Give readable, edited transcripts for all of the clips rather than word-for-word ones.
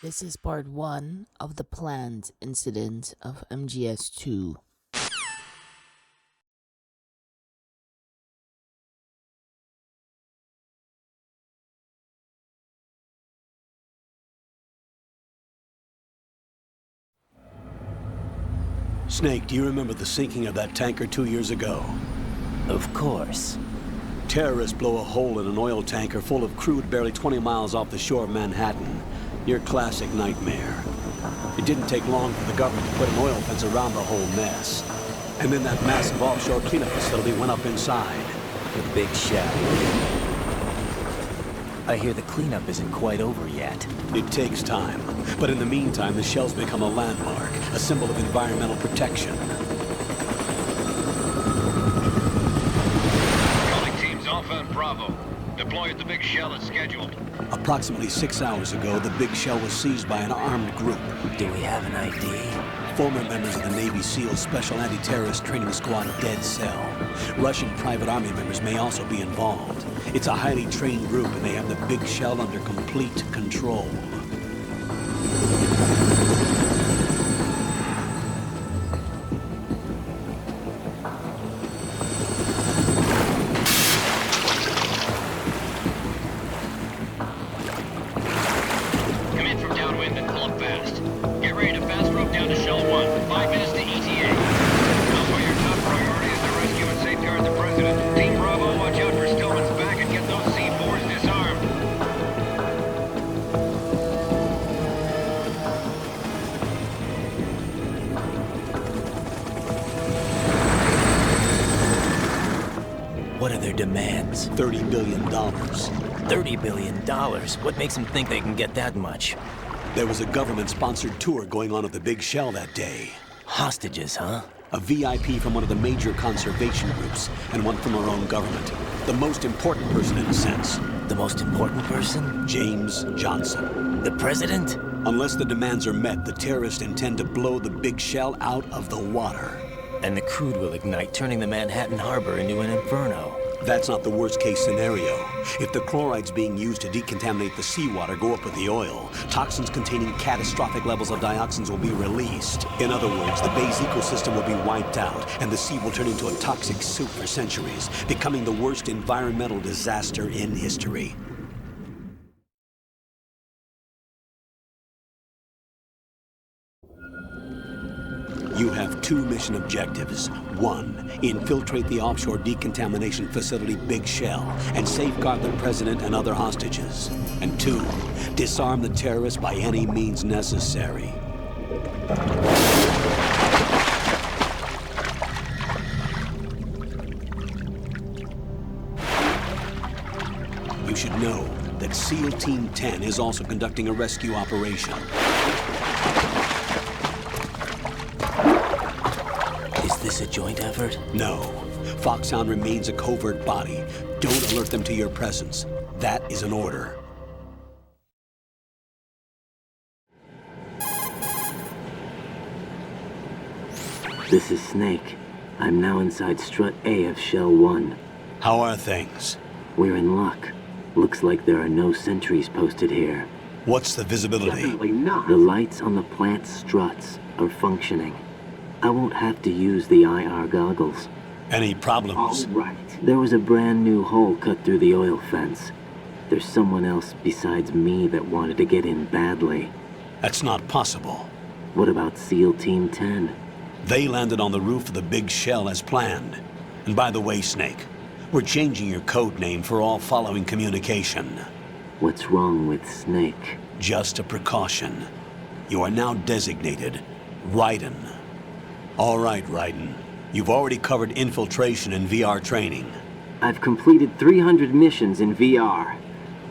This is part 1 of the planned incident of MGS-2. Snake, do you remember the sinking of that tanker 2 years ago? Of course. Terrorists blow a hole in an oil tanker full of crude barely 20 miles off the shore of Manhattan. Your classic nightmare. It didn't take long for the government to put an oil fence around the whole mess. And then that massive offshore cleanup facility went up inside. The big shell. I hear the cleanup isn't quite over yet. It takes time. But in the meantime, the shell's become a landmark, a symbol of environmental protection. Calling teams Alpha and Bravo. Deploy at the big shell as scheduled. Approximately 6 hours ago, the big shell was seized by an armed group. Do we have an ID? Former members of the Navy SEAL Special Anti-Terrorist Training Squad Dead Cell. Russian private army members may also be involved. It's a highly trained group, and they have the big shell under complete control. Come in from downwind and pull up fast. Get ready to fast rope down to Shell 1. 5 minutes to ETA. Also, your top priority is to rescue and safeguard the President. Team Bravo, watch out for Stillman's back and get those C4s disarmed. What are their demands? $30 billion. $30 billion? What makes them think they can get that much? There was a government-sponsored tour going on at the big shell that day. Hostages, huh? A VIP from one of the major conservation groups, and one from our own government. The most important person in a sense. The most important person? James Johnson. The president? Unless the demands are met, the terrorists intend to blow the big shell out of the water. And the crude will ignite, turning the Manhattan harbor into an inferno. That's not the worst-case scenario. If the chlorides being used to decontaminate the seawater go up with the oil, toxins containing catastrophic levels of dioxins will be released. In other words, the bay's ecosystem will be wiped out, and the sea will turn into a toxic soup for centuries, becoming the worst environmental disaster in history. You have 2 mission objectives. 1, infiltrate the offshore decontamination facility Big Shell and safeguard the president and other hostages. And 2, disarm the terrorists by any means necessary. You should know that SEAL Team 10 is also conducting a rescue operation. Is this a joint effort? No. Foxhound remains a covert body. Don't alert them to your presence. That is an order. This is Snake. I'm now inside Strut A of Shell 1. How are things? We're in luck. Looks like there are no sentries posted here. What's the visibility? Definitely not. The lights on the plant's struts are functioning. I won't have to use the IR goggles. Any problems? All right. There was a brand new hole cut through the oil fence. There's someone else besides me that wanted to get in badly. That's not possible. What about SEAL Team 10? They landed on the roof of the big shell as planned. And by the way, Snake, we're changing your code name for all following communication. What's wrong with Snake? Just a precaution. You are now designated Raiden. All right, Raiden. You've already covered infiltration and VR training. I've completed 300 missions in VR.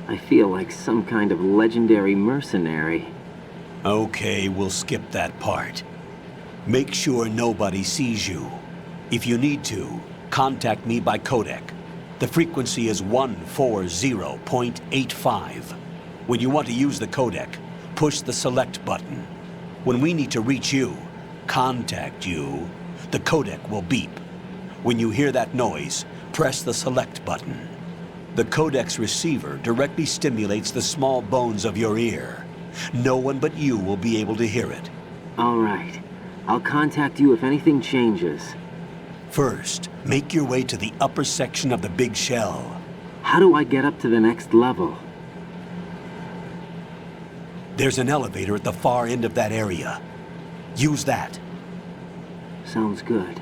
I feel like some kind of legendary mercenary. Okay, we'll skip that part. Make sure nobody sees you. If you need to, contact me by codec. The frequency is 140.85. When you want to use the codec, push the select button. When we need to reach you, contact you, the codec will beep. When you hear that noise, press the select button. The codec's receiver directly stimulates the small bones of your ear. No one but you will be able to hear it. All right. I'll contact you if anything changes. First, make your way to the upper section of the big shell. How do I get up to the next level? There's an elevator at the far end of that area. Use that. Sounds good.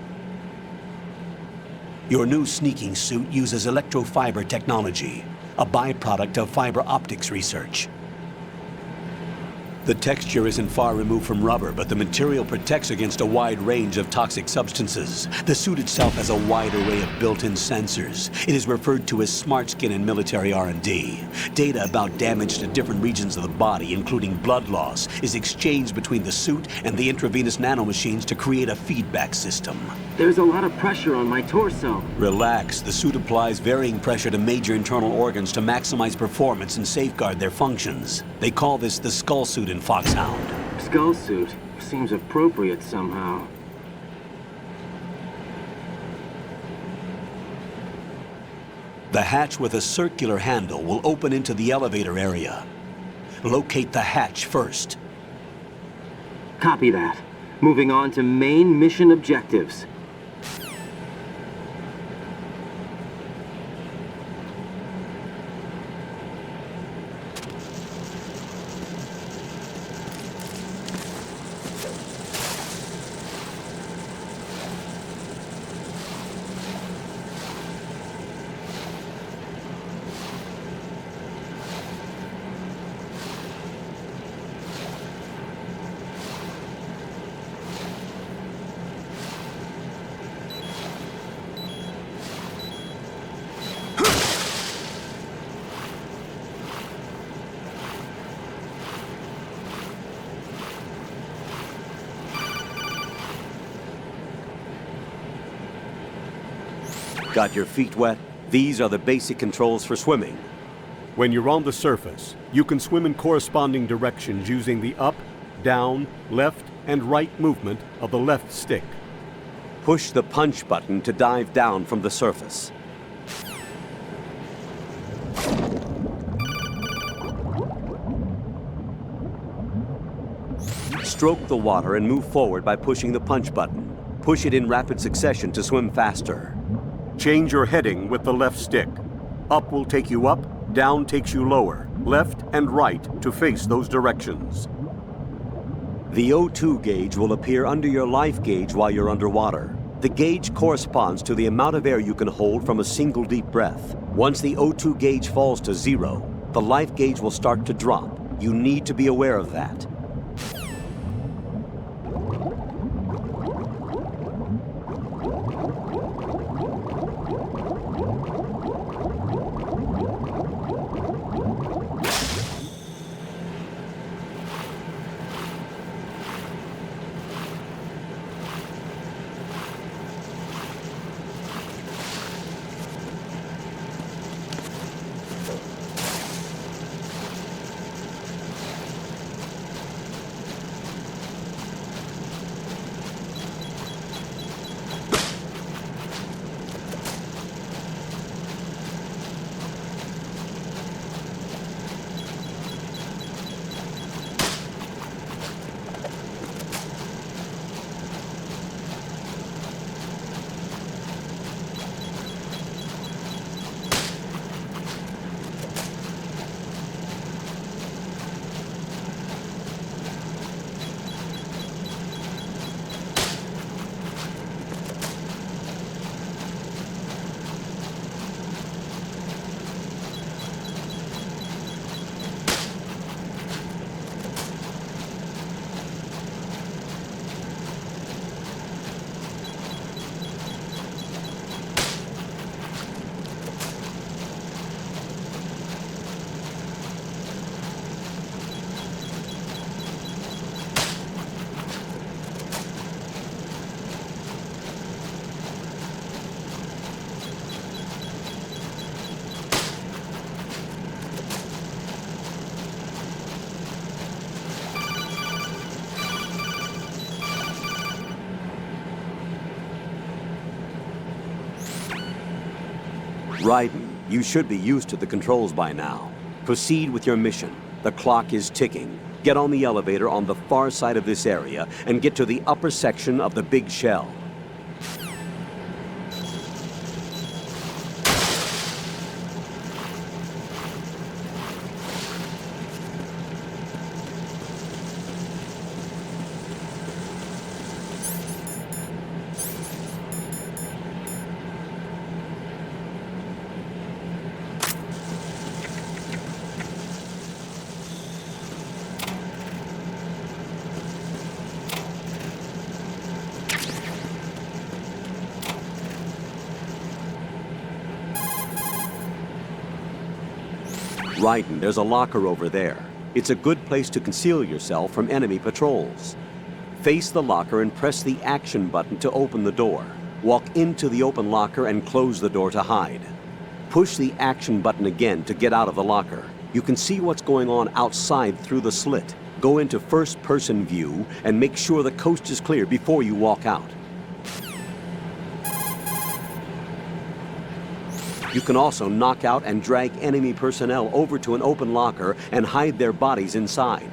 Your new sneaking suit uses electrofiber technology, a byproduct of fiber optics research. The texture isn't far removed from rubber, but the material protects against a wide range of toxic substances. The suit itself has a wide array of built-in sensors. It is referred to as smart skin in military R&D. Data about damage to different regions of the body, including blood loss, is exchanged between the suit and the intravenous nanomachines to create a feedback system. There's a lot of pressure on my torso. Relax. The suit applies varying pressure to major internal organs to maximize performance and safeguard their functions. They call this the skull suit in Foxhound. Skull suit seems appropriate somehow. The hatch with a circular handle will open into the elevator area. Locate the hatch first. Copy that. Moving on to main mission objectives. Got your feet wet? These are the basic controls for swimming. When you're on the surface, you can swim in corresponding directions using the up, down, left, and right movement of the left stick. Push the punch button to dive down from the surface. Stroke the water and move forward by pushing the punch button. Push it in rapid succession to swim faster. Change your heading with the left stick. Up will take you up, down takes you lower, left and right to face those directions. The O2 gauge will appear under your life gauge while you're underwater. The gauge corresponds to the amount of air you can hold from a single deep breath. Once the O2 gauge falls to 0, the life gauge will start to drop. You need to be aware of that. Raiden, you should be used to the controls by now. Proceed with your mission. The clock is ticking. Get on the elevator on the far side of this area and get to the upper section of the big shell. Raiden, there's a locker over there. It's a good place to conceal yourself from enemy patrols. Face the locker and press the action button to open the door. Walk into the open locker and close the door to hide. Push the action button again to get out of the locker. You can see what's going on outside through the slit. Go into first-person view and make sure the coast is clear before you walk out. You can also knock out and drag enemy personnel over to an open locker and hide their bodies inside.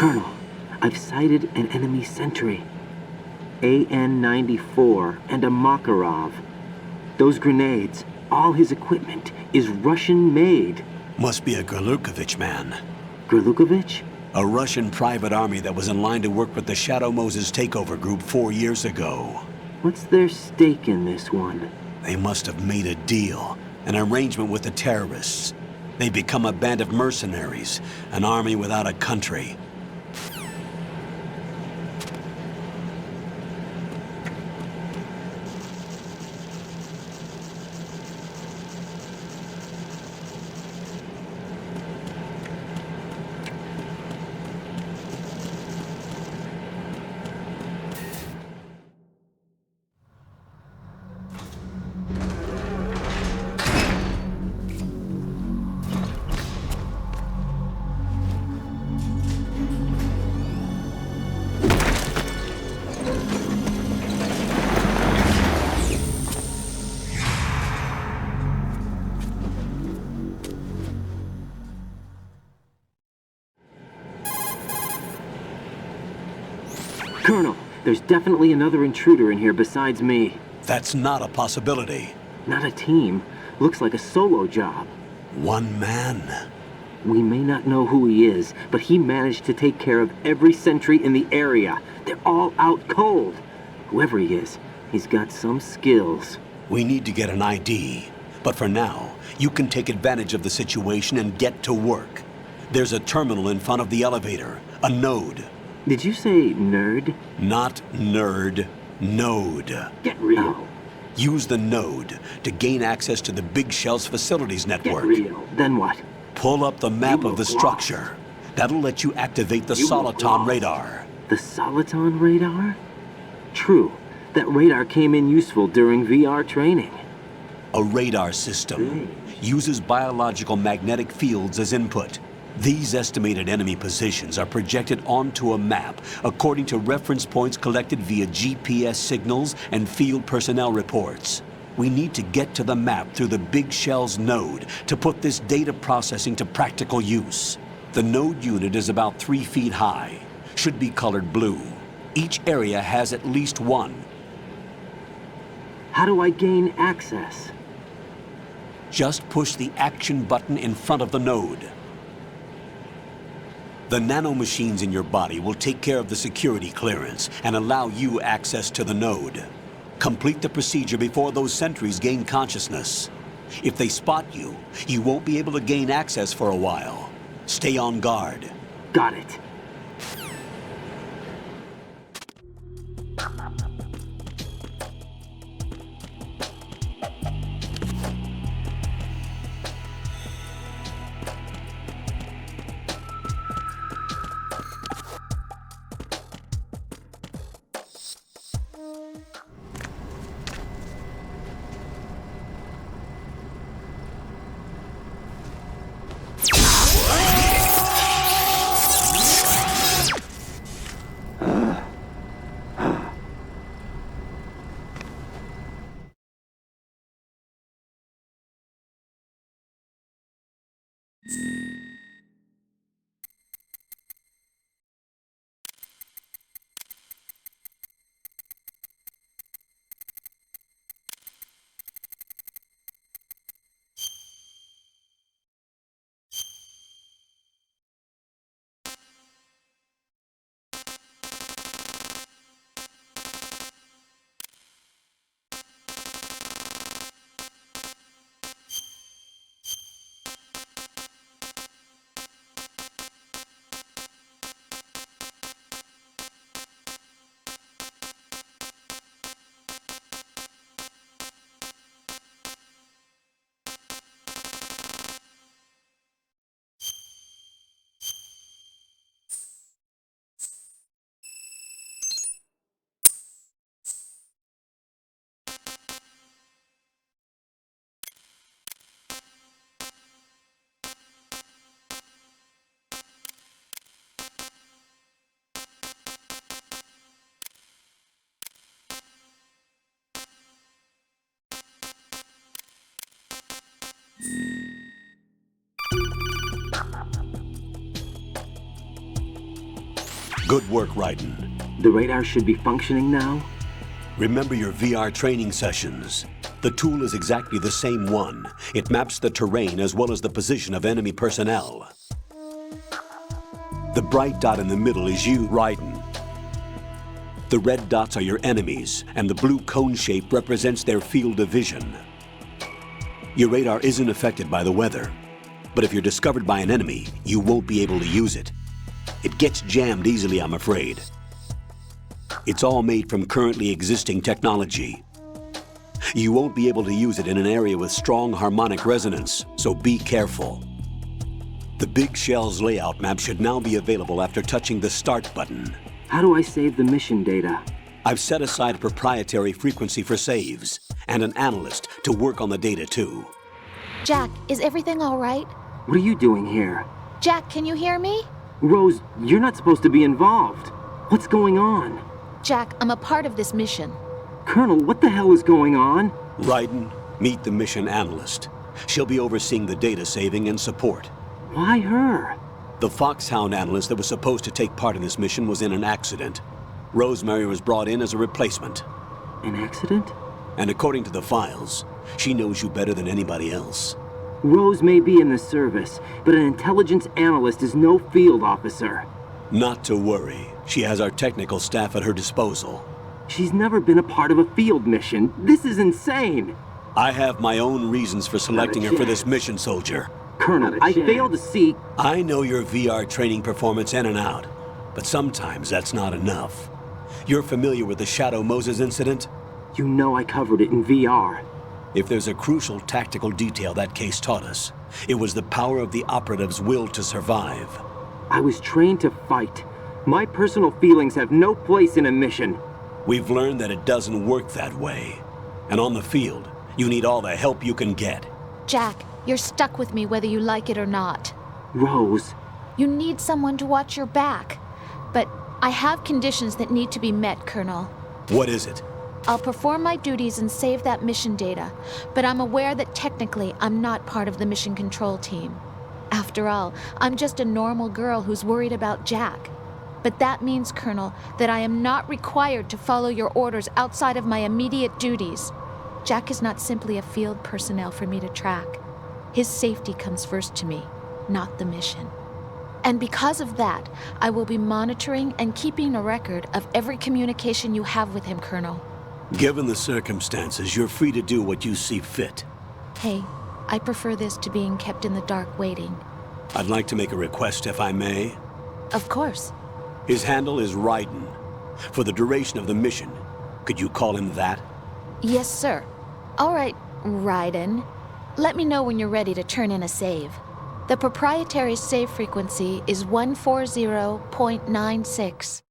Colonel, I've sighted an enemy sentry. AN-94 and a Makarov. Those grenades, all his equipment, is Russian-made. Must be a Gerlukovich man. Gerlukovich? A Russian private army that was in line to work with the Shadow Moses takeover group 4 years ago. What's their stake in this one? They must have made a deal, an arrangement with the terrorists. They become a band of mercenaries, an army without a country. Colonel, there's definitely another intruder in here besides me. That's not a possibility. Not a team. Looks like a solo job. One man. We may not know who he is, but he managed to take care of every sentry in the area. They're all out cold. Whoever he is, he's got some skills. We need to get an ID. But for now, you can take advantage of the situation and get to work. There's a terminal in front of the elevator. A node. Did you say nerd? Not nerd. Node. Get real. Use the node to gain access to the Big Shell's facilities network. Get real. Then what? Pull up the map You of the look structure. That'll let you activate the You look Soliton lost. radar. The Soliton radar? True. That radar came in useful during VR training. A radar system uses biological magnetic fields as input. These estimated enemy positions are projected onto a map according to reference points collected via GPS signals and field personnel reports. We need to get to the map through the Big Shell's node to put this data processing to practical use. The node unit is about 3 feet high, should be colored blue. Each area has at least one. How do I gain access? Just push the action button in front of the node. The nanomachines in your body will take care of the security clearance and allow you access to the node. Complete the procedure before those sentries gain consciousness. If they spot you, you won't be able to gain access for a while. Stay on guard. Got it. Good work, Raiden. The radar should be functioning now? Remember your VR training sessions. The tool is exactly the same one. It maps the terrain as well as the position of enemy personnel. The bright dot in the middle is you, Raiden. The red dots are your enemies, and the blue cone shape represents their field of vision. Your radar isn't affected by the weather, but if you're discovered by an enemy, you won't be able to use it. It gets jammed easily, I'm afraid. It's all made from currently existing technology. You won't be able to use it in an area with strong harmonic resonance, so be careful. The Big Shell's layout map should now be available after touching the Start button. How do I save the mission data? I've set aside a proprietary frequency for saves, and an analyst to work on the data too. Jack, is everything all right? What are you doing here? Jack, can you hear me? Rose, you're not supposed to be involved. What's going on? Jack, I'm a part of this mission. Colonel, what the hell is going on? Raiden, meet the mission analyst. She'll be overseeing the data saving and support. Why her? The Foxhound analyst that was supposed to take part in this mission was in an accident. Rosemary was brought in as a replacement. An accident? And according to the files, she knows you better than anybody else. Rose may be in the service, but an intelligence analyst is no field officer. Not to worry. She has our technical staff at her disposal. She's never been a part of a field mission. This is insane. I have my own reasons for selecting her for this mission, soldier. Colonel, I fail to see... I know your VR training performance in and out, but sometimes that's not enough. You're familiar with the Shadow Moses incident? You know I covered it in VR. If there's a crucial tactical detail that case taught us, it was the power of the operative's will to survive. I was trained to fight. My personal feelings have no place in a mission. We've learned that it doesn't work that way. And on the field, you need all the help you can get. Jack, you're stuck with me whether you like it or not. Rose. You need someone to watch your back. But I have conditions that need to be met, Colonel. What is it? I'll perform my duties and save that mission data, but I'm aware that technically I'm not part of the mission control team. After all, I'm just a normal girl who's worried about Jack. But that means, Colonel, that I am not required to follow your orders outside of my immediate duties. Jack is not simply a field personnel for me to track. His safety comes first to me, not the mission. And because of that, I will be monitoring and keeping a record of every communication you have with him, Colonel. Given the circumstances, you're free to do what you see fit. Hey, I prefer this to being kept in the dark waiting. I'd like to make a request, if I may. Of course. His handle is Raiden. For the duration of the mission, could you call him that? Yes, sir. All right, Raiden. Let me know when you're ready to turn in a save. The proprietary save frequency is 140.96.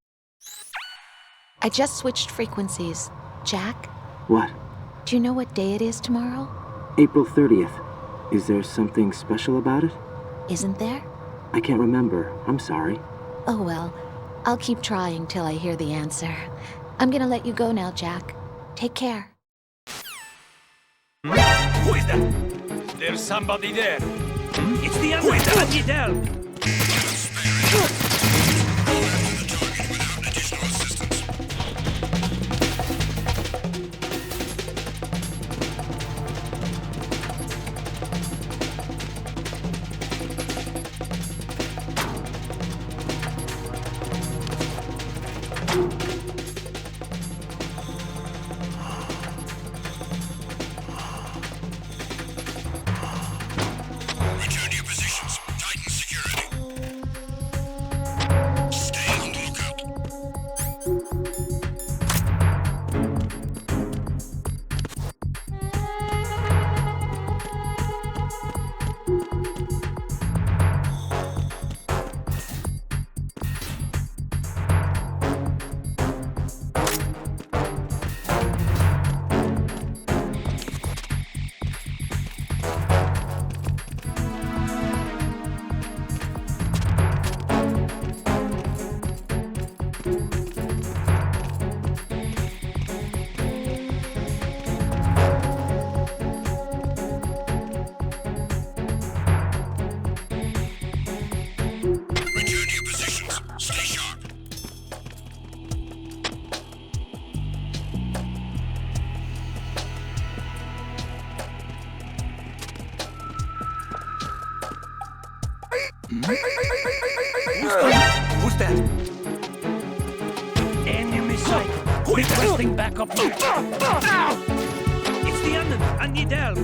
I just switched frequencies. Jack, What? do you know what day it is tomorrow? April 30th. Is there something special about it? Isn't there? I can't remember. I'm sorry. Oh well, I'll keep trying till I hear the answer. I'm gonna let you go now, Jack. Take care. Who is that? There's somebody there. It's the ambassador, Admiral. Return to your positions. Tighten security. Stay on the lookout. Return to your positions. Stay sharp. Requesting backup. It's the enemy. I need help.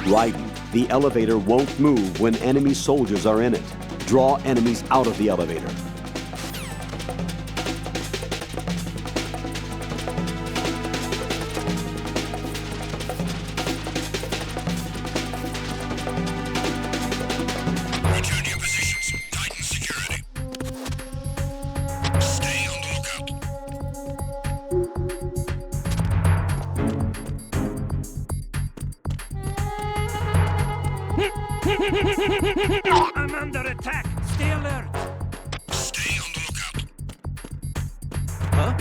Raiden, the elevator won't move when enemy soldiers are in it. Draw enemies out of the elevator. Return to your positions. Tighten security. Stay on the lookout. I'm under attack. Stay alert. Stay on the lookout. Huh?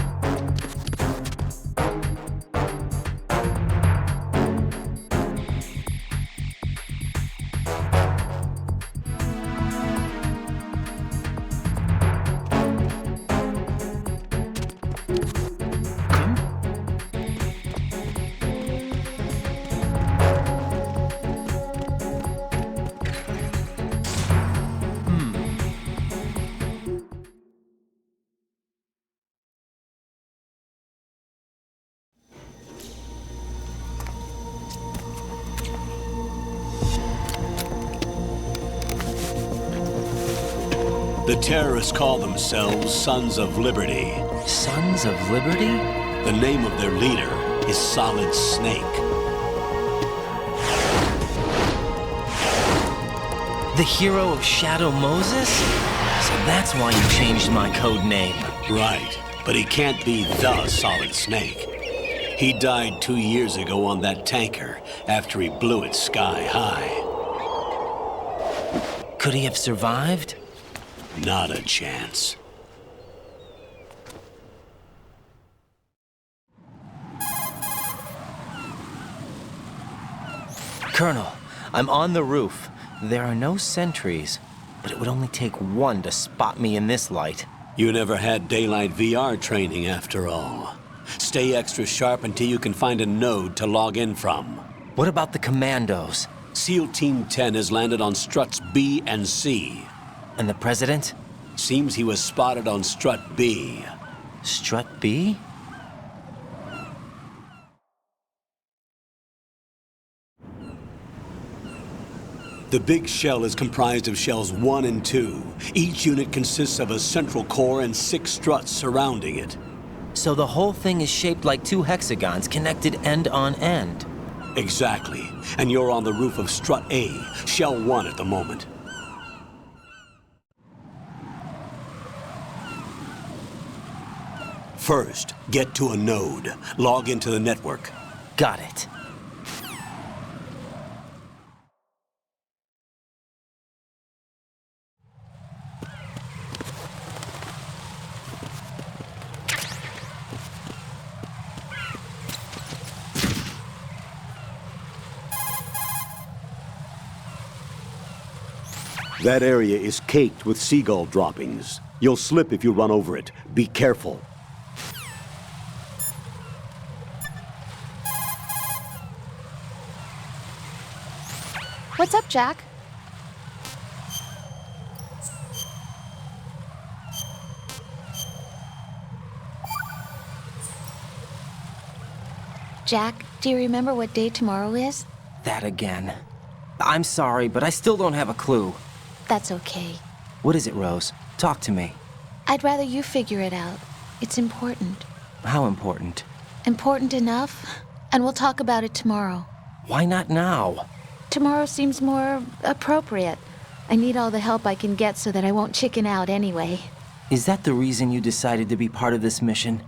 The terrorists call themselves Sons of Liberty. Sons of Liberty? The name of their leader is Solid Snake. The hero of Shadow Moses? So that's why you changed my code name. Right, but he can't be the Solid Snake. He died 2 years ago on that tanker after he blew it sky high. Could he have survived? Not a chance. Colonel, I'm on the roof. There are no sentries, but it would only take one to spot me in this light. You never had daylight VR training after all. Stay extra sharp until you can find a node to log in from. What about the commandos? SEAL Team 10 has landed on struts B and C. And the president? Seems he was spotted on strut B. Strut B? The big shell is comprised of shells 1 and 2. Each unit consists of a central core and 6 struts surrounding it. So the whole thing is shaped like 2 hexagons connected end on end. Exactly. And you're on the roof of strut A, shell 1 at the moment. First, get to a node. Log into the network. Got it. That area is caked with seagull droppings. You'll slip if you run over it. Be careful. What's up, Jack? Jack, do you remember what day tomorrow is? That again. I'm sorry, but I still don't have a clue. That's okay. What is it, Rose? Talk to me. I'd rather you figure it out. It's important. How important? Important enough? And we'll talk about it tomorrow. Why not now? tomorrow seems more appropriate. I need all the help I can get so that I won't chicken out anyway. Is that the reason you decided to be part of this mission?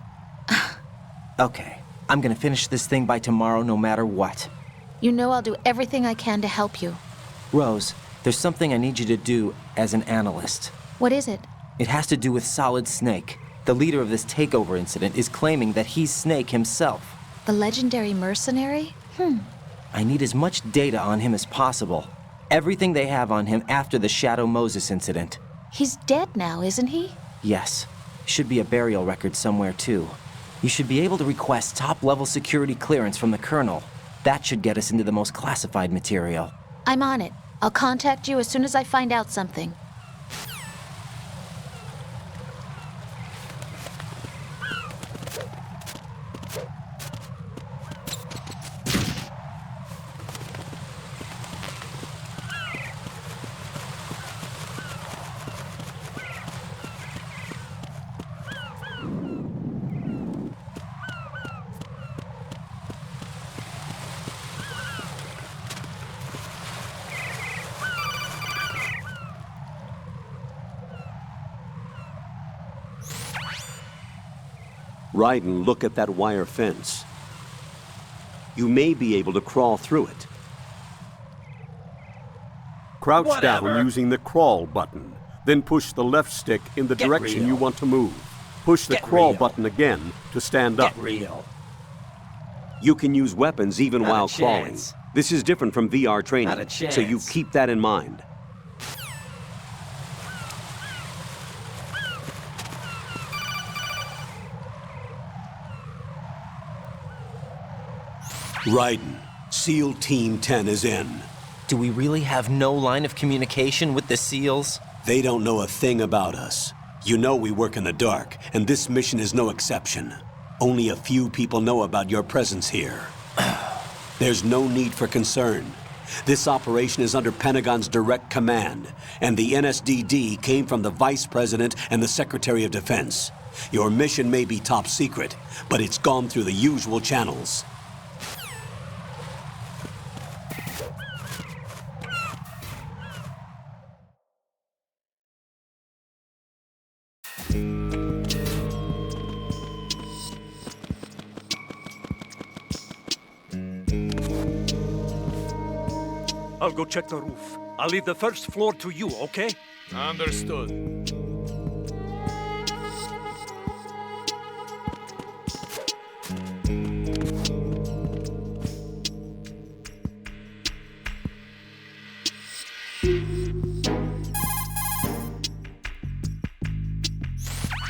Okay, I'm gonna finish this thing by tomorrow no matter what. You know I'll do everything I can to help you. Rose, there's something I need you to do as an analyst. What is it? It has to do with Solid Snake. The leader of this takeover incident is claiming that he's Snake himself. The legendary mercenary? I need as much data on him as possible. Everything they have on him after the Shadow Moses incident. He's dead now, isn't he? Yes. Should be a burial record somewhere, too. You should be able to request top-level security clearance from the Colonel. That should get us into the most classified material. I'm on it. I'll contact you as soon as I find out something. Raiden, look at that wire fence. You may be able to crawl through it. Crouch down using the crawl button. Then push the left stick in the direction you want to move. Push the crawl button again to stand up. You can use weapons even while crawling. This is different from VR training, so you keep that in mind. Raiden, SEAL Team 10 is in. Do we really have no line of communication with the SEALs? They don't know a thing about us. You know we work in the dark, and this mission is no exception. Only a few people know about your presence here. There's no need for concern. This operation is under Pentagon's direct command, and the NSDD came from the Vice President and the Secretary of Defense. Your mission may be top secret, but it's gone through the usual channels. I'll go check the roof. I'll leave the first floor to you, okay? Understood.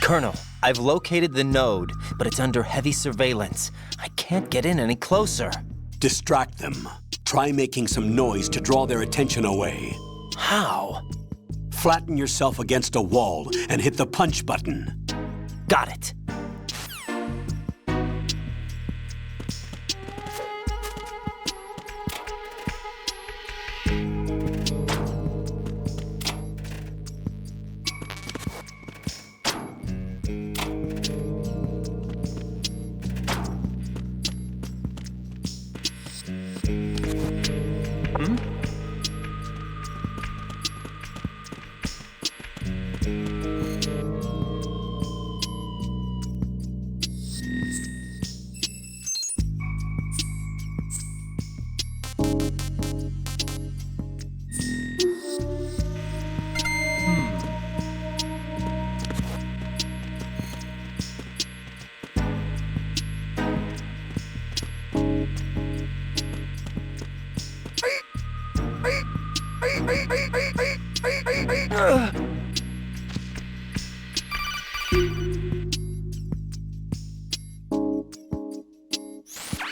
Colonel, I've located the node, but it's under heavy surveillance. I can't get in any closer. Distract them. Try making some noise to draw their attention away. How? Flatten yourself against a wall and hit the punch button. Got it.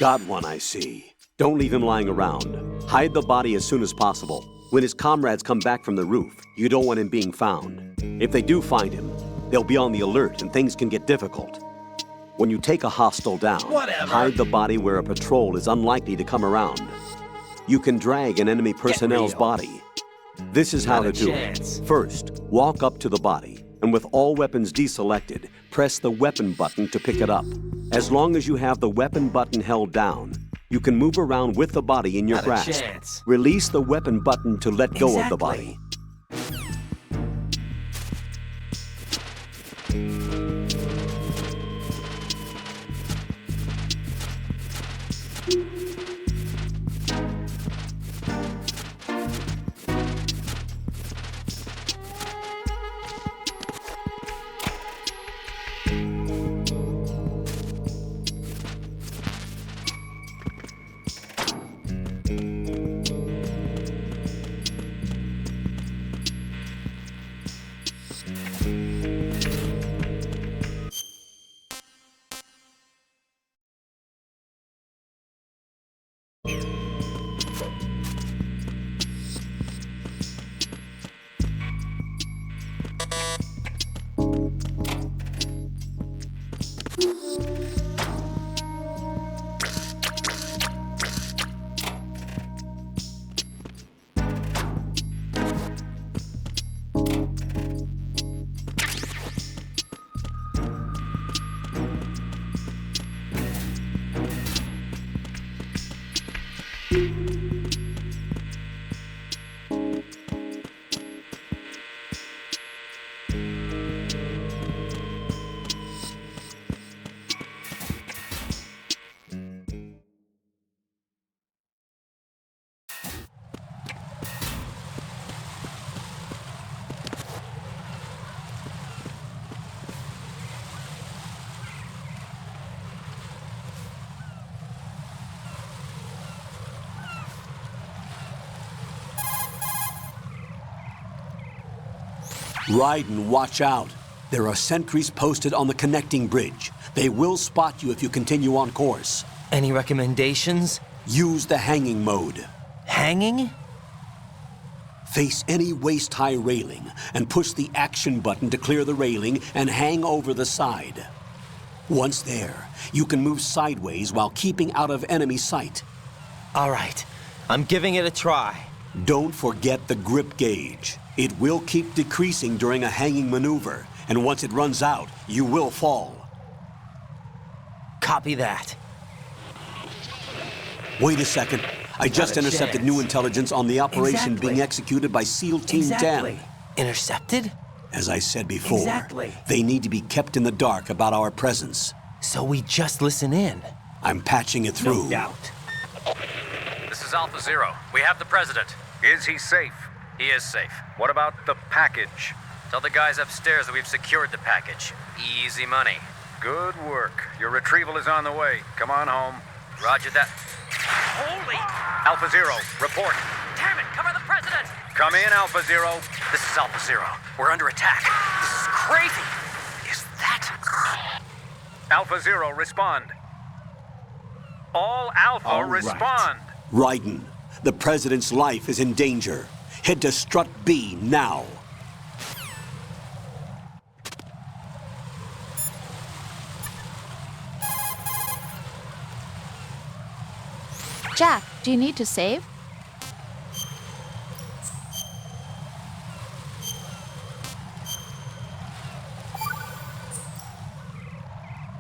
Got one, I see. Don't leave him lying around. Hide the body as soon as possible. When his comrades come back from the roof, you don't want him being found. If they do find him, they'll be on the alert and things can get difficult. When you take a hostile down, hide the body where a patrol is unlikely to come around. You can drag an enemy personnel's body. This is how to do it. First, walk up to the body, and with all weapons deselected, press the weapon button to pick it up. As long as you have the weapon button held down, You can move around with the body in your Not a grasp. chance. Release the weapon button to let go of the body. Raiden, watch out. There are sentries posted on the connecting bridge. They will spot you if you continue on course. Any recommendations? Use the hanging mode. Hanging? Face any waist-high railing and push the action button to clear the railing and hang over the side. Once there, you can move sideways while keeping out of enemy sight. All right, I'm giving it a try. Don't forget the grip gauge. It will keep decreasing during a hanging maneuver, and once it runs out, you will fall. Copy that. Wait a second. I just intercepted chance. new intelligence on the operation Exactly. being executed by SEAL Team 10. Intercepted? As I said before, Exactly. they need to be kept in the dark about our presence. So we just listen in. I'm patching it through. No doubt. This is Alpha Zero. We have the president. Is he safe? He is safe. What about the package? Tell the guys upstairs that we've secured the package. Easy money. Good work. Your retrieval is on the way. Come on home. Roger that. Holy! Alpha Zero, report. Damn it! Cover the president! Come in, Alpha Zero. This is Alpha Zero. We're under attack. This is crazy. Is that... Alpha Zero, respond. All Alpha, All right. respond. Raiden, the President's life is in danger. Head to Strut B now. Jack, do you need to save?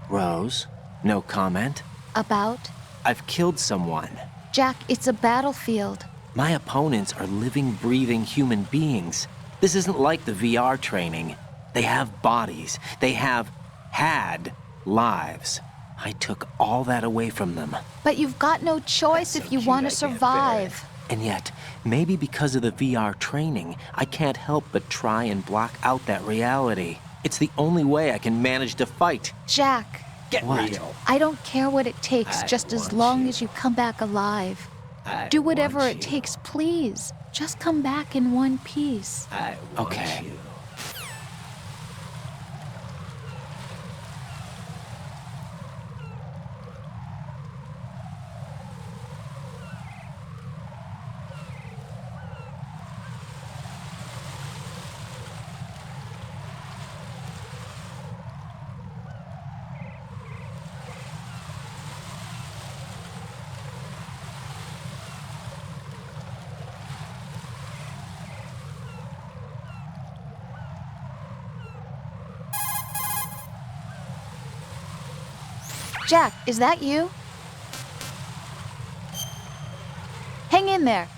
Rose, no comment. About? I've killed someone. Jack, it's a battlefield. My opponents are living, breathing human beings. This isn't like the VR training. They have bodies. They have had lives. I took all that away from them. But you've got no choice if you want to survive. And yet, maybe because of the VR training, I can't help but try and block out that reality. It's the only way I can manage to fight. Jack, Get real. I don't care what it takes, just as long as you come back alive. Do whatever it takes, please. Just come back in one piece. Okay. Jack, is that you? in there.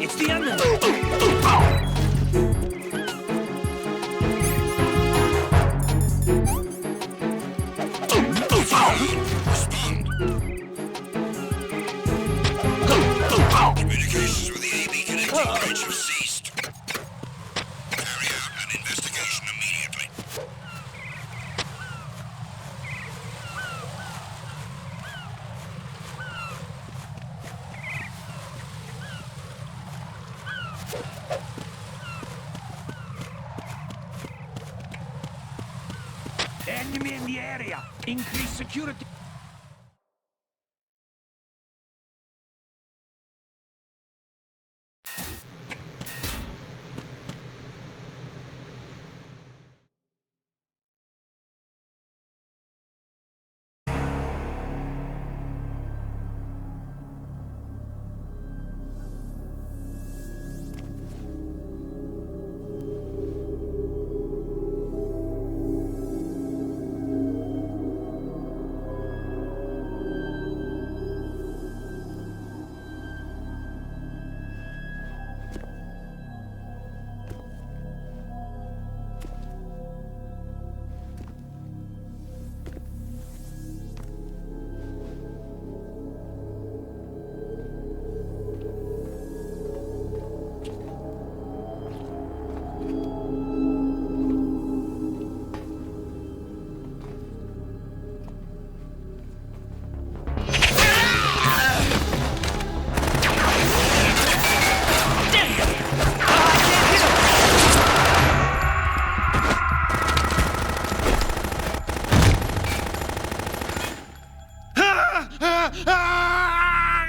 It's the enemy! Communications with the AB connecting bridge have ceased. Carry out an investigation immediately. Enemy in the area! Increase security!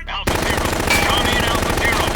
Alpha Zero. Come in, Alpha Zero.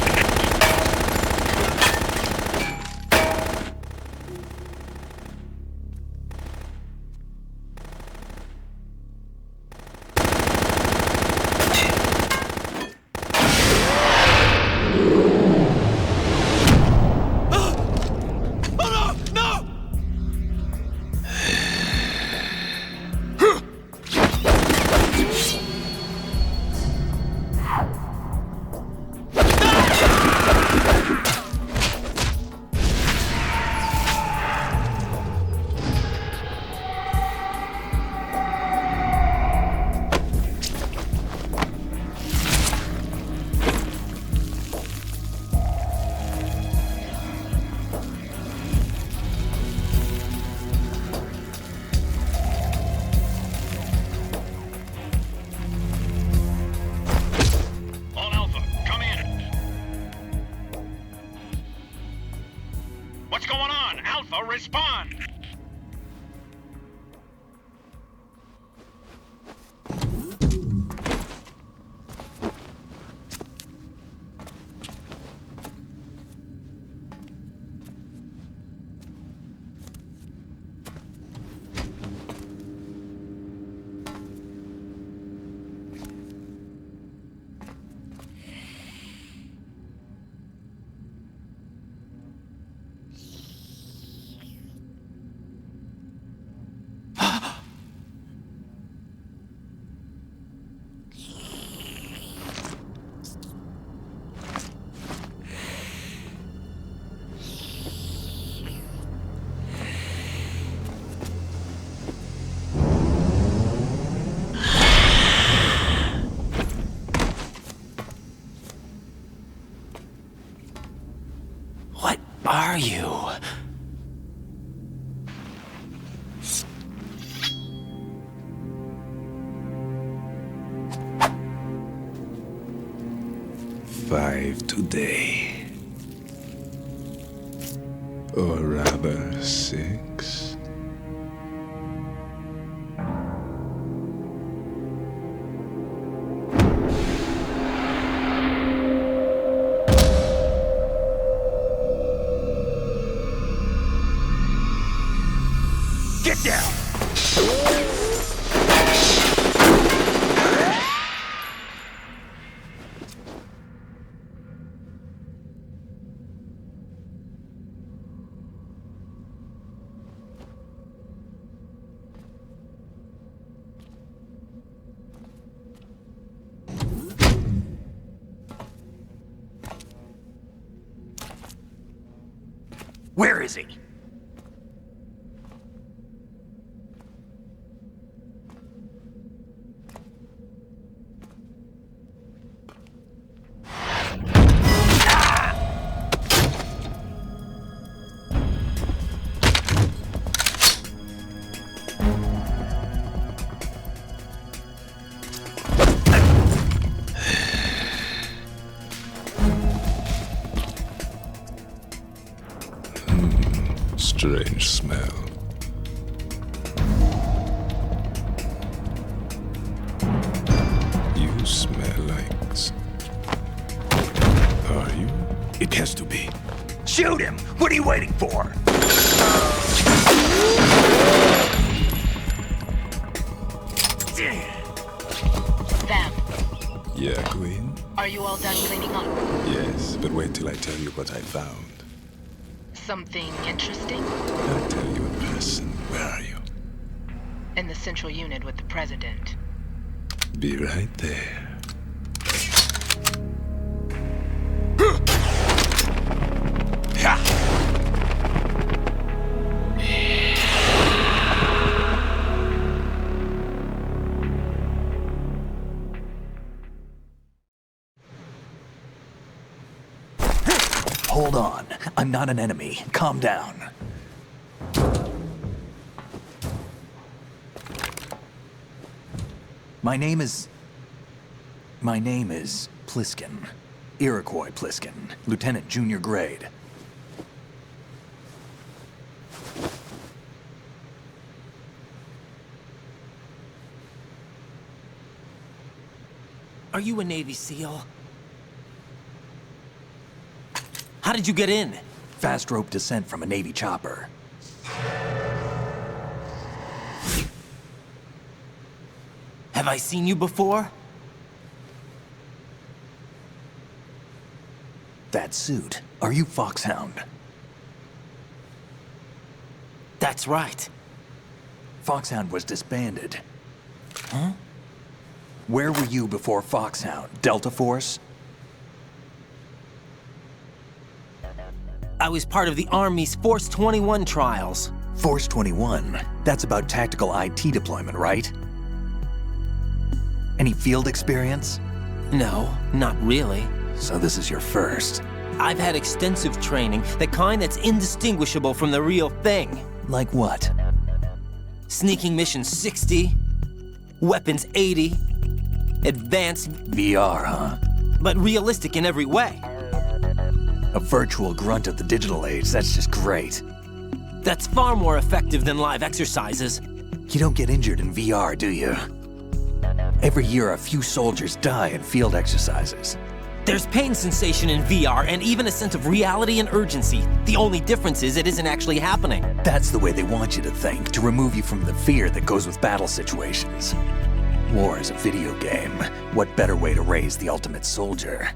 All Alpha, come in. What's going on? Alpha, respond! are you? Five today. Or rather, 6. Get down! Where is he? Strange smell. You smell like... Are you? It has to be. Shoot him! What are you waiting for? Vam, Yeah, Queen? are you all done cleaning up? Yes, but wait till I tell you what I found. Something interesting? I'll tell you in person. Where are you? In the central unit with the president. Be right there. Hold on. I'm not an enemy. Calm down. My name is Pliskin. Iroquois Pliskin. Lieutenant Junior Grade. Are you a Navy SEAL? How did you get in? Fast rope descent from a Navy chopper. Have I seen you before? That suit. Are you Foxhound? That's right. Foxhound was disbanded. Huh? Where were you before Foxhound? Delta Force? I was part of the Army's Force 21 trials. Force 21? That's about tactical IT deployment, right? Any field experience? No, not really. So this is your first. I've had extensive training, the kind that's indistinguishable from the real thing. Like what? Sneaking mission 60, weapons 80, advanced... VR, huh? But realistic in every way. A virtual grunt of the digital age, that's just great. That's far more effective than live exercises. You don't get injured in VR, do you? Every year, a few soldiers die in field exercises. There's pain sensation in VR and even a sense of reality and urgency. The only difference is it isn't actually happening. That's the way they want you to think, to remove you from the fear that goes with battle situations. War is a video game. What better way to raise the ultimate soldier?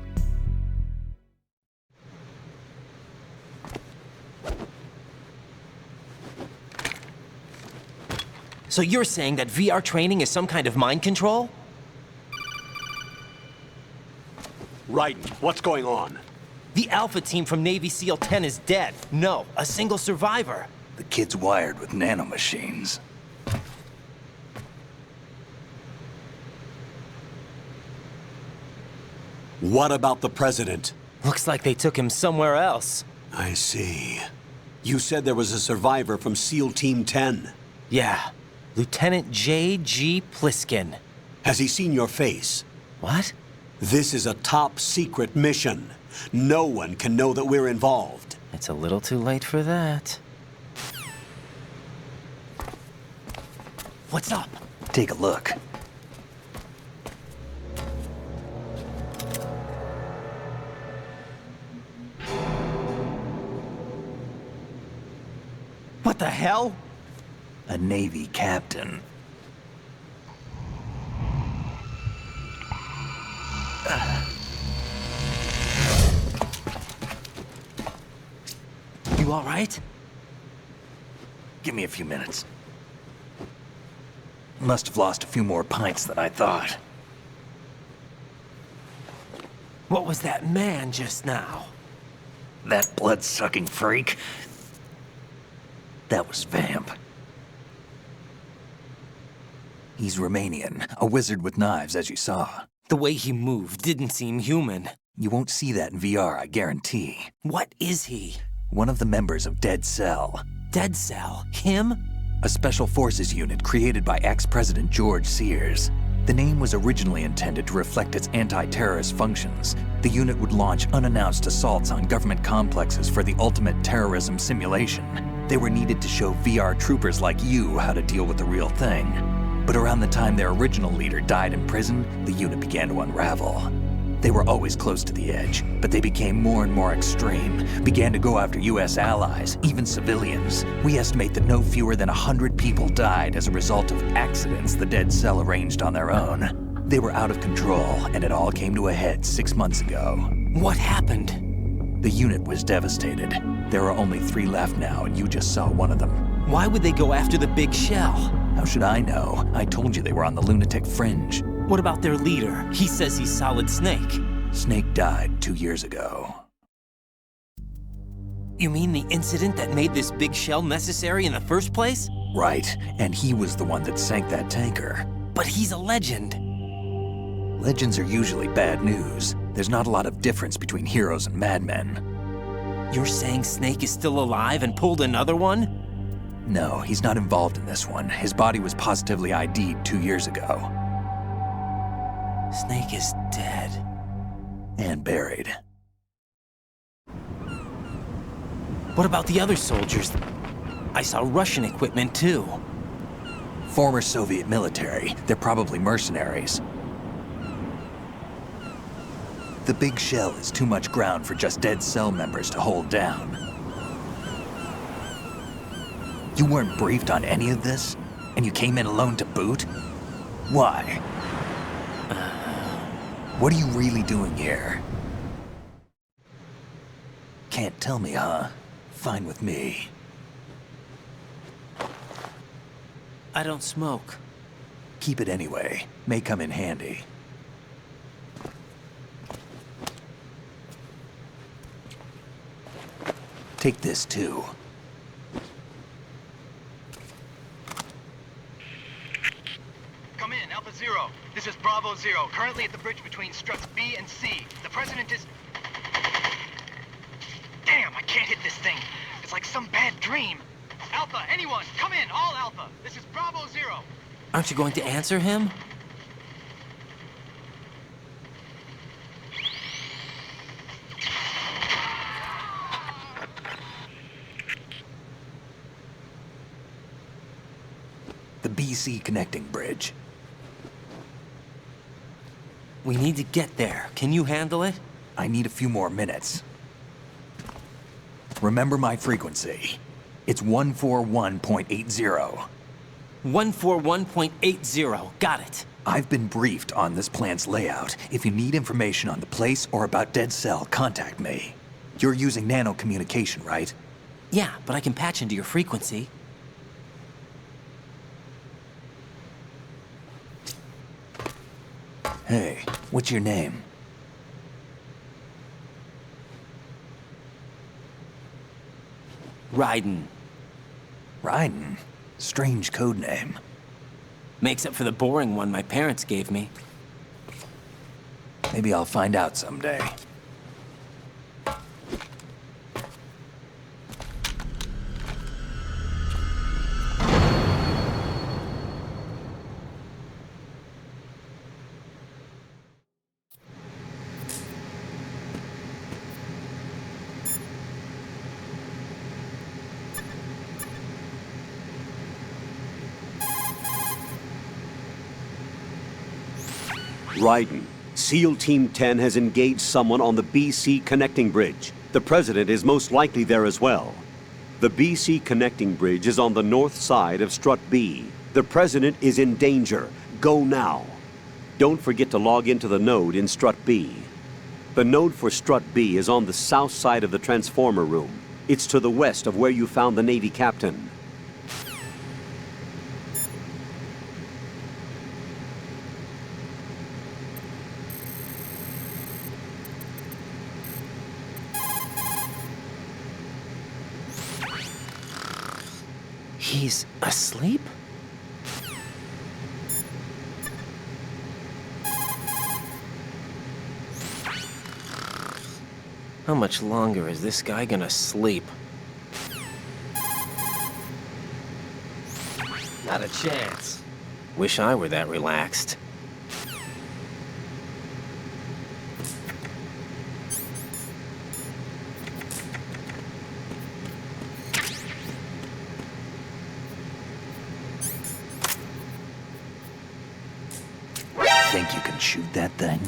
So you're saying that VR training is some kind of mind control? Raiden, what's going on? The Alpha team from Navy SEAL 10 is dead. No, a single survivor. The kid's wired with nanomachines. What about the president? Looks like they took him somewhere else. I see. You said there was a survivor from SEAL Team 10. Yeah. Lieutenant J.G. Pliskin. Has he seen your face? What? This is a top secret mission. No one can know that we're involved. It's a little too late for that. What's up? Take a look. What the hell? A Navy captain. You all right? Give me a few minutes. Must have lost a few more pints than I thought. What was that man just now? That blood-sucking freak? That was Vamp. He's Romanian, a wizard with knives, as you saw. The way he moved didn't seem human. You won't see that in VR, I guarantee. What is he? One of the members of Dead Cell. Dead Cell? Him? A special forces unit created by ex-President George Sears. The name was originally intended to reflect its anti-terrorist functions. The unit would launch unannounced assaults on government complexes for the ultimate terrorism simulation. They were needed to show VR troopers like you how to deal with the real thing. But around the time their original leader died in prison, the unit began to unravel. They were always close to the edge, but they became more and more extreme, began to go after US allies, even civilians. We estimate that no fewer than 100 people died as a result of accidents the Dead Cell arranged on their own. They were out of control, and it all came to a head 6 months ago. What happened? The unit was devastated. There are only 3 left now, and you just saw one of them. Why would they go after the big shell? How should I know? I told you they were on the lunatic fringe. What about their leader? He says he's Solid Snake. Snake died 2 years ago. You mean the incident that made this big shell necessary in the first place? Right, and he was the one that sank that tanker. But he's a legend. Legends are usually bad news. There's not a lot of difference between heroes and madmen. You're saying Snake is still alive and pulled another one? No, he's not involved in this one. His body was positively ID'd 2 years ago. Snake is dead. And buried. What about the other soldiers? I saw Russian equipment too. Former Soviet military. They're probably mercenaries. The big shell is too much ground for just Dead Cell members to hold down. You weren't briefed on any of this? And you came in alone to boot? Why? What are you really doing here? Can't tell me, huh? Fine with me. I don't smoke. Keep it anyway. May come in handy. Take this too. Come in, Alpha Zero. This is Bravo Zero, currently at the bridge between struts B and C. The President is... Damn, I can't hit this thing. It's like some bad dream. Alpha, anyone, come in, all Alpha. This is Bravo Zero. Aren't you going to answer him? The BC connecting bridge. We need to get there. Can you handle it? I need a few more minutes. Remember my frequency. It's 141.80. 141.80. Got it. I've been briefed on this plant's layout. If you need information on the place or about Dead Cell, contact me. You're using nano communication, right? Yeah, but I can patch into your frequency. Hey, what's your name? Raiden. Raiden? Strange code name. Makes up for the boring one my parents gave me. Maybe I'll find out someday. Raiden, SEAL Team 10 has engaged someone on the BC connecting bridge. The President is most likely there as well. The BC connecting bridge is on the north side of Strut B. The President is in danger. Go now. Don't forget to log into the node in Strut B. The node for Strut B is on the south side of the transformer room. It's to the west of where you found the Navy captain. He's asleep? How much longer is this guy gonna sleep? Not a chance. Wish I were that relaxed. Think you can shoot that thing?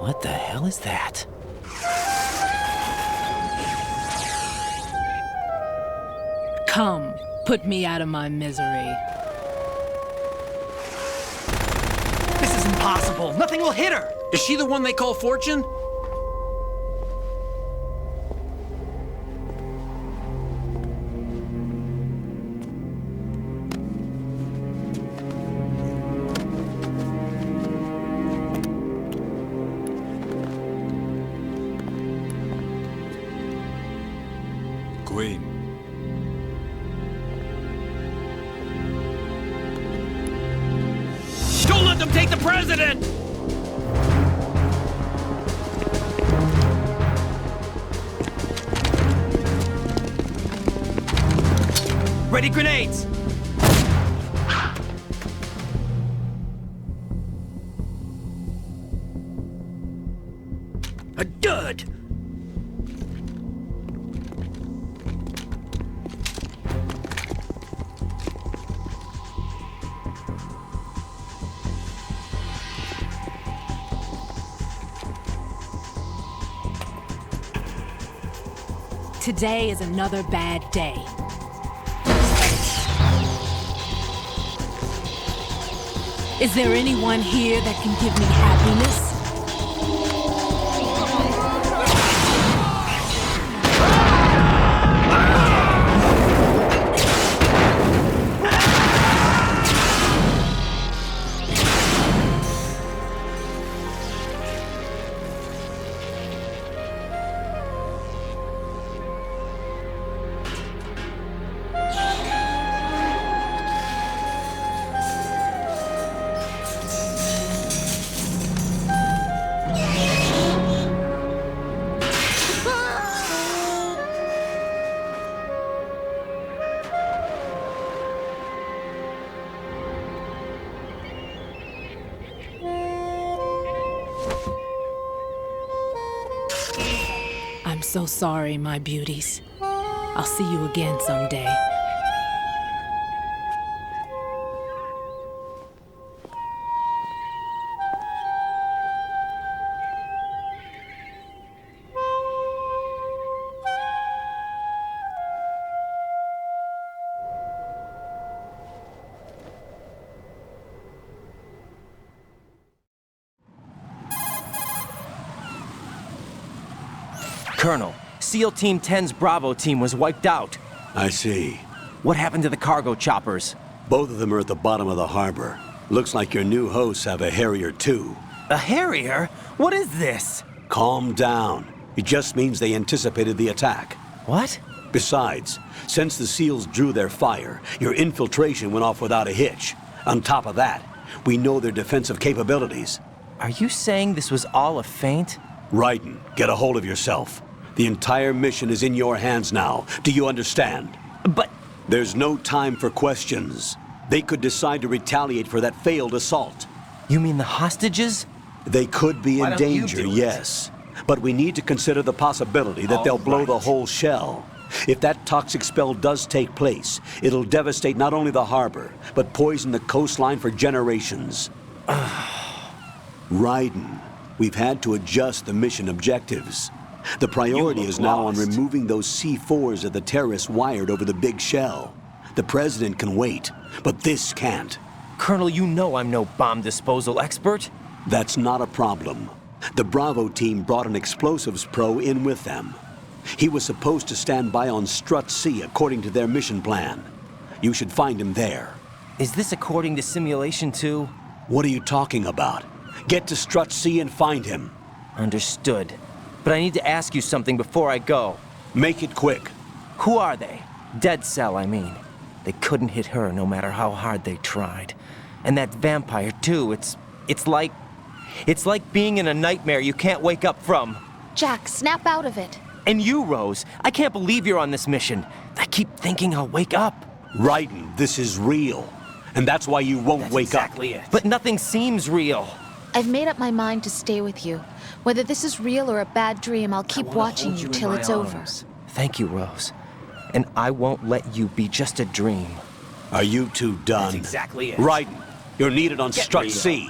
What the hell is that? Come, put me out of my misery. This is impossible. Nothing will hit her. Is she the one they call Fortune? Queen. Don't let them take the president! Ready grenades! A dud! Today is another bad day. Is there anyone here that can give me happiness? so sorry, my beauties. I'll see you again someday. Colonel, SEAL Team 10's Bravo team was wiped out. I see. What happened to the cargo choppers? Both of them are at the bottom of the harbor. Looks like your new hosts have a Harrier too. A Harrier? What is this? Calm down. It just means they anticipated the attack. What? Besides, since the SEALs drew their fire, your infiltration went off without a hitch. On top of that, we know their defensive capabilities. Are you saying this was all a feint? Raiden, get a hold of yourself. The entire mission is in your hands now. Do you understand? But... There's no time for questions. They could decide to retaliate for that failed assault. You mean the hostages? They could be in danger, yes. But we need to consider the possibility that they'll blow the whole shell. If that toxic spell does take place, it'll devastate not only the harbor, but poison the coastline for generations. Raiden, we've had to adjust the mission objectives. The priority is now on removing those C4s that the terrorists wired over the big shell. The president can wait, but this can't. Colonel, you know I'm no bomb disposal expert. That's not a problem. The Bravo team brought an explosives pro in with them. He was supposed to stand by on Strut C according to their mission plan. You should find him there. Is this according to Simulation 2? What are you talking about? Get to Strut C and find him. Understood. But I need to ask you something before I go. Make it quick. Who are they? Dead Cell, I mean. They couldn't hit her no matter how hard they tried. And that vampire, too, it's like being in a nightmare you can't wake up from. Jack, snap out of it. And you, Rose, I can't believe you're on this mission. I keep thinking I'll wake up. Raiden, this is real. And that's why you won't wake up. It. But nothing seems real. I've made up my mind to stay with you. Whether this is real or a bad dream, I'll keep watching you till it's over. Thank you, Rose. And I won't let you be just a dream. Are you two done? That's exactly it. Raiden, you're needed on Strut C.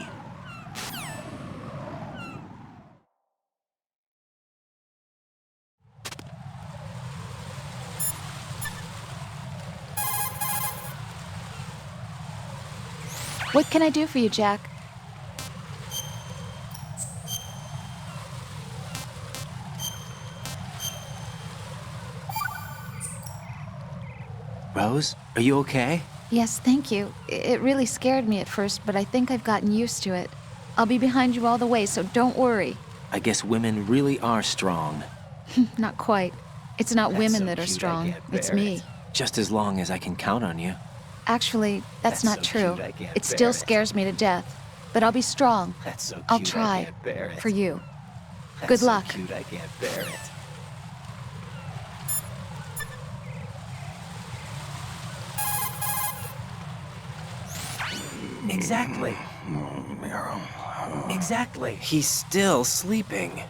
What can I do for you, Jack? Rose, are you okay? Yes, thank you. It really scared me at first, but I think I've gotten used to it. I'll be behind you all the way, so don't worry. I guess women really are strong. Not quite. It's not women that are strong. It's me. Just as long as I can count on you. Actually, that's not true. It still scares me to death. But I'll be strong. I'll try. For you. Good luck. So cute, I can't bear it. Exactly. Exactly. He's still sleeping.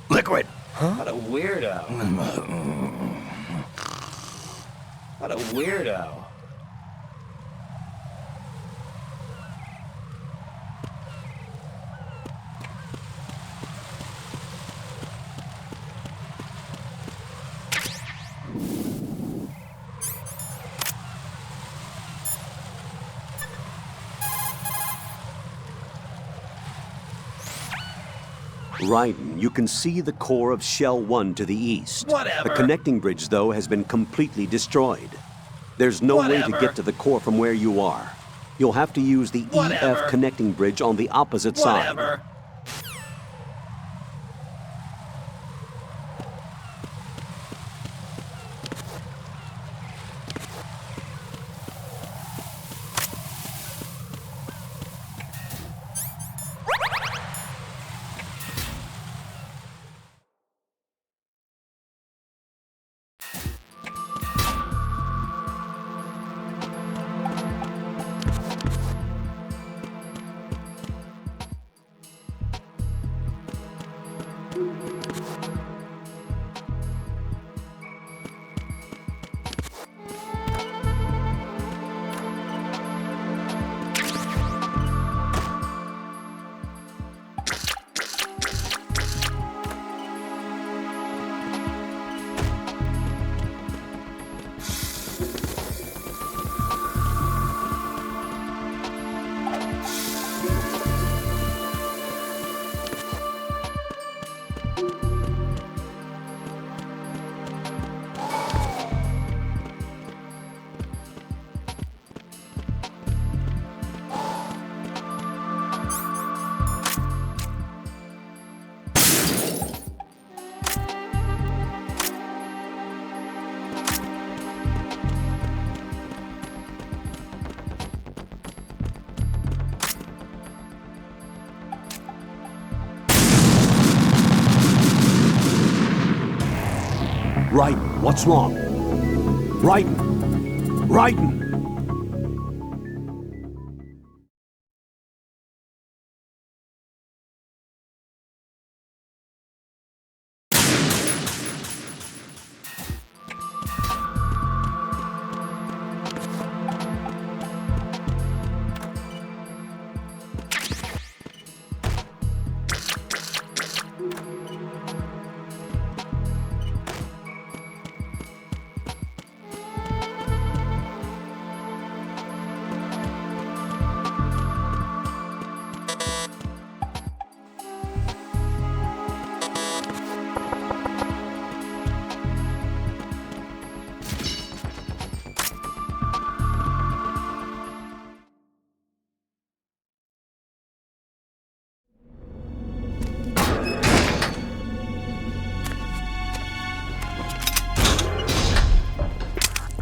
Liquid! Huh? What a weirdo. What a weirdo. Raiden, you can see the core of Shell 1 to the east. Whatever. The connecting bridge, though, has been completely destroyed. There's no way to get to the core from where you are. You'll have to use the EF connecting bridge on the opposite side. Raiden, what's wrong? Raiden! Raiden!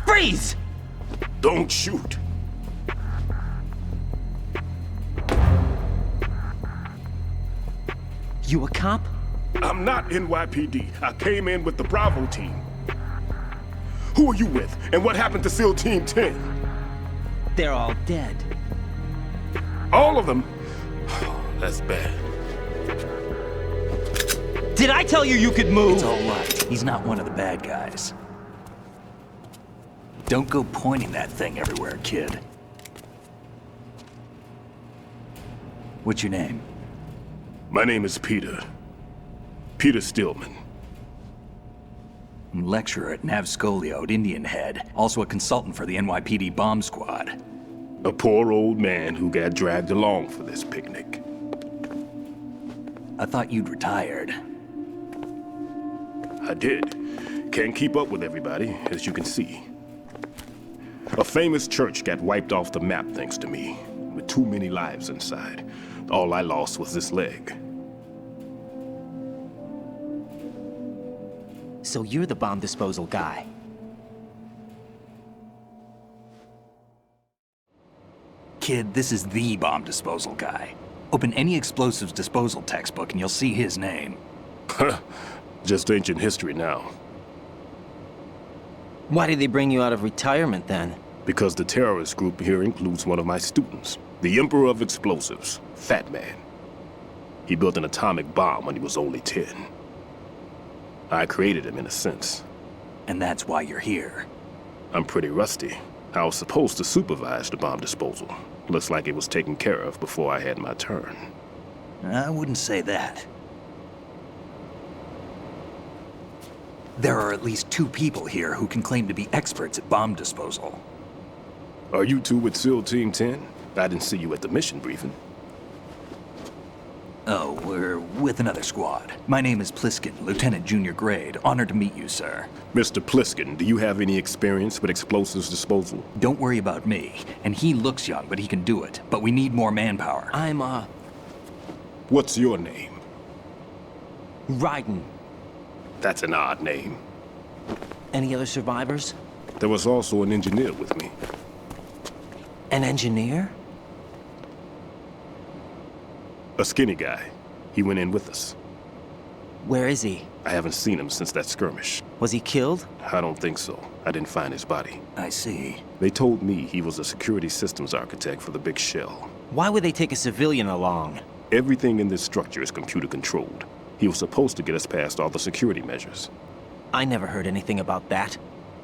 Freeze! Don't shoot. You a cop? I'm not NYPD. I came in with the Bravo team. Who are you with? And what happened to SEAL Team 10? They're all dead. All of them? That's bad. Did I tell you you could move? It's all right. He's not one of the bad guys. Don't go pointing that thing everywhere, kid. What's your name? My name is Peter. Peter Stillman. I'm lecturer at Navscolio at Indian Head, also a consultant for the NYPD bomb squad. A poor old man who got dragged along for this picnic. I thought you'd retired. I did. Can't keep up with everybody, as you can see. A famous church got wiped off the map thanks to me, with too many lives inside. All I lost was this leg. So you're the bomb disposal guy. Kid, this is the bomb disposal guy. Open any explosives disposal textbook and you'll see his name. Just ancient history now. Why did they bring you out of retirement then? Because the terrorist group here includes one of my students, the Emperor of Explosives, Fat Man. He built an atomic bomb when he was only 10. I created him in a sense. And that's why you're here. I'm pretty rusty. I was supposed to supervise the bomb disposal. Looks like it was taken care of before I had my turn. I wouldn't say that. There are at least 2 people here who can claim to be experts at bomb disposal. Are you two with SEAL Team 10? I didn't see you at the mission briefing. Oh, we're with another squad. My name is Pliskin, Lieutenant Junior Grade. Honored to meet you, sir. Mr. Pliskin, do you have any experience with explosives disposal? Don't worry about me. And he looks young, but he can do it. But we need more manpower. I'm, What's your name? Raiden. That's an odd name. Any other survivors? There was also an engineer with me. An engineer? A skinny guy. He went in with us. Where is he? I haven't seen him since that skirmish. Was he killed? I don't think so. I didn't find his body. I see. They told me he was a security systems architect for the big shell. Why would they take a civilian along? Everything in this structure is computer controlled. He was supposed to get us past all the security measures. I never heard anything about that.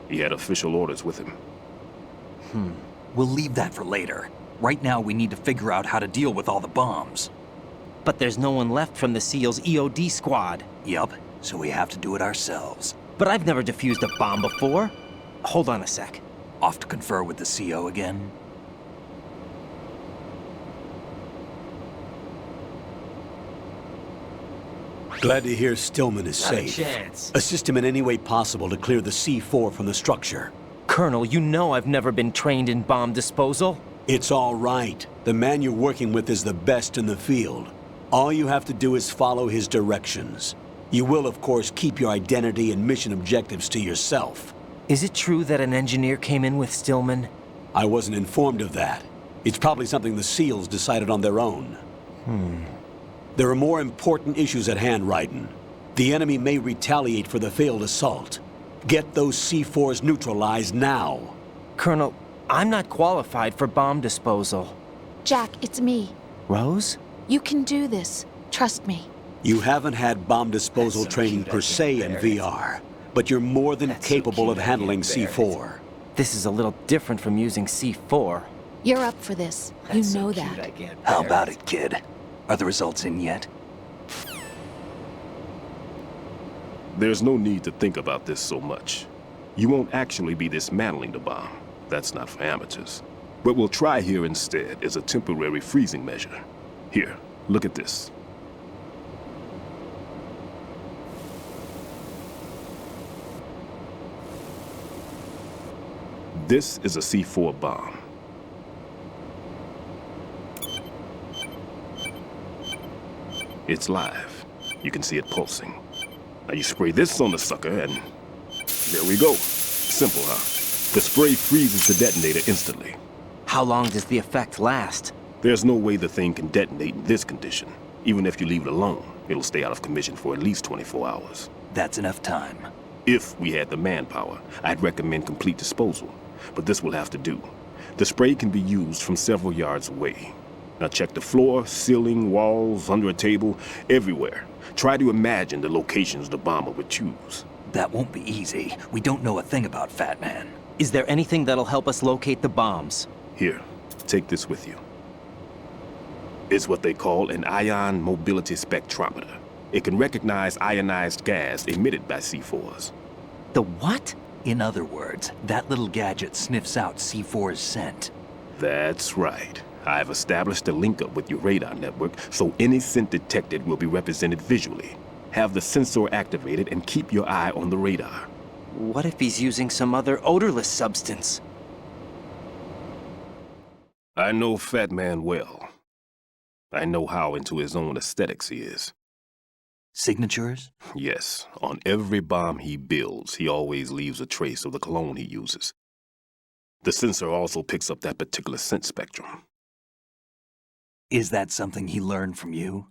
He had official orders with him. We'll leave that for later. Right now, we need to figure out how to deal with all the bombs. But there's no one left from the SEAL's EOD squad. Yup, so we have to do it ourselves. But I've never defused a bomb before. Hold on a sec. Off to confer with the CO again? Glad to hear Stillman is Not a safe. chance. Assist him in any way possible to clear the C4 from the structure. Colonel, you know I've never been trained in bomb disposal. It's all right. The man you're working with is the best in the field. All you have to do is follow his directions. You will, of course, keep your identity and mission objectives to yourself. Is it true that an engineer came in with Stillman? I wasn't informed of that. It's probably something the SEALs decided on their own. There are more important issues at hand, Raiden. The enemy may retaliate for the failed assault. Get those C4s neutralized now. Colonel, I'm not qualified for bomb disposal. Jack, it's me. Rose? You can do this. Trust me. You haven't had bomb disposal training per se in VR, but you're more than capable of handling C4. This is a little different from using C4. You're up for this. You know that. How about it, kid? Are the results in yet? There's no need to think about this so much. You won't actually be dismantling the bomb. That's not for amateurs. What we'll try here instead is a temporary freezing measure. Here, look at this. This is a C4 bomb. It's live. You can see it pulsing. Now you spray this on the sucker and there we go. Simple, huh? The spray freezes the detonator instantly. How long does the effect last? There's no way the thing can detonate in this condition. Even if you leave it alone, it'll stay out of commission for at least 24 hours. That's enough time. If we had the manpower, I'd recommend complete disposal. But this will have to do. The spray can be used from several yards away. Now check the floor, ceiling, walls, under a table, everywhere. Try to imagine the locations the bomber would choose. That won't be easy. We don't know a thing about Fat Man. Is there anything that'll help us locate the bombs? Here, take this with you. It's what they call an ion mobility spectrometer. It can recognize ionized gas emitted by C4s. The what? In other words, that little gadget sniffs out C4's scent. That's right. I've established a link-up with your radar network, so any scent detected will be represented visually. Have the sensor activated and keep your eye on the radar. What if he's using some other odorless substance? I know Fat Man well. I know how into his own aesthetics he is. Signatures? Yes. On every bomb he builds, he always leaves a trace of the cologne he uses. The sensor also picks up that particular scent spectrum. Is that something he learned from you?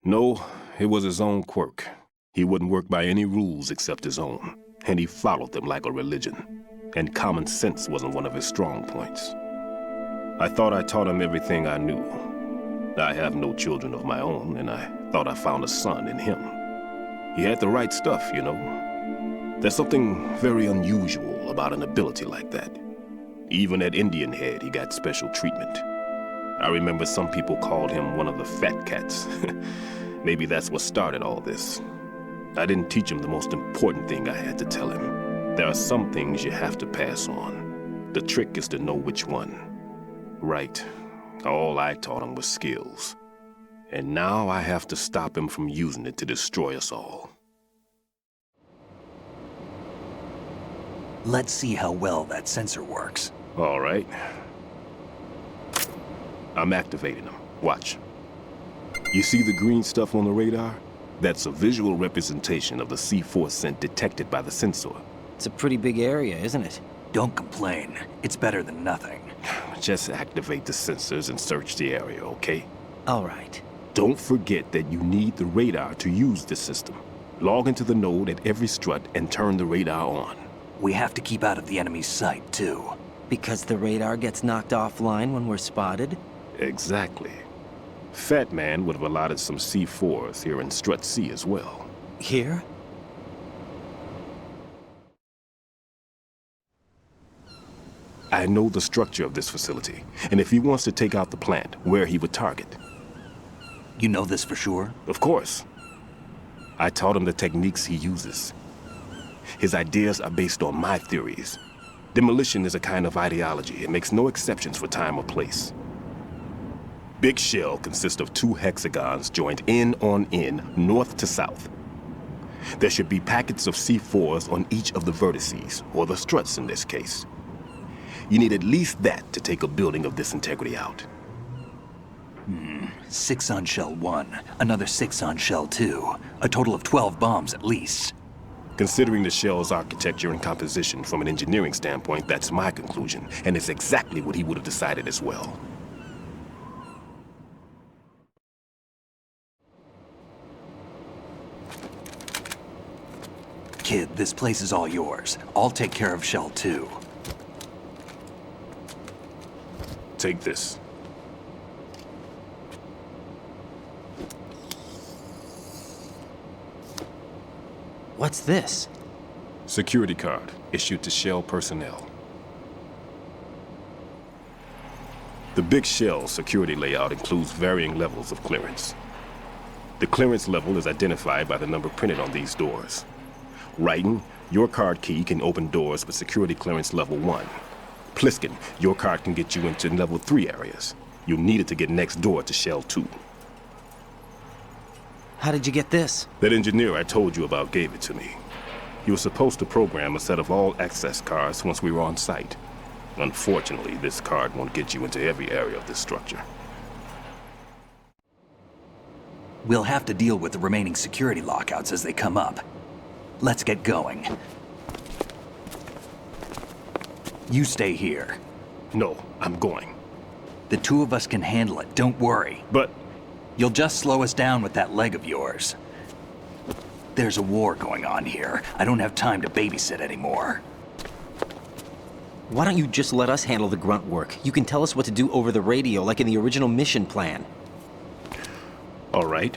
No, it was his own quirk. He wouldn't work by any rules except his own, and he followed them like a religion. And common sense wasn't one of his strong points. I thought I taught him everything I knew. I have no children of my own, and I thought I found a son in him. He had the right stuff, you know. There's something very unusual about an ability like that. Even at Indian Head, he got special treatment. I remember some people called him one of the fat cats. Maybe that's what started all this. I didn't teach him the most important thing I had to tell him. There are some things you have to pass on. The trick is to know which one. Right. All I taught him was skills. And now I have to stop him from using it to destroy us all. Let's see how well that sensor works. All right. I'm activating them. Watch. You see the green stuff on the radar? That's a visual representation of the C4 scent detected by the sensor. It's a pretty big area, isn't it? Don't complain. It's better than nothing. Just activate the sensors and search the area, okay? All right. Don't forget that you need the radar to use the system. Log into the node at every strut and turn the radar on. We have to keep out of the enemy's sight, too. Because the radar gets knocked offline when we're spotted? Exactly. Fat Man would have allotted some C4s here in Strut C as well. Here? I know the structure of this facility, and if he wants to take out the plant, where he would target. You know this for sure? Of course. I taught him the techniques he uses. His ideas are based on my theories. Demolition is a kind of ideology. It makes no exceptions for time or place. Big shell consists of 2 hexagons joined end on end, north to south. There should be packets of C4s on each of the vertices, or the struts in this case. You need at least that to take a building of this integrity out. 6 on shell 1, another 6 on shell 2. A total of 12 bombs at least. Considering the shell's architecture and composition from an engineering standpoint, that's my conclusion, and it's exactly what he would have decided as well. Kid, this place is all yours. I'll take care of Shell 2. Take this. What's this? Security card issued to Shell personnel. The Big Shell security layout includes varying levels of clearance. The clearance level is identified by the number printed on these doors. Raiden, your card key can open doors with security clearance level 1. Pliskin, your card can get you into level 3 areas. You'll need it to get next door to Shell 2. How did you get this? That engineer I told you about gave it to me. He was supposed to program a set of all access cards once we were on site. Unfortunately, this card won't get you into every area of this structure. We'll have to deal with the remaining security lockouts as they come up. Let's get going. You stay here. No, I'm going. The two of us can handle it, don't worry. But... You'll just slow us down with that leg of yours. There's a war going on here. I don't have time to babysit anymore. Why don't you just let us handle the grunt work? You can tell us what to do over the radio, like in the original mission plan. All right.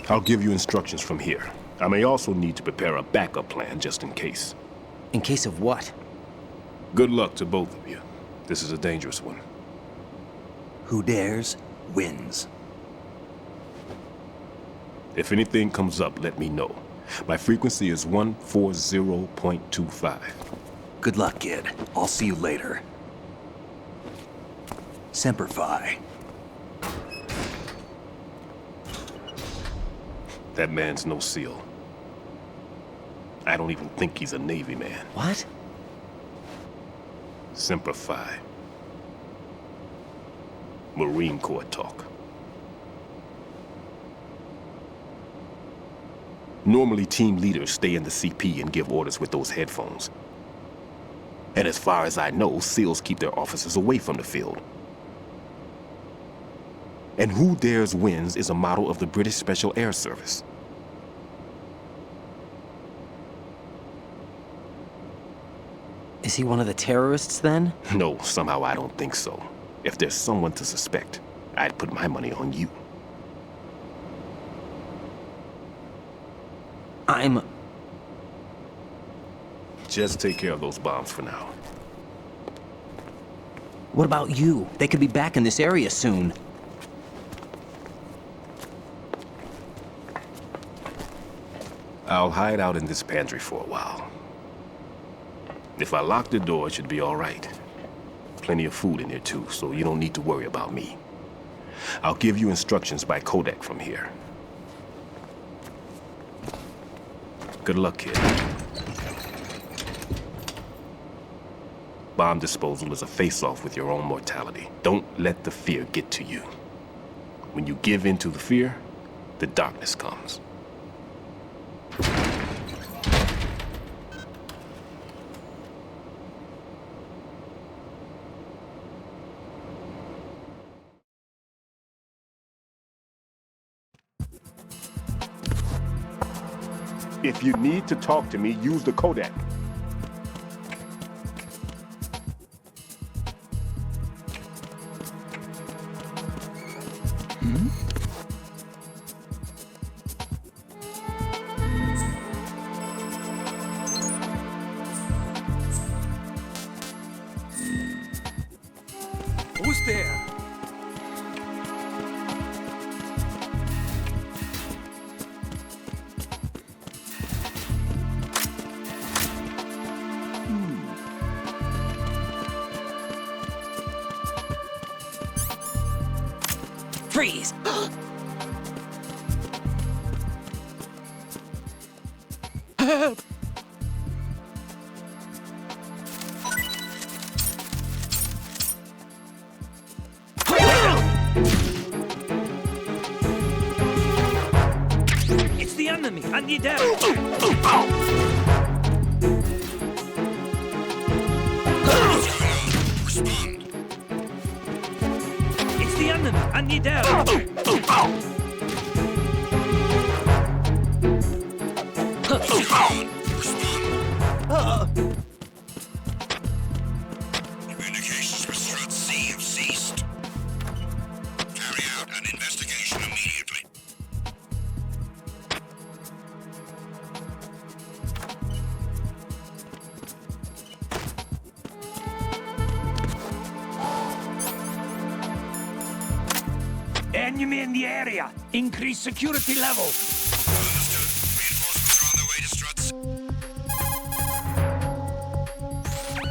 I'll give you instructions from here. I may also need to prepare a backup plan just in case. In case of what? Good luck to both of you. This is a dangerous one. Who dares, wins. If anything comes up, let me know. My frequency is 140.25. Good luck, kid. I'll see you later. Semper Fi. That man's no SEAL. I don't even think he's a Navy man. What? Semper Fi. Marine Corps talk. Normally, team leaders stay in the CP and give orders with those headphones. And as far as I know, SEALs keep their officers away from the field. And Who Dares Wins is a model of the British Special Air Service. Is he one of the terrorists, then? No, somehow I don't think so. If there's someone to suspect, I'd put my money on you. Just take care of those bombs for now. What about you? They could be back in this area soon. I'll hide out in this pantry for a while. If I lock the door, it should be all right. Plenty of food in here too, so you don't need to worry about me. I'll give you instructions by codec from here. Good luck, kid. Bomb disposal is a face-off with your own mortality. Don't let the fear get to you. When you give in to the fear, the darkness comes. If you need to talk to me, use the codec. Who's there? Freeze! Help! It's the enemy! I need help! Respond. It's the enemy! I need help! Communications with Strut C have ceased. Carry out an investigation immediately. Enemy in the area. Increase security level.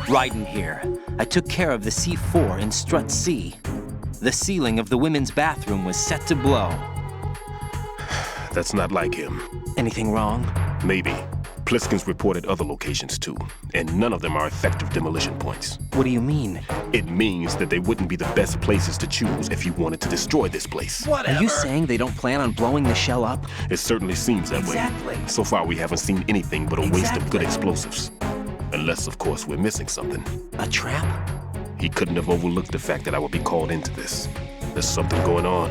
Raiden here. I took care of the C4 in Strut C. The ceiling of the women's bathroom was set to blow. That's not like him. Anything wrong? Maybe. Pliskin's reported other locations too, and none of them are effective demolition points. What do you mean? It means that they wouldn't be the best places to choose if you wanted to destroy this place. Whatever. Are you saying they don't plan on blowing the shell up? It certainly seems that way. So far we haven't seen anything but a waste of good explosives. Unless, of course, we're missing something. A trap? He couldn't have overlooked the fact that I would be called into this. There's something going on.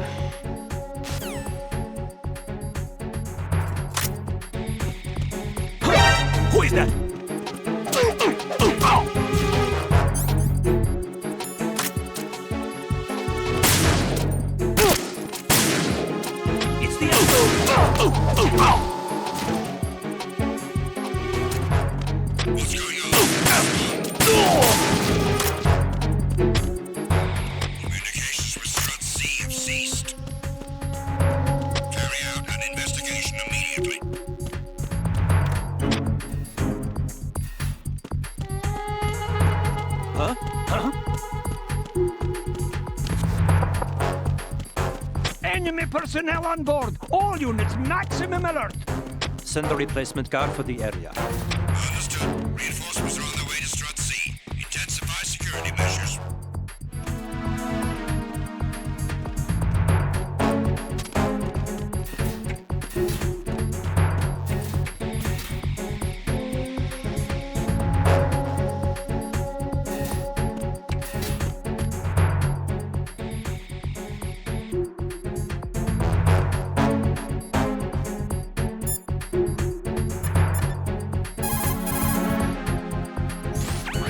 Who is that? It's the What's going on? Communications with Strut C have ceased. Carry out an investigation immediately. Enemy personnel on board. All units, maximum alert. Send a replacement guard for the area. Understood. Reinforcements are on their way to Strut C. Intensify security measures.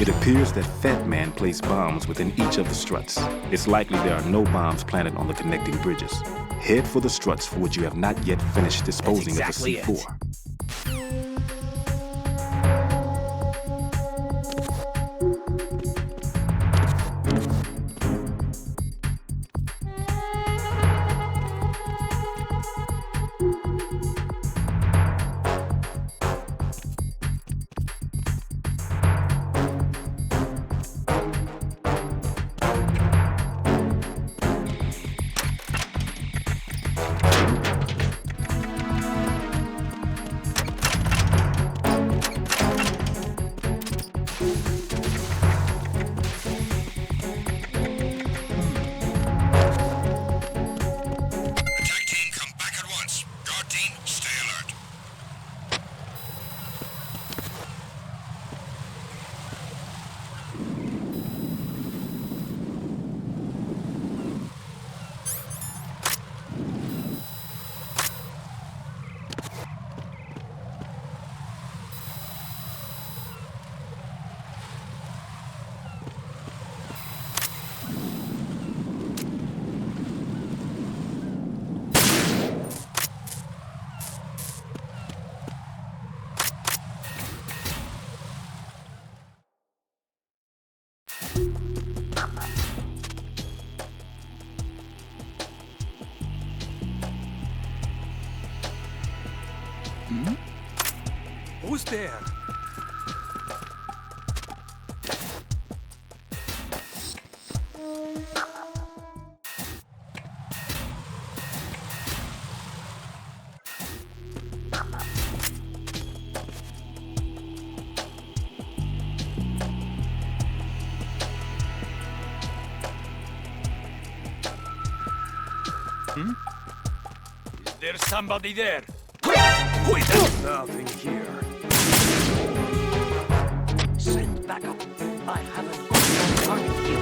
It appears that Fat Man placed bombs within each of the struts. It's likely there are no bombs planted on the connecting bridges. Head for the struts for which you have not yet finished disposing of the C4. Who's there? Is there somebody there? Who is that? Nothing here. Send backup. I haven't target you.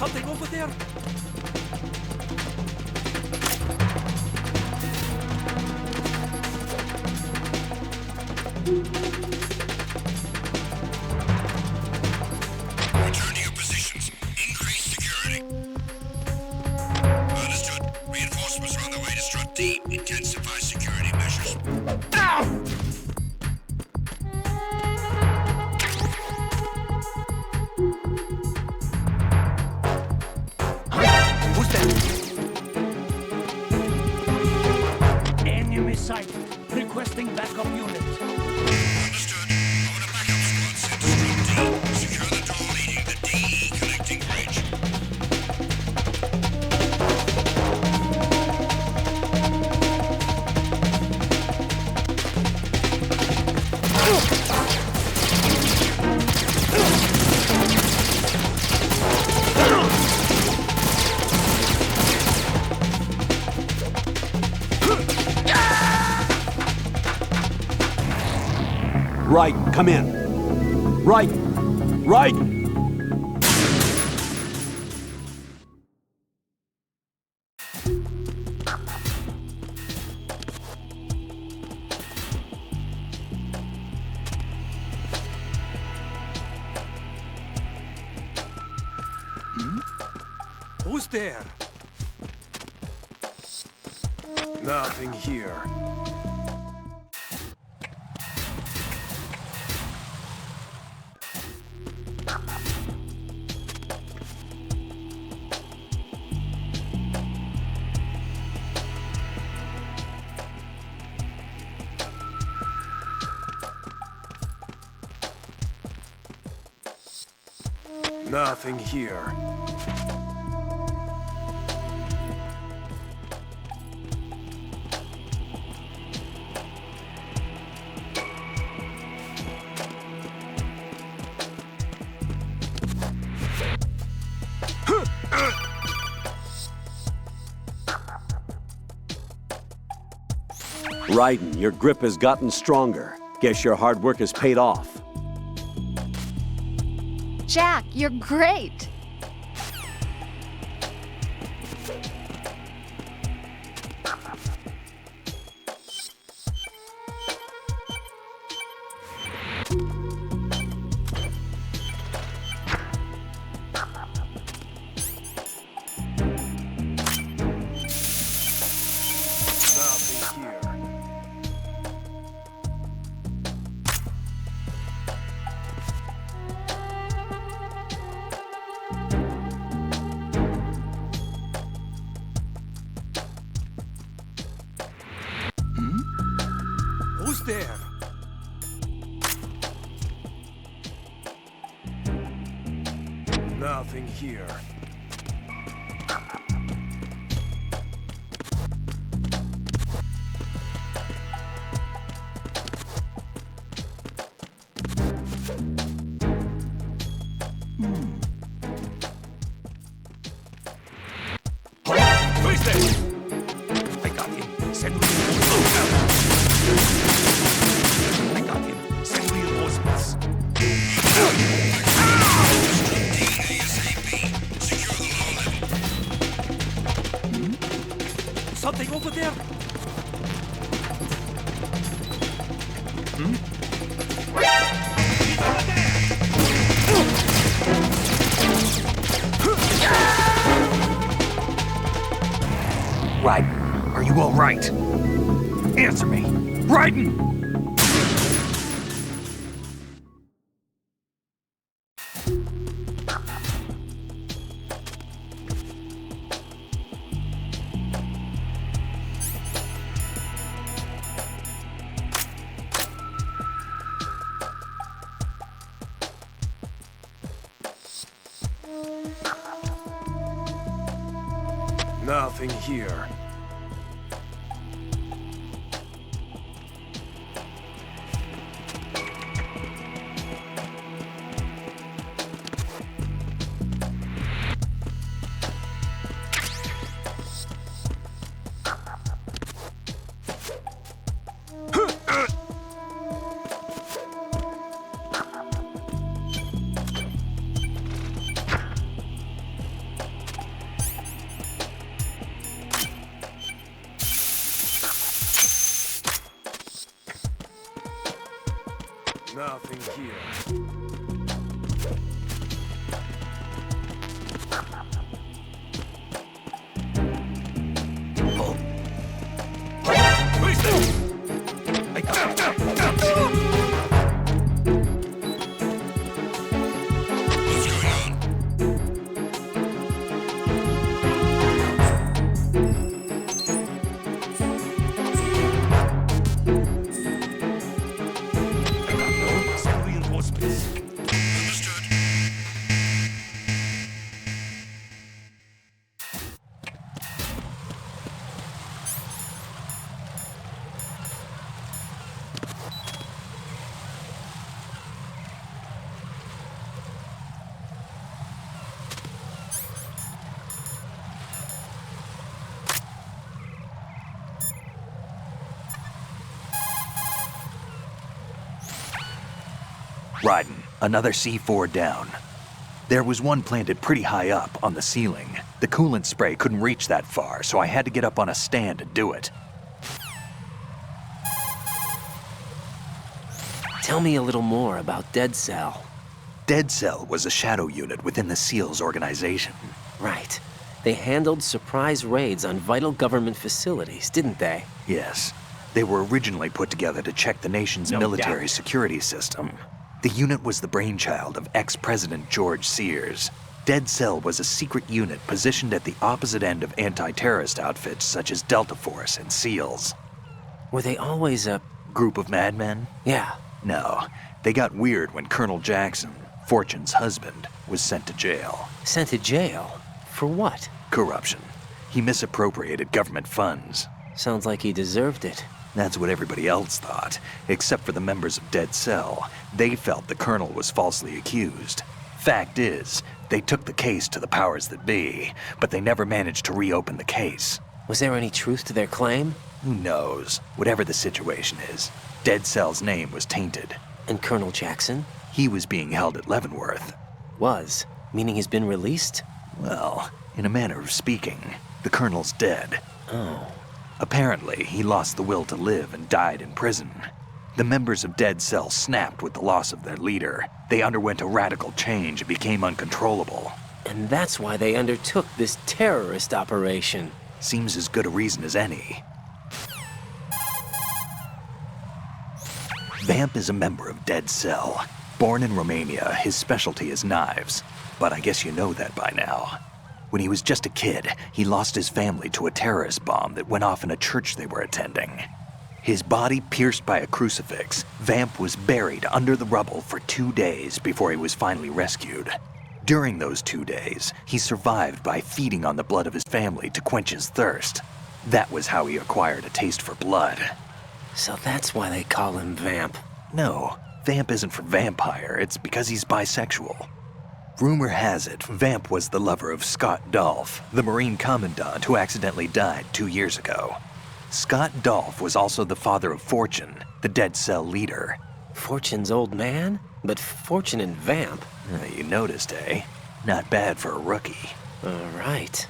Something over there? Return to your positions. Increase security. Understood. Reinforcements are on their way to Strut D. Intensify security measures. Who's that? Enemy sighted. Requesting backup unit. Understood. Order backup squad sent to Strut D. Secure the door leading the DE connecting bridge. Right, come in. Right, right. Who's there? Nothing here. Nothing here. Raiden, your grip has gotten stronger. Guess your hard work has paid off. Jack, you're great! Nothing here. Who's there? Nothing here. Who's there? I got him. Send I got him. Send reinforcements. Something over there? Raiden, are you all right? Answer me. Raiden! Nothing here. here. Raiden, another C4 down. There was one planted pretty high up on the ceiling. The coolant spray couldn't reach that far, so I had to get up on a stand to do it. Tell me a little more about Dead Cell. Dead Cell was a shadow unit within the SEALs organization. Right. They handled surprise raids on vital government facilities, didn't they? Yes. They were originally put together to check the nation's military security system. The unit was the brainchild of ex-President George Sears. Dead Cell was a secret unit positioned at the opposite end of anti-terrorist outfits such as Delta Force and SEALs. Were they always a group of madmen? Yeah. No. They got weird when Colonel Jackson, Fortune's husband, was sent to jail. Sent to jail? For what? Corruption. He misappropriated government funds. Sounds like he deserved it. That's what everybody else thought, except for the members of Dead Cell. They felt the colonel was falsely accused. Fact is, they took the case to the powers that be, but they never managed to reopen the case. Was there any truth to their claim? Who knows? Whatever the situation is, Dead Cell's name was tainted. And Colonel Jackson? He was being held at Leavenworth. Was? Meaning he's been released? Well, in a manner of speaking, the colonel's dead. Oh. Apparently, he lost the will to live and died in prison. The members of Dead Cell snapped with the loss of their leader. They underwent a radical change and became uncontrollable. And that's why they undertook this terrorist operation. Seems as good a reason as any. Vamp is a member of Dead Cell. Born in Romania, his specialty is knives. But I guess you know that by now. When he was just a kid, he lost his family to a terrorist bomb that went off in a church they were attending. His body pierced by a crucifix, Vamp was buried under the rubble for 2 days before he was finally rescued. During those 2 days, he survived by feeding on the blood of his family to quench his thirst. That was how he acquired a taste for blood. So that's why they call him Vamp. No, Vamp isn't for vampire, it's because he's bisexual. Rumor has it, Vamp was the lover of Scott Dolph, the Marine Commandant who accidentally died 2 years ago. Scott Dolph was also the father of Fortune, the Dead Cell leader. Fortune's old man? But Fortune and Vamp? You noticed, eh? Not bad for a rookie. Right.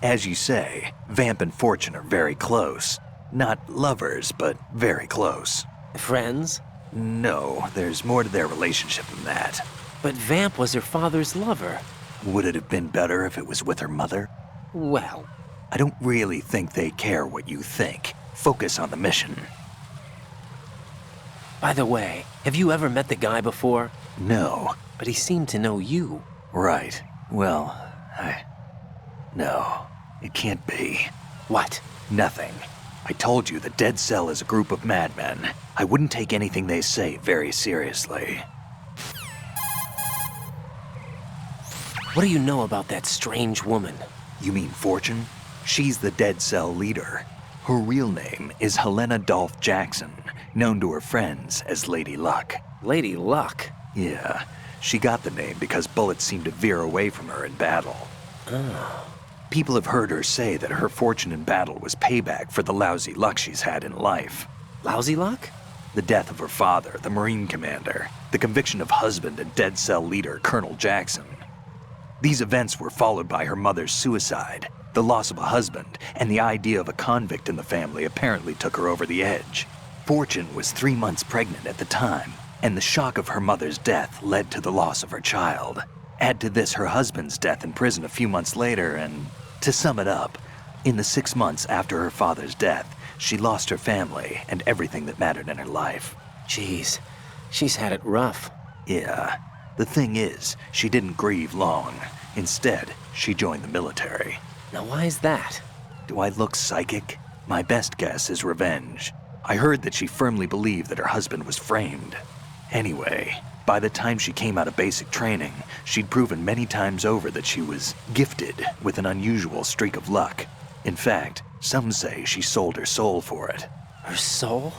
As you say, Vamp and Fortune are very close. Not lovers, but very close. Friends? No, there's more to their relationship than that. But Vamp was her father's lover. Would it have been better if it was with her mother? Well, I don't really think they care what you think. Focus on the mission. By the way, have you ever met the guy before? No. But he seemed to know you. Right. Well, No, it can't be. What? Nothing. I told you the Dead Cell is a group of madmen. I wouldn't take anything they say very seriously. What do you know about that strange woman? You mean Fortune? She's the Dead Cell leader. Her real name is Helena Dolph Jackson, known to her friends as Lady Luck. Lady Luck? Yeah, she got the name because bullets seemed to veer away from her in battle. Oh. People have heard her say that her fortune in battle was payback for the lousy luck she's had in life. Lousy luck? The death of her father, the Marine commander, the conviction of husband and Dead Cell leader Colonel Jackson. These events were followed by her mother's suicide, the loss of a husband, and the idea of a convict in the family apparently took her over the edge. Fortune was 3 months pregnant at the time. And the shock of her mother's death led to the loss of her child. Add to this her husband's death in prison a few months later, and to sum it up, in the 6 months after her father's death, she lost her family and everything that mattered in her life. Jeez, she's had it rough. Yeah. The thing is, she didn't grieve long. Instead, she joined the military. Now why is that? Do I look psychic? My best guess is revenge. I heard that she firmly believed that her husband was framed. Anyway, by the time she came out of basic training, she'd proven many times over that she was gifted with an unusual streak of luck. In fact, some say she sold her soul for it. Her soul?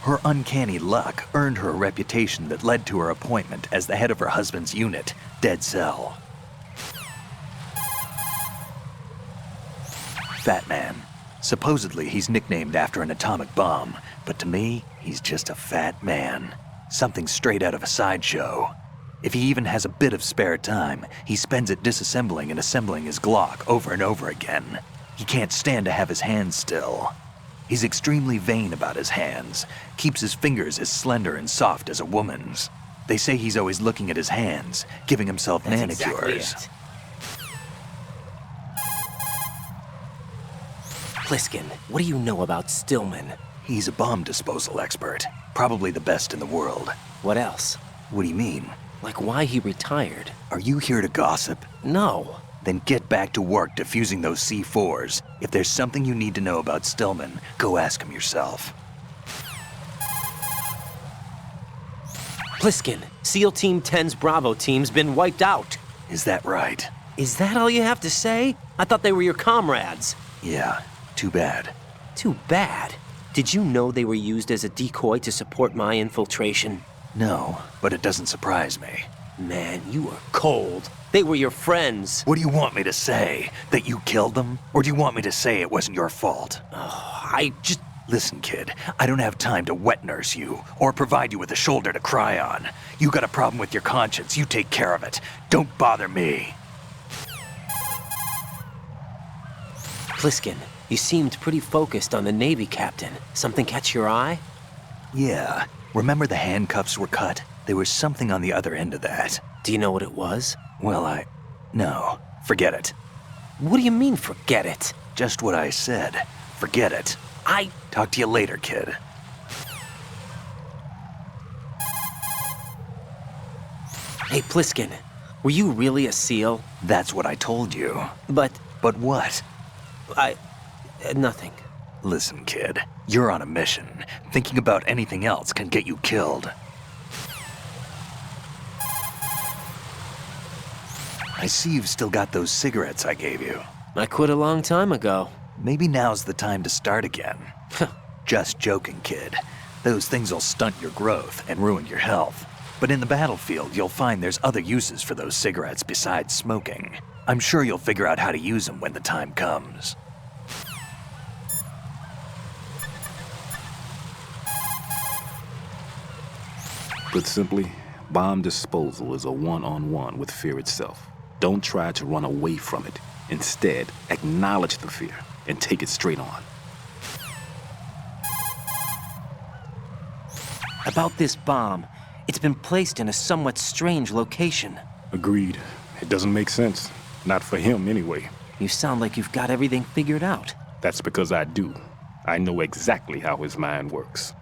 Her uncanny luck earned her a reputation that led to her appointment as the head of her husband's unit, Dead Cell. Fat Man. Supposedly, he's nicknamed after an atomic bomb, but to me, he's just a fat man. Something straight out of a sideshow. If he even has a bit of spare time, he spends it disassembling and assembling his Glock over and over again. He can't stand to have his hands still. He's extremely vain about his hands, keeps his fingers as slender and soft as a woman's. They say he's always looking at his hands, giving himself That's manicures. exactly it. Pliskin, what do you know about Stillman? He's a bomb disposal expert, probably the best in the world. What else? What do you mean? Like why he retired? Are you here to gossip? No. Then get back to work defusing those C4s. If there's something you need to know about Stillman, go ask him yourself. Pliskin, SEAL Team 10's Bravo team's been wiped out. Is that right? Is that all you have to say? I thought they were your comrades. Yeah, too bad. Too bad? Did you know they were used as a decoy to support my infiltration? No, but it doesn't surprise me. Man, you are cold. They were your friends. What do you want me to say? That you killed them? Or do you want me to say it wasn't your fault? Oh, I just... Listen, kid, I don't have time to wet nurse you, or provide you with a shoulder to cry on. You got a problem with your conscience, you take care of it. Don't bother me. Pliskin, you seemed pretty focused on the Navy captain. Something catch your eye? Yeah. Remember the handcuffs were cut? There was something on the other end of that. Do you know what it was? Well, No. Forget it. What do you mean, forget it? Just what I said. Forget it. Talk to you later, kid. Hey, Pliskin, were you really a SEAL? That's what I told you. But what? Nothing. Listen, kid, you're on a mission. Thinking about anything else can get you killed. I see you've still got those cigarettes I gave you. I quit a long time ago. Maybe now's the time to start again. Just joking, kid. Those things will stunt your growth and ruin your health. But in the battlefield, you'll find there's other uses for those cigarettes besides smoking. I'm sure you'll figure out how to use them when the time comes. Put simply, bomb disposal is a one-on-one with fear itself. Don't try to run away from it. Instead, acknowledge the fear and take it straight on. About this bomb, it's been placed in a somewhat strange location. Agreed. It doesn't make sense. Not for him, anyway. You sound like you've got everything figured out. That's because I do. I know exactly how his mind works.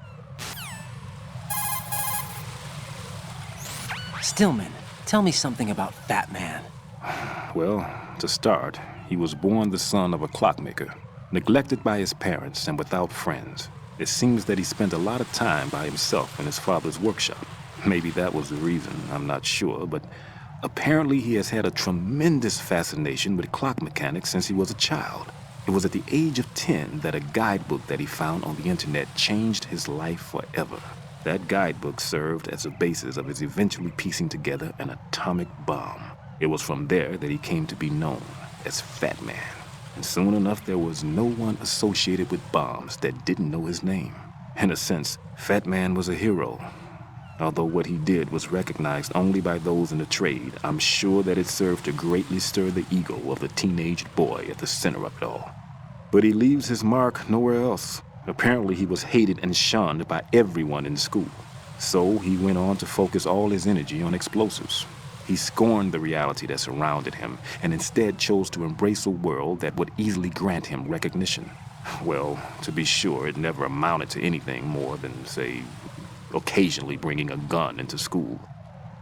Stillman, tell me something about Fat Man. Well, to start, he was born the son of a clockmaker, neglected by his parents and without friends. It seems that he spent a lot of time by himself in his father's workshop. Maybe that was the reason, I'm not sure, but apparently he has had a tremendous fascination with clock mechanics since he was a child. It was at the age of 10 that a guidebook that he found on the internet changed his life forever. That guidebook served as a basis of his eventually piecing together an atomic bomb. It was from there that he came to be known as Fat Man. And soon enough, there was no one associated with bombs that didn't know his name. In a sense, Fat Man was a hero. Although what he did was recognized only by those in the trade, I'm sure that it served to greatly stir the ego of the teenage boy at the center of it all. But he leaves his mark nowhere else. Apparently he was hated and shunned by everyone in school. So he went on to focus all his energy on explosives. He scorned the reality that surrounded him and instead chose to embrace a world that would easily grant him recognition. Well, to be sure, it never amounted to anything more than, say, occasionally bringing a gun into school.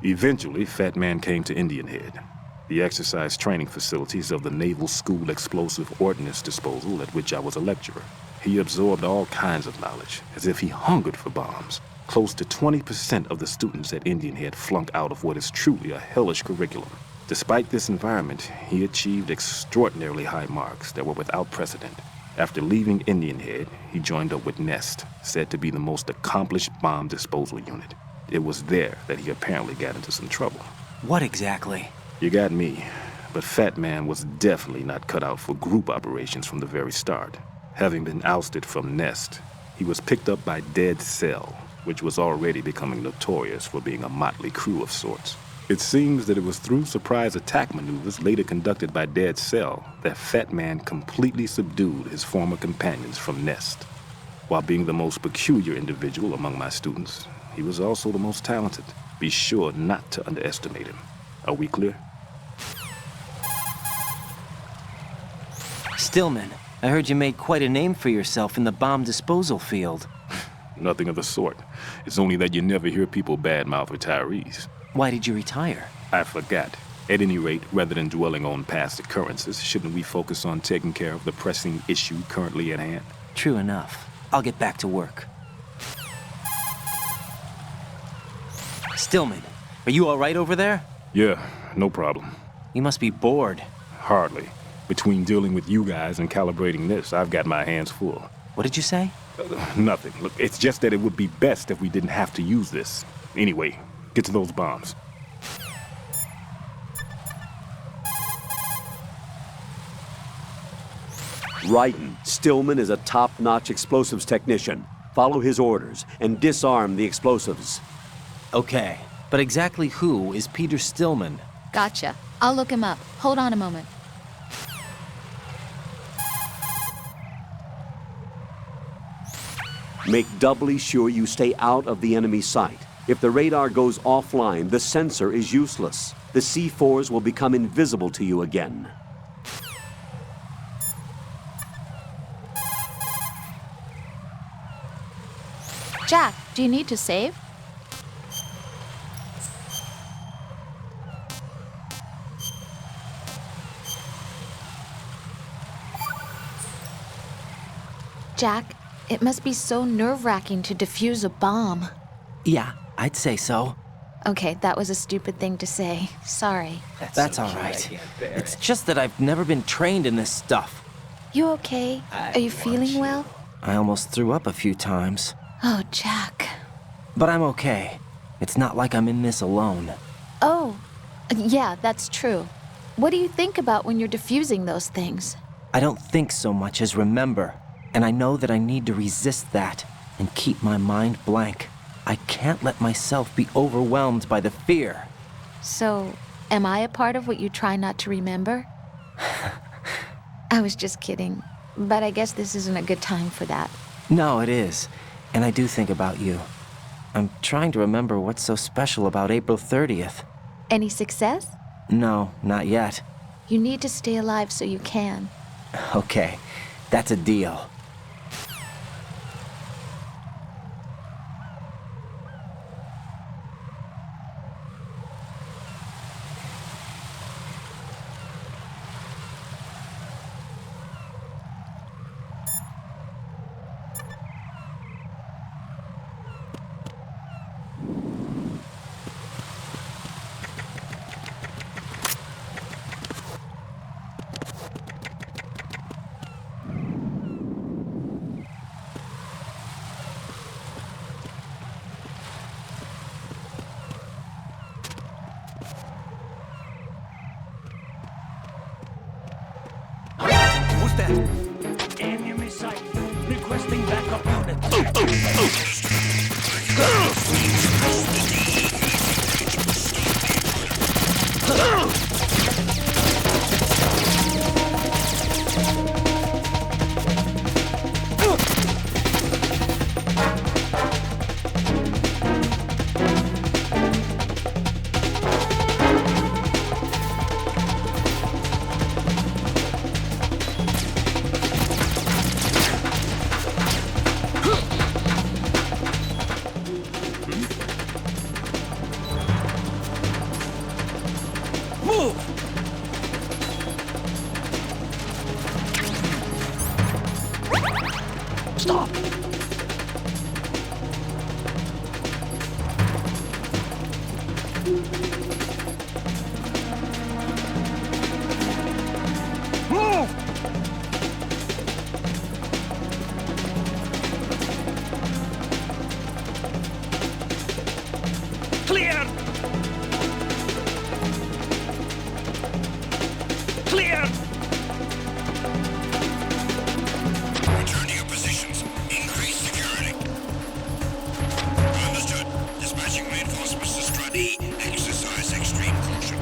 Eventually, Fat Man came to Indian Head, the exercise training facilities of the Naval School Explosive Ordnance Disposal at which I was a lecturer. He absorbed all kinds of knowledge, as if he hungered for bombs. Close to 20% of the students at Indian Head flunk out of what is truly a hellish curriculum. Despite this environment, he achieved extraordinarily high marks that were without precedent. After leaving Indian Head, he joined up with Nest, said to be the most accomplished bomb disposal unit. It was there that he apparently got into some trouble. What exactly? You got me, but Fat Man was definitely not cut out for group operations from the very start. Having been ousted from Nest, he was picked up by Dead Cell, which was already becoming notorious for being a motley crew of sorts. It seems that it was through surprise attack maneuvers later conducted by Dead Cell that Fat Man completely subdued his former companions from Nest. While being the most peculiar individual among my students, he was also the most talented. Be sure not to underestimate him. Are we clear? Stillman, I heard you made quite a name for yourself in the bomb disposal field. Nothing of the sort. It's only that you never hear people badmouth retirees. Why did you retire? I forgot. At any rate, rather than dwelling on past occurrences, shouldn't we focus on taking care of the pressing issue currently at hand? True enough. I'll get back to work. Stillman, are you all right over there? Yeah, no problem. You must be bored. Hardly. Between dealing with you guys and calibrating this, I've got my hands full. What did you say? Nothing. Look, it's just that it would be best if we didn't have to use this. Anyway, get to those bombs. Ryden, Stillman is a top-notch explosives technician. Follow his orders and disarm the explosives. Okay, but exactly who is Peter Stillman? Gotcha. I'll look him up. Hold on a moment. Make doubly sure you stay out of the enemy's sight. If the radar goes offline, the sensor is useless. The C4s will become invisible to you again. Jack, do you need to save? Jack, it must be so nerve-wracking to defuse a bomb. Yeah, I'd say so. Okay, that was a stupid thing to say. Sorry. That's all right. It's just that I've never been trained in this stuff. You okay? Are you feeling well? I almost threw up a few times. Oh, Jack. But I'm okay. It's not like I'm in this alone. Oh, yeah, that's true. What do you think about when you're defusing those things? I don't think so much as remember. And I know that I need to resist that and keep my mind blank. I can't let myself be overwhelmed by the fear. So, am I a part of what you try not to remember? I was just kidding, but I guess this isn't a good time for that. No, it is. And I do think about you. I'm trying to remember what's so special about April 30th. Any success? No, not yet. You need to stay alive so you can. Okay, that's a deal. Who's that? Enemy sight. Requesting backup units. Stop! Move! Clear! Clear! Return to your positions. Increase security. Understood. Dispatching reinforcements to Strut E. Exercise extreme caution.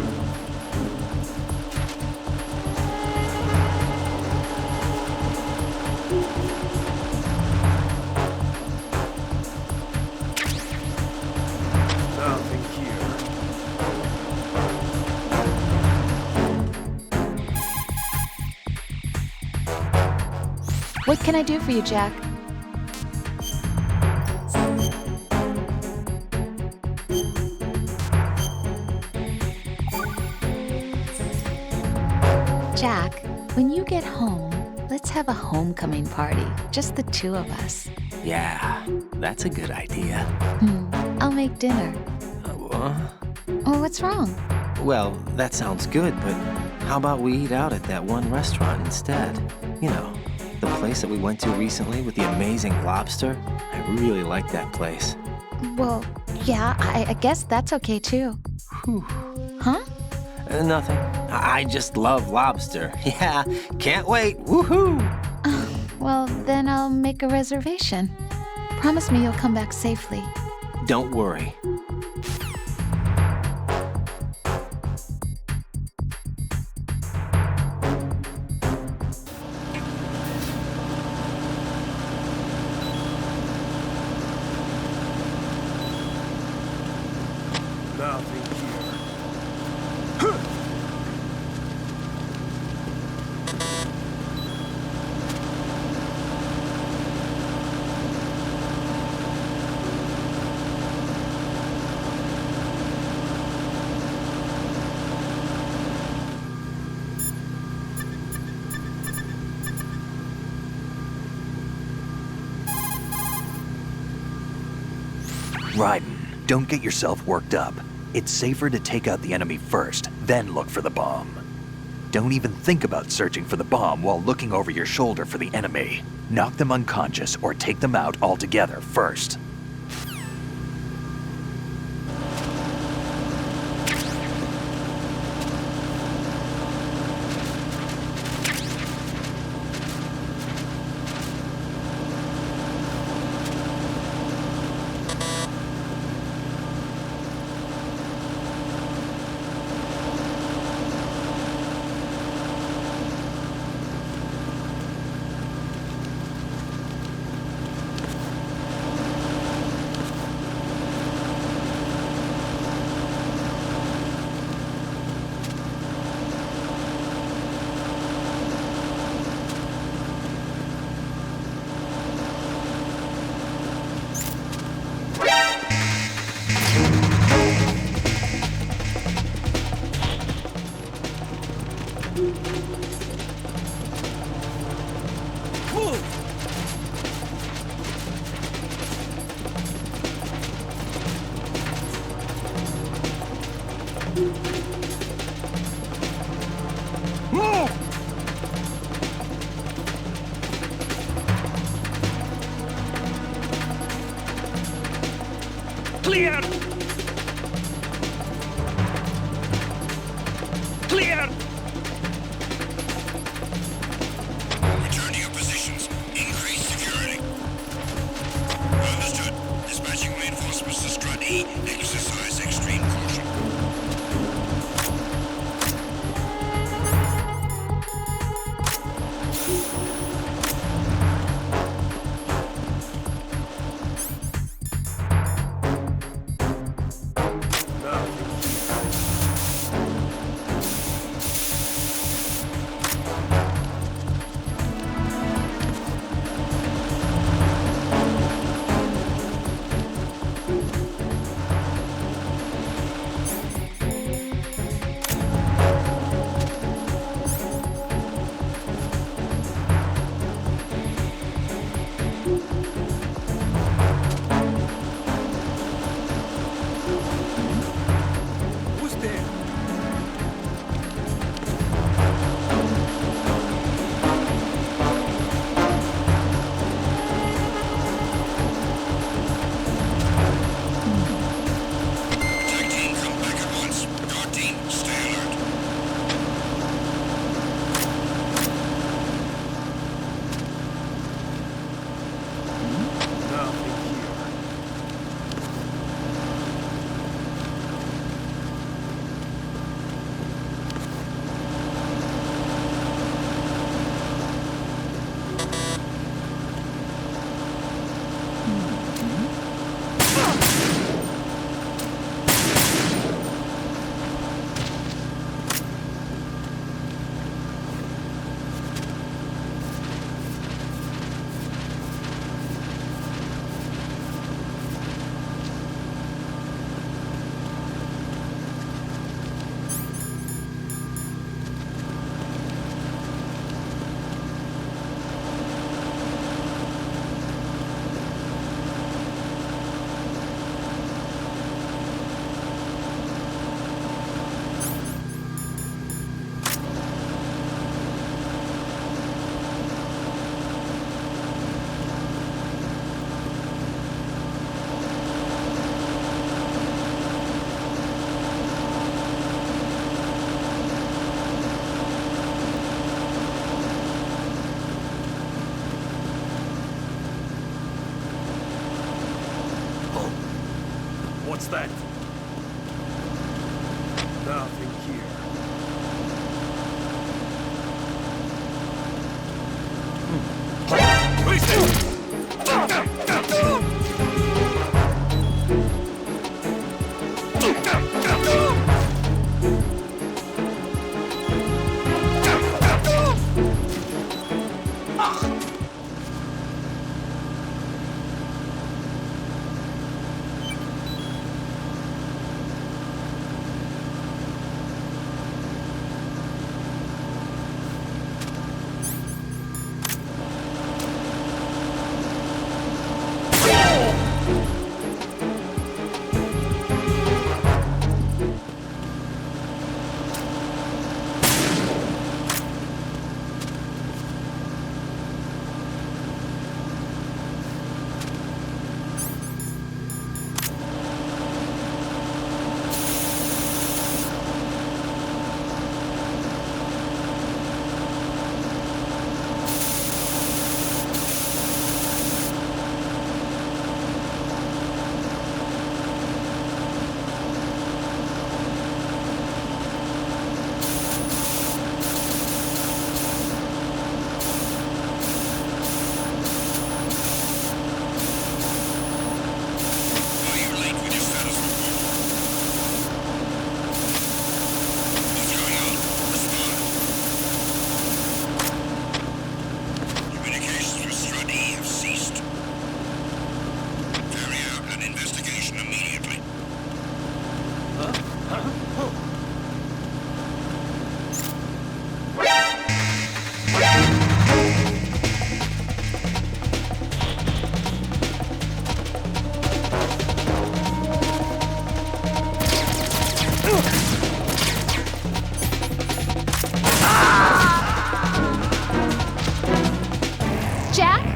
Nothing here. What can I do for you, Jack? Jack, when you get home, let's have a homecoming party. Just the two of us. Yeah, that's a good idea. I'll make dinner. Oh, what's wrong? Well, that sounds good, but how about we eat out at that one restaurant instead? You know, the place that we went to recently with the amazing lobster. I really like that place. Well, yeah, I guess that's okay too. Huh? Nothing. I just love lobster. Yeah, can't wait. Woohoo! Well, then I'll make a reservation. Promise me you'll come back safely. Don't worry. Nothing here. Raiden, don't get yourself worked up. It's safer to take out the enemy first, then look for the bomb. Don't even think about searching for the bomb while looking over your shoulder for the enemy. Knock them unconscious or take them out altogether first. Clear! Clear! Return to your positions. Increase security. Understood. Dispatching reinforcements to Strut E. Exercise extreme caution. What's that? Nothing here.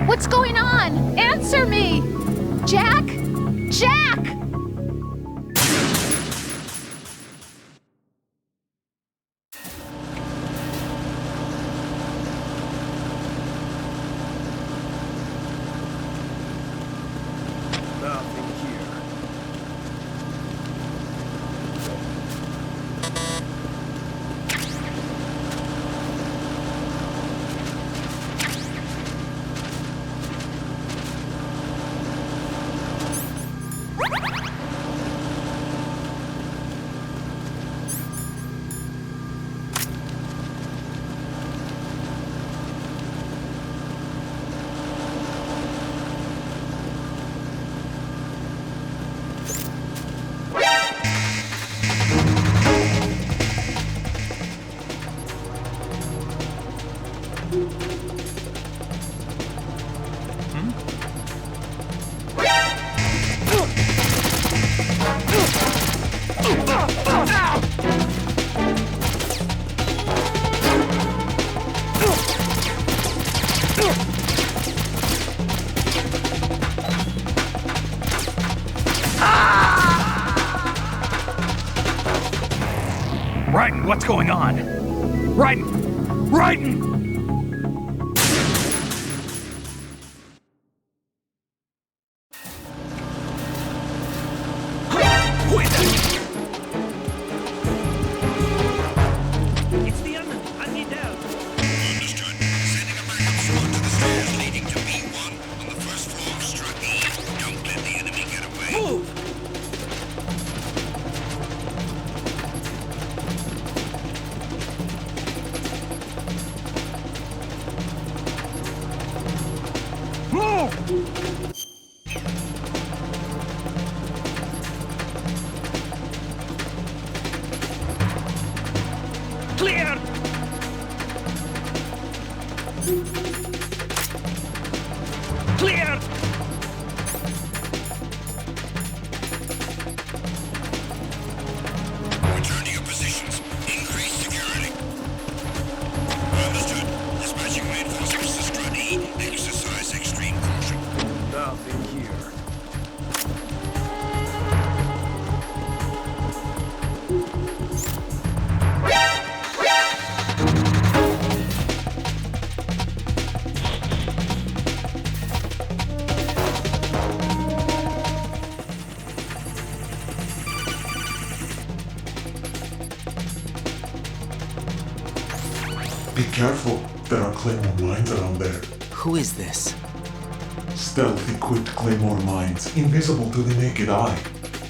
What's going on? Answer me! Jack? Jack! Nothing here. Raiden, what's going on? Raiden! Raiden! It's the enemy. I need help. Understood. Sending a backup squad to the stairs leading to B1 on the first floor of Strut E. Don't let the enemy get away. Move! Clear! Clear! Return to your positions. Increase security. Understood. Dispatching reinforcements to Strut E. Exercise extreme caution. Nothing here. careful. There are Claymore mines around there. Who is this? Stealth-equipped Claymore mines, invisible to the naked eye.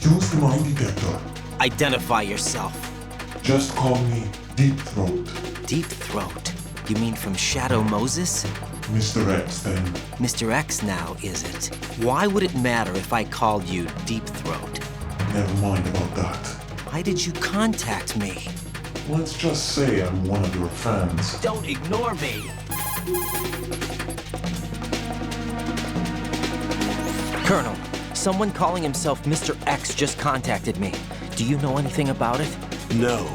Use the mine detector. Identify yourself. Just call me Deep Throat. Deep Throat? You mean from Shadow Moses? Mr. X, then. Mr. X now, is it? Why would it matter if I called you Deep Throat? Never mind about that. Why did you contact me? Let's just say I'm one of your fans. Don't ignore me! Colonel, someone calling himself Mr. X just contacted me. Do you know anything about it? No.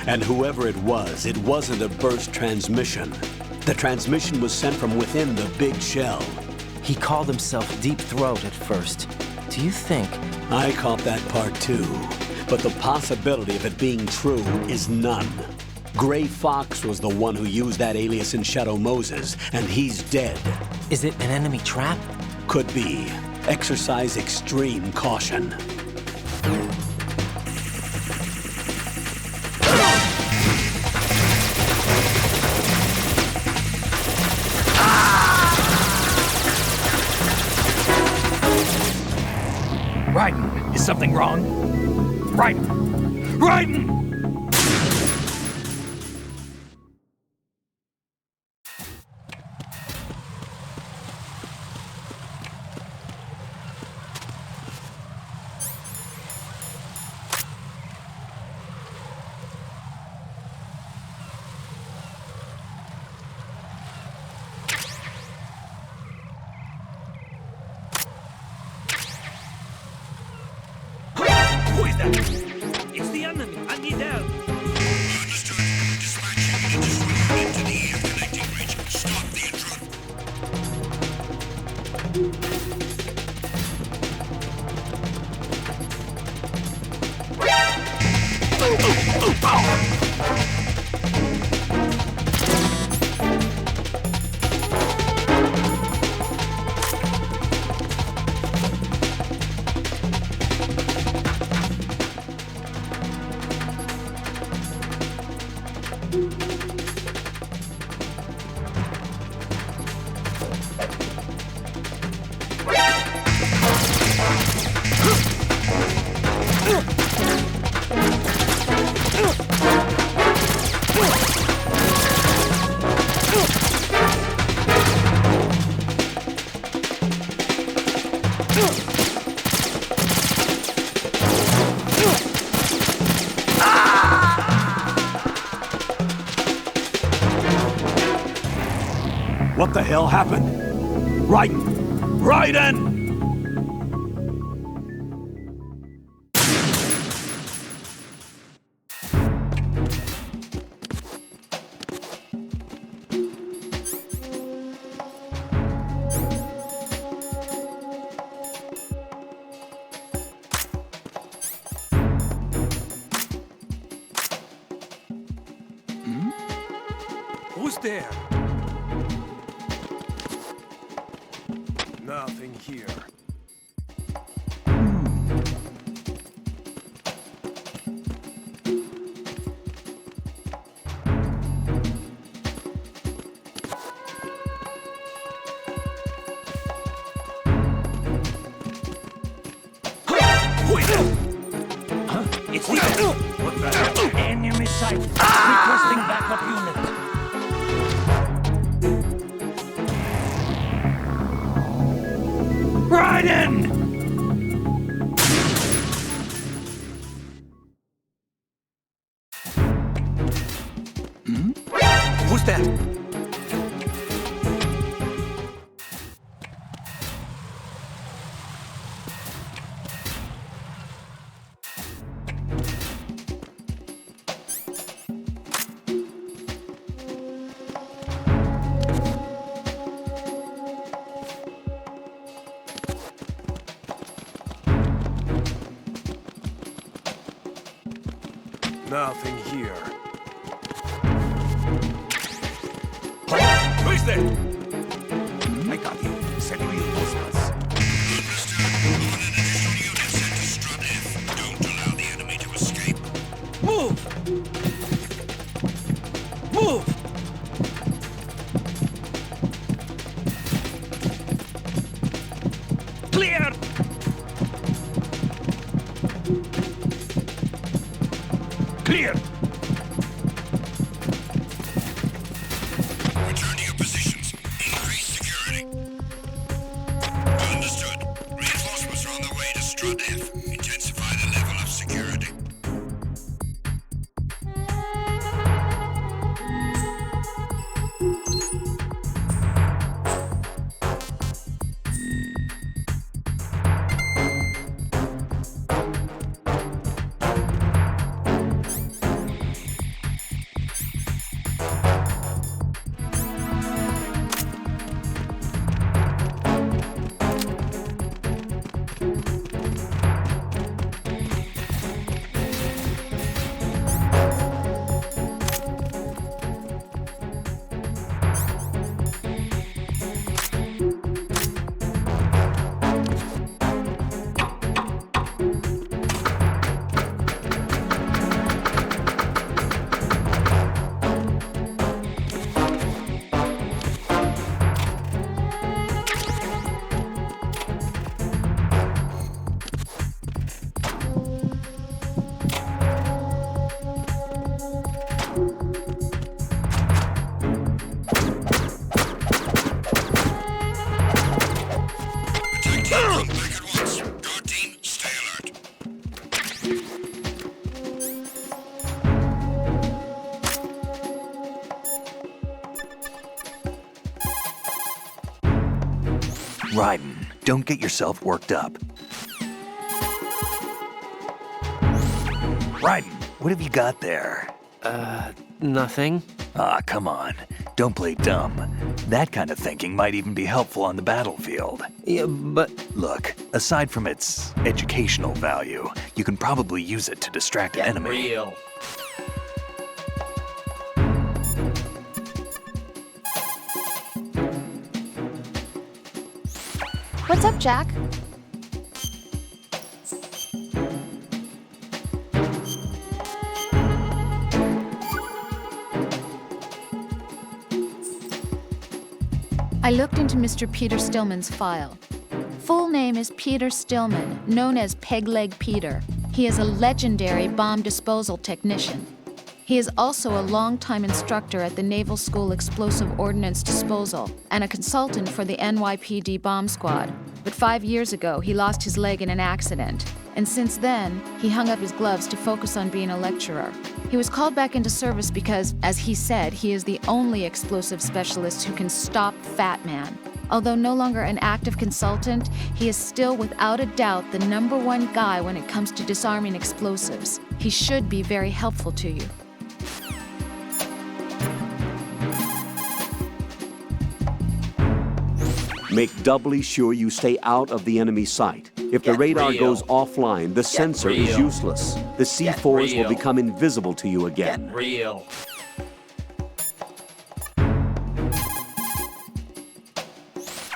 And whoever it wasn't a burst transmission. The transmission was sent from within the big shell. He called himself Deep Throat at first. Do you think... I caught that part too. But the possibility of it being true is none. Gray Fox was the one who used that alias in Shadow Moses, and he's dead. Is it an enemy trap? Could be. Exercise extreme caution. Raiden, is something wrong? Raiden! Raiden! Who is that? It's the enemy. I need help. Understood. Dispatching an additional unit to the air connecting bridge. Stop the intruder. What the hell happened? Raiden! Raiden! Who's there? Nothing here. Huh? It's the what the enemy sight. Requesting backup unit. Raiden! Who's that? Nothing here. Who is there? I got you. Send reinforcements. Don't allow the enemy to escape. Move! Move! Clear! Clear! Return to your positions. Increase security. Understood. Reinforcements are on their way to Strut F. Intensify the level of security. Raiden, don't get yourself worked up. Raiden, what have you got there? Nothing. Ah, come on. Don't play dumb. That kind of thinking might even be helpful on the battlefield. Yeah, but... Look, aside from its educational value, you can probably use it to distract an enemy. Real. What's up, Jack? I looked into Mr. Peter Stillman's file. Full name is Peter Stillman, known as Peg-Leg Peter. He is a legendary bomb disposal technician. He is also a longtime instructor at the Naval School Explosive Ordnance Disposal and a consultant for the NYPD bomb squad. But 5 years ago, he lost his leg in an accident. And since then, he hung up his gloves to focus on being a lecturer. He was called back into service because, as he said, he is the only explosive specialist who can stop Fat Man. Although no longer an active consultant, he is still without a doubt the #1 guy when it comes to disarming explosives. He should be very helpful to you. Make doubly sure you stay out of the enemy sight. If the radar goes offline, the sensor is useless. The C4s will become invisible to you again. Real.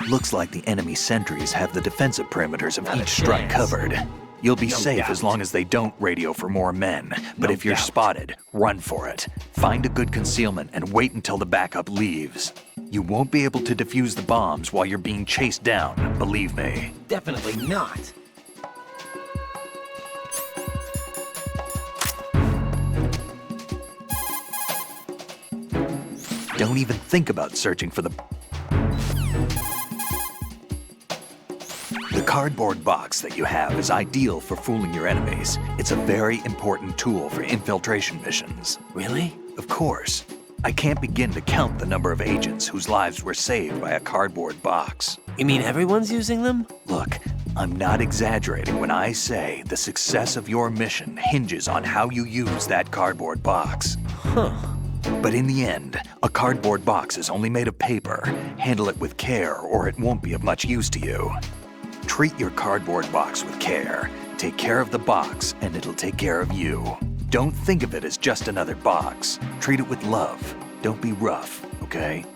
Looks like the enemy sentries have the defensive perimeters of each strut covered. You'll be safe as long as they don't radio for more men. But if you're spotted, run for it. Find a good concealment and wait until the backup leaves. You won't be able to defuse the bombs while you're being chased down, believe me. Definitely not. Don't even think about searching for the cardboard box that you have is ideal for fooling your enemies. It's a very important tool for infiltration missions. Really? Of course. I can't begin to count the number of agents whose lives were saved by a cardboard box. You mean everyone's using them? Look, I'm not exaggerating when I say the success of your mission hinges on how you use that cardboard box. Huh. But in the end, a cardboard box is only made of paper. Handle it with care or it won't be of much use to you. Treat your cardboard box with care. Take care of the box, and it'll take care of you. Don't think of it as just another box. Treat it with love. Don't be rough, okay?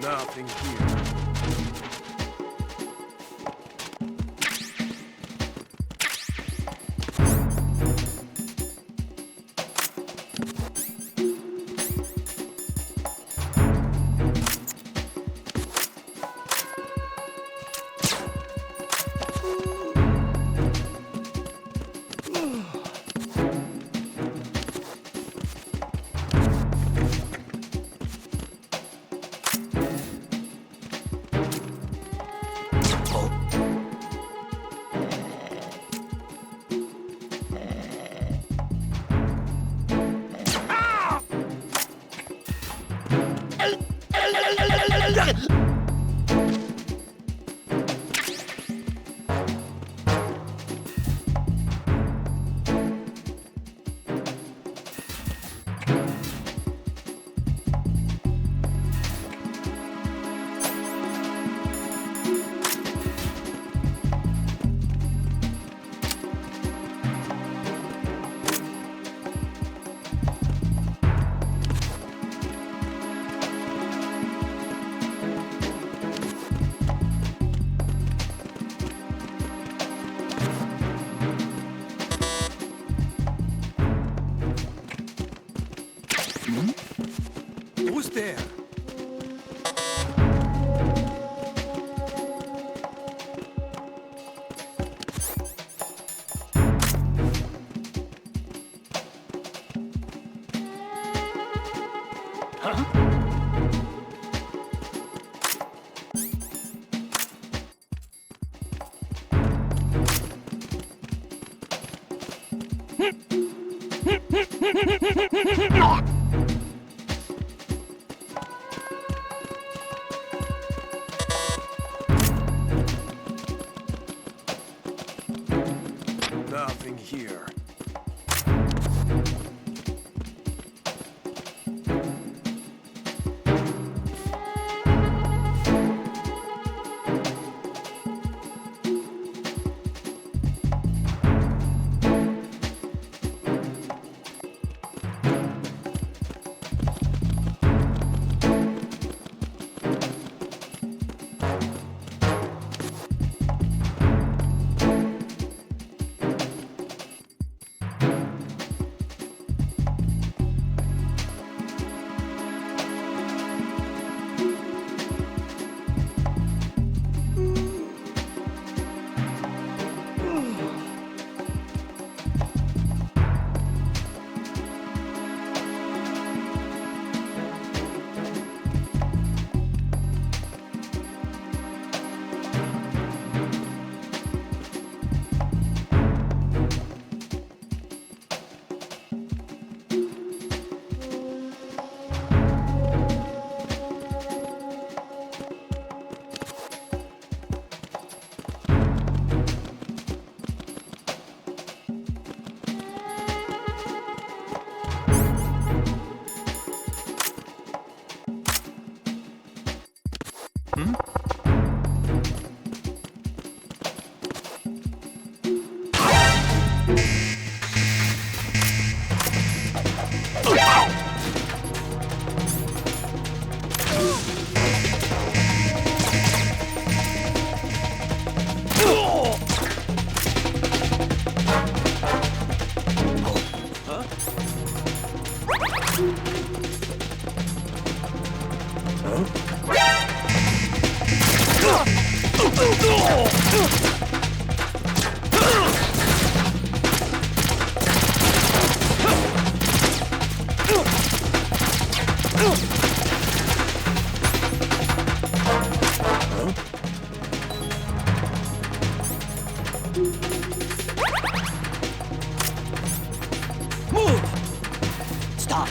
Nothing here. Who's there? Nothing here. Stop!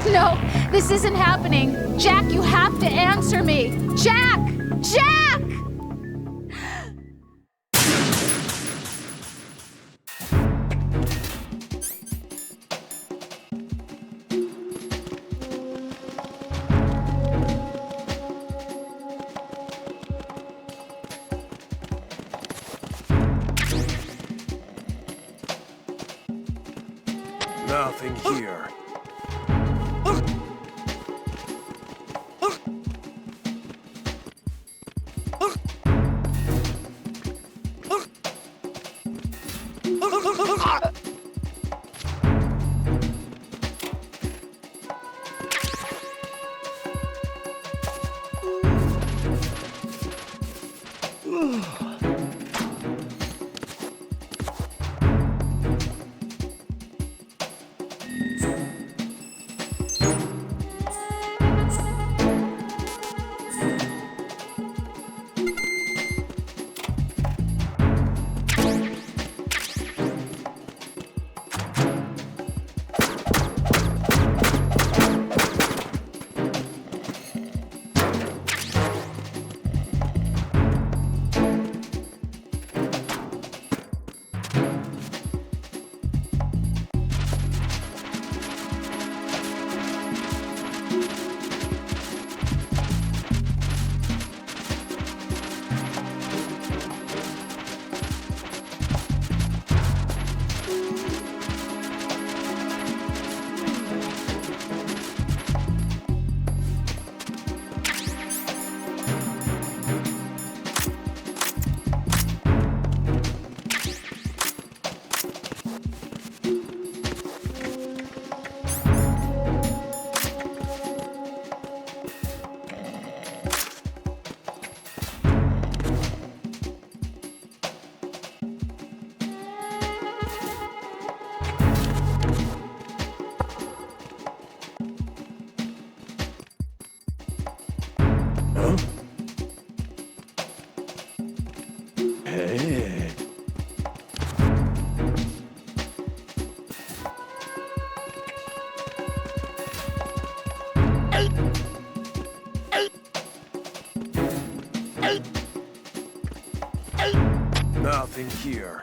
No, this isn't happening. Jack, you have to answer me. Jack! Jack! Nothing here. Nothing here.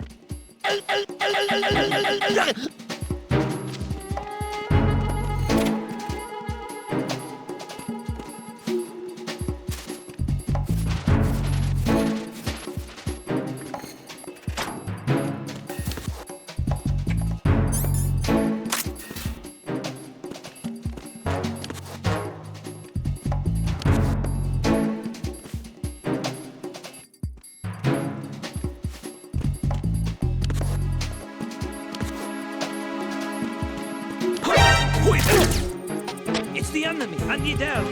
It's the enemy! I need help!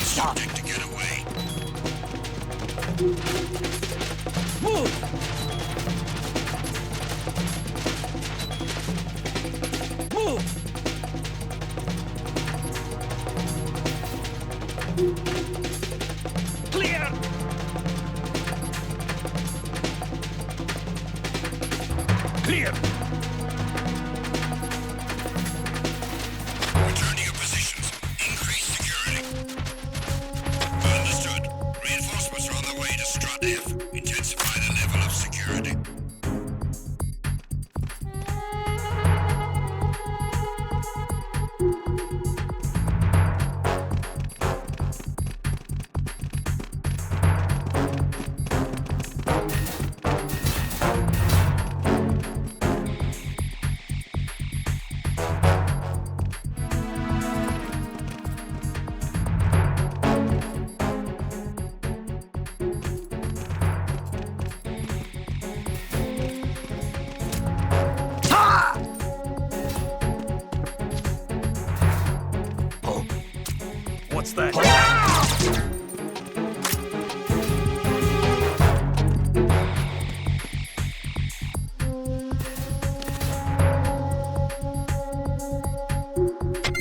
Subject to get away. Move! Move! Clear! Clear! Return to your positions. Increase security. Understood. Reinforcements are on the way to Strut F. Intensify the level of security. What's that?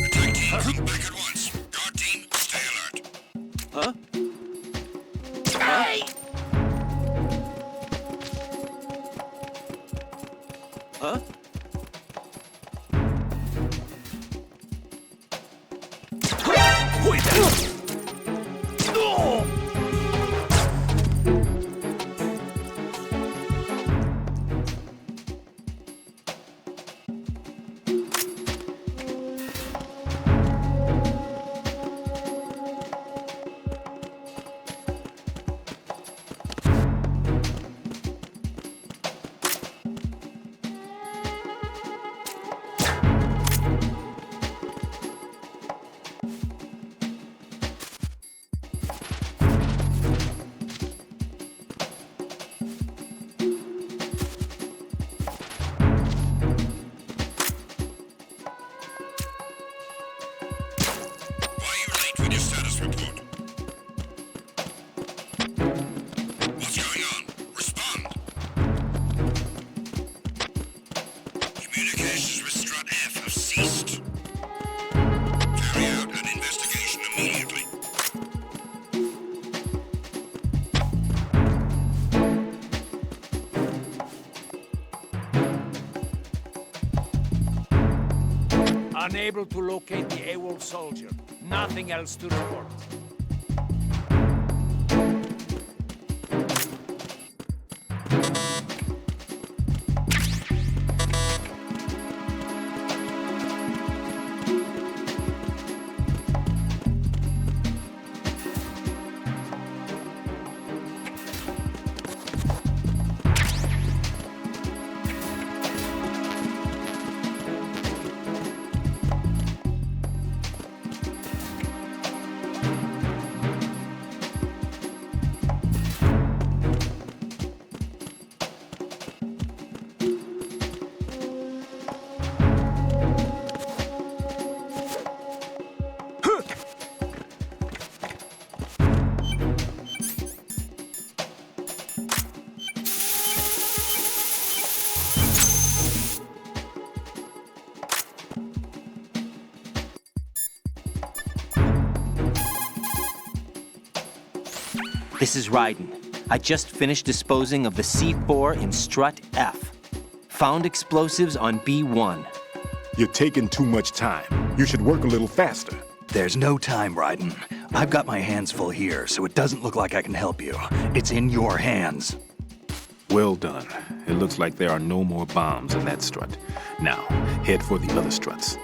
Attack team, come back at once. Guard team, stay alert. Huh? Hey! Huh? Communications with Strut F have ceased. Carry out an investigation immediately. Unable to locate the AWOL soldier. Nothing else to report. This is Raiden. I just finished disposing of the C4 in Strut F. Found explosives on B1. You're taking too much time. You should work a little faster. There's no time, Raiden. I've got my hands full here, so it doesn't look like I can help you. It's in your hands. Well done. It looks like there are no more bombs in that strut. Now, head for the other struts.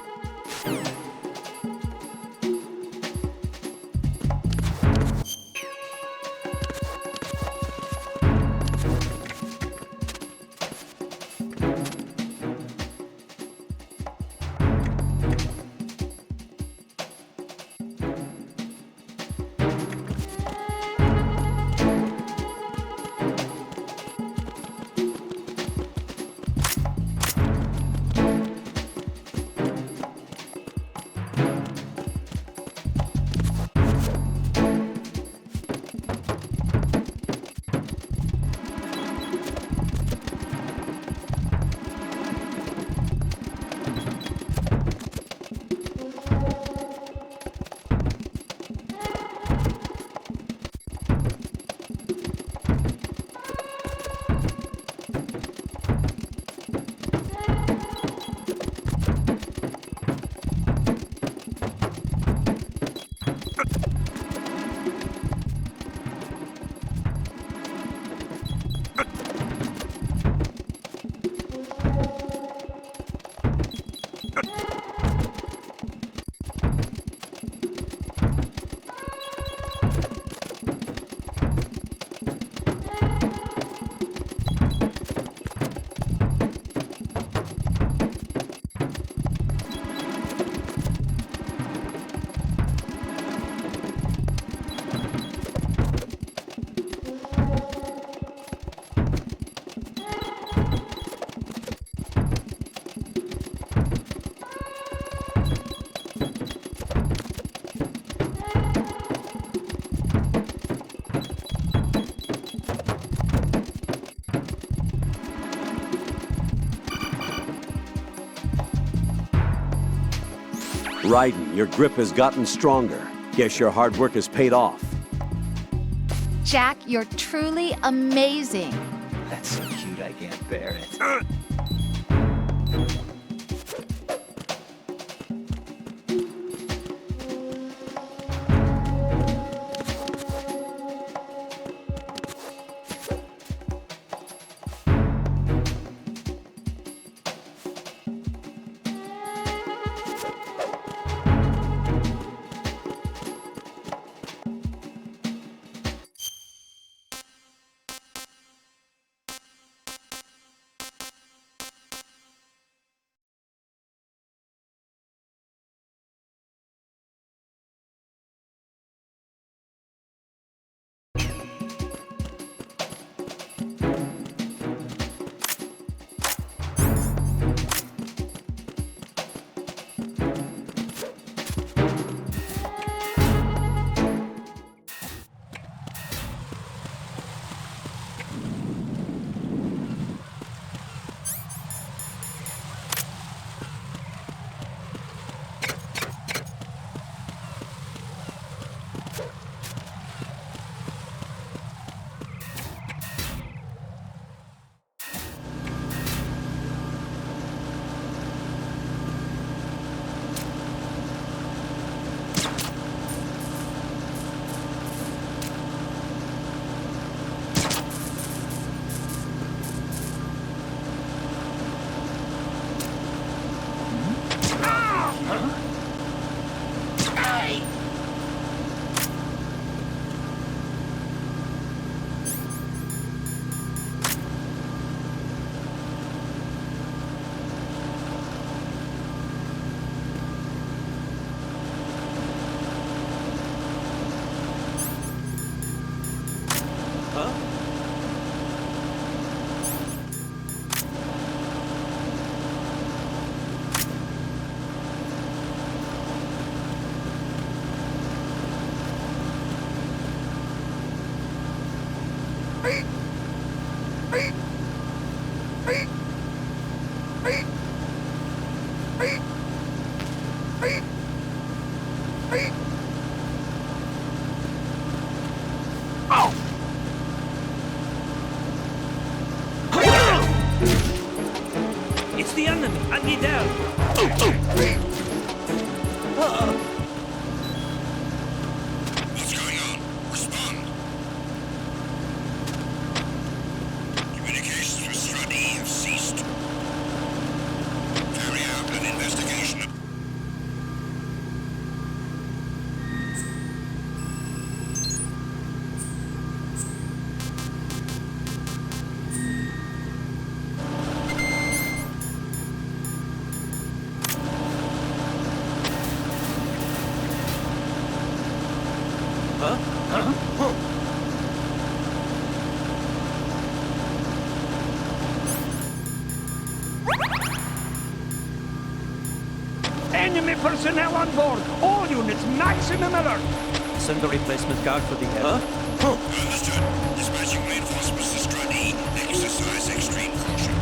Raiden, your grip has gotten stronger. Guess your hard work has paid off. Jack, you're truly amazing. That's so cute, I can't bear it. It's the enemy! I need help! What's going on? Respond. Communications with Stradi have ceased. Carry out an investigation. Enemy personnel on board! All units, maximum alert! Send a replacement guard for the area. Understood. Dispatching reinforcements to Stradi. Exercise extreme caution.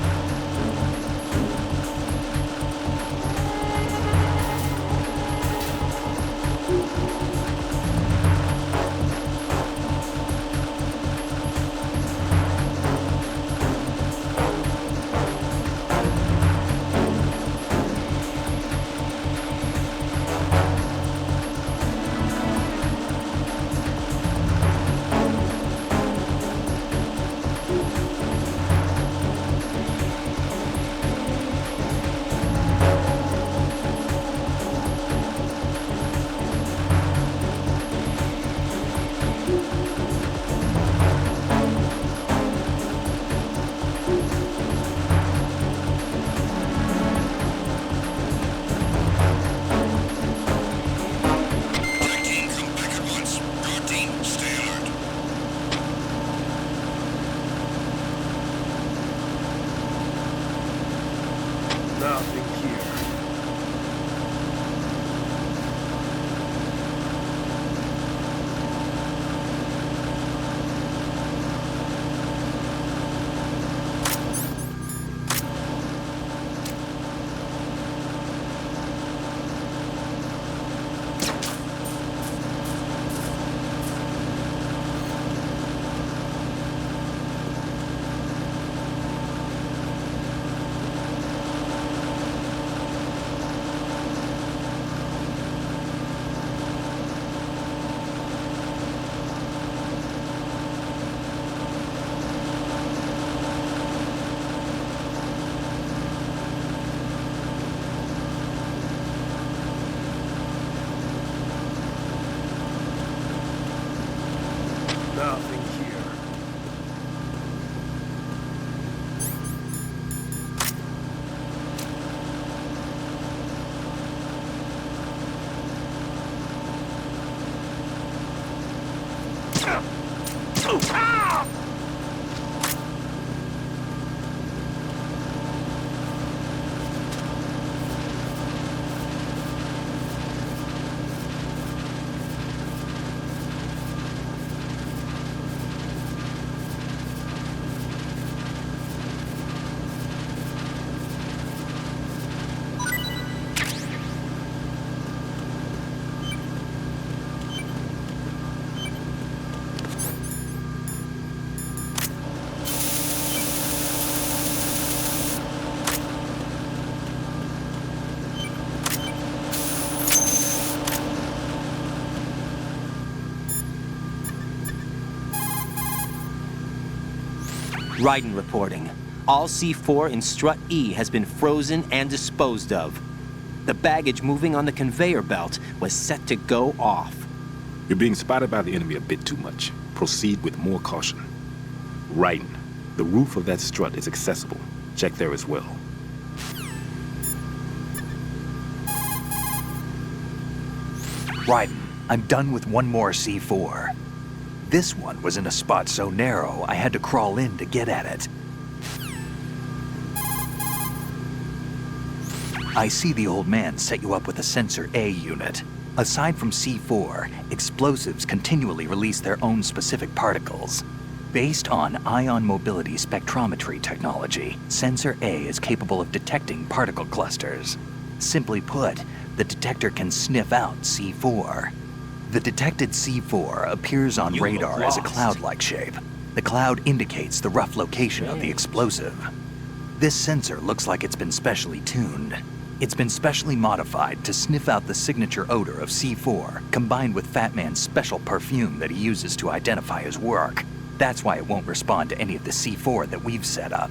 Raiden reporting. All C4 in Strut E has been frozen and disposed of. The baggage moving on the conveyor belt was set to go off. You're being spotted by the enemy a bit too much. Proceed with more caution. Raiden, the roof of that strut is accessible. Check there as well. Raiden, I'm done with one more C4. This one was in a spot so narrow, I had to crawl in to get at it. I see the old man set you up with a Sensor A unit. Aside from C4, explosives continually release their own specific particles. Based on ion mobility spectrometry technology, Sensor A is capable of detecting particle clusters. Simply put, the detector can sniff out C4. The detected C4 appears on radar as a cloud-like shape. The cloud indicates the rough location of the explosive. This sensor looks like it's been specially tuned. It's been specially modified to sniff out the signature odor of C4, combined with Fat Man's special perfume that he uses to identify his work. That's why it won't respond to any of the C4 that we've set up.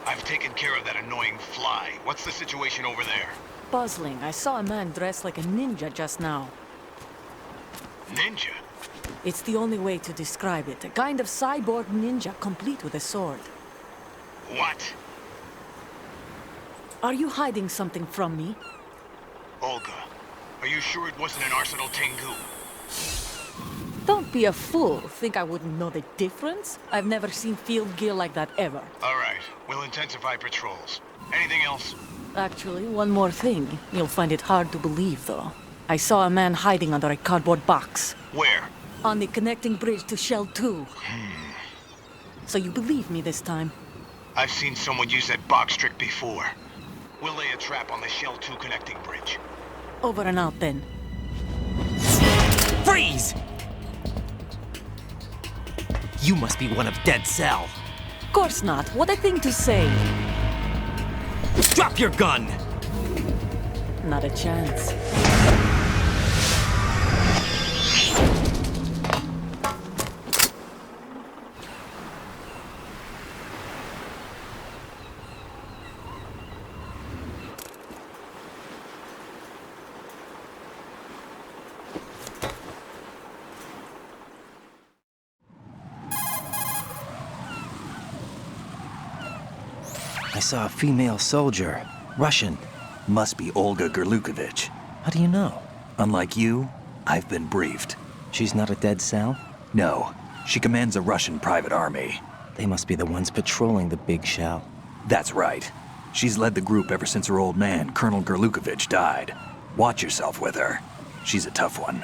I've taken care of that annoying fly. What's the situation over there? Puzzling. I saw a man dressed like a ninja just now. Ninja? It's the only way to describe it. A kind of cyborg ninja, complete with a sword. What? Are you hiding something from me? Olga, are you sure it wasn't an Arsenal Tengu? Don't be a fool. Think I wouldn't know the difference? I've never seen field gear like that ever. All right, we'll intensify patrols. Anything else? Actually, one more thing. You'll find it hard to believe, though. I saw a man hiding under a cardboard box. Where? On the connecting bridge to Shell 2. So you believe me this time? I've seen someone use that box trick before. We'll lay a trap on the Shell 2 connecting bridge. Over and out, then. Freeze! You must be one of Dead Cell. Of course not. What a thing to say. Drop your gun! Not a chance. I saw a female soldier. Russian. Must be Olga Gerlukovich. How do you know? Unlike you, I've been briefed. She's not a dead cell? No. She commands a Russian private army. They must be the ones patrolling the big shell. That's right. She's led the group ever since her old man, Colonel Gerlukovich, died. Watch yourself with her. She's a tough one.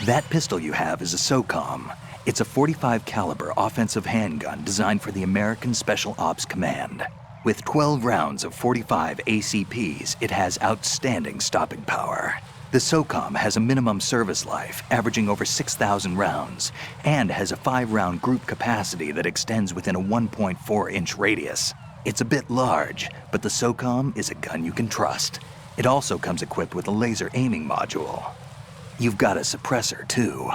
That pistol you have is a SOCOM. It's a .45 caliber offensive handgun designed for the American Special Ops Command. With 12 rounds of .45 ACPs, it has outstanding stopping power. The SOCOM has a minimum service life, averaging over 6,000 rounds, and has a 5-round group capacity that extends within a 1.4-inch radius. It's a bit large, but the SOCOM is a gun you can trust. It also comes equipped with a laser aiming module. You've got a suppressor, too.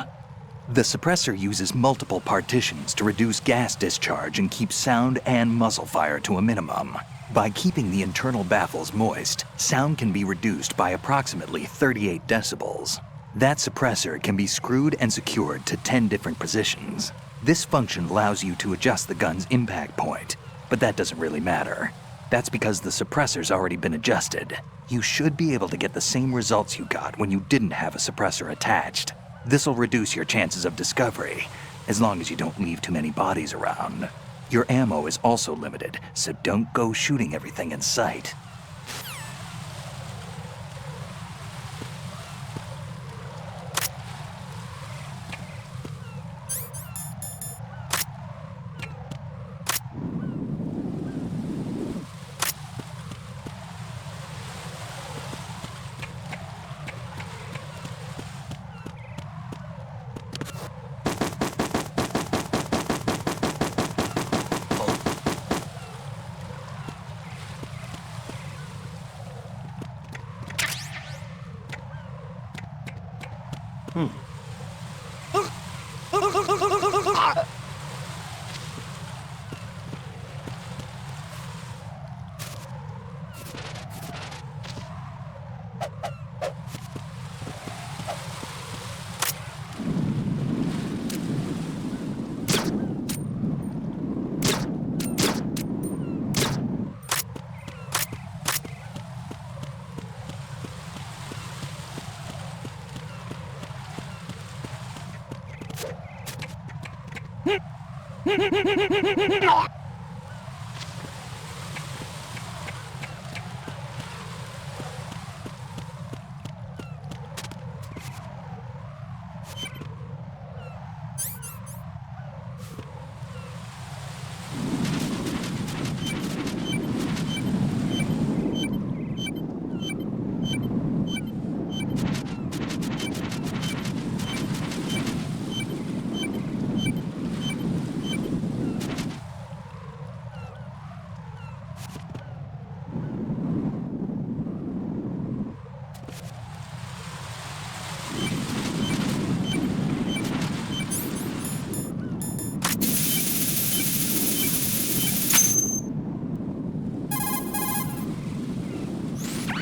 The suppressor uses multiple partitions to reduce gas discharge and keep sound and muzzle fire to a minimum. By keeping the internal baffles moist, sound can be reduced by approximately 38 decibels. That suppressor can be screwed and secured to 10 different positions. This function allows you to adjust the gun's impact point, but that doesn't really matter. That's because the suppressor's already been adjusted. You should be able to get the same results you got when you didn't have a suppressor attached. This'll reduce your chances of discovery, as long as you don't leave too many bodies around. Your ammo is also limited, so don't go shooting everything in sight.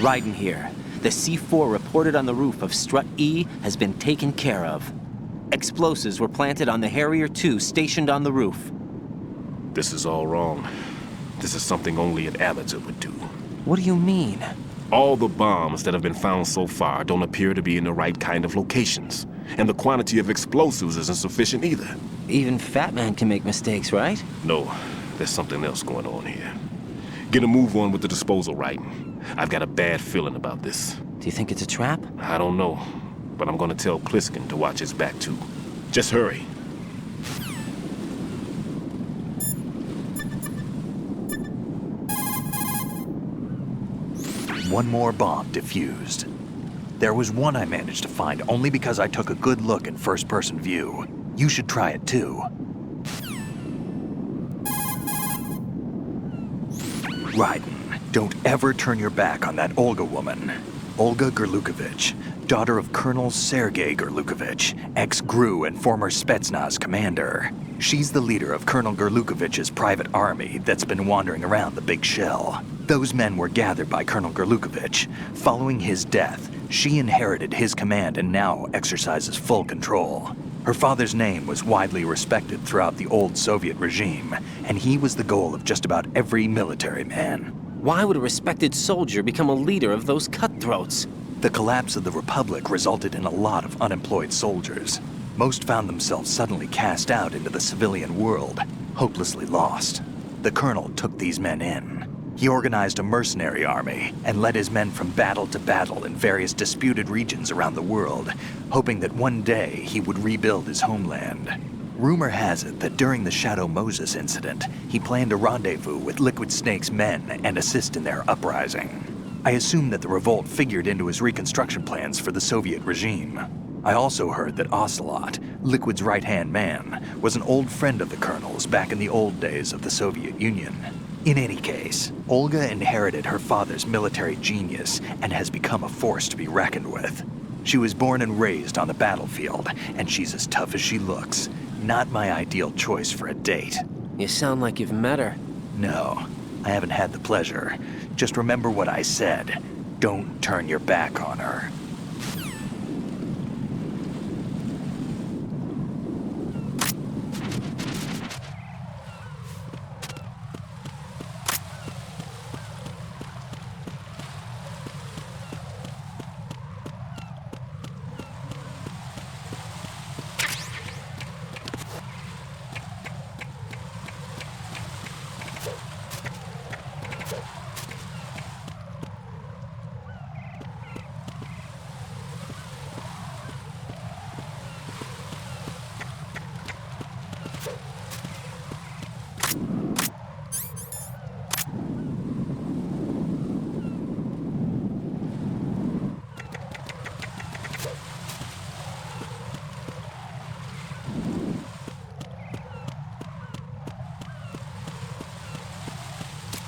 Raiden here. The C4 reported on the roof of Strut E has been taken care of. Explosives were planted on the Harrier 2 stationed on the roof. This is all wrong. This is something only an amateur would do. What do you mean? All the bombs that have been found so far don't appear to be in the right kind of locations. And the quantity of explosives isn't sufficient either. Even Fat Man can make mistakes, right? No, there's something else going on here. Get a move on with the disposal, Raiden. I've got a bad feeling about this. Do you think it's a trap? I don't know, but I'm gonna tell Pliskin to watch his back too. Just hurry. One more bomb defused. There was one I managed to find only because I took a good look in first-person view. You should try it too. Raiden, don't ever turn your back on that Olga woman. Olga Gerlukovich, daughter of Colonel Sergei Gerlukovich, ex-GRU and former Spetsnaz commander. She's the leader of Colonel Gerlukovich's private army that's been wandering around the Big Shell. Those men were gathered by Colonel Gerlukovich. Following his death, she inherited his command and now exercises full control. Her father's name was widely respected throughout the old Soviet regime, and he was the goal of just about every military man. Why would a respected soldier become a leader of those cutthroats? The collapse of the Republic resulted in a lot of unemployed soldiers. Most found themselves suddenly cast out into the civilian world, hopelessly lost. The colonel took these men in. He organized a mercenary army and led his men from battle to battle in various disputed regions around the world, hoping that one day he would rebuild his homeland. Rumor has it that during the Shadow Moses incident, he planned a rendezvous with Liquid Snake's men and assist in their uprising. I assume that the revolt figured into his reconstruction plans for the Soviet regime. I also heard that Ocelot, Liquid's right-hand man, was an old friend of the colonel's back in the old days of the Soviet Union. In any case, Olga inherited her father's military genius and has become a force to be reckoned with. She was born and raised on the battlefield, and she's as tough as she looks. Not my ideal choice for a date. You sound like you've met her. No, I haven't had the pleasure. Just remember what I said. Don't turn your back on her.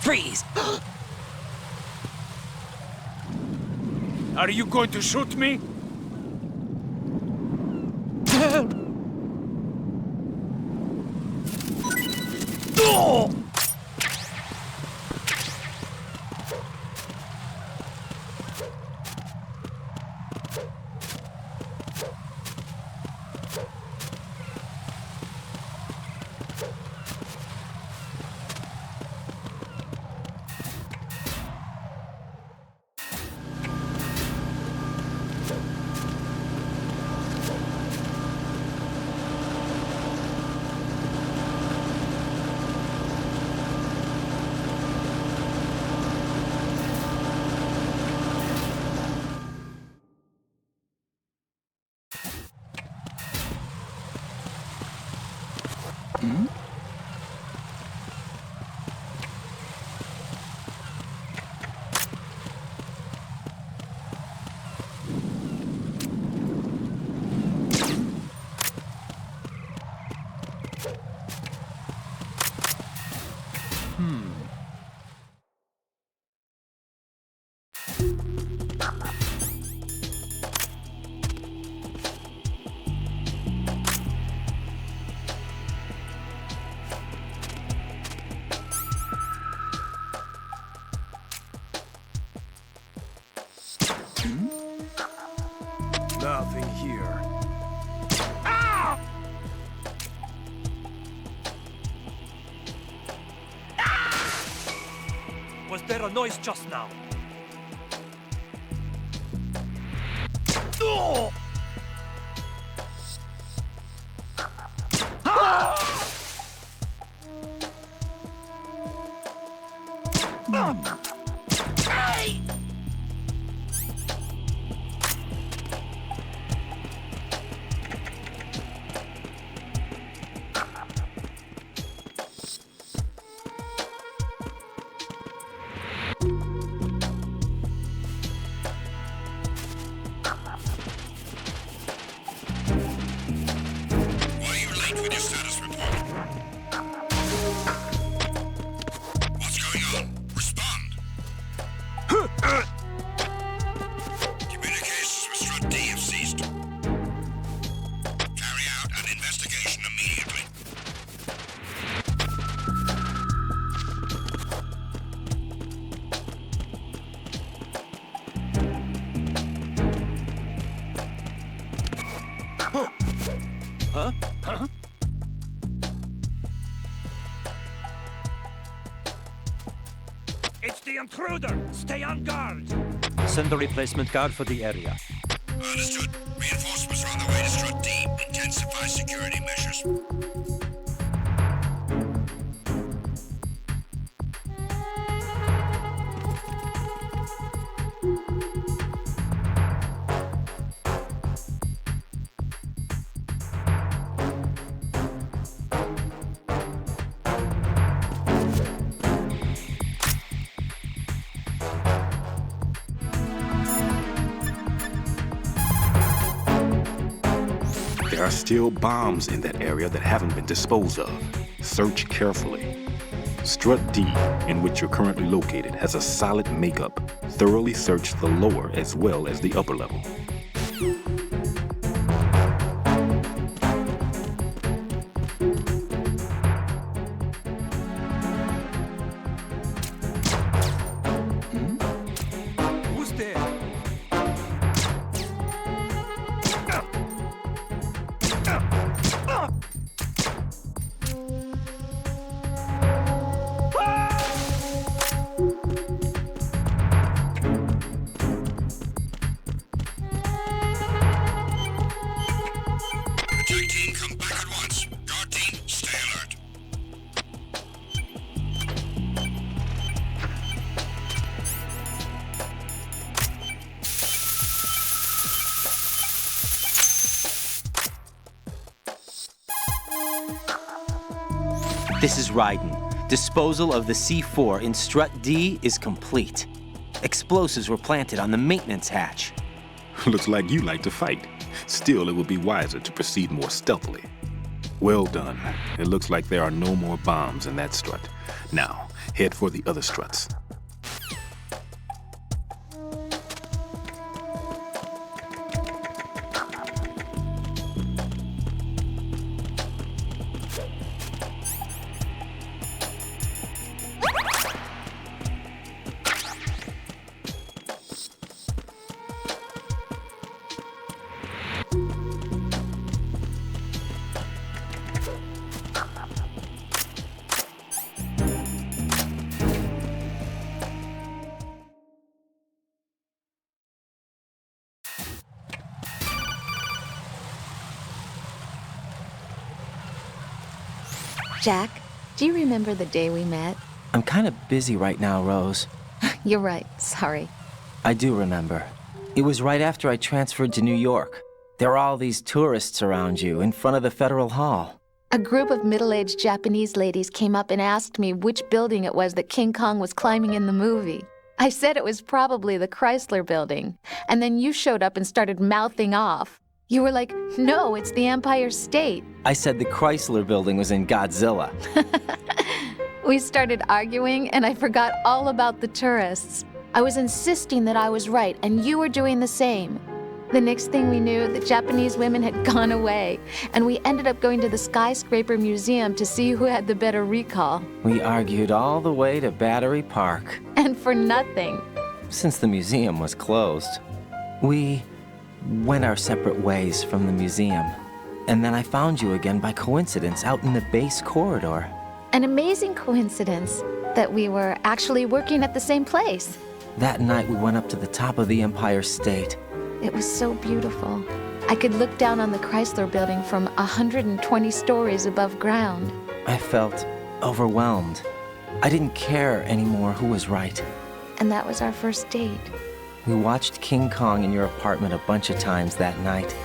Freeze! Are you going to shoot me? Nothing here. Ah! Was there a noise just now? Oh! Ah! Hey! Huh? Huh? It's the intruder! Stay on guard! Send the replacement guard for the area. Understood. Reinforcements are on the way to Strut D. Intensify security measures. There are still bombs in that area that haven't been disposed of. Search carefully. Strut D, in which you're currently located, has a solid makeup. Thoroughly search the lower as well as the upper level. Who's there? Attack team, come back at once. Guard team, stay alert. This is Raiden. Disposal of the C4 in Strut D is complete. Explosives were planted on the maintenance hatch. Looks like you like to fight. Still, it would be wiser to proceed more stealthily. Well done. It looks like there are no more bombs in that strut. Now, head for the other struts. Jack, do you remember the day we met? I'm kind of busy right now, Rose. You're right, sorry. I do remember. It was right after I transferred to New York. There are all these tourists around you in front of the Federal Hall. A group of middle-aged Japanese ladies came up and asked me which building it was that King Kong was climbing in the movie. I said it was probably the Chrysler Building, and then you showed up and started mouthing off. You were like, no, it's the Empire State. I said the Chrysler Building was in Godzilla. We started arguing, and I forgot all about the tourists. I was insisting that I was right, and you were doing the same. The next thing we knew, the Japanese women had gone away, and we ended up going to the Skyscraper Museum to see who had the better recall. We argued all the way to Battery Park. And for nothing. Since the museum was closed, we went our separate ways from the museum. And then I found you again by coincidence out in the base corridor. An amazing coincidence that we were actually working at the same place. That night we went up to the top of the Empire State. It was so beautiful. I could look down on the Chrysler Building from 120 stories above ground. I felt overwhelmed. I didn't care anymore who was right. And that was our first date. We watched King Kong in your apartment a bunch of times that night.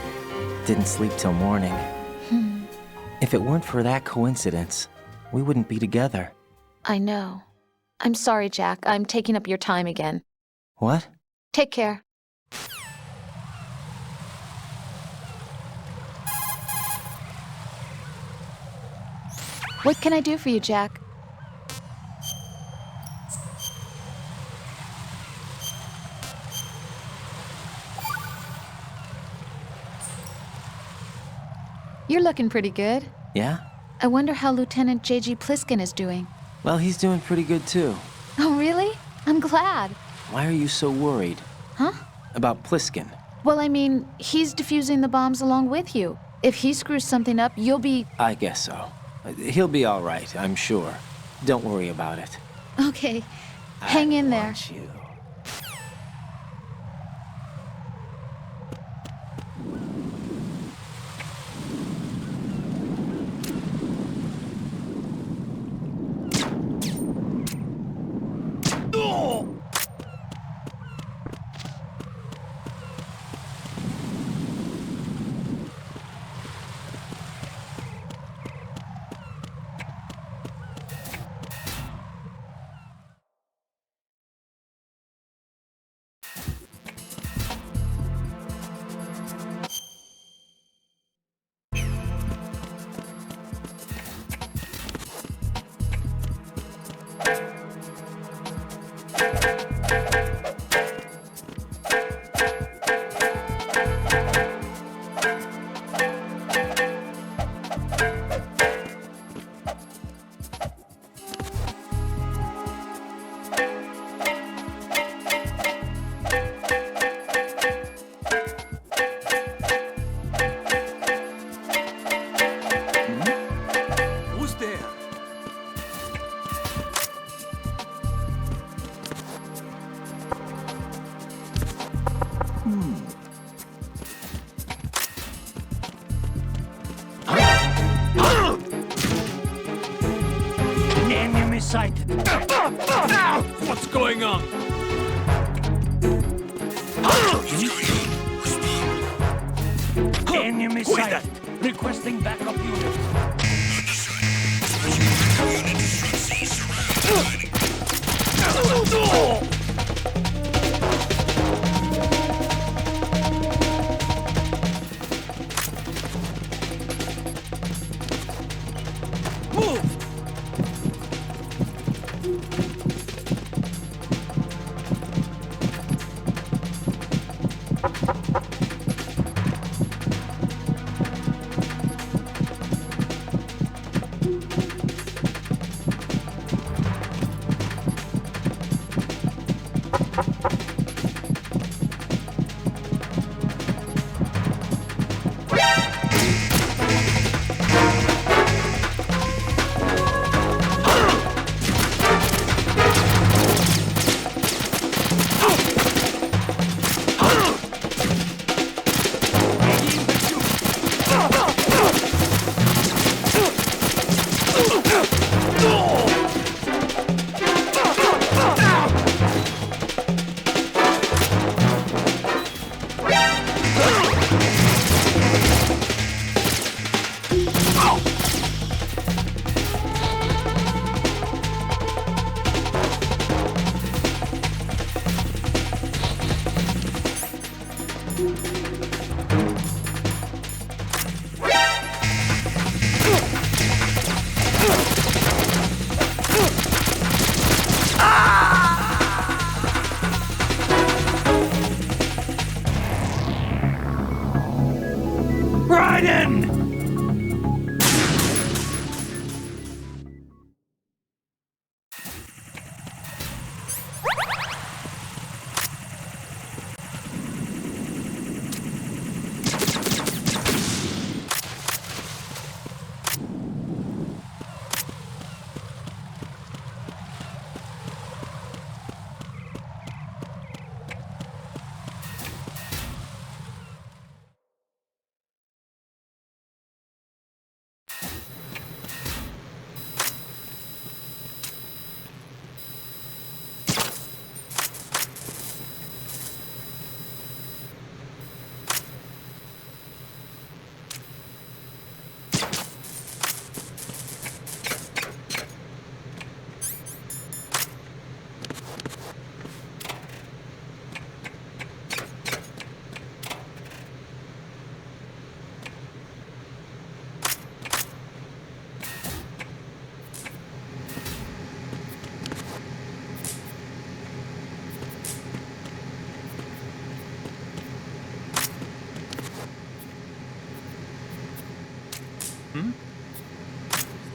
Didn't sleep till morning. If it weren't for that coincidence, we wouldn't be together. I know. I'm sorry, Jack. I'm taking up your time again. What? Take care. What can I do for you, Jack? You're looking pretty good. Yeah? I wonder how Lieutenant J.G. Pliskin is doing. Well, he's doing pretty good too. Oh, really? I'm glad. Why are you so worried? Huh? About Pliskin. Well, I mean, he's defusing the bombs along with you. If he screws something up, you'll be... I guess so. He'll be all right, I'm sure. Don't worry about it. Okay. Hang in there. You. Enemy sighted. What's going on? Enemy sighted. Requesting backup units.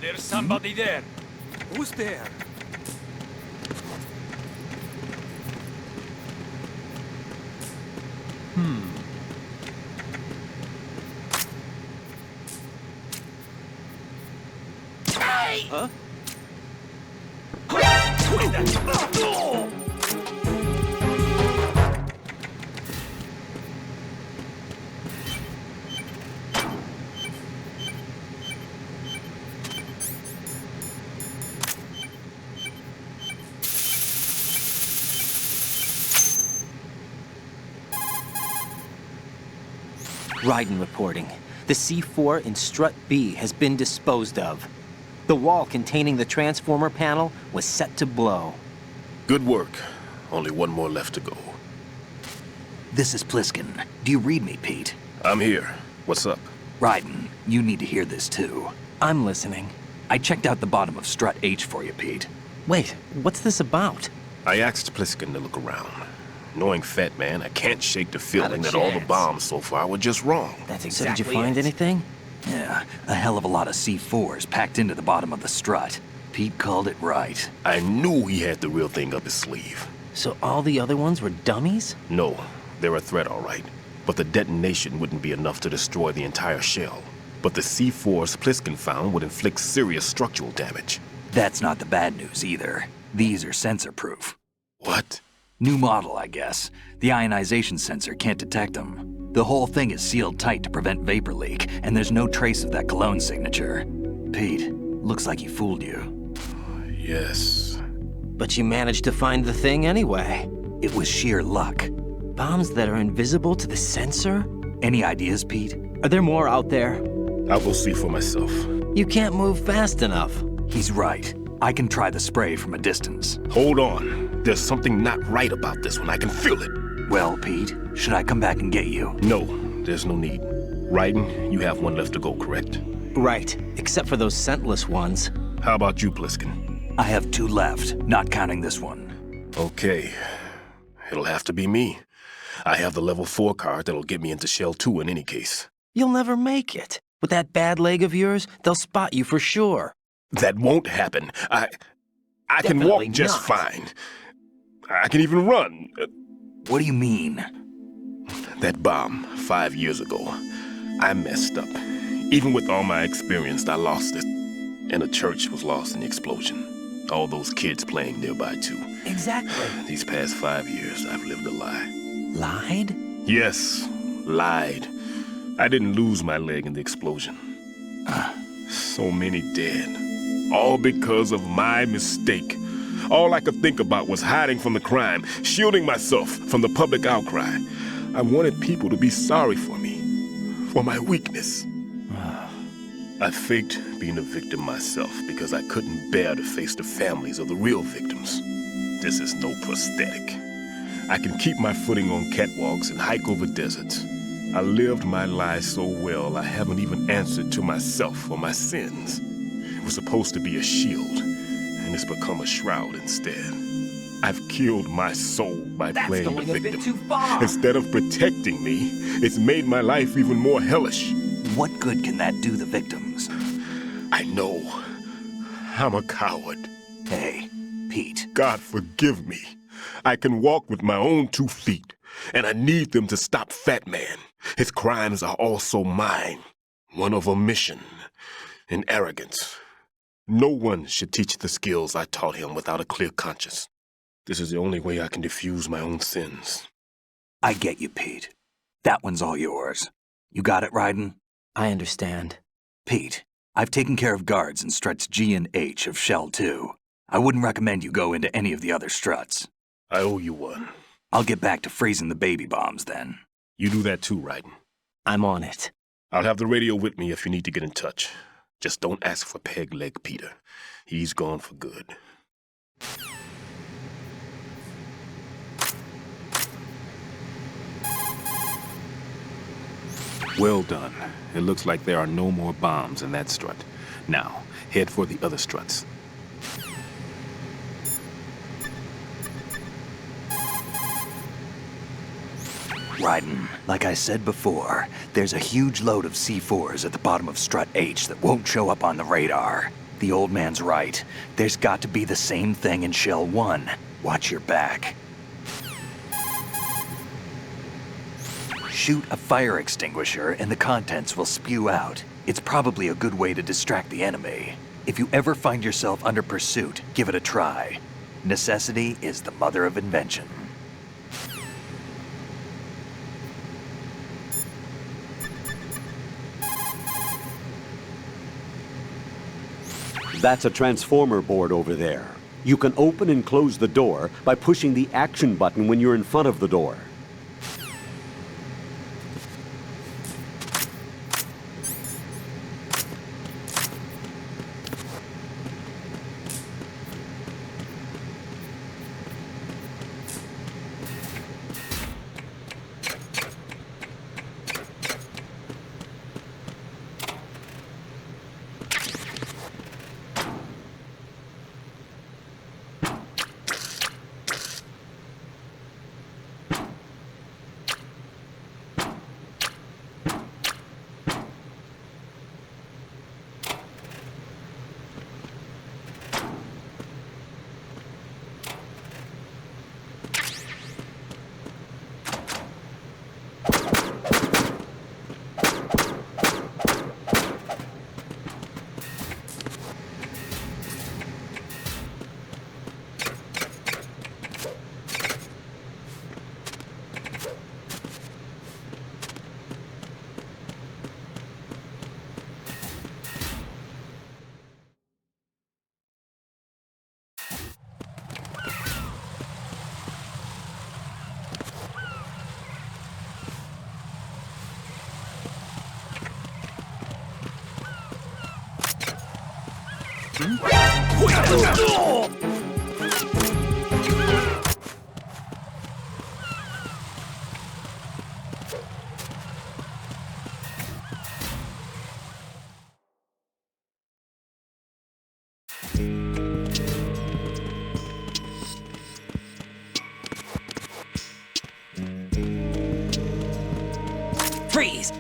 There's somebody there. Who's there? Huh? Raiden reporting. The C4 in Strut B has been disposed of. The wall containing the transformer panel was set to blow. Good work. Only one more left to go. This is Pliskin. Do you read me, Pete? I'm here. What's up? Raiden, you need to hear this too. I'm listening. I checked out the bottom of Strut H for you, Pete. Wait, what's this about? I asked Pliskin to look around. Knowing Fat Man, I can't shake the feeling Not a that all the chance. bombs so far were just wrong. That's So did exactly you find anything? Yeah, a hell of a lot of C4s packed into the bottom of the strut. Pete called it right. I knew he had the real thing up his sleeve. So all the other ones were dummies? No, they're a threat, all right. But the detonation wouldn't be enough to destroy the entire shell. But the C4s Pliskin found would inflict serious structural damage. That's not the bad news either. These are sensor-proof. What? New model, I guess. The ionization sensor can't detect them. The whole thing is sealed tight to prevent vapor leak, and there's no trace of that cologne signature. Pete, looks like he fooled you. Yes. But you managed to find the thing anyway. It was sheer luck. Bombs that are invisible to the sensor? Any ideas, Pete? Are there more out there? I'll go see for myself. You can't move fast enough. He's right. I can try the spray from a distance. Hold on. There's something not right about this one. I can feel it. Well, Pete, should I come back and get you? No, there's no need. Raiden, you have one left to go, correct? Right, except for those scentless ones. How about you, Pliskin? I have 2 left, not counting this one. Okay. It'll have to be me. I have the level 4 card that'll get me into Shell 2 in any case. You'll never make it. With that bad leg of yours, they'll spot you for sure. That won't happen. I can Definitely walk just not. fine. I can even run. What do you mean? That bomb 5 years ago, I messed up. Even with all my experience, I lost it. And the church was lost in the explosion. All those kids playing nearby, too. Exactly. These past 5 years, I've lived a lie. Lied? Yes, lied. I didn't lose my leg in the explosion. So many dead. All because of my mistake. All I could think about was hiding from the crime, shielding myself from the public outcry. I wanted people to be sorry for me, for my weakness. I faked being a victim myself because I couldn't bear to face the families of the real victims. This is no prosthetic. I can keep my footing on catwalks and hike over deserts. I lived my life so well I haven't even answered to myself for my sins. It was supposed to be a shield, and it's become a shroud instead. I've killed my soul by playing the going a victim. bit too far. Instead of protecting me, it's made my life even more hellish. What good can that do the victims? I know. I'm a coward. Hey, Pete. God forgive me. I can walk with my own 2 feet, and I need them to stop Fat Man. His crimes are also mine. One of omission and arrogance. No one should teach the skills I taught him without a clear conscience. This is the only way I can diffuse my own sins. I get you, Pete. That one's all yours. You got it, Raiden? I understand. Pete, I've taken care of guards in struts G and H of Shell 2. I wouldn't recommend you go into any of the other struts. I owe you one. I'll get back to freezing the baby bombs then. You do that too, Raiden. I'm on it. I'll have the radio with me if you need to get in touch. Just don't ask for Peg Leg Peter. He's gone for good. Well done. It looks like there are no more bombs in that strut. Now, head for the other struts. Raiden, like I said before, there's a huge load of C4s at the bottom of Strut H that won't show up on the radar. The old man's right. There's got to be the same thing in Shell 1. Watch your back. Shoot a fire extinguisher and the contents will spew out. It's probably a good way to distract the enemy. If you ever find yourself under pursuit, give it a try. Necessity is the mother of invention. That's a transformer board over there. You can open and close the door by pushing the action button when you're in front of the door. Freeze!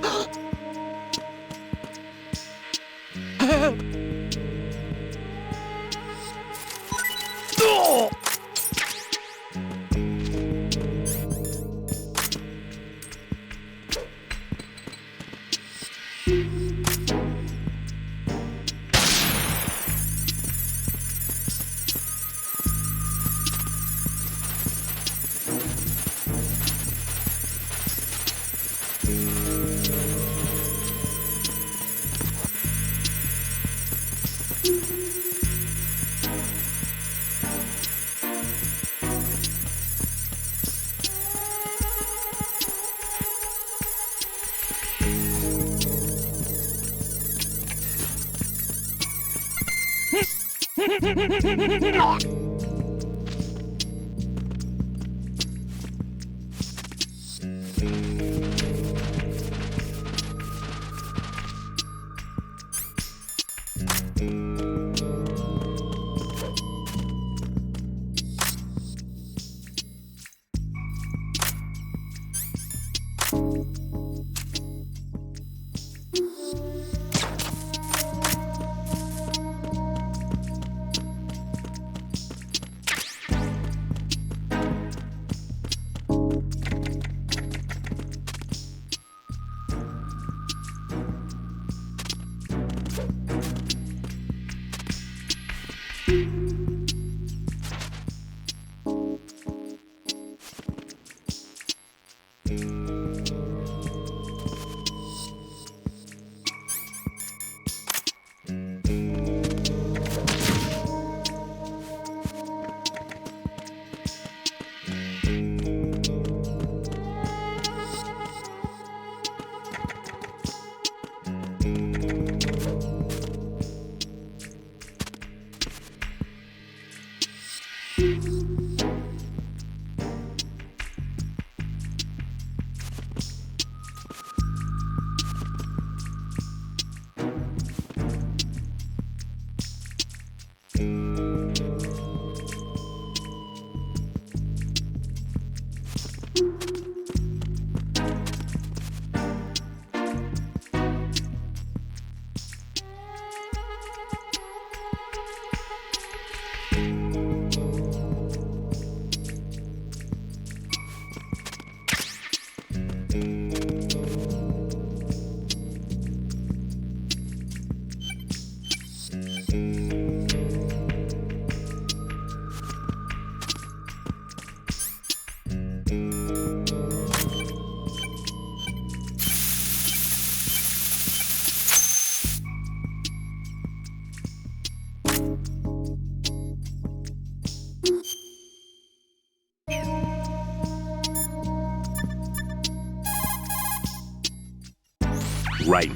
Right.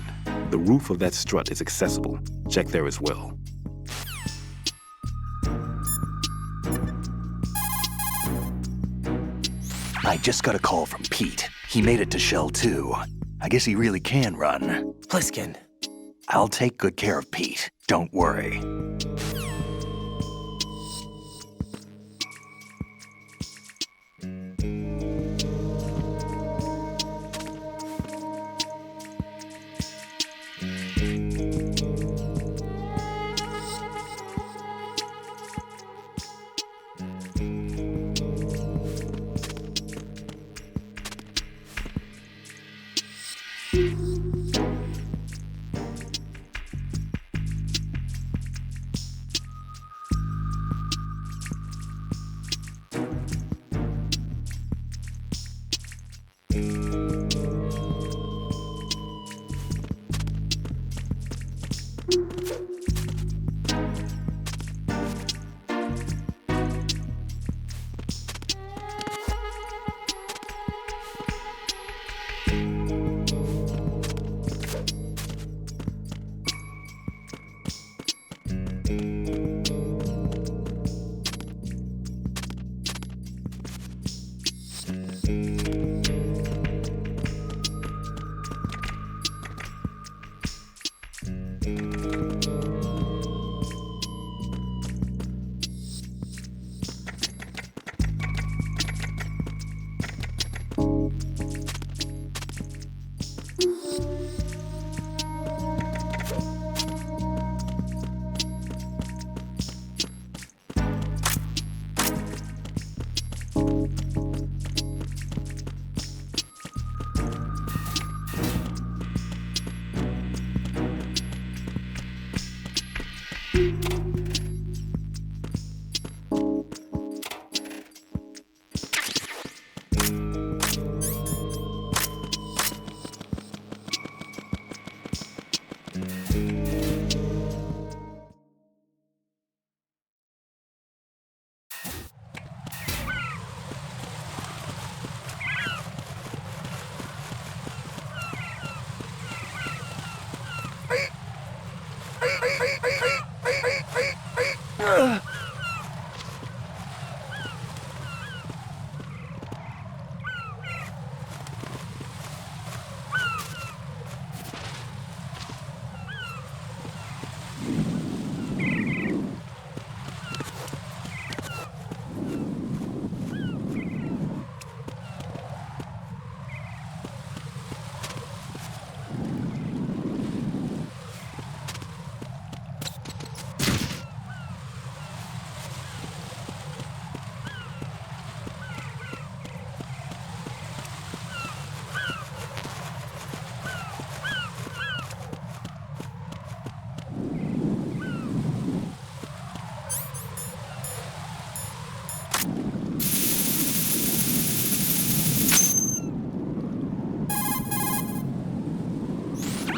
The roof of that strut is accessible. Check there as well. I just got a call from Pete. He made it to Shell 2. I guess he really can run. Pliskin. I'll take good care of Pete. Don't worry.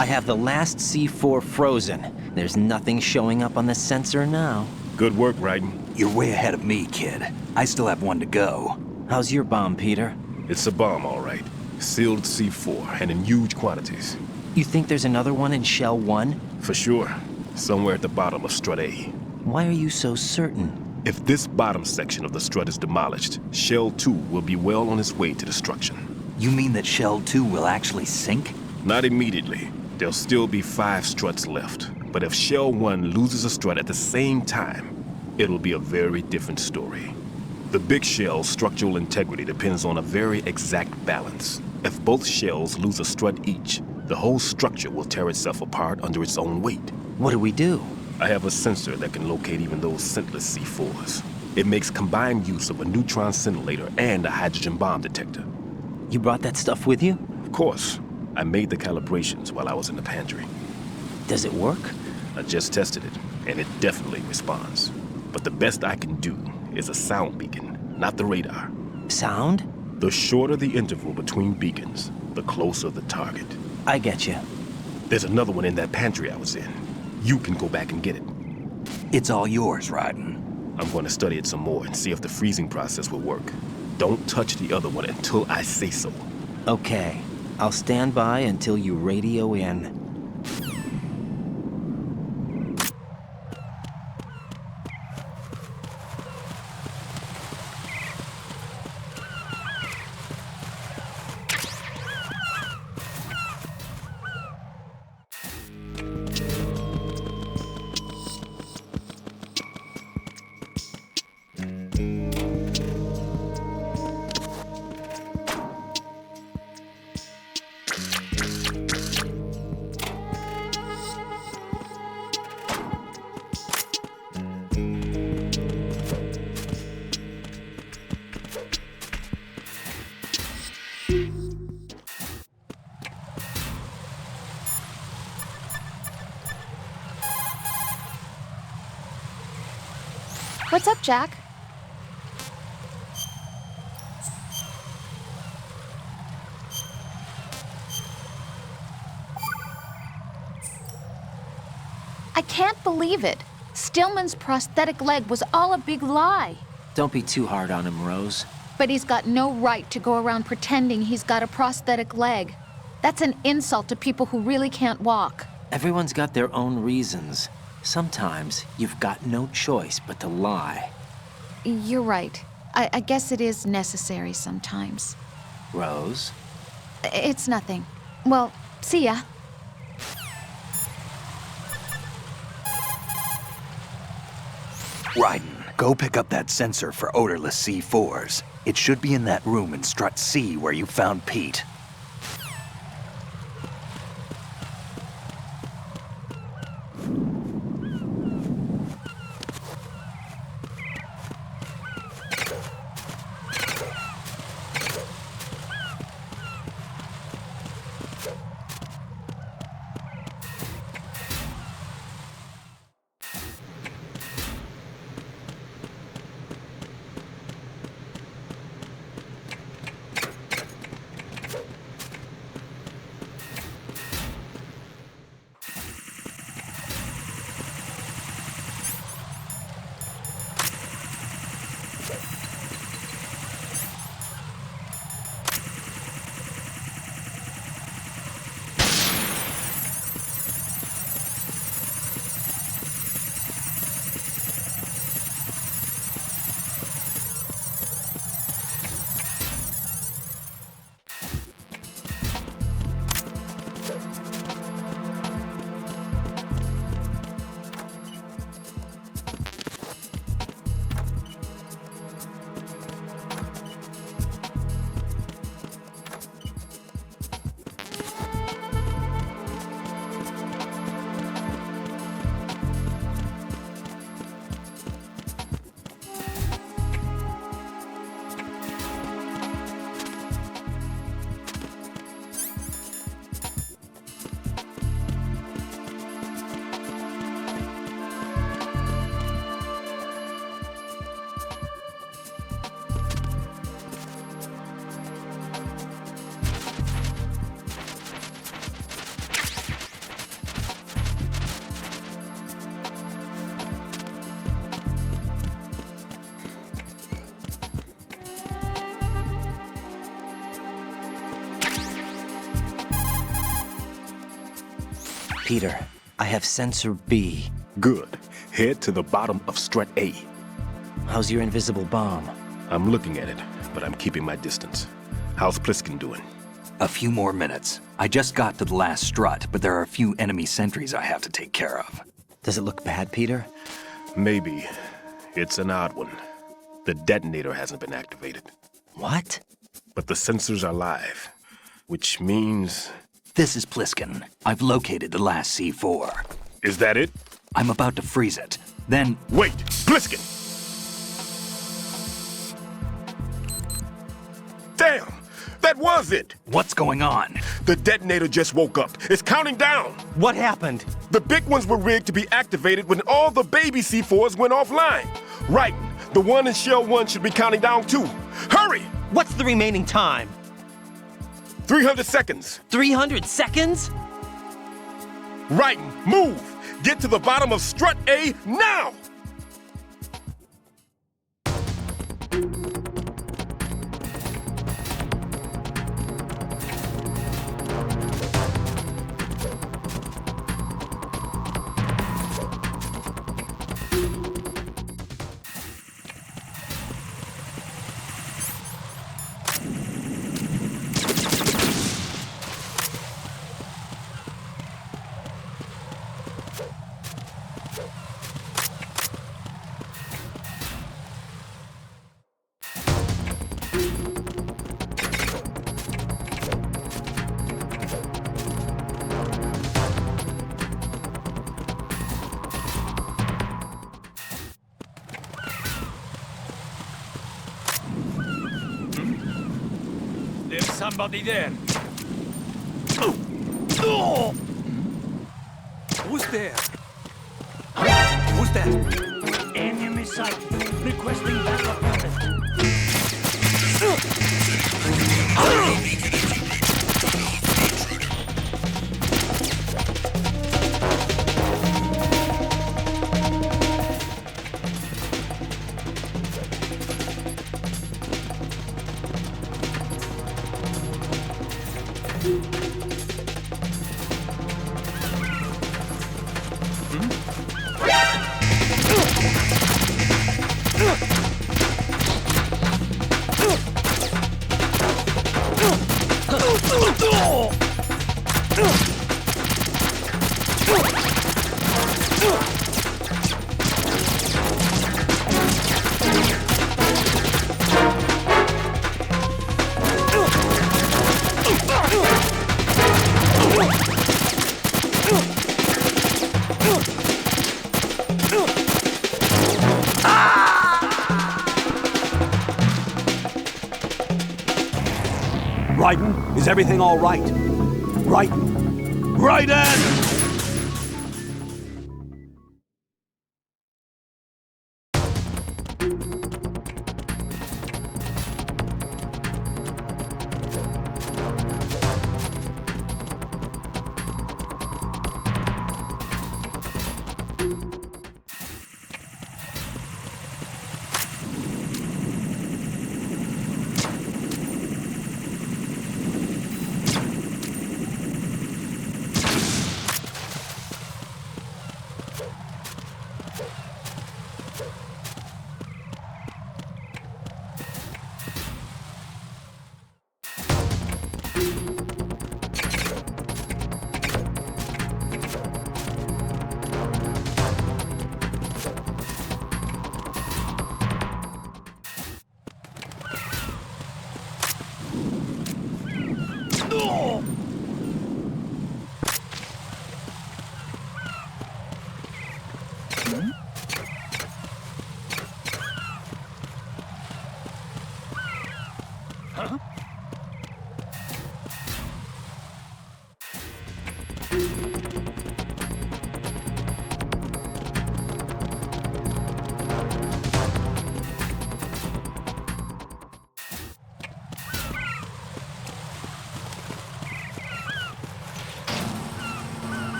I have the last C4 frozen. There's nothing showing up on the sensor now. Good work, Raiden. You're way ahead of me, kid. I still have one to go. How's your bomb, Peter? It's a bomb, all right. Sealed C4, and in huge quantities. You think there's another one in Shell 1? For sure. Somewhere at the bottom of Strut A. Why are you so certain? If this bottom section of the strut is demolished, Shell 2 will be well on its way to destruction. You mean that Shell 2 will actually sink? Not immediately. There'll still be 5 struts left. But if Shell 1 loses a strut at the same time, it'll be a very different story. The big shell's structural integrity depends on a very exact balance. If both shells lose a strut each, the whole structure will tear itself apart under its own weight. What do we do? I have a sensor that can locate even those scentless C4s. It makes combined use of a neutron scintillator and a hydrogen bomb detector. You brought that stuff with you? Of course. I made the calibrations while I was in the pantry. Does it work? I just tested it, and it definitely responds. But the best I can do is a sound beacon, not the radar. Sound? The shorter the interval between beacons, the closer the target. I get you. There's another one in that pantry I was in. You can go back and get it. It's all yours, Raiden. I'm going to study it some more and see if the freezing process will work. Don't touch the other one until I say so. Okay. I'll stand by until you radio in. What's up, Jack? I can't believe it. Stillman's prosthetic leg was all a big lie. Don't be too hard on him, Rose. But he's got no right to go around pretending he's got a prosthetic leg. That's an insult to people who really can't walk. Everyone's got their own reasons. Sometimes you've got no choice but to lie. You're right. I guess it is necessary sometimes. Rose? It's nothing. Well, see ya. Raiden, go pick up that sensor for odorless C4s. It should be in that room in Strut C where you found Pete. Peter, I have sensor B. Good. Head to the bottom of Strut A. How's your invisible bomb? I'm looking at it, but I'm keeping my distance. How's Pliskin doing? A few more minutes. I just got to the last strut, but there are a few enemy sentries I have to take care of. Does it look bad, Peter? Maybe. It's an odd one. The detonator hasn't been activated. What? But the sensors are live, which means... This is Pliskin. I've located the last C4. Is that it? I'm about to freeze it. Then... Wait! Pliskin! Damn! That was it! What's going on? The detonator just woke up. It's counting down! What happened? The big ones were rigged to be activated when all the baby C4s went offline. Right. The one in Shell 1 should be counting down too. Hurry! What's the remaining time? 300 seconds. 300 seconds? Right. Move! Get to the bottom of Strut A now! somebody there. Who's there? Who's that? Enemy sighted. Requesting backup weapon. Raiden, is everything all right? Raiden! Raiden!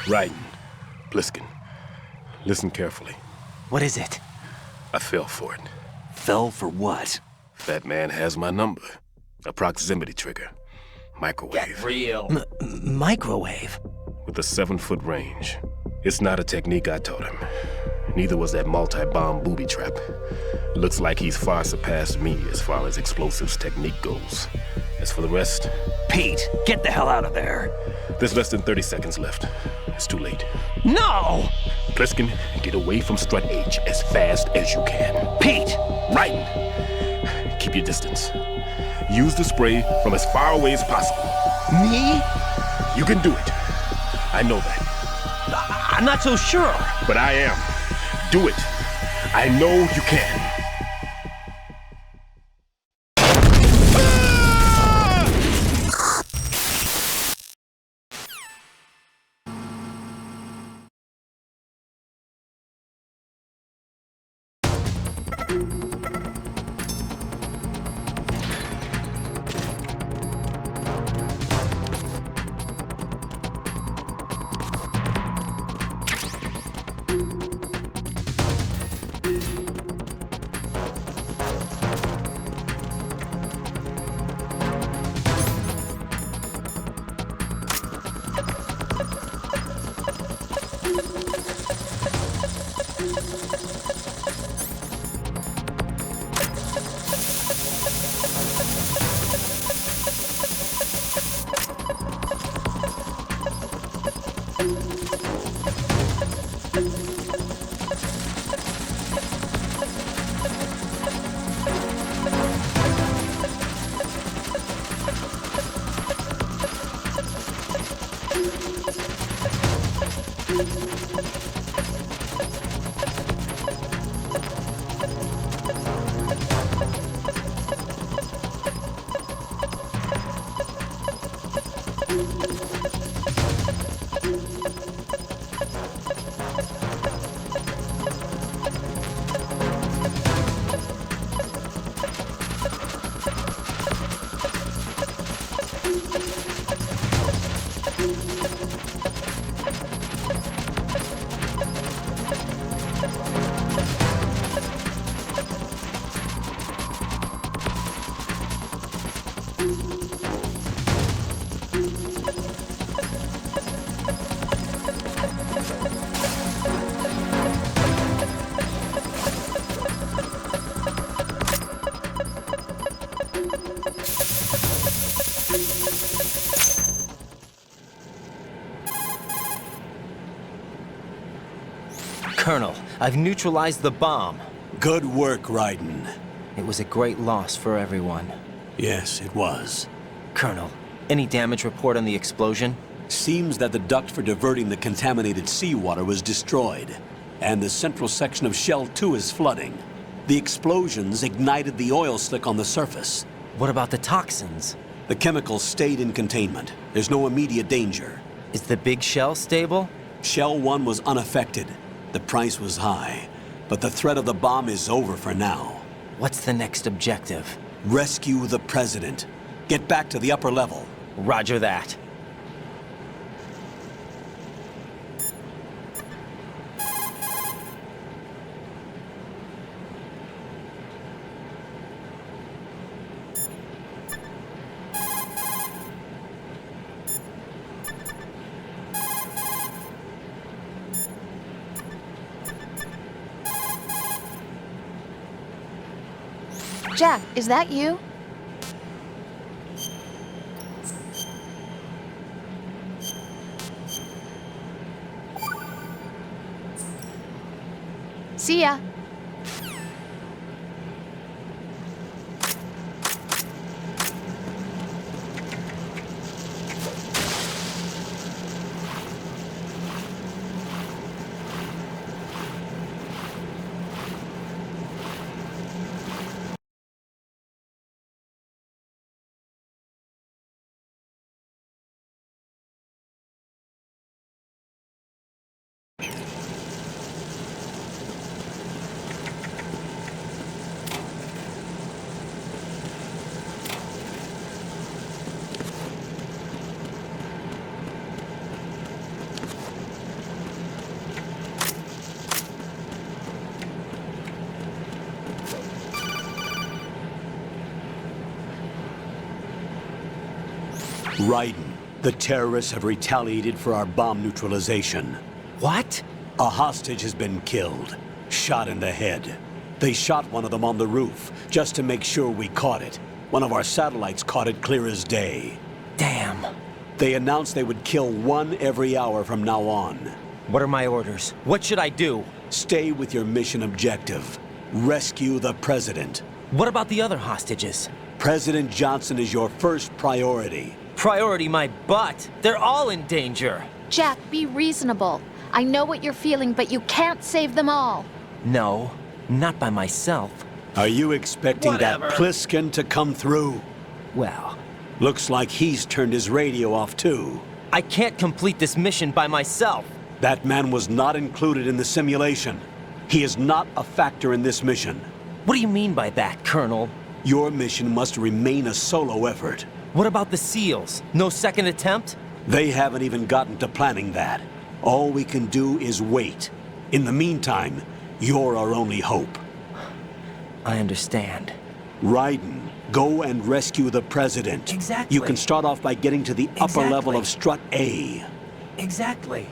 Raiden, Bliskin, listen carefully. What is it? I fell for it. Fell for what? Fat Man has my number. A proximity trigger. Microwave. Get real. Microwave? With a 7-foot range. It's not a technique I taught him. Neither was that multi-bomb booby trap. Looks like he's far surpassed me as far as explosives technique goes. As for the rest... Pete, get the hell out of there. There's less than 30 seconds left. It's too late. No! Pliskin, get away from Strut H as fast as you can. Pete! Raiden, keep your distance. Use the spray from as far away as possible. Me? You can do it. I know that. I'm not so sure. But I am. Do it. I know you can. Colonel, I've neutralized the bomb. Good work, Raiden. It was a great loss for everyone. Yes, it was. Colonel, any damage report on the explosion? Seems that the duct for diverting the contaminated seawater was destroyed, and the central section of Shell 2 is flooding. The explosions ignited the oil slick on the surface. What about the toxins? The chemicals stayed in containment. There's no immediate danger. Is the big shell stable? Shell 1 was unaffected. The price was high, but the threat of the bomb is over for now. What's the next objective? Rescue the President. Get back to the upper level. Roger that. Jack, is that you? See ya. Raiden, the terrorists have retaliated for our bomb neutralization. What? A hostage has been killed, shot in the head. They shot one of them on the roof, just to make sure we caught it. One of our satellites caught it clear as day. Damn. They announced they would kill one every hour from now on. What are my orders? What should I do? Stay with your mission objective. Rescue the President. What about the other hostages? President Johnson is your first priority. Priority my butt. They're all in danger. Jack, be reasonable. I know what you're feeling, but you can't save them all. No, not by myself. Are you expecting that Pliskin to come through? Well, looks like he's turned his radio off too. I can't complete this mission by myself. That man was not included in the simulation. He is not a factor in this mission. What do you mean by that, Colonel? Your mission must remain a solo effort. What about the SEALs? No second attempt? They haven't even gotten to planning that. All we can do is wait. In the meantime, you're our only hope. I understand. Raiden, go and rescue the President. Exactly. You can start off by getting to the upper level of Strut A. Exactly.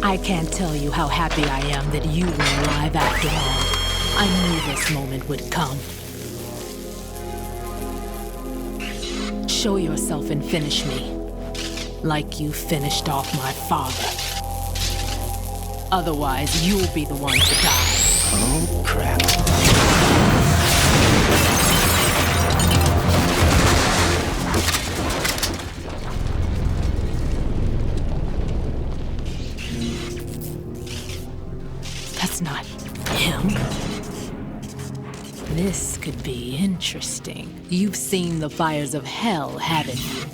I can't tell you how happy I am that you were alive after all. I knew this moment would come. Show yourself and finish me. Like you finished off my father. Otherwise, you'll be the one to die. Oh, crap. That's not him. This could be interesting. You've seen the fires of hell, haven't you?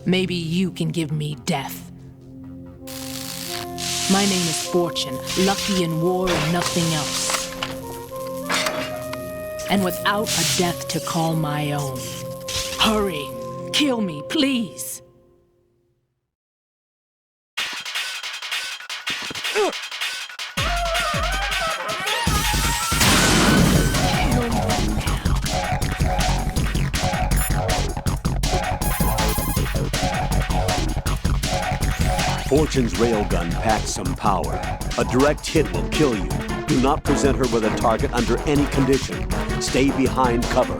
Maybe you can give me death. My name is Fortune, lucky in war and nothing else. and without a death to call my own. Hurry! Kill me, please! Fortune's railgun packs some power. A direct hit will kill you. Do not present her with a target under any condition. Stay behind cover.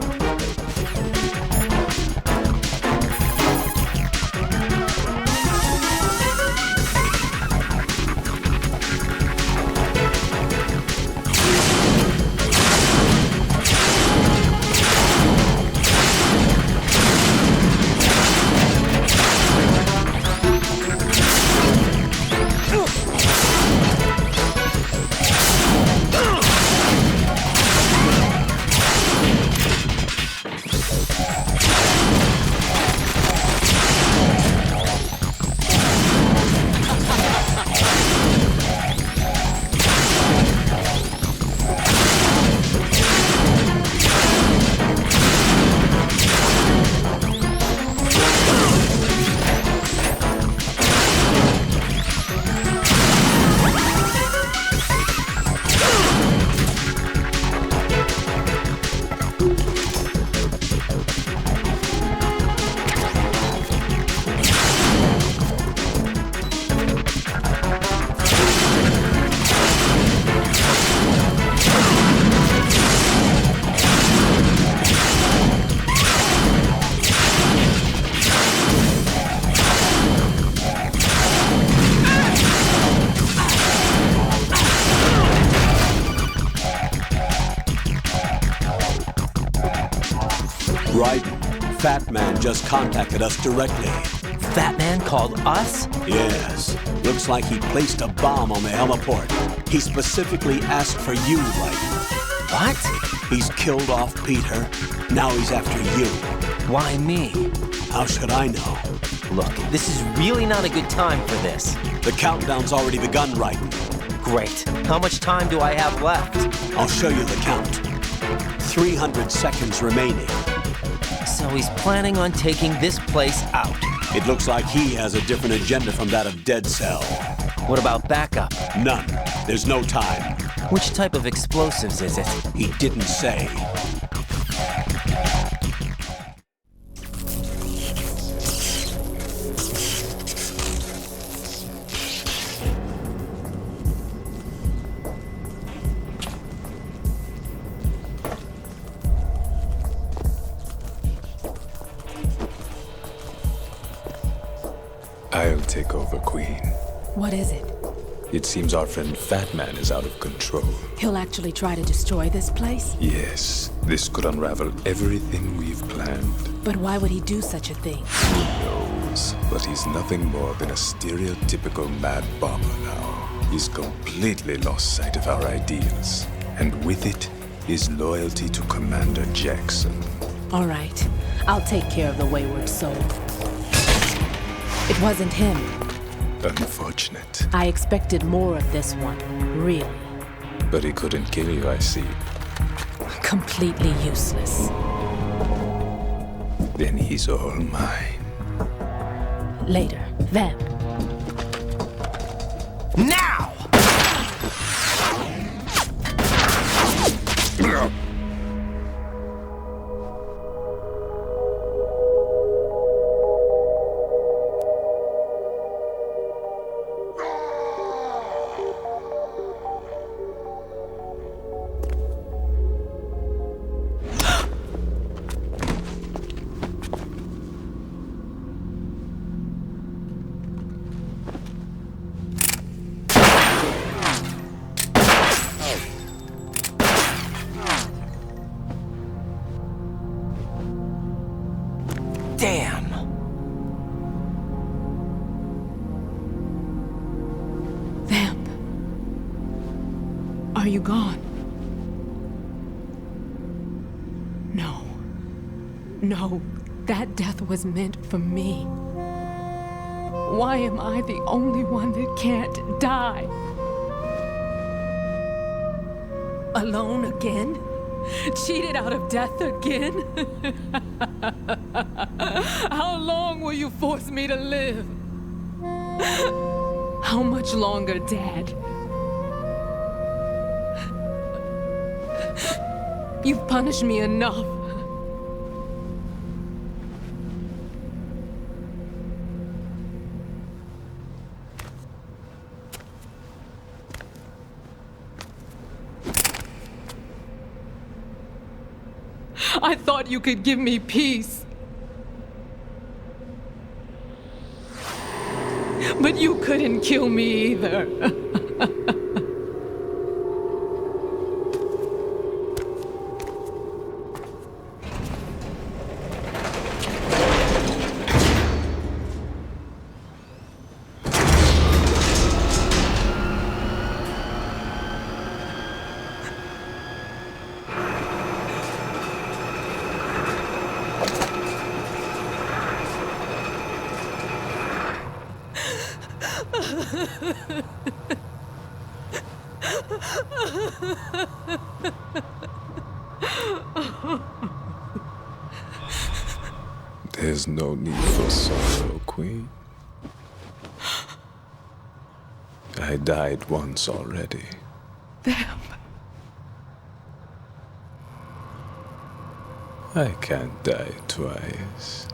Right. Fat Man just contacted us directly. Fat Man called us? Yes. Looks like he placed a bomb on the heliport. He specifically asked for you, Right? What? He's killed off Peter. Now he's after you. Why me? How should I know? Look, this is really not a good time for this. The countdown's already begun, Right? Great. How much time do I have left? I'll show you the count. 300 seconds remaining. So he's planning on taking this place out. It looks like he has a different agenda from that of Dead Cell. What about backup? None. There's no time. Which type of explosives is it? He didn't say. I'll take over, Queen. What is it? It seems our friend Fat Man is out of control. He'll actually try to destroy this place? Yes, this could unravel everything we've planned. But why would he do such a thing? Who knows? But he's nothing more than a stereotypical mad bomber now. He's completely lost sight of our ideals. And with it, his loyalty to Commander Jackson. All right. I'll take care of the wayward soul. It wasn't him. Unfortunate. I expected more of this one, really. But he couldn't kill you, I see. Completely useless. Then he's all mine. Later, then. Now! Damn! Vamp. Are you gone? No. No, that death was meant for me. Why am I the only one that can't die? Alone again? Cheated out of death again? How long will you force me to live? How much longer, Dad? You've punished me enough. I thought you could give me peace. But you couldn't kill me either. There's no need for sorrow, Queen. I died once already. Them. I can't die twice.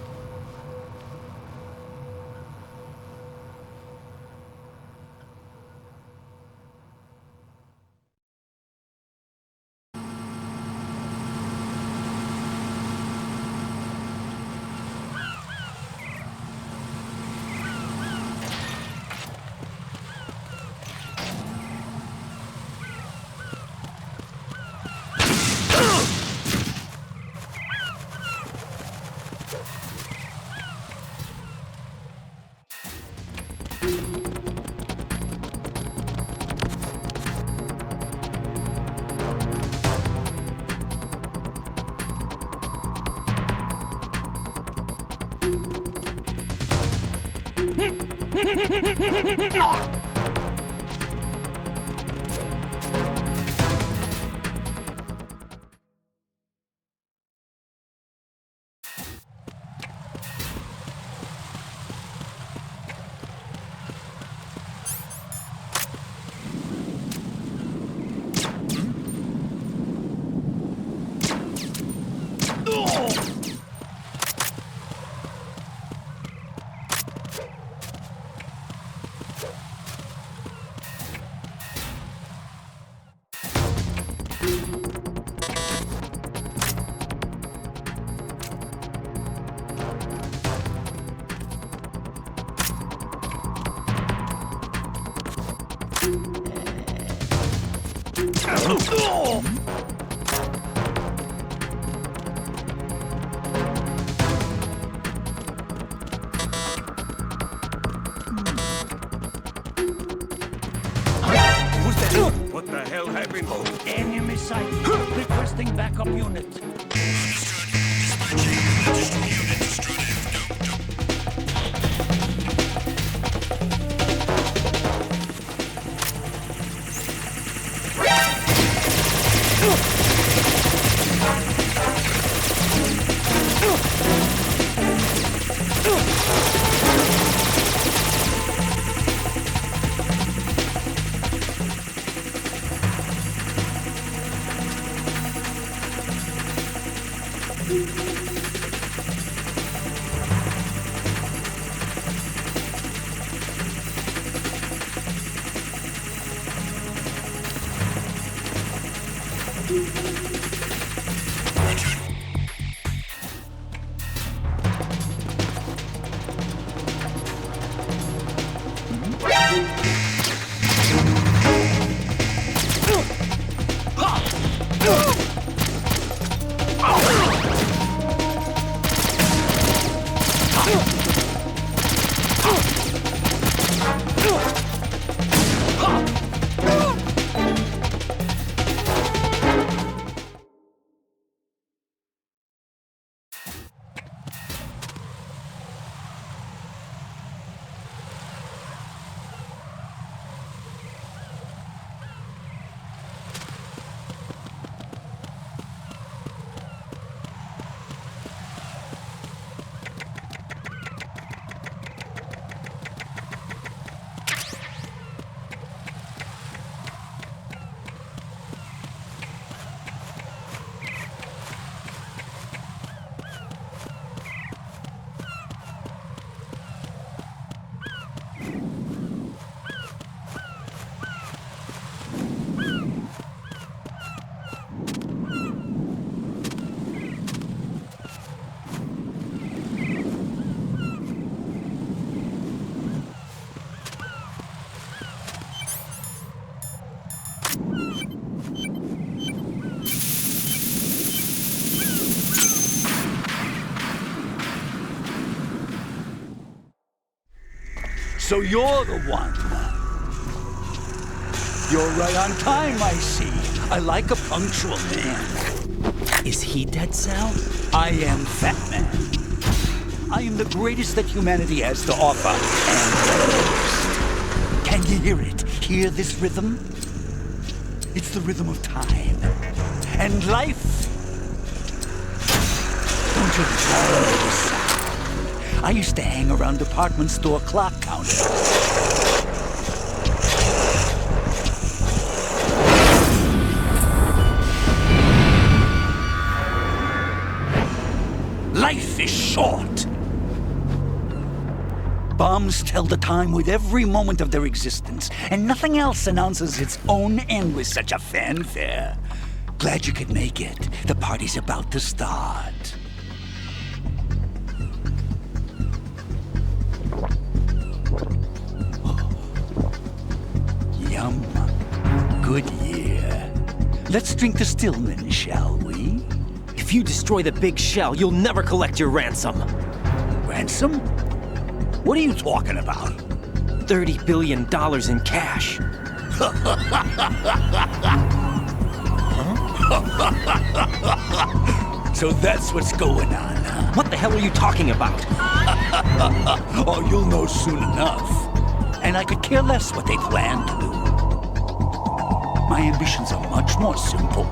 What the hell happened? Enemy sight. Requesting backup unit. So you're the one. You're right on time, I see. I like a punctual man. Is he Dead Cell? I am Fat Man. I am the greatest that humanity has to offer, and the most. Can you hear it? Hear this rhythm? It's the rhythm of time. And life. Don't you love this sound? I used to hang around department store clock counters. Life is short. Bombs tell the time with every moment of their existence, and nothing else announces its own end with such a fanfare. Glad you could make it. The party's about to start. Oh. Yum. Good year. Let's drink the Stillman, shall we? If you destroy the big shell, you'll never collect your ransom. Ransom? What are you talking about? $30 billion in cash. So that's what's going on, huh? What the hell are you talking about? Oh, you'll know soon enough. And I could care less what they plan to do. My ambitions are much more simple.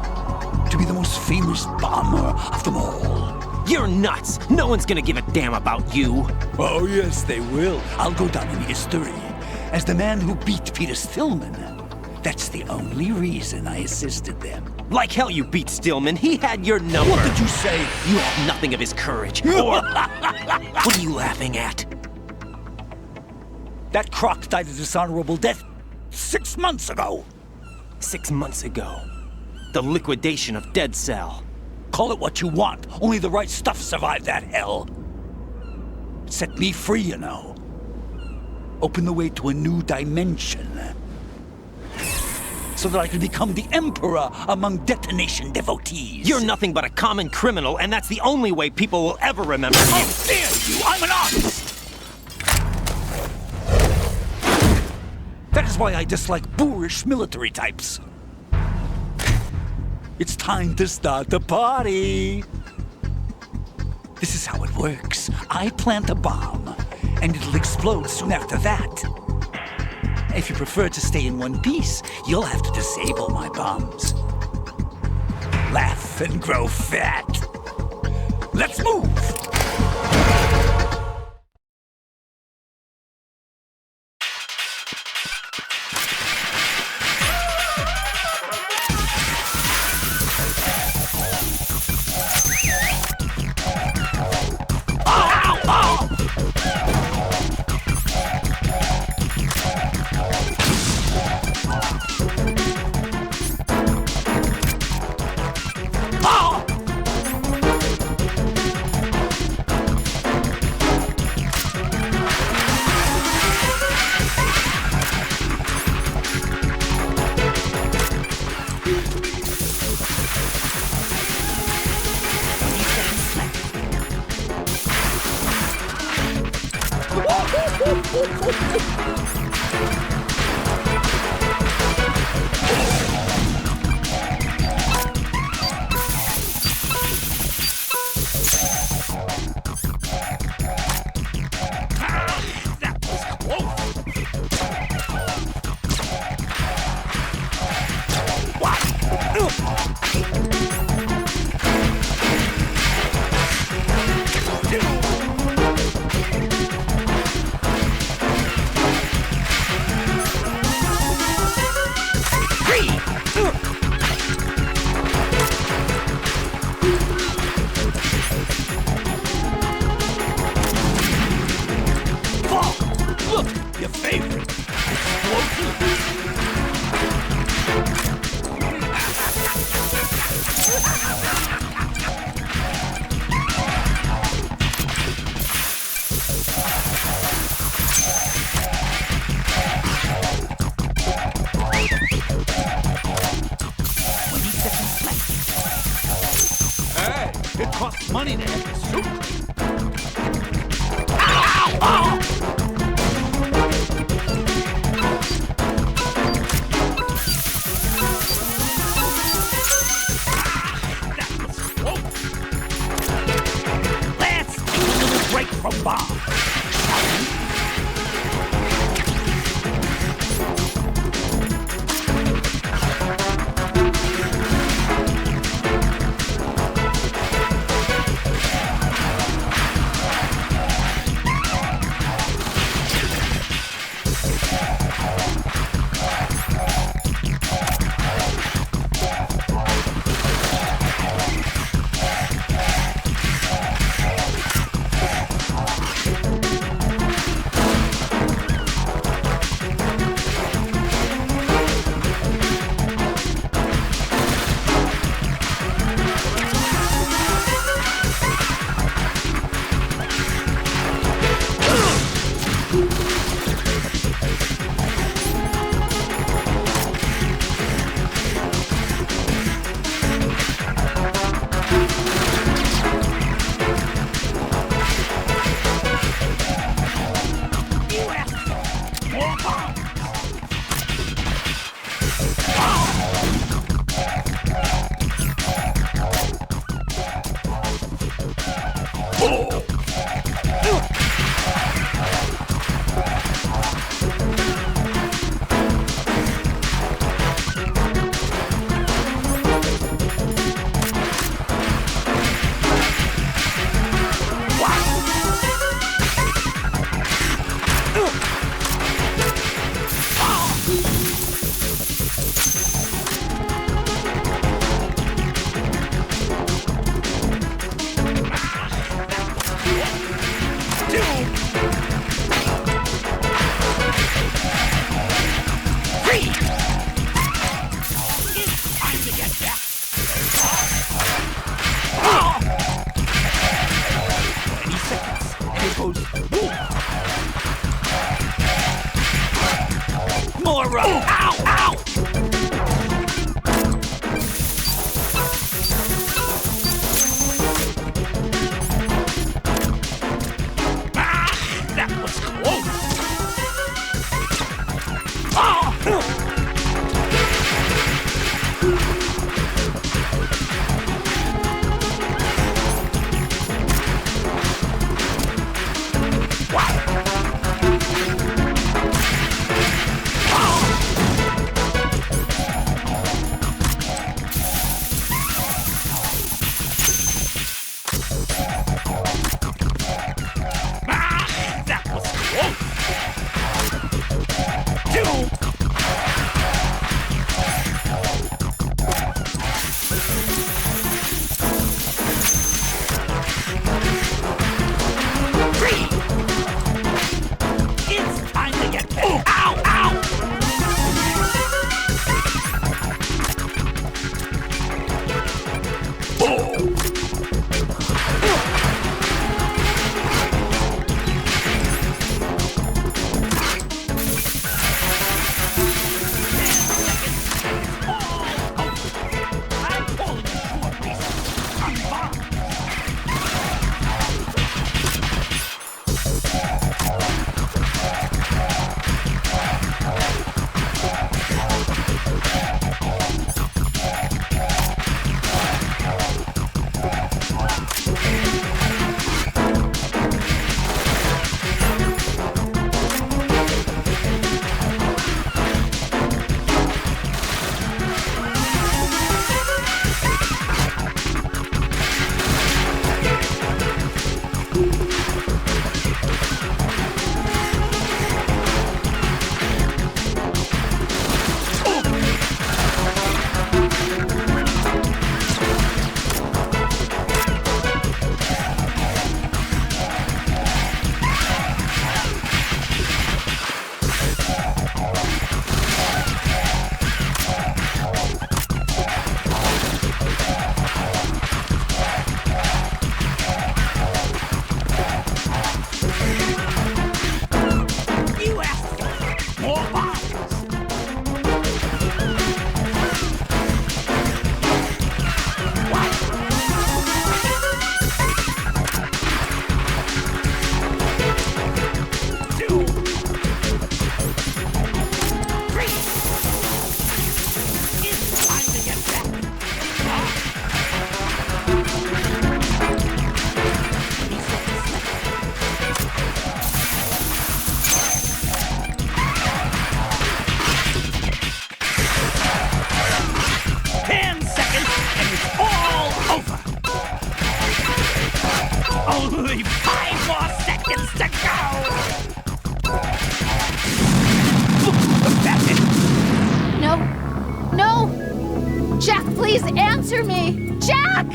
To be the most famous bomber of them all. You're nuts! No one's gonna give a damn about you! Oh, yes, they will. I'll go down in history as the man who beat Peter Stillman. That's the only reason I assisted them. Like hell you beat Stillman. He had your number. What did you say? You have nothing of his courage. Or... What are you laughing at? That croc died a dishonorable death 6 months ago. 6 months ago. The liquidation of Dead Cell. Call it what you want. Only the right stuff survived that hell. It set me free, you know. Opened the way to a new dimension. So that I could become the emperor among detonation devotees. You're nothing but a common criminal, and that's the only way people will ever remember you. How dare you! I'm an artist! That is why I dislike boorish military types. It's time to start the party. This is how it works. I plant a bomb, and it'll explode soon after that. If you prefer to stay in one piece, you'll have to disable my bombs. Laugh and grow fat. Let's move! It costs money to have this suit. Ow! bomb. More rope! Ow! Ow! Ah! That was close! Oh! Wow! Only 5 more seconds to go! No! No! Jack, please answer me! Jack!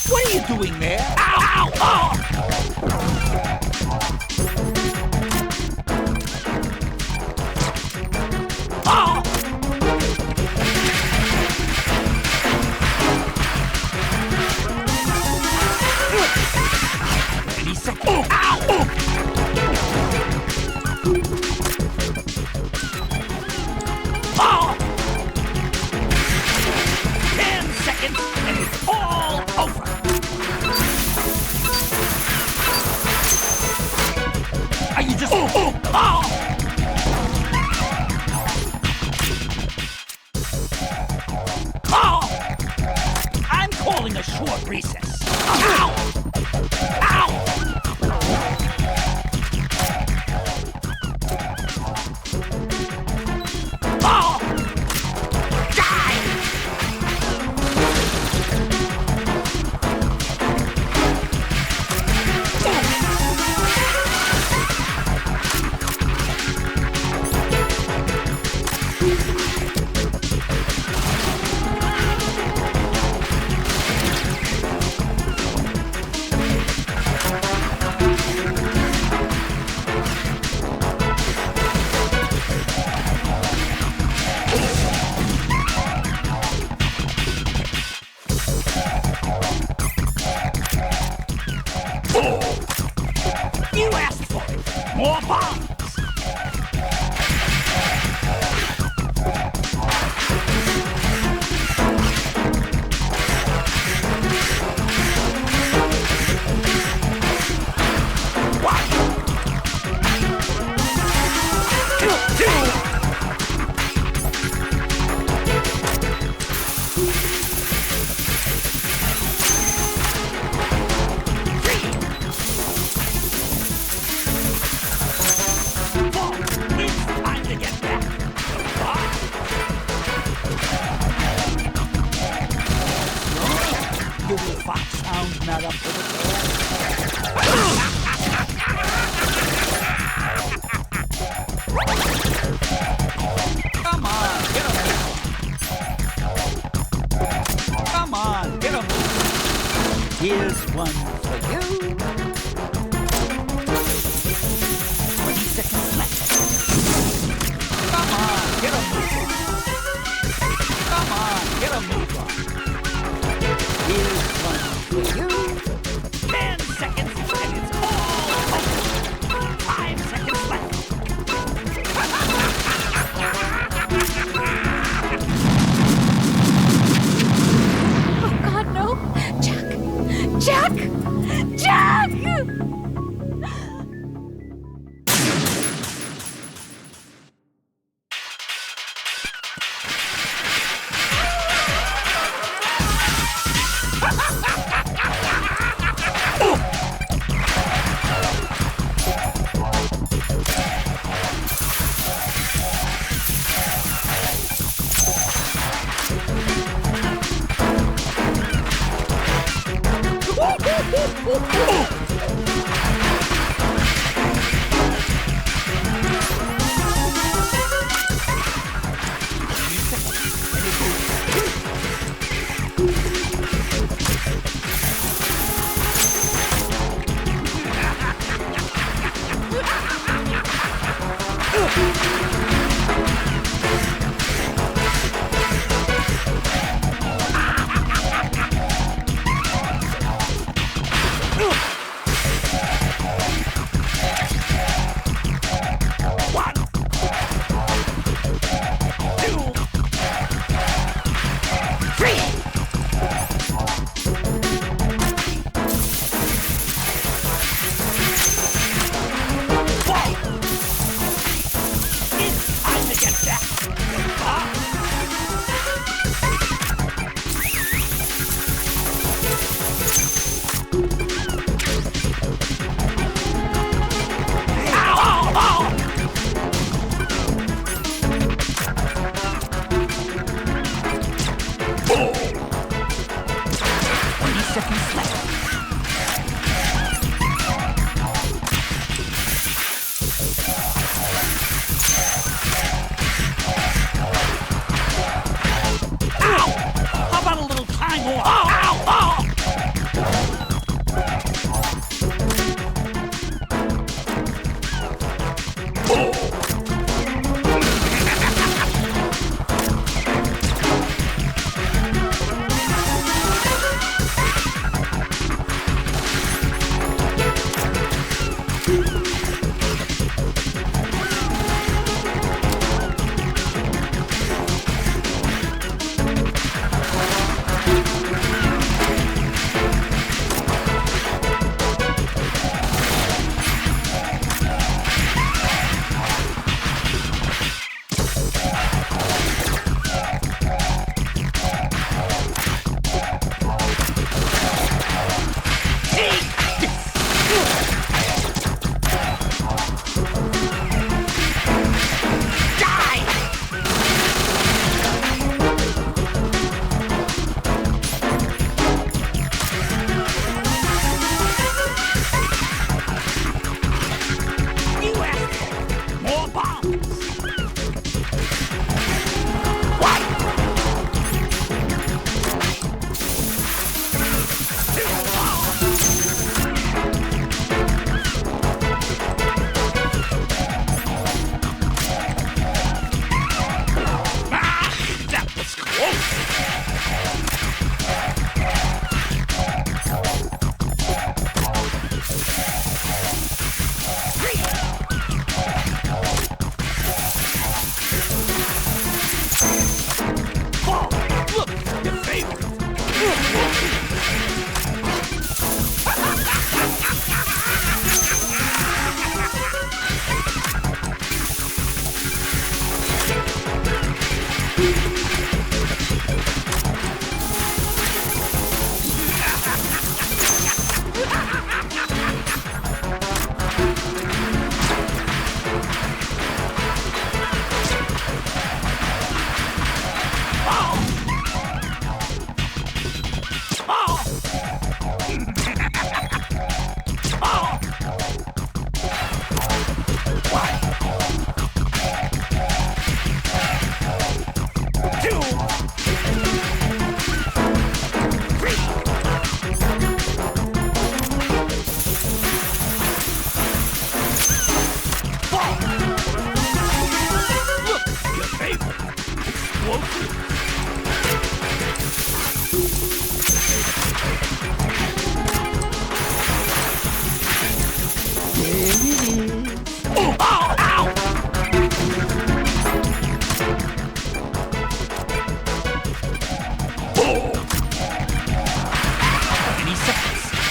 What are you doing there? Ow! Ow! Oh! Any second. Ow! Oh! 10 seconds and it's all over. Are you just... Oh! I'm calling a short recess. Ow! Ow! Oh! Die! You asked for it. More bombs. Your fox sounds not up to the Come on, get him. Come on, get him. Here's one for you. 20 seconds left. Come on, get a move on. Come on, get a move on. Here's one for you. 10 seconds and it's all over. 5 seconds left.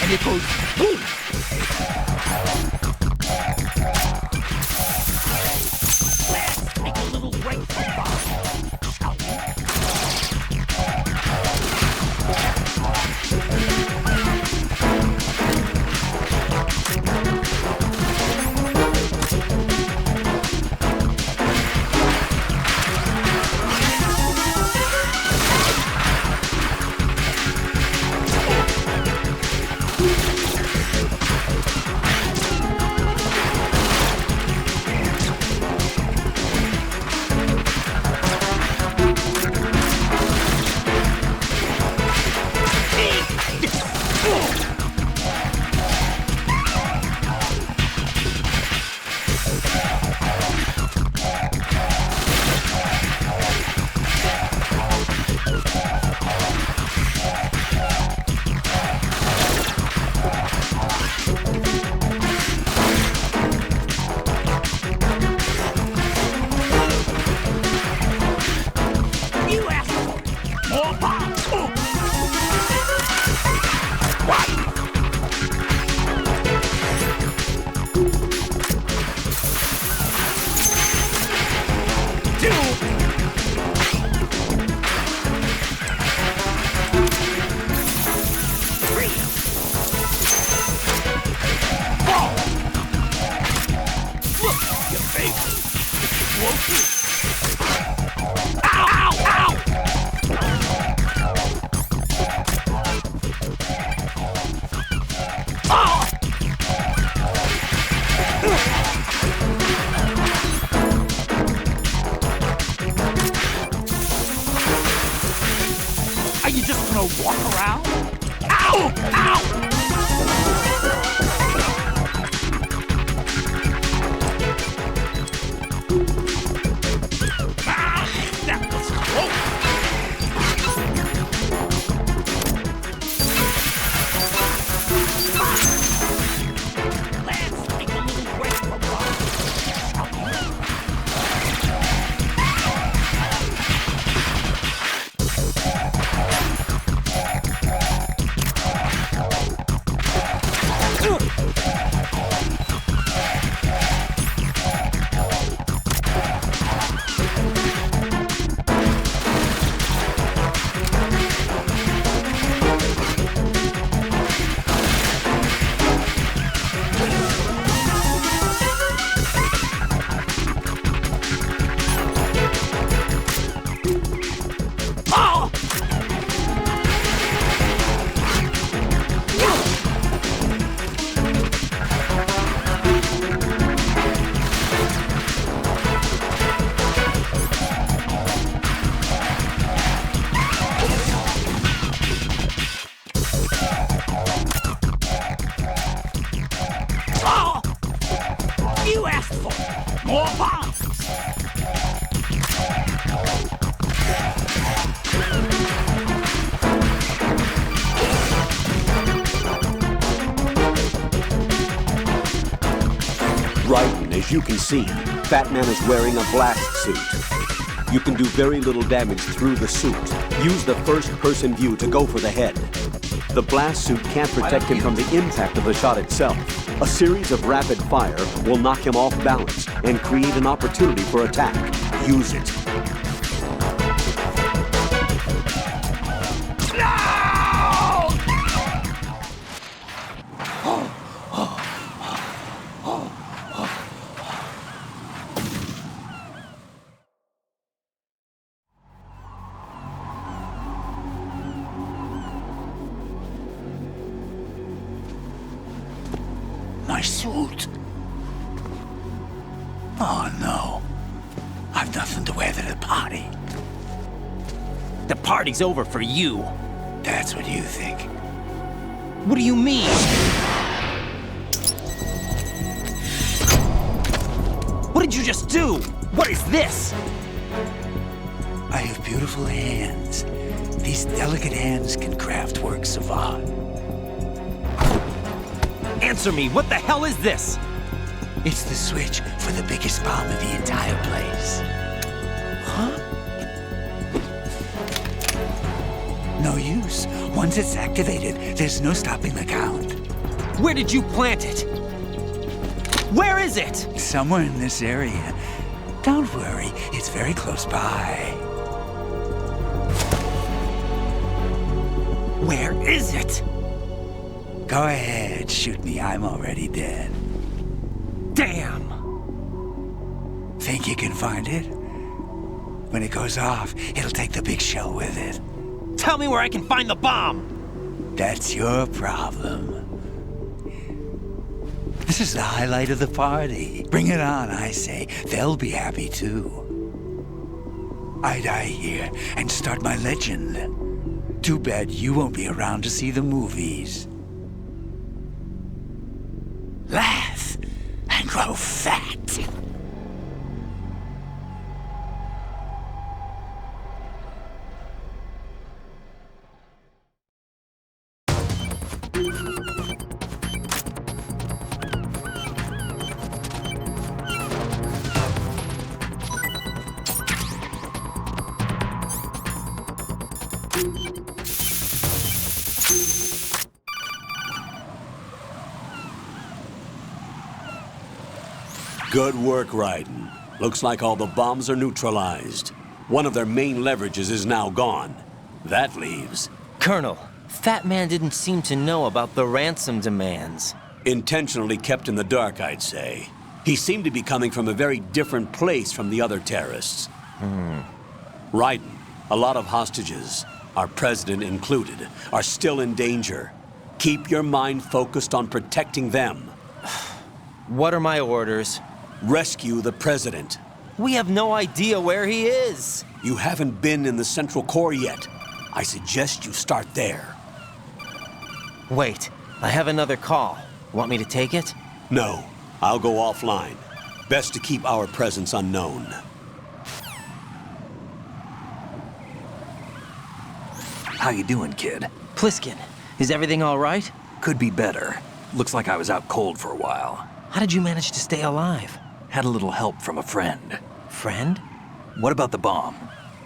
and it goes boom. Let's take a little break from Bob, shall we? Are you just gonna walk around? Ow! Ow! Ah, that was close! Let's take a little break from You asked for more bombs! Raiden, as you can see, Fat Man is wearing a blast suit. You can do very little damage through the suit. Use the first-person view to go for the head. The blast suit can't protect him from the impact of the shot itself. A series of rapid fire will knock him off balance and create an opportunity for attack. Use it. My suit. Oh no. I've nothing to wear to the party. The party's over for you. That's what you think. What do you mean? What did you just do? What is this? I have beautiful hands. These delicate hands can craft works of art. Answer me, what the hell is this? It's the switch for the biggest bomb in the entire place. Huh? No use. Once it's activated, there's no stopping the count. Where did you plant it? Where is it? Somewhere in this area. Don't worry, it's very close by. Where is it? Go ahead, shoot me. I'm already dead. Damn! Think you can find it? When it goes off, it'll take the big show with it. Tell me where I can find the bomb! That's your problem. This is the highlight of the party. Bring it on, I say. They'll be happy too. I die here and start my legend. Too bad you won't be around to see the movies. Laugh and grow fat. Good work, Raiden. Looks like all the bombs are neutralized. One of their main leverages is now gone. That leaves... Colonel, Fat Man didn't seem to know about the ransom demands. Intentionally kept in the dark, I'd say. He seemed to be coming from a very different place from the other terrorists. Raiden, a lot of hostages, our president included, are still in danger. Keep your mind focused on protecting them. What are my orders? Rescue the president. We have no idea where he is. You haven't been in the Central Core yet. I suggest you start there. Wait, I have another call. Want me to take it? No, I'll go offline. Best to keep our presence unknown. How you doing, kid? Pliskin, is everything all right? Could be better. Looks like I was out cold for a while. How did you manage to stay alive? Had a little help from a friend. Friend? What about the bomb?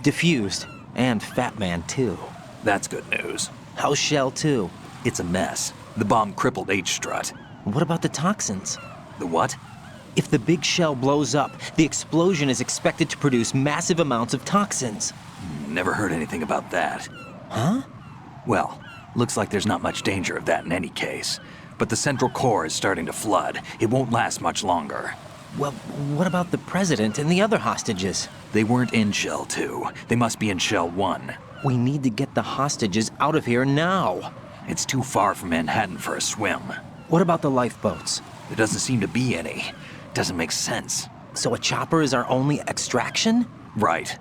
Defused. And Fat Man, too. That's good news. How's Shell, too? It's a mess. The bomb crippled H-Strut. What about the toxins? The what? If the big shell blows up, the explosion is expected to produce massive amounts of toxins. Never heard anything about that. Huh? Well, looks like there's not much danger of that in any case. But the Central Core is starting to flood. It won't last much longer. Well, what about the president and the other hostages? They weren't in Shell 2. They must be in Shell 1. We need to get the hostages out of here now. It's too far from Manhattan for a swim. What about the lifeboats? There doesn't seem to be any. Doesn't make sense. So a chopper is our only extraction? Right.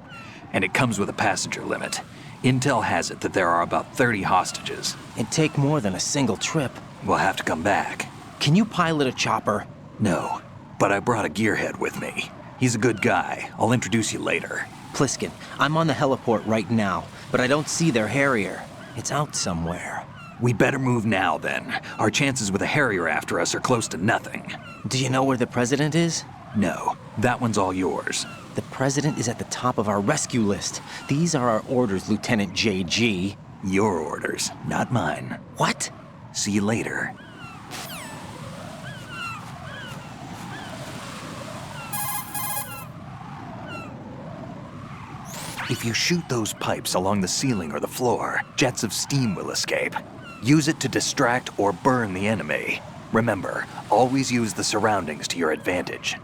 And it comes with a passenger limit. Intel has it that there are about 30 hostages. It'd take more than a single trip. We'll have to come back. Can you pilot a chopper? No, but I brought a gearhead with me. He's a good guy. I'll introduce you later. Pliskin, I'm on the heliport right now, but I don't see their Harrier. It's out somewhere. We better move now, then. Our chances with a Harrier after us are close to nothing. Do you know where the president is? No, that one's all yours. The president is at the top of our rescue list. These are our orders, Lieutenant JG. Your orders, not mine. What? See you later. If you shoot those pipes along the ceiling or the floor, jets of steam will escape. Use it to distract or burn the enemy. Remember, always use the surroundings to your advantage.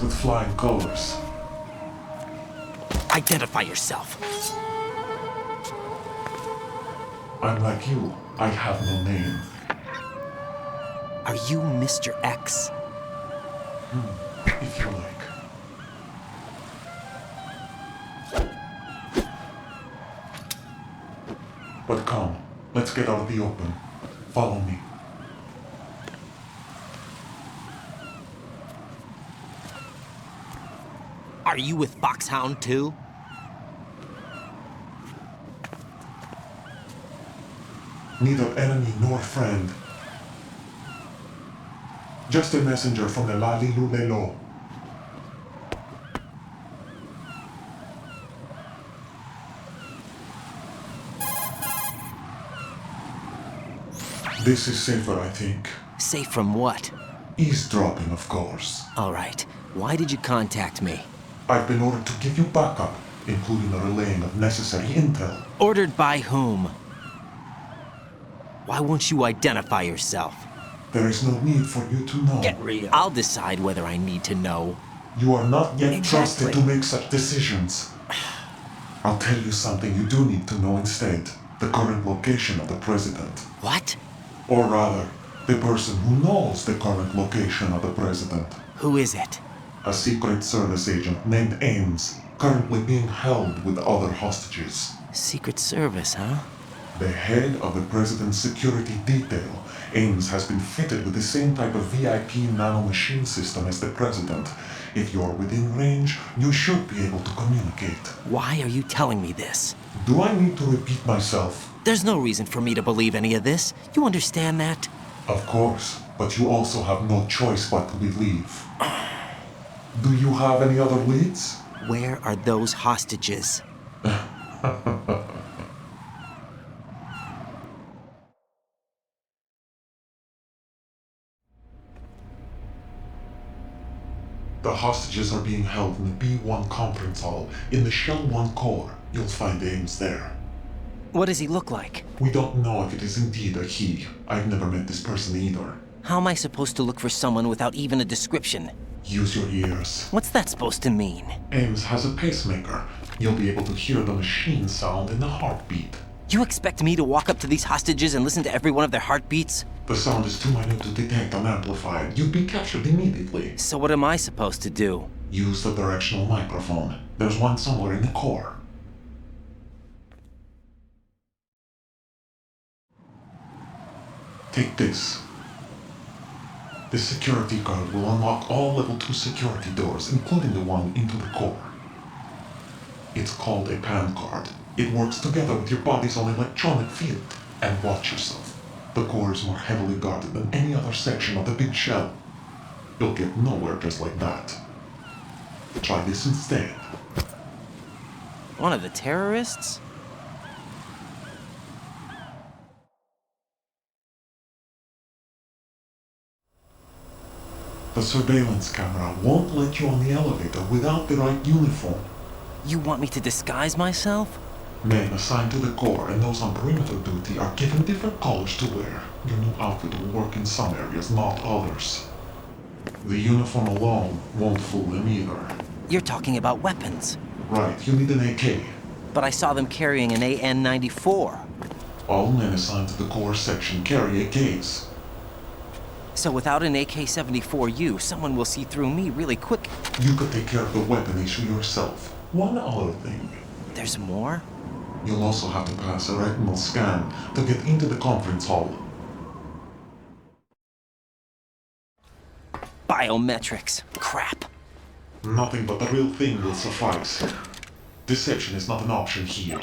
With flying colors. Identify yourself. I'm like you. I have no name. Are you Mr. X? If you like. But come, let's get out of the open. Follow me. Are you with Foxhound too? Neither enemy nor friend. Just a messenger from the Lali Lulelo. This is safer, I think. Safe from what? Eavesdropping, of course. All right. Why did you contact me? I've been ordered to give you backup, including the relaying of necessary intel. Ordered by whom? Why won't you identify yourself? There is no need for you to know. Get real. I'll decide whether I need to know. You are not yet trusted to make such decisions. I'll tell you something you do need to know instead. The current location of the president. What? Or rather, the person who knows the current location of the president. Who is it? A Secret Service agent named Ames, currently being held with other hostages. Secret Service, huh? The head of the president's security detail, Ames has been fitted with the same type of VIP nanomachine system as the president, If you're within range, you should be able to communicate. Why are you telling me this? Do I need to repeat myself? There's no reason for me to believe any of this. You understand that? Of course, but you also have no choice but to believe. Do you have any other leads? Where are those hostages? The hostages are being held in the B1 conference hall in the Shell 1 core. You'll find Ames there. What does he look like? We don't know if it is indeed a he. I've never met this person either. How am I supposed to look for someone without even a description? Use your ears. What's that supposed to mean? Ames has a pacemaker. You'll be able to hear the machine sound in the heartbeat. You expect me to walk up to these hostages and listen to every one of their heartbeats? The sound is too minute to detect and amplify it. You'd be captured immediately. So what am I supposed to do? Use the directional microphone. There's one somewhere in the core. Take this. This security card will unlock all level 2 security doors, including the one into the core. It's called a PAN card. It works together with your body's own electronic field. And watch yourself. The core is more heavily guarded than any other section of the big shell. You'll get nowhere just like that. Try this instead. One of the terrorists? The surveillance camera won't let you on the elevator without the right uniform. You want me to disguise myself? Men assigned to the core and those on perimeter duty are given different colors to wear. Your new outfit will work in some areas, not others. The uniform alone won't fool them either. You're talking about weapons. Right, you need an AK. But I saw them carrying an AN-94. All men assigned to the core section carry AKs. So without an AK-74U, someone will see through me really quick. You could take care of the weapon issue yourself. One other thing. There's more? You'll also have to pass a retinal scan to get into the conference hall. Biometrics. Crap. Nothing but the real thing will suffice. Deception is not an option here.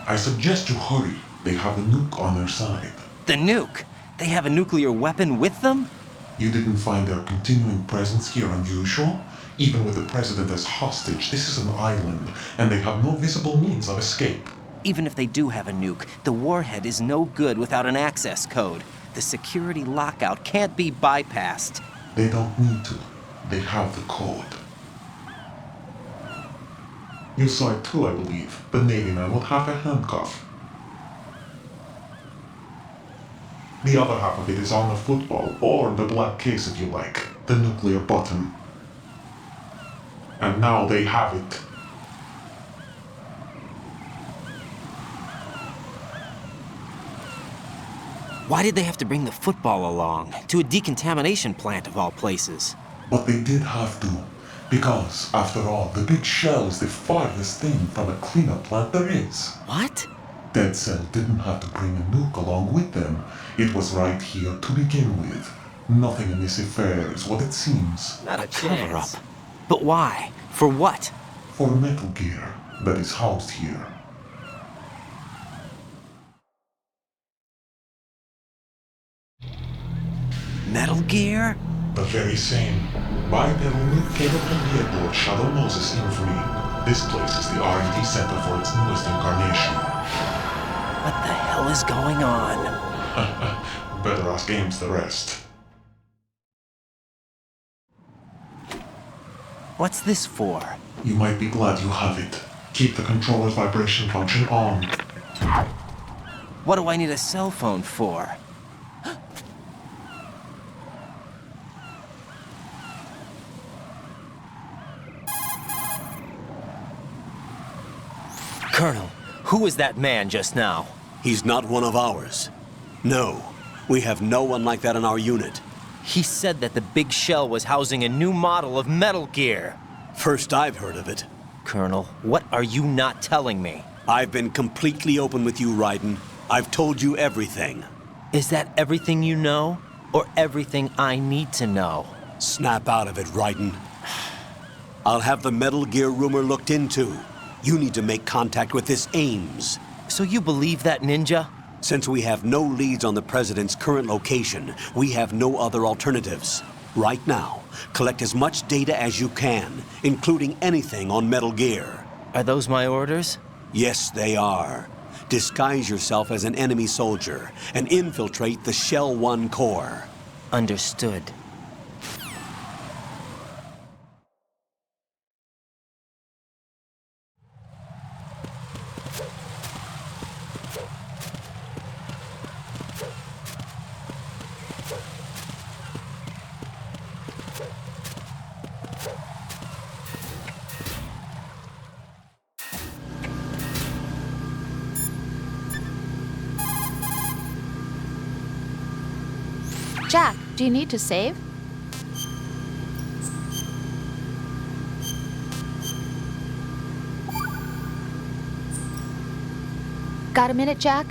I suggest you hurry. They have the nuke on their side. The nuke? They have a nuclear weapon with them? You didn't find their continuing presence here unusual? Even with the president as hostage, this is an island, and they have no visible means of escape. Even if they do have a nuke, the warhead is no good without an access code. The security lockout can't be bypassed. They don't need to. They have the code. You saw it too, I believe. The Navy man with half a handcuff. The other half of it is on the football, or the black case if you like. The nuclear button. And now they have it. Why did they have to bring the football along? To a decontamination plant of all places. But they did have to. Because, after all, the big shell is the farthest thing from a cleanup plant there is. What? Dead Cell didn't have to bring a nuke along with them. It was right here to begin with. Nothing in this affair is what it seems. Not a cover-up. But why? For what? For Metal Gear that is housed here. Metal Gear? The very same. Bipedal nuke-capable vehicle of Shadow Moses infamy. This place is the R&D center for its newest incarnation. What the hell is going on? Better ask Ames the rest. What's this for? You might be glad you have it. Keep the controller's vibration function on. What do I need a cell phone for? Colonel, who was that man just now? He's not one of ours. No, we have no one like that in our unit. He said that the big shell was housing a new model of Metal Gear. First I've heard of it. Colonel, what are you not telling me? I've been completely open with you, Raiden. I've told you everything. Is that everything you know, or everything I need to know? Snap out of it, Raiden. I'll have the Metal Gear rumor looked into. You need to make contact with this Ames. So you believe that ninja? Since we have no leads on the President's current location, we have no other alternatives. Right now, collect as much data as you can, including anything on Metal Gear. Are those my orders? Yes, they are. Disguise yourself as an enemy soldier and infiltrate the Shell 1 core. Understood. Jack, do you need to save? Got a minute, Jack?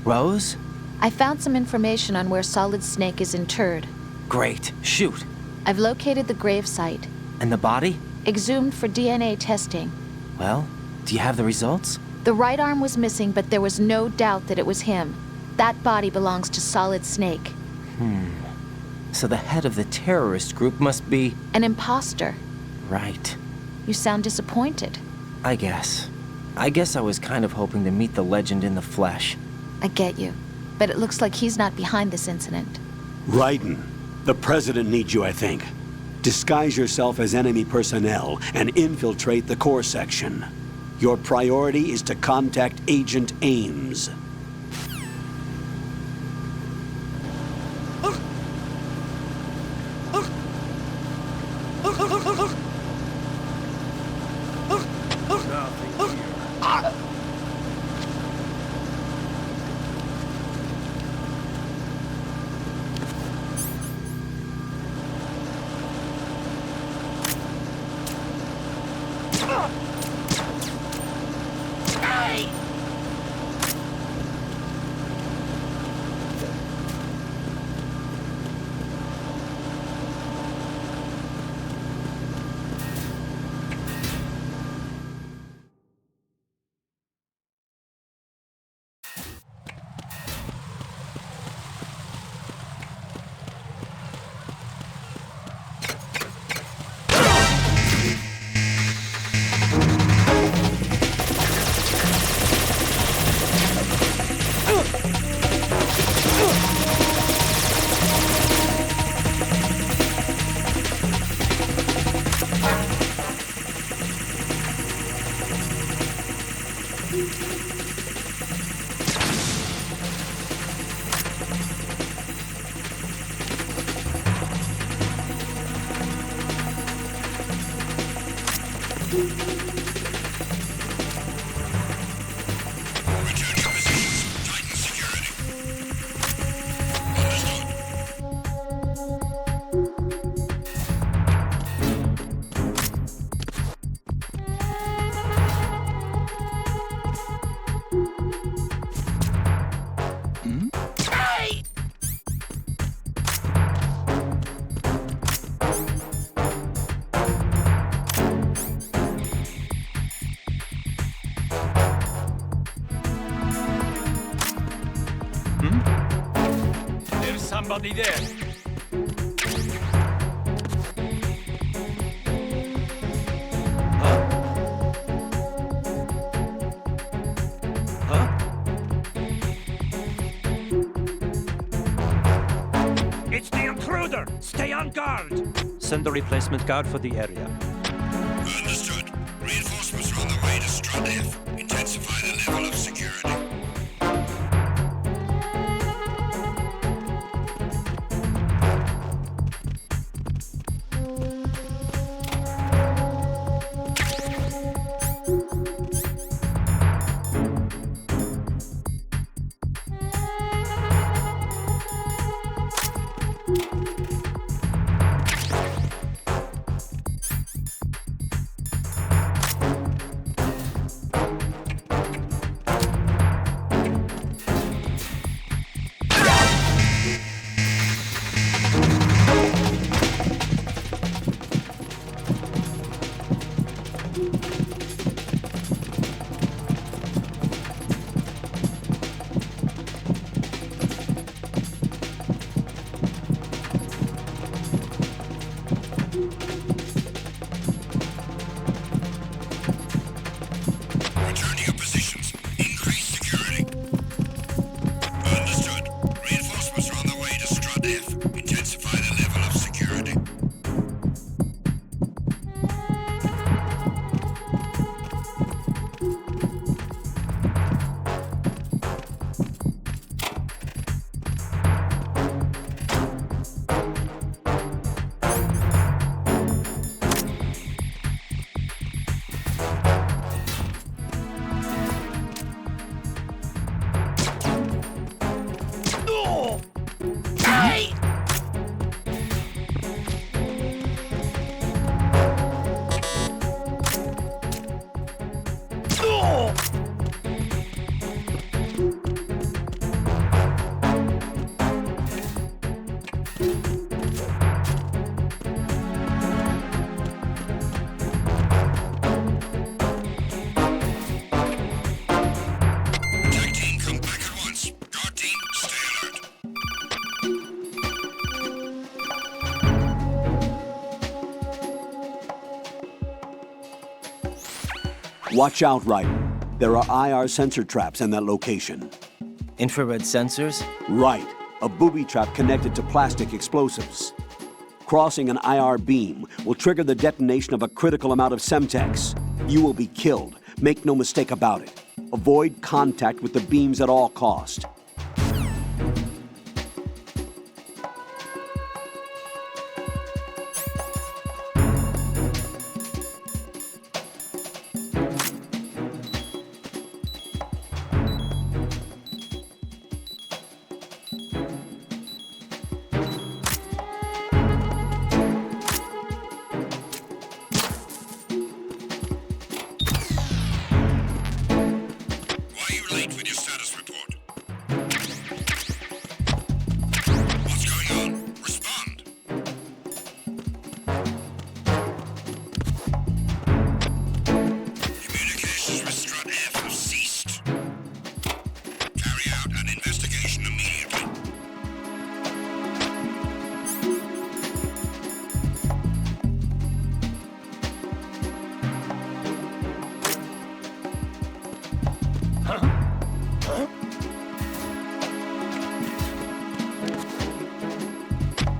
Rose? I found some information on where Solid Snake is interred. Great. Shoot. I've located the gravesite. And the body? Exhumed for DNA testing. Well, do you have the results? The right arm was missing, but there was no doubt that it was him. That body belongs to Solid Snake. So the head of the terrorist group must be... An imposter. Right. You sound disappointed. I guess I was kind of hoping to meet the legend in the flesh. I get you. But it looks like he's not behind this incident. Raiden, the President needs you, I think. Disguise yourself as enemy personnel and infiltrate the core section. Your priority is to contact Agent Ames. There's somebody there. It's the intruder! Stay on guard! Send a replacement guard for the area. Understood. Reinforcements are on the way to Strut F. Intensify the level of security. Watch out, Ryder. There are IR sensor traps in that location. Infrared sensors? Right. A booby trap connected to plastic explosives. Crossing an IR beam will trigger the detonation of a critical amount of Semtex. You will be killed. Make no mistake about it. Avoid contact with the beams at all cost.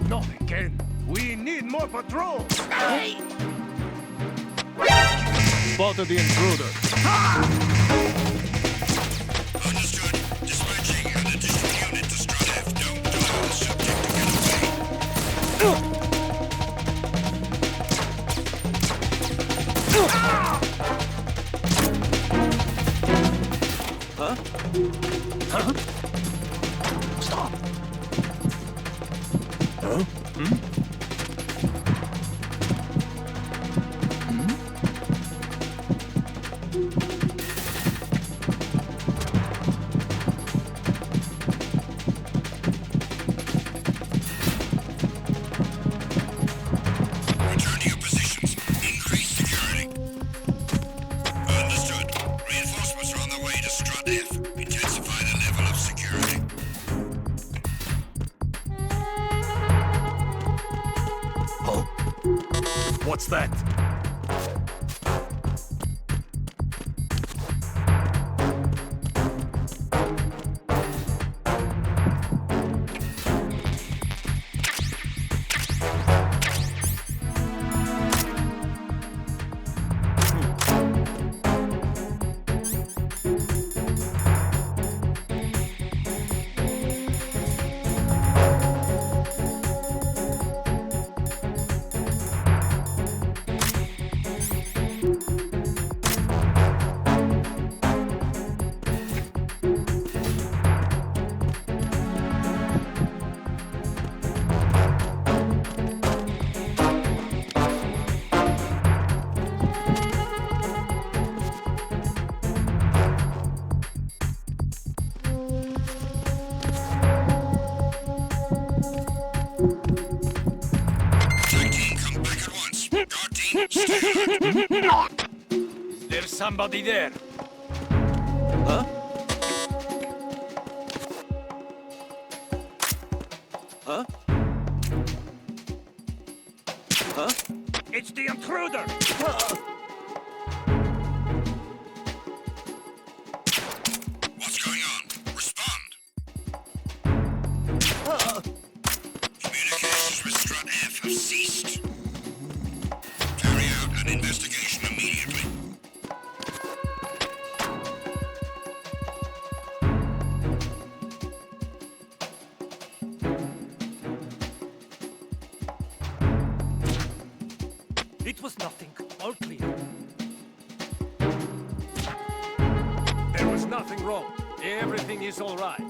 Not again. We need more patrols. Spotted the intruder. Understood. Dispatching an additional unit to Strut F. Don't allow the subject to get away. Huh? Stop. Huh? Return to your positions. Increase security. Understood. Reinforcements are on their way to Strut F. Intensify the level of security. Oh. What's that? There's somebody there. Huh? Huh? Huh? It's the intruder. What's going on? Respond. Communications with Strut F have ceased. Carry out an investigation immediately. It was nothing. All clear. There was nothing wrong. Everything is all right.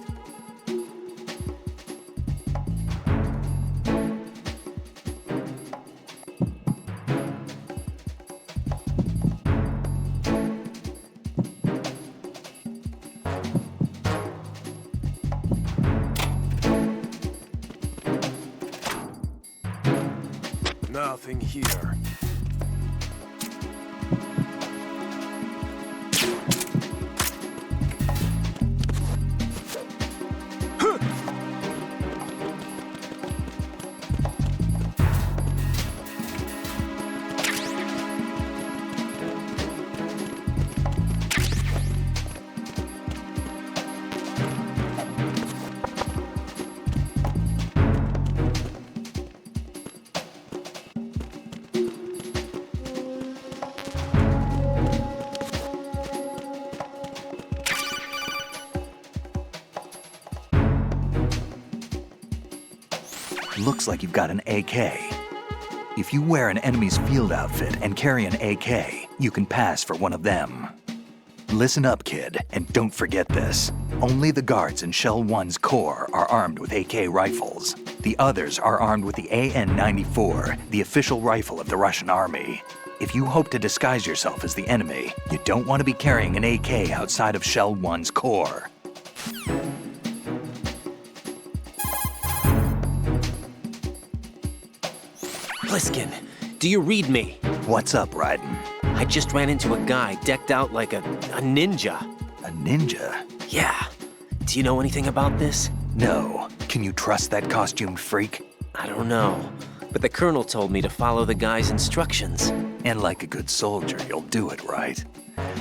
Nothing here. looks like you've got an AK. If you wear an enemy's field outfit and carry an AK, you can pass for one of them. Listen up, kid, and don't forget this. Only the guards in Shell 1's core are armed with AK rifles. The others are armed with the AN-94, the official rifle of the Russian army. If you hope to disguise yourself as the enemy, you don't want to be carrying an AK outside of Shell 1's core. Pliskin, do you read me? What's up, Raiden? I just ran into a guy decked out like a ninja. A ninja? Yeah. Do you know anything about this? No. Can you trust that costumed freak? I don't know. But the colonel told me to follow the guy's instructions. And like a good soldier, you'll do it, right?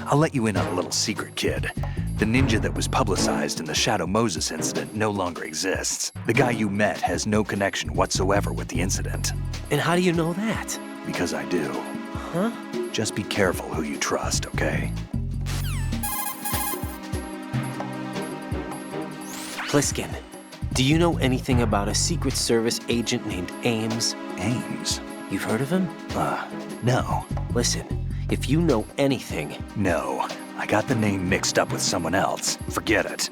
I'll let you in on a little secret, kid. The ninja that was publicized in the Shadow Moses incident no longer exists. The guy you met has no connection whatsoever with the incident. And how do you know that? Because I do. Huh? Just be careful who you trust, okay? Pliskin, do you know anything about a Secret Service agent named Ames? Ames? You've heard of him? No. Listen, if you know anything... No. I got the name mixed up with someone else. Forget it.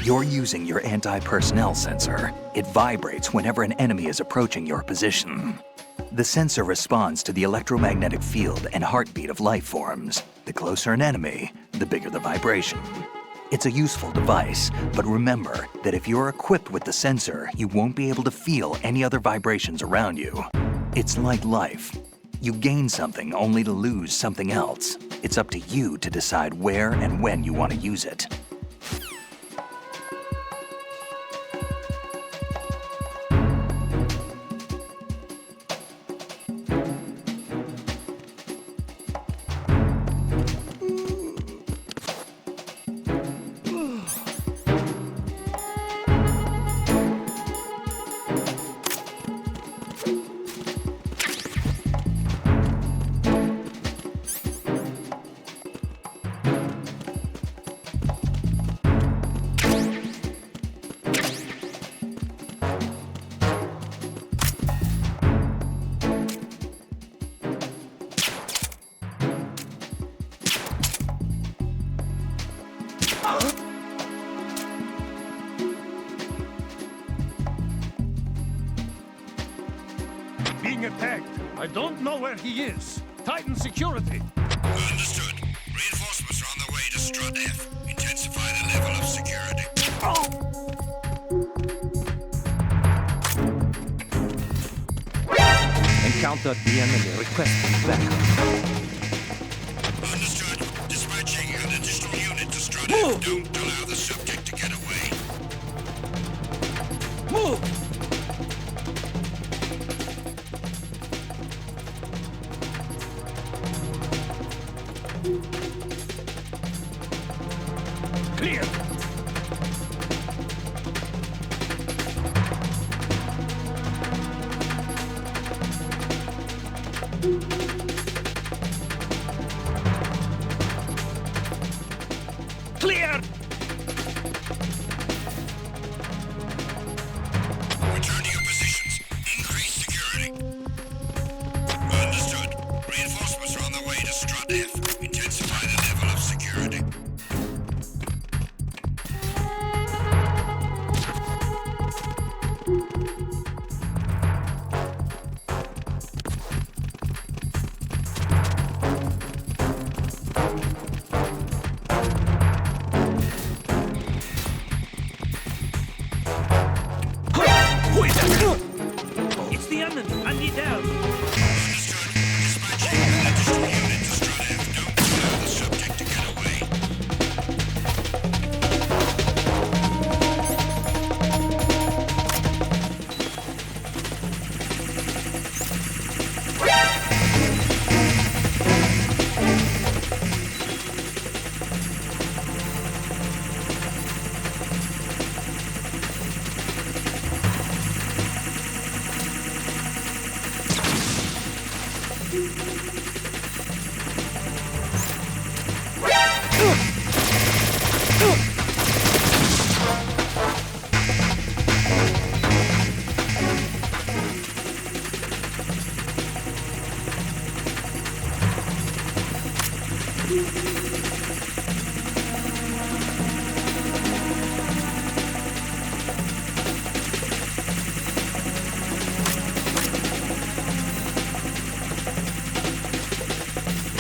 You're using your anti-personnel sensor. It vibrates whenever an enemy is approaching your position. The sensor responds to the electromagnetic field and heartbeat of life forms. The closer an enemy, the bigger the vibration. It's a useful device, but remember that if you're equipped with the sensor, you won't be able to feel any other vibrations around you. It's like life. You gain something only to lose something else. It's up to you to decide where and when you want to use it. Being attacked. I don't know where he is. Titan security. Understood. Reinforcements are on their way to Strut F. Intensify the level of security. Encountered the enemy. Requesting backup. Understood. Dispatching an additional unit to Strut F. Don't allow the subject to get away. Move! Clear. Clear. Return to your positions. Increase security. Understood. Reinforcements are on their way to Strut F. Intensify the level of security. Who is that? It's the enemy. I need help. Understood. Dispatching an additional unit to Strut F. Don't allow the subject to get away.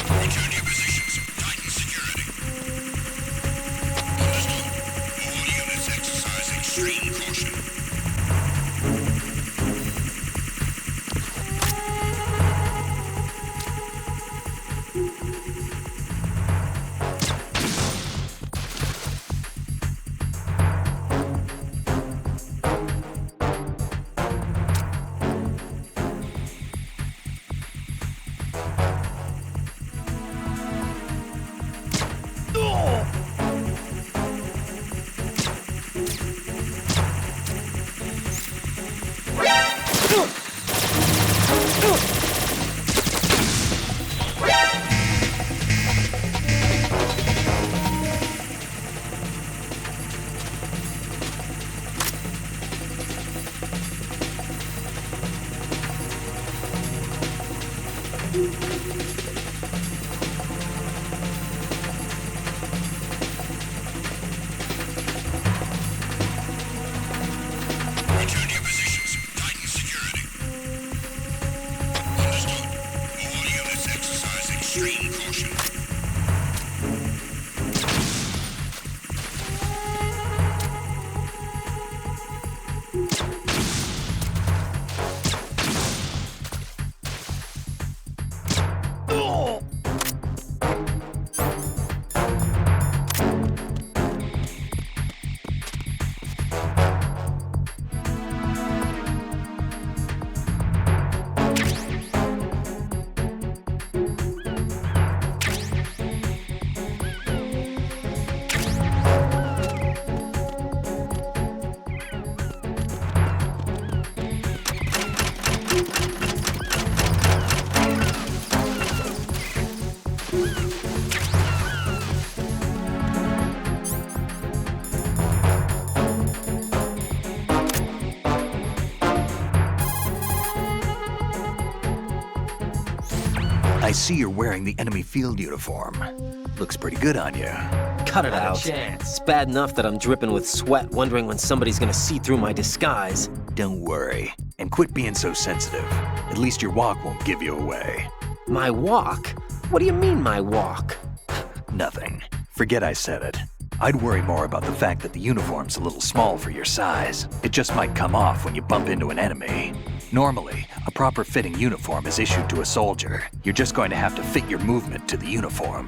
Return to your positions. Tighten security. Understood. All units exercise extreme caution. Return to your positions. Tighten security. Understood. All units exercise extreme caution. I see you're wearing the enemy field uniform. Looks pretty good on you. Cut it out. It's bad enough that I'm dripping with sweat, wondering when somebody's gonna see through my disguise. Don't worry. And quit being so sensitive. At least your walk won't give you away. My walk? What do you mean, my walk? Nothing. Forget I said it. I'd worry more about the fact that the uniform's a little small for your size. It just might come off when you bump into an enemy. Normally, a proper fitting uniform is issued to a soldier. You're just going to have to fit your movement to the uniform.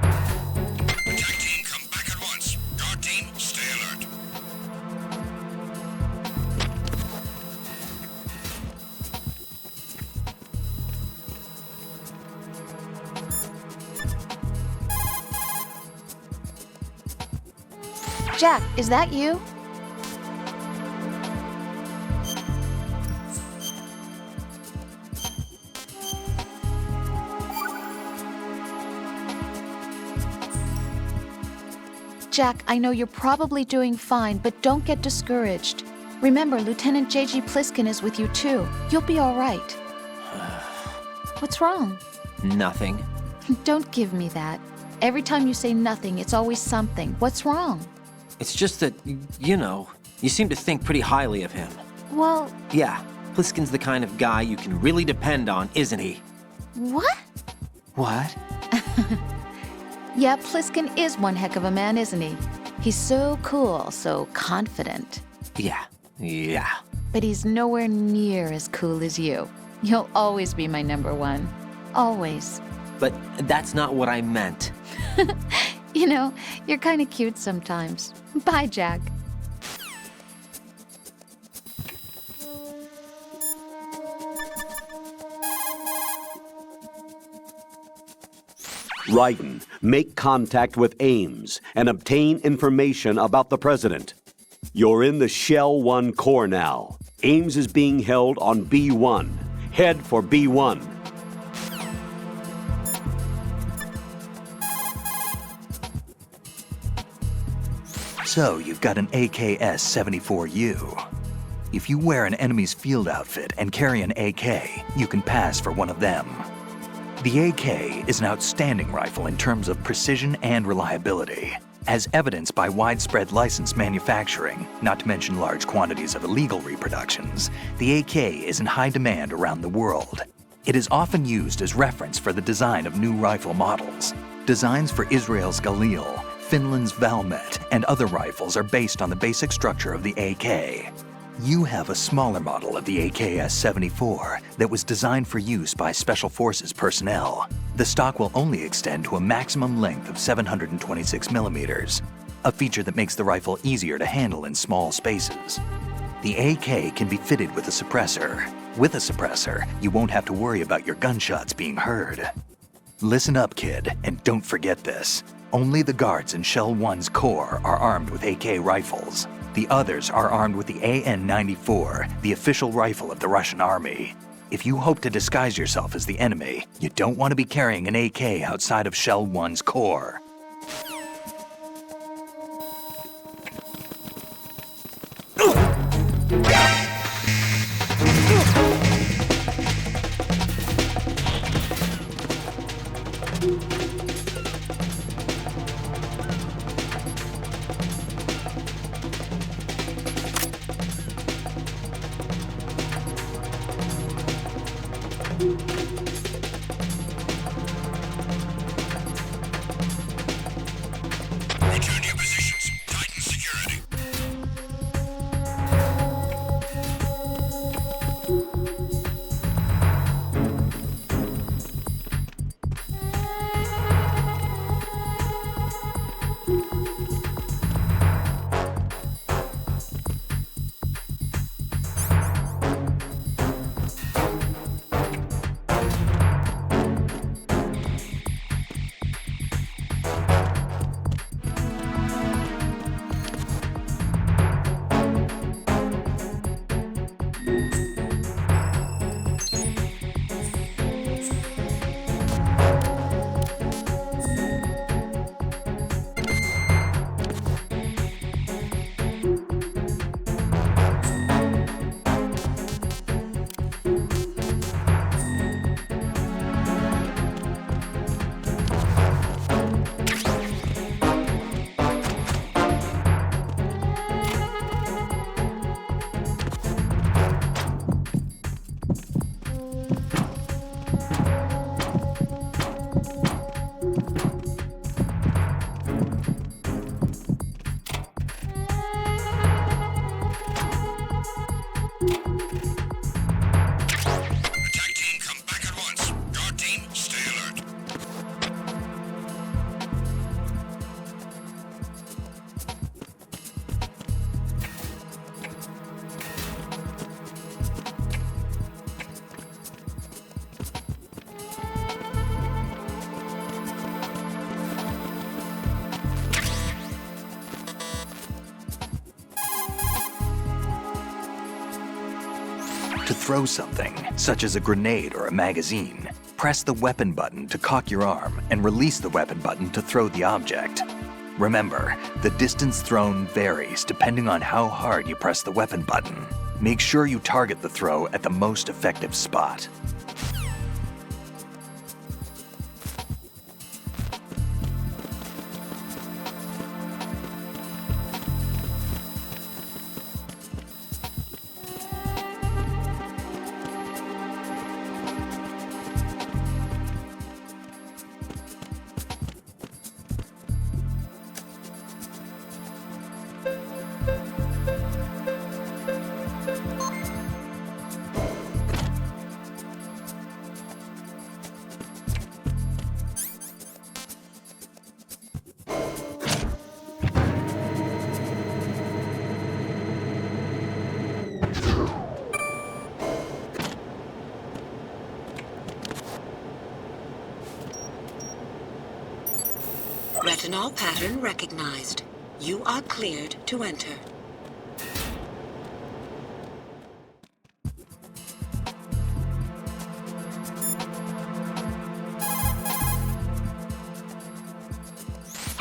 Attack team, come back at once. Guard team, stay alert. Jack, is that you? Jack, I know you're probably doing fine, but don't get discouraged. Remember, Lieutenant J.G. Pliskin is with you too. You'll be all right. What's wrong? Nothing. Don't give me that. Every time you say nothing, it's always something. What's wrong? It's just that, you know, you seem to think pretty highly of him. Well, Yeah, Pliskin's the kind of guy you can really depend on, isn't he? what? What? Yeah, Pliskin is one heck of a man, isn't he? He's so cool, so confident. Yeah. But he's nowhere near as cool as you. You'll always be my number one. Always. But that's not what I meant. You know, you're kind of cute sometimes. Bye, Jack. Raiden, make contact with Ames and obtain information about the president. You're in the Shell 1 core now. Ames is being held on B1. Head for B1. So you've got an AKS-74U. If you wear an enemy's field outfit and carry an AK, you can pass for one of them. The AK is an outstanding rifle in terms of precision and reliability, as evidenced by widespread licensed manufacturing, not to mention large quantities of illegal reproductions. The AK is in high demand around the world. It is often used as reference for the design of new rifle models. Designs for Israel's Galil, Finland's Valmet, and other rifles are based on the basic structure of the AK. You have a smaller model of the AKS-74 that was designed for use by Special Forces personnel. The stock will only extend to a maximum length of 726 millimeters, a feature that makes the rifle easier to handle in small spaces. The AK can be fitted with a suppressor. With a suppressor, you won't have to worry about your gunshots being heard. Listen up, kid, and don't forget this. Only the guards in Shell 1's Corps are armed with AK rifles. The others are armed with the AN-94, the official rifle of the Russian army. If you hope to disguise yourself as the enemy, you don't want to be carrying an AK outside of Shell 1's Corps. Return to your positions. Tighten security. To throw something, such as a grenade or a magazine, press the weapon button to cock your arm and release the weapon button to throw the object. Remember, the distance thrown varies depending on how hard you press the weapon button. Make sure you target the throw at the most effective spot. Retinol pattern recognized. You are cleared to enter.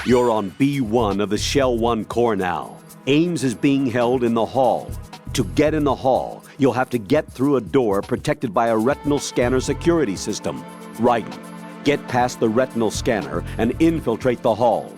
You're on B1 of the Shell 1 core now. Ames is being held in the hall. To get in the hall, you'll have to get through a door protected by a retinal scanner security system. Right. Get past the retinal scanner and infiltrate the hall.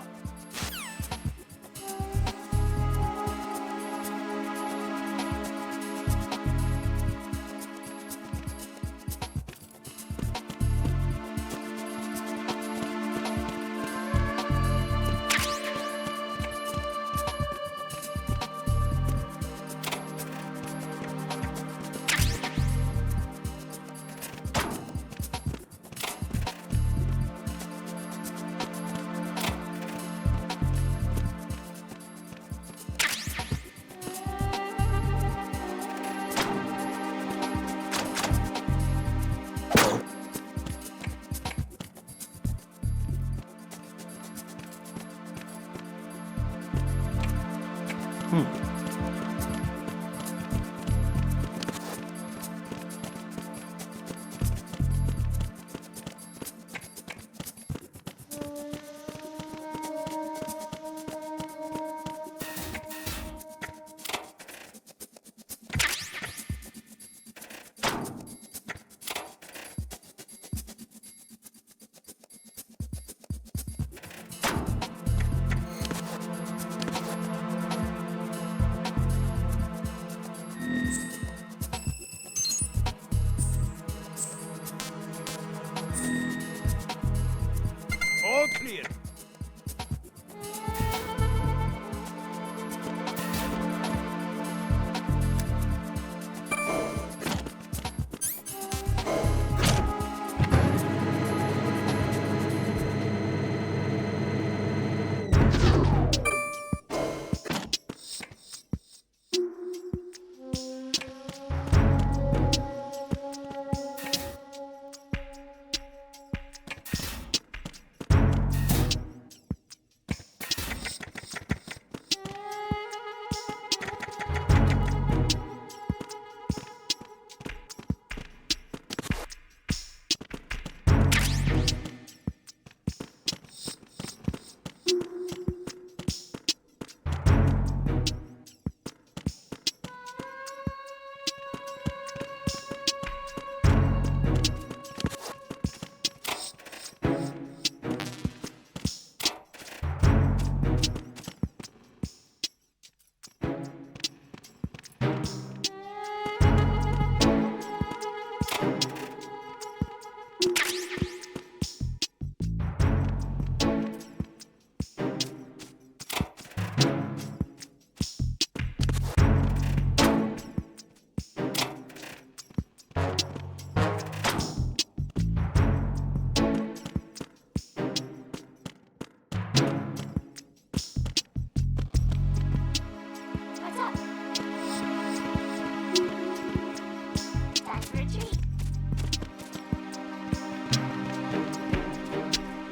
All clear.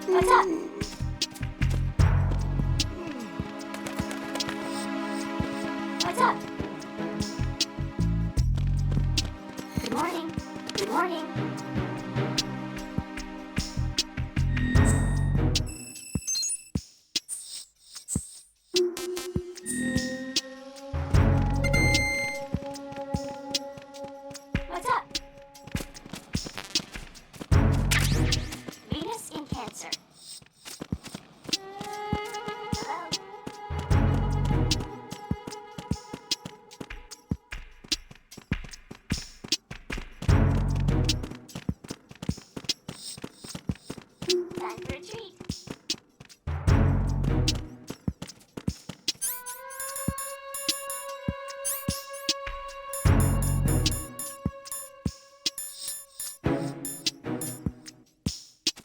What's up? What's up? Good morning. Good morning. What's up? Venus in Cancer. Hello? Time for a treat.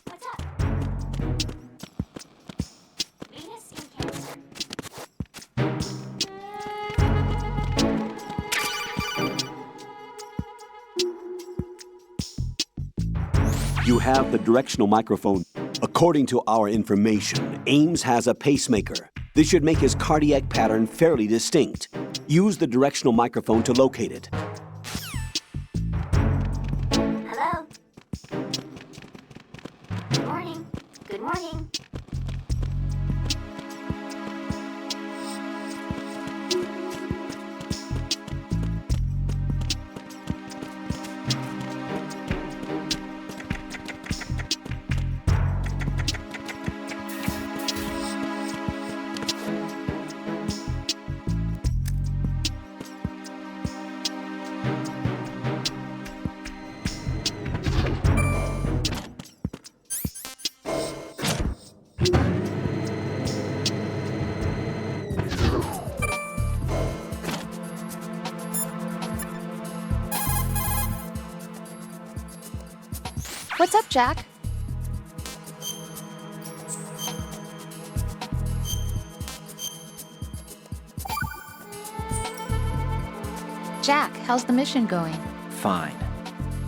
What's up? Venus in Cancer. You have the directional microphone. According to our information, Ames has a pacemaker. This should make his cardiac pattern fairly distinct. Use the directional microphone to locate it. Hello? Good morning. Good morning. What's up, Jack? Jack, how's the mission going? Fine.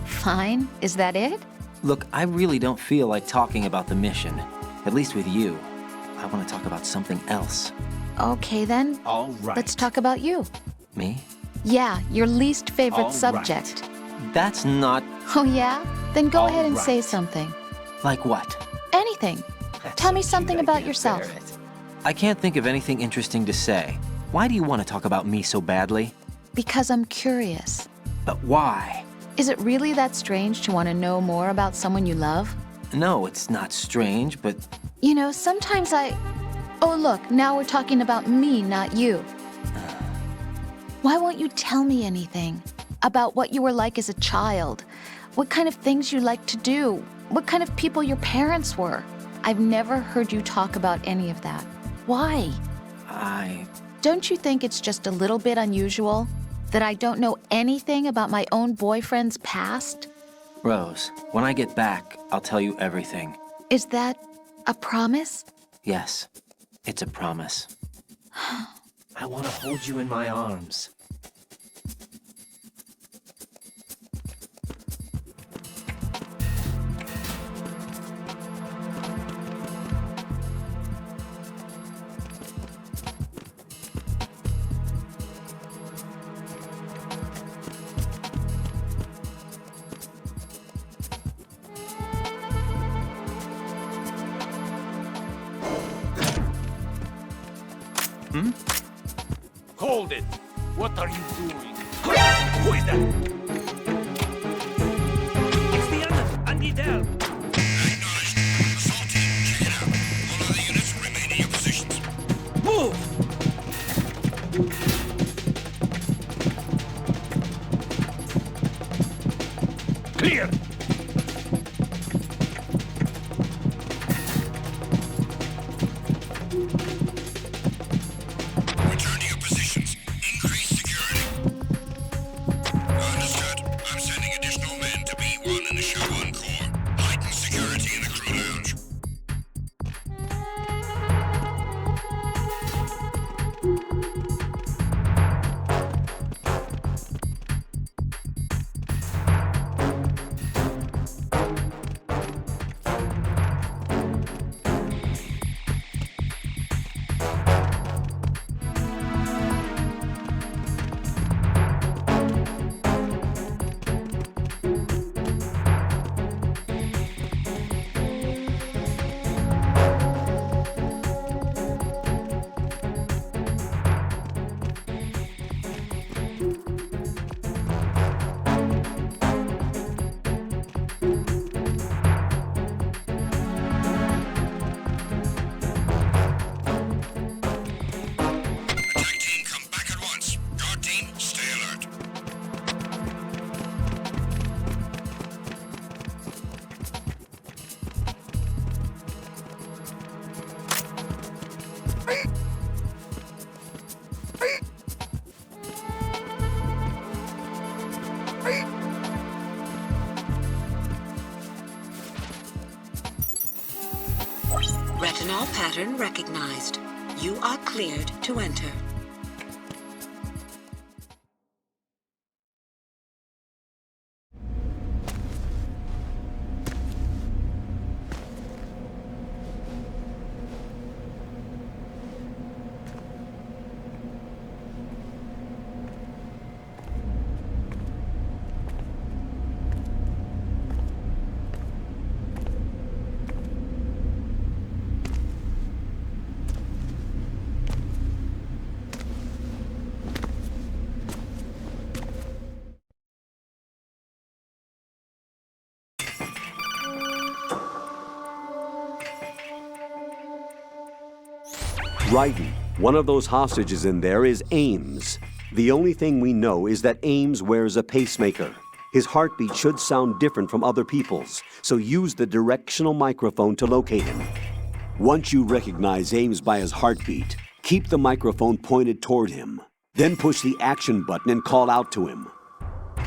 Fine? Is that it? Look, I really don't feel like talking about the mission. At least with you. I want to talk about something else. Okay, then. All right. Let's talk about you. Me? Yeah, your least favorite All subject. right. That's not... Oh, yeah? Then go All ahead and right. say something. Like what? Anything. Tell me something about yourself. I can't think of anything interesting to say. Why do you want to talk about me so badly? Because I'm curious. But why? Is it really that strange to want to know more about someone you love? No, it's not strange, but... You know, sometimes Oh, look, now we're talking about me, not you. Why won't you tell me anything? About what you were like as a child? What kind of things you liked to do? What kind of people your parents were? I've never heard you talk about any of that. Why? Don't you think it's just a little bit unusual that I don't know anything about my own boyfriend's past? Rose, when I get back, I'll tell you everything. Is that a promise? Yes, it's a promise. I want to hold you in my arms. Hold it! What are you doing? Who is that? It's the other! I need help! Acknowledged. Assault team, check it out. All other units remain in your positions. Move! Clear! Return to your positions. Increase security. Understood. I'm sending additional men to B1 in the Show 1 core. Heighten security in the crew lounge. Attack team, come back at once. Guard team, stay alert. Retinol pattern recognized. You are cleared to enter. Raiden, one of those hostages in there is Ames. The only thing we know is that Ames wears a pacemaker. His heartbeat should sound different from other people's, so use the directional microphone to locate him. Once you recognize Ames by his heartbeat, keep the microphone pointed toward him. Then push the action button and call out to him.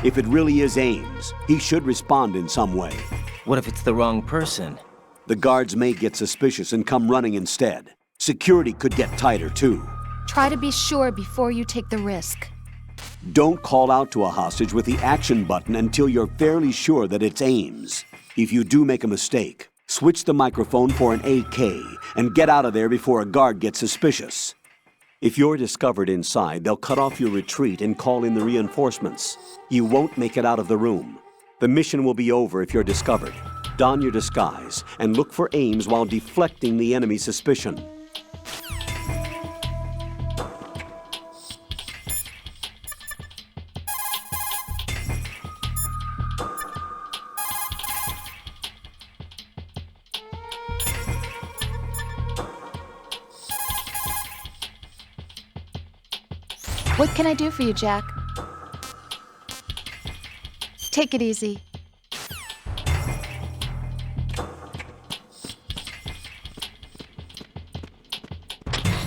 If it really is Ames, he should respond in some way. What if it's the wrong person? The guards may get suspicious and come running instead. Security could get tighter, too. Try to be sure before you take the risk. Don't call out to a hostage with the action button until you're fairly sure that it's Ames. If you do make a mistake, switch the microphone for an AK and get out of there before a guard gets suspicious. If you're discovered inside, they'll cut off your retreat and call in the reinforcements. You won't make it out of the room. The mission will be over if you're discovered. Don your disguise and look for Ames while deflecting the enemy's suspicion. What can I do for you, Jack? Take it easy.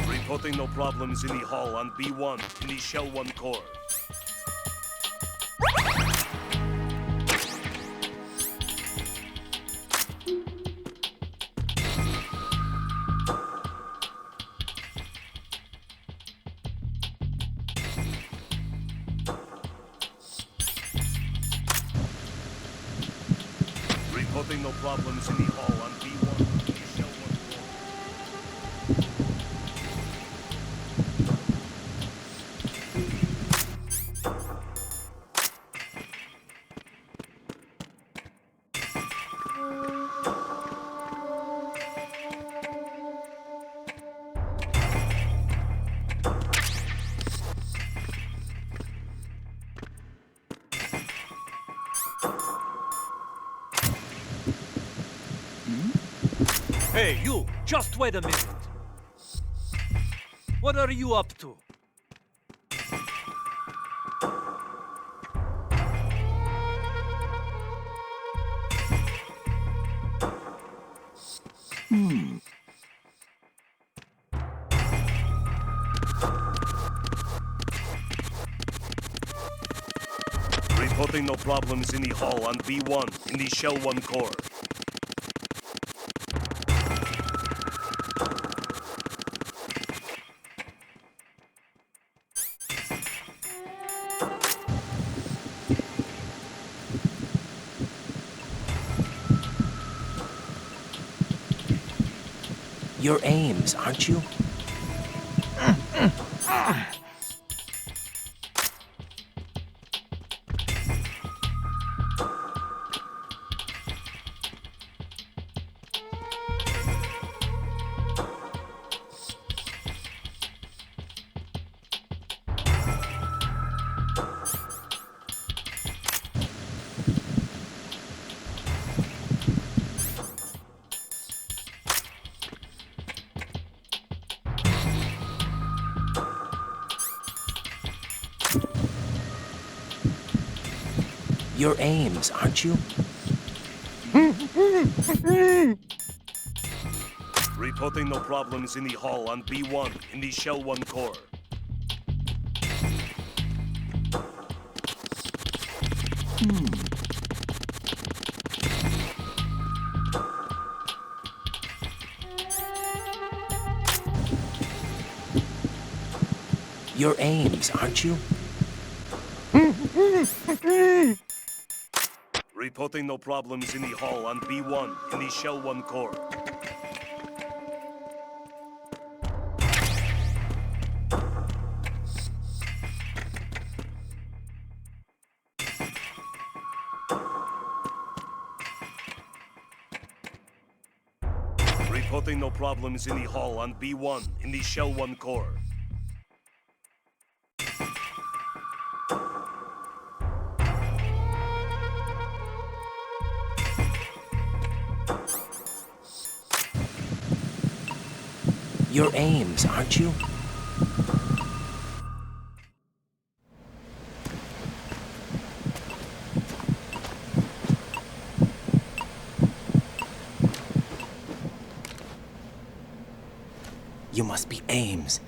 Reporting no problems in the hall on B1 in the Shell 1 core. Reporting no problems in the hall on B1 in the Shell 1 core. Hey, you! Just wait a minute. What are you up to? Reporting no problems in the hall on B1 in the Shell 1 core. You're Ames, aren't you? You're Ames, aren't you? Reporting no problems in the hall on B1 in the Shell 1 core. You're Ames, aren't you? Reporting no problems in the hall on B1 in the Shell 1 core. Reporting no problems in the hall on B1 in the Shell 1 core. You're Ames, aren't you? You must be Ames.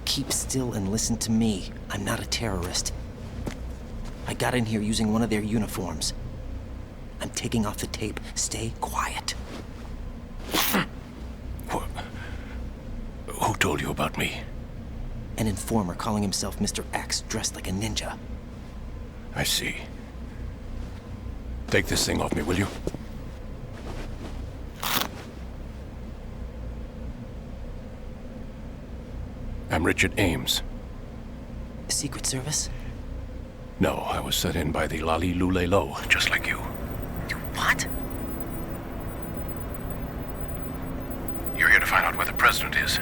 Keep still and listen to me. I'm not a terrorist. I got in here using one of their uniforms. I'm taking off the tape. Stay quiet. Who told you about me? An informer calling himself Mr. X, dressed like a ninja. I see. Take this thing off me, will you? I'm Richard Ames. Secret Service? No, I was sent in by the Lali Lule Lo, just like you. What? You're here to find out where the president is.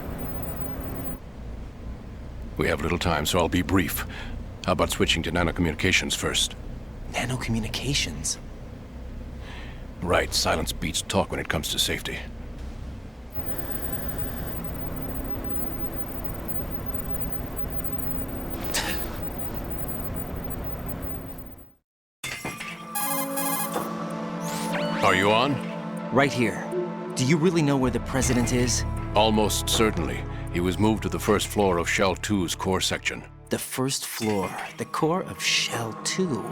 We have little time, so I'll be brief. How about switching to nanocommunications first? Nanocommunications? Right, silence beats talk when it comes to safety. Are you on? Right here. Do you really know where the president is? Almost certainly. He was moved to the first floor of Shell 2's core section. The first floor, the core of Shell 2.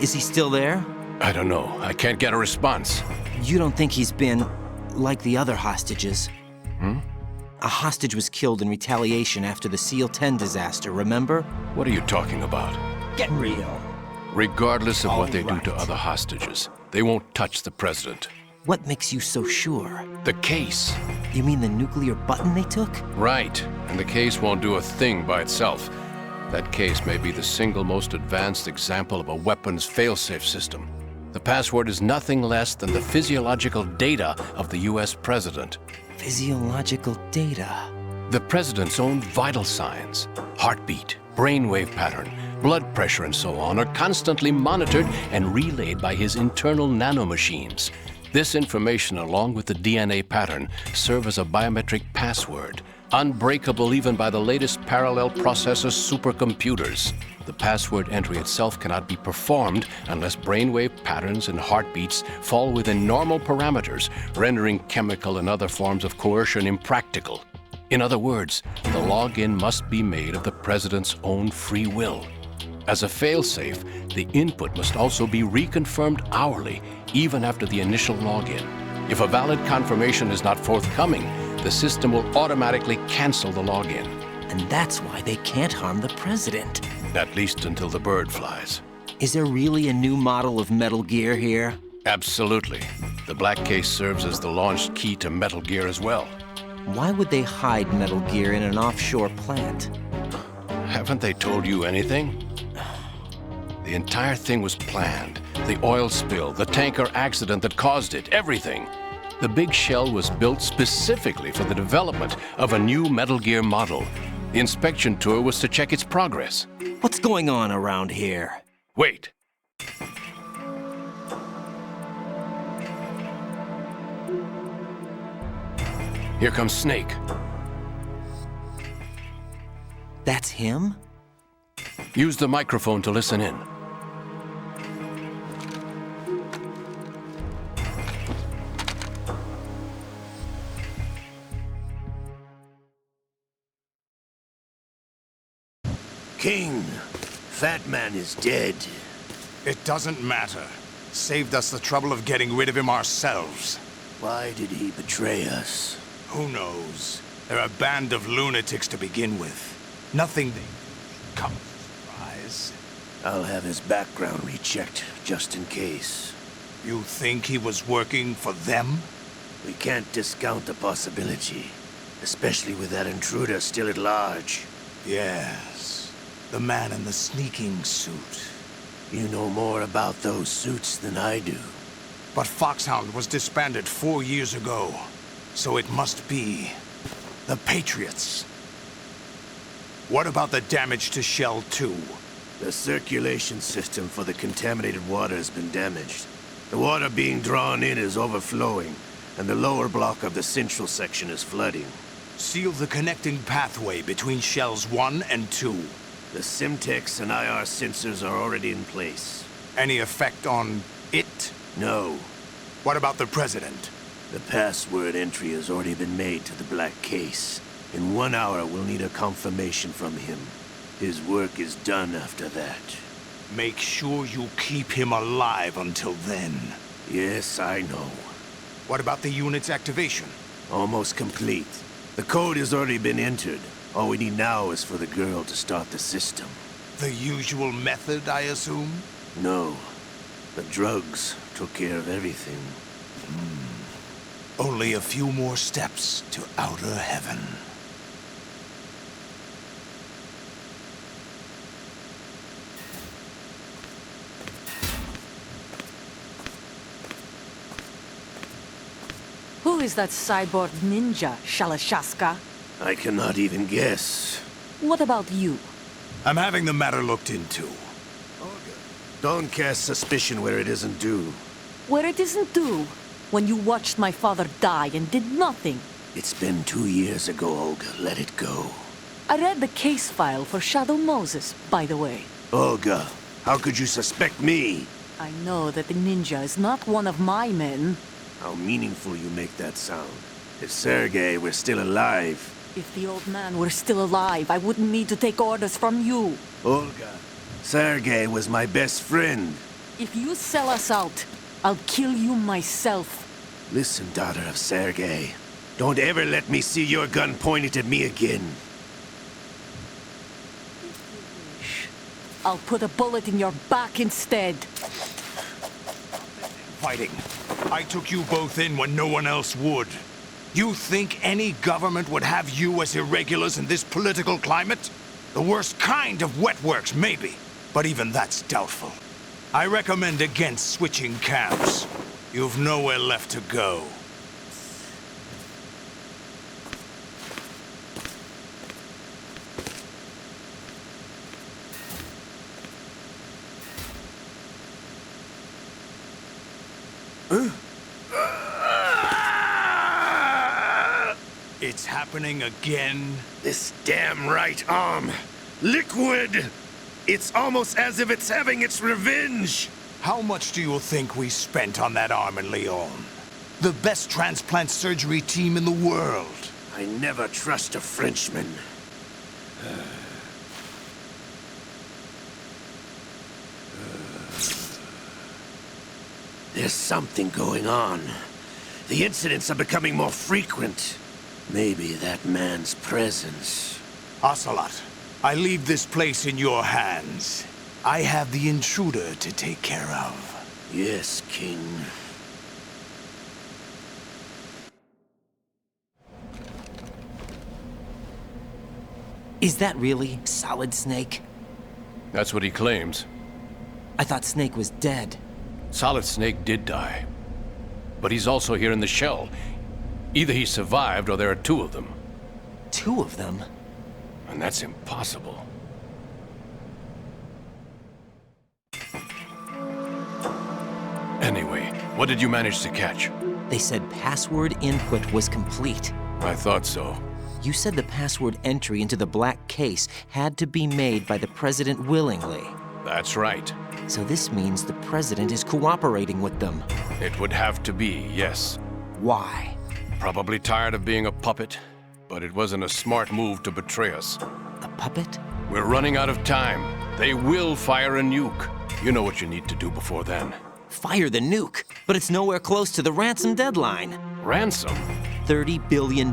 Is he still there? I don't know. I can't get a response. You don't think he's been like the other hostages? Hmm? A hostage was killed in retaliation after the SEAL 10 disaster, remember? What are you talking about? Get real. Regardless of what they do to other hostages, they won't touch the president. What makes you so sure? The case. You mean the nuclear button they took? Right. And the case won't do a thing by itself. That case may be the single most advanced example of a weapons failsafe system. The password is nothing less than the physiological data of the US president. Physiological data? The president's own vital signs, heartbeat, brainwave pattern, blood pressure and so on are constantly monitored and relayed by his internal nanomachines. This information, along with the DNA pattern, serve as a biometric password, unbreakable even by the latest parallel processor supercomputers. The password entry itself cannot be performed unless brainwave patterns and heartbeats fall within normal parameters, rendering chemical and other forms of coercion impractical. In other words, the login must be made of the president's own free will. As a failsafe, the input must also be reconfirmed hourly, even after the initial login. If a valid confirmation is not forthcoming, the system will automatically cancel the login. And that's why they can't harm the president. At least until the bird flies. Is there really a new model of Metal Gear here? Absolutely. The black case serves as the launch key to Metal Gear as well. Why would they hide Metal Gear in an offshore plant? Haven't they told you anything? The entire thing was planned. The oil spill, the tanker accident that caused it, everything. The big shell was built specifically for the development of a new Metal Gear model. The inspection tour was to check its progress. What's going on around here? Wait. Here comes Snake. That's him? Use the microphone to listen in. King, Fat Man is dead. It doesn't matter. Saved us the trouble of getting rid of him ourselves. Why did he betray us? Who knows? They're a band of lunatics to begin with. Nothing they come as a surprise. I'll have his background rechecked, just in case. You think he was working for them? We can't discount the possibility, especially with that intruder still at large. Yes, the man in the sneaking suit. You know more about those suits than I do. But Foxhound was disbanded 4 years ago, so it must be the Patriots. What about the damage to Shell 2? The circulation system for the contaminated water has been damaged. The water being drawn in is overflowing, and the lower block of the central section is flooding. Seal the connecting pathway between Shells 1 and 2. The Simtex and IR sensors are already in place. Any effect on it? No. What about the President? The password entry has already been made to the black case. In 1 hour, we'll need a confirmation from him. His work is done after that. Make sure you keep him alive until then. Yes, I know. What about the unit's activation? Almost complete. The code has already been entered. All we need now is for the girl to start the system. The usual method, I assume? No. The drugs took care of everything. Only a few more steps to outer heaven. Who is that cyborg ninja, Shalashaska? I cannot even guess. What about you? I'm having the matter looked into. Don't cast suspicion where it isn't due. Where it isn't due? When you watched my father die and did nothing. It's been 2 years ago, Olga. Let it go. I read the case file for Shadow Moses, by the way. Olga, how could you suspect me? I know that the ninja is not one of my men. How meaningful you make that sound. If Sergei were still alive... If the old man were still alive, I wouldn't need to take orders from you. Olga, Sergei was my best friend. If you sell us out, I'll kill you myself. Listen, daughter of Sergei. Don't ever let me see your gun pointed at me again. I'll put a bullet in your back instead. Fighting. I took you both in when no one else would. You think any government would have you as irregulars in this political climate? The worst kind of wet works, maybe. But even that's doubtful. I recommend against switching camps. You've nowhere left to go. It's happening again? This damn right arm. Liquid! It's almost as if it's having its revenge! How much do you think we spent on that arm in Lyon? The best transplant surgery team in the world. I never trust a Frenchman. There's something going on. The incidents are becoming more frequent. Maybe that man's presence. Ocelot, I leave this place in your hands. I have the intruder to take care of. Yes, King. Is that really Solid Snake? That's what he claims. I thought Snake was dead. Solid Snake did die. But he's also here in the shell. Either he survived or there are two of them. Two of them? And that's impossible. Anyway, what did you manage to catch? They said password input was complete. I thought so. You said the password entry into the black case had to be made by the president willingly. That's right. So this means the president is cooperating with them. It would have to be, yes. Why? Probably tired of being a puppet, but it wasn't a smart move to betray us. A puppet? We're running out of time. They will fire a nuke. You know what you need to do before then. Fire the nuke, but it's nowhere close to the ransom deadline. Ransom? $30 billion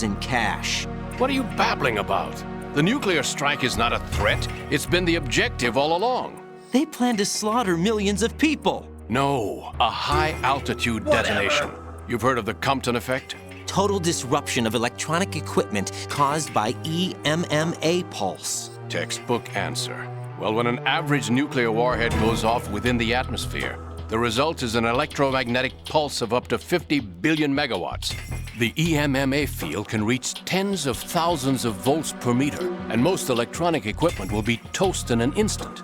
in cash. What are you babbling about? The nuclear strike is not a threat. It's been the objective all along. They plan to slaughter millions of people. No, a high-altitude detonation. You've heard of the Compton effect? Total disruption of electronic equipment caused by EMMA pulse. Textbook answer. Well, when an average nuclear warhead goes off within the atmosphere, the result is an electromagnetic pulse of up to 50 billion megawatts. The EMMA field can reach tens of thousands of volts per meter, and most electronic equipment will be toast in an instant.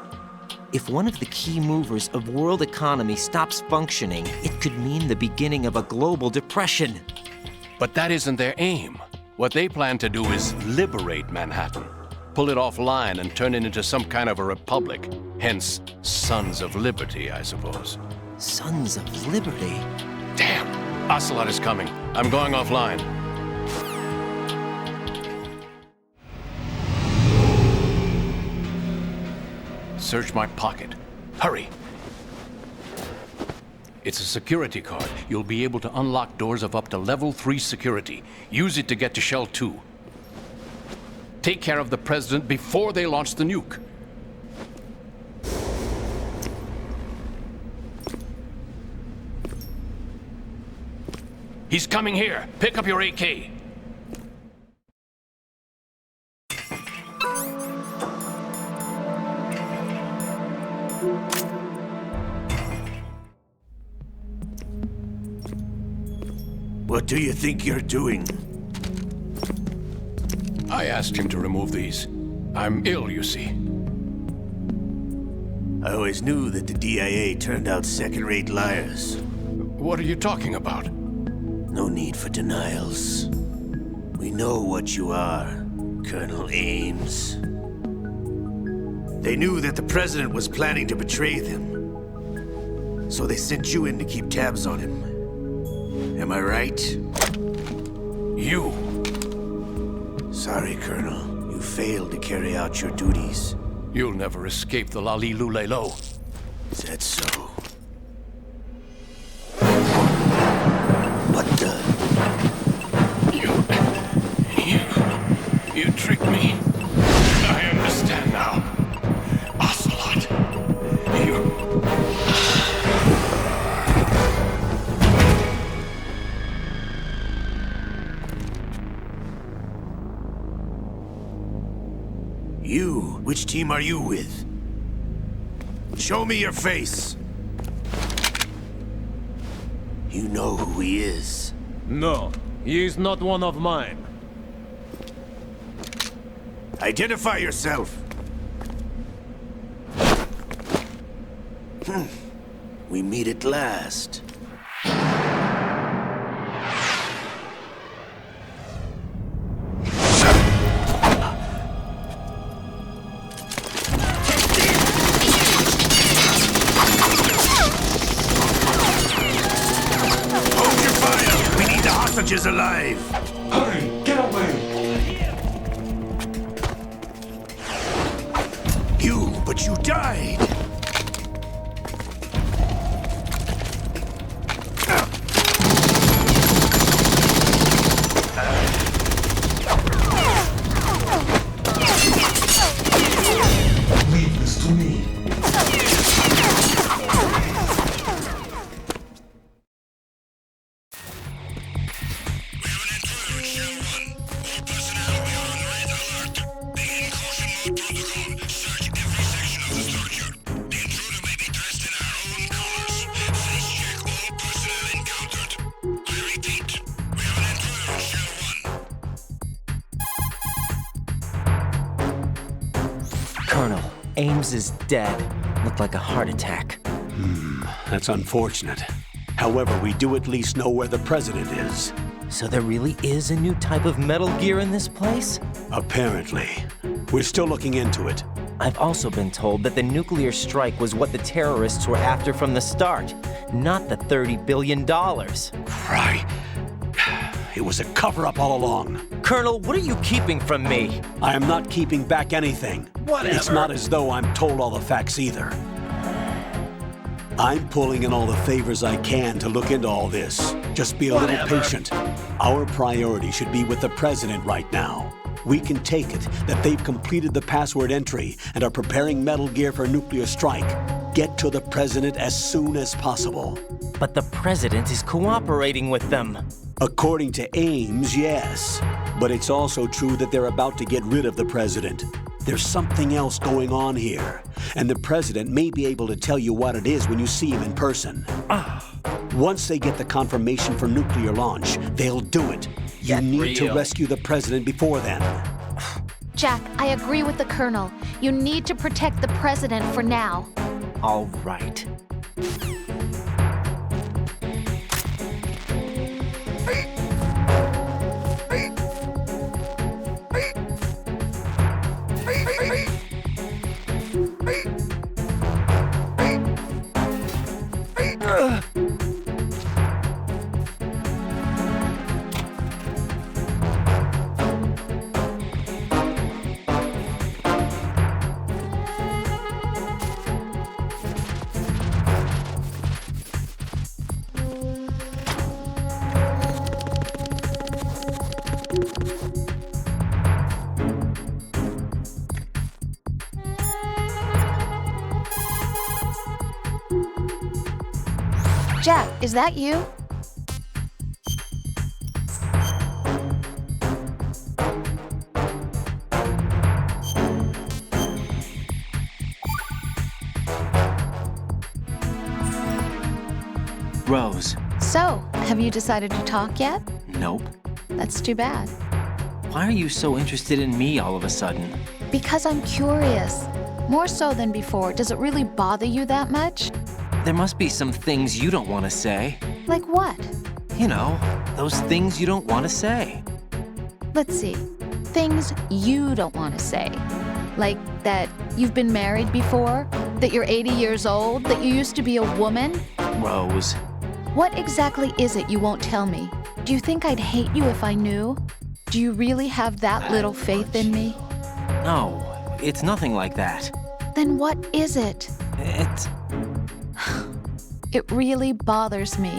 If one of the key movers of world economy stops functioning, it could mean the beginning of a global depression. But that isn't their aim. What they plan to do is liberate Manhattan. Pull it offline and turn it into some kind of a republic. Hence, Sons of Liberty, I suppose. Sons of Liberty? Damn! Ocelot is coming. I'm going offline. search my pocket. Hurry! It's a security card. You'll be able to unlock doors of up to level 3 security. Use it to get to Shell 2. Take care of the President before they launch the nuke. He's coming here. Pick up your AK. What do you think you're doing? I asked him to remove these. I'm ill, you see. I always knew that the DIA turned out second-rate liars. What are you talking about? No need for denials. We know what you are, Colonel Ames. They knew that the President was planning to betray them. So they sent you in to keep tabs on him. Am I right? You! Sorry, Colonel. You failed to carry out your duties. You'll never escape the Lalilulelo. Is that so? What the? You tricked me. I understand now. Ocelot. You? Which team are you with? Show me your face. You know who he is. No, he is not one of mine. Identify yourself. We meet at last. Is alive. Hurry, get away. But you died. Leave this to me. Colonel, Ames is dead. Looked like a heart attack. That's unfortunate. However, we do at least know where the President is. So there really is a new type of Metal Gear in this place? Apparently. We're still looking into it. I've also been told that the nuclear strike was what the terrorists were after from the start, not the $30 billion. Right. It was a cover-up all along. Colonel, what are you keeping from me? I am not keeping back anything. Whatever. It's not as though I'm told all the facts either. I'm pulling in all the favors I can to look into all this. Just be a little patient. Our priority should be with the President right now. We can take it that they've completed the password entry and are preparing Metal Gear for a nuclear strike. Get to the President as soon as possible. But the President is cooperating with them. According to Ames, yes. But it's also true that they're about to get rid of the President. There's something else going on here, and the President may be able to tell you what it is when you see him in person. Once they get the confirmation for nuclear launch, they'll do it. You need to rescue the President before then. Jack, I agree with the Colonel. You need to protect the President for now. All right. is that you? Rose. So, have you decided to talk yet? Nope. That's too bad. Why are you so interested in me all of a sudden? Because I'm curious. More so than before. Does it really bother you that much? There must be some things you don't want to say. Like what? You know, those things you don't want to say. Let's see. Things you don't want to say. Like that you've been married before? That you're 80 years old? That you used to be a woman? Rose. What exactly is it you won't tell me? Do you think I'd hate you if I knew? Do you really have that little faith in me? No, it's nothing like that. Then what is it? It really bothers me.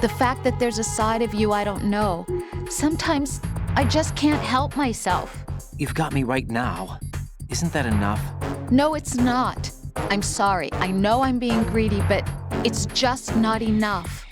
The fact that there's a side of you I don't know. Sometimes I just can't help myself. You've got me right now. Isn't that enough? No, it's not. I'm sorry. I know I'm being greedy, but it's just not enough.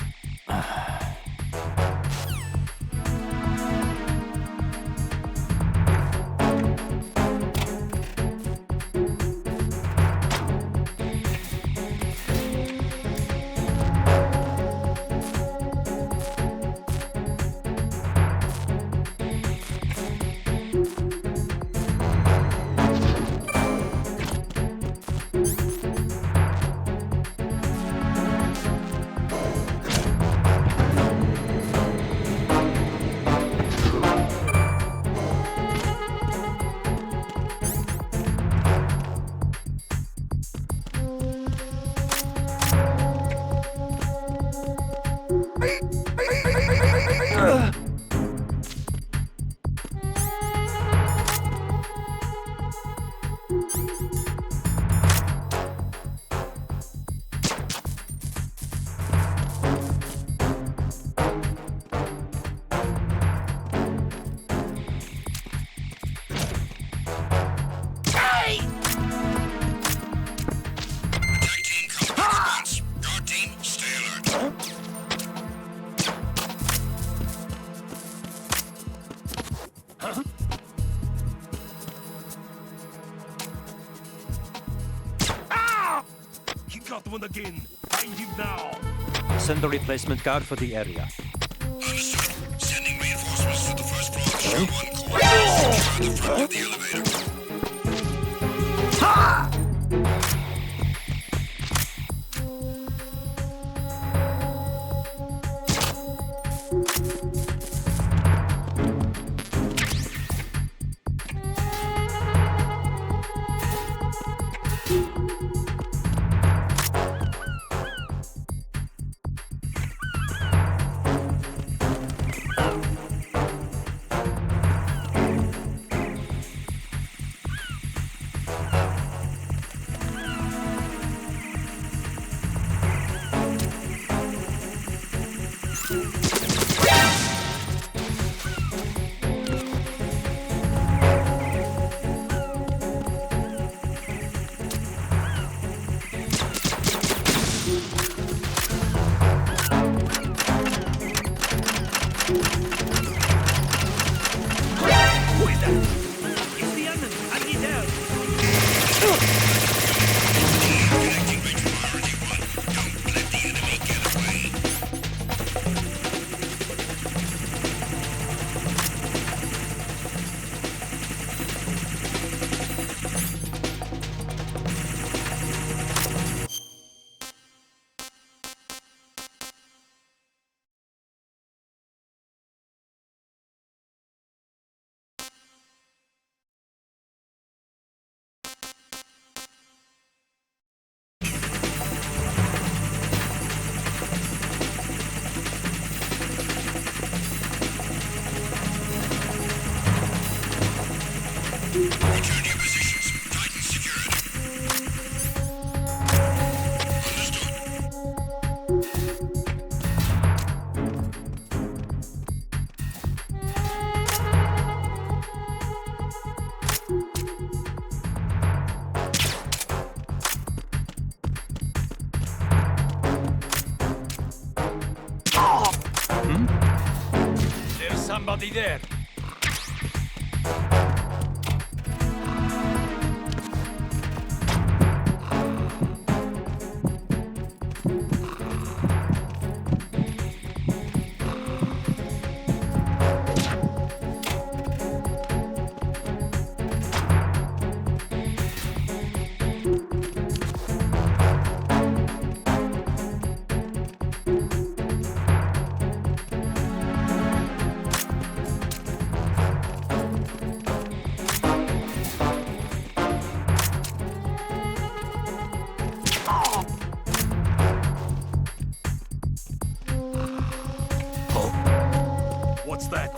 Again. Find him now. Send a replacement guard for the area. Understood. Sending reinforcements to the first floor of Tier 1 core. Secure the front of the elevator. Ha! somebody there. What's that?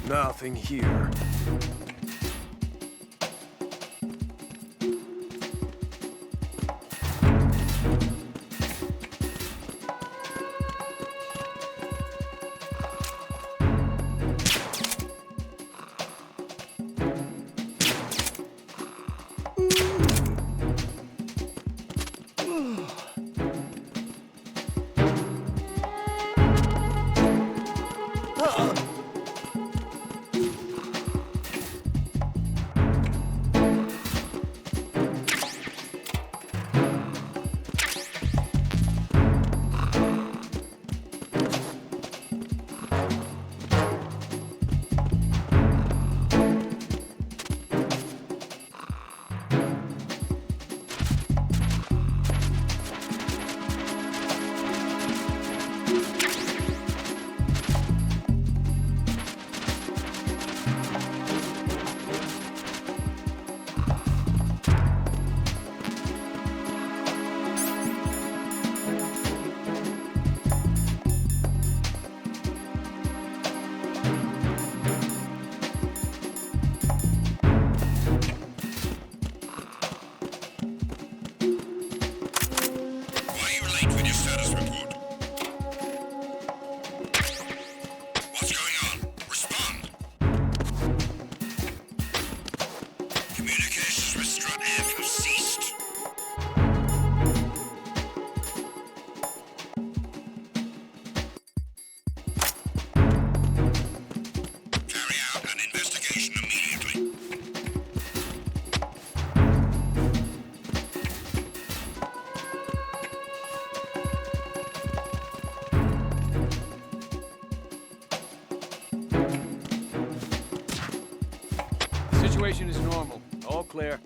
Nothing here. Situation is normal. All clear.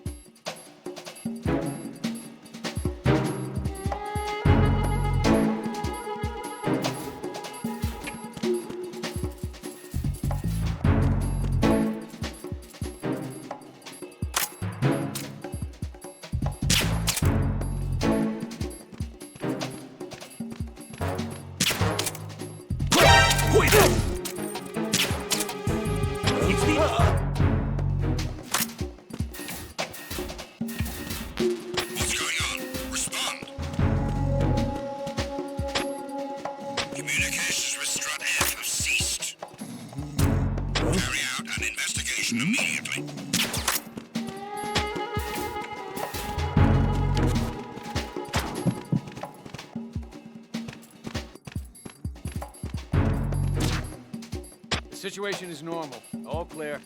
Communications with Strut F have ceased. Carry out an investigation immediately. The situation is normal. All clear.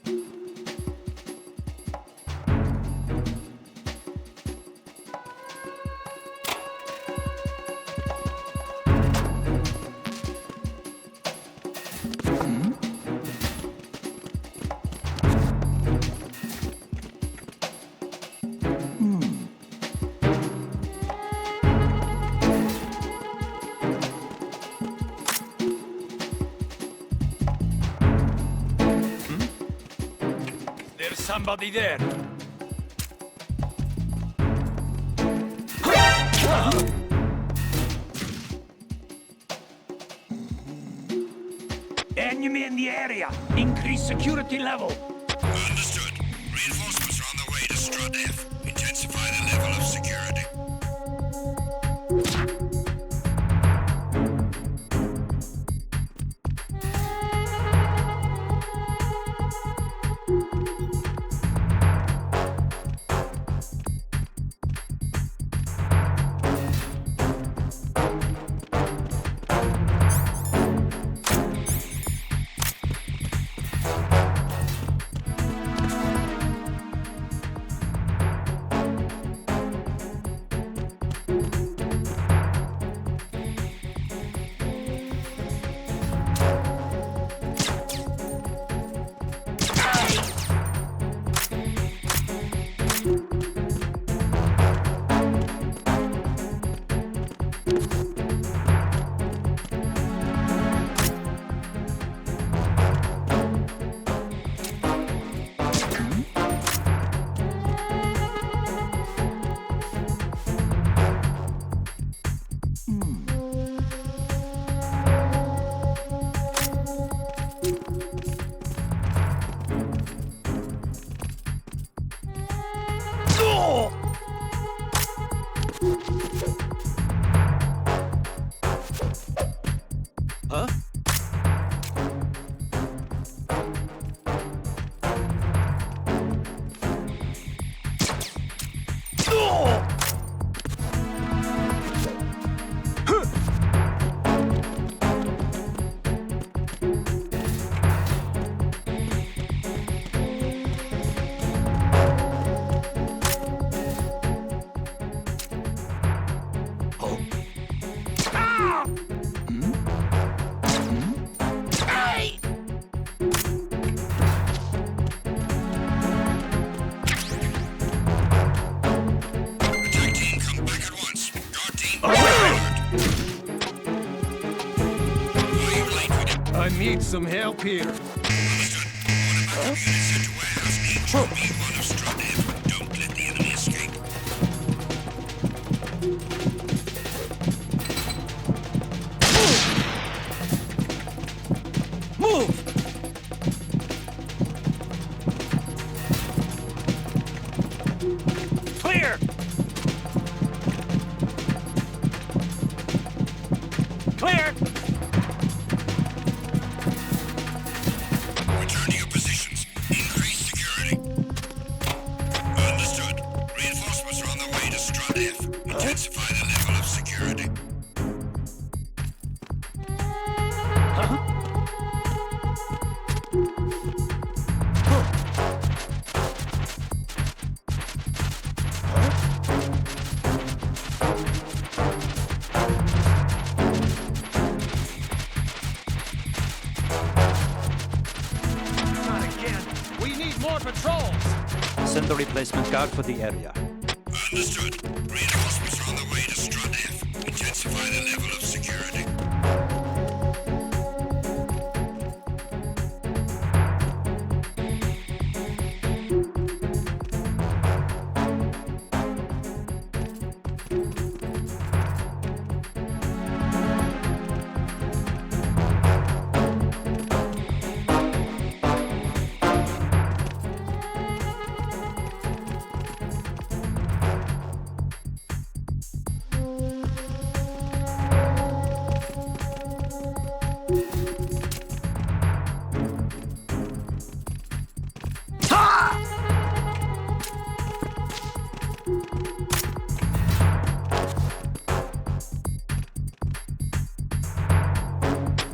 There's somebody there. Enemy in the area. Increase security level. Understood. Reinforcements are on the way to Strut F. Intensify the level of security. Huh? I need some help here. Don't let the enemy escape. Move! Clear! Clear! Return to your positions. Increase security. Understood. Reinforcements are on the way to Strut F. Intensify the level of security. Not again. We need more patrols. Send the replacement guard for the area. Understood. Reinforcements are on the way to Strut F. Intensify the level of security.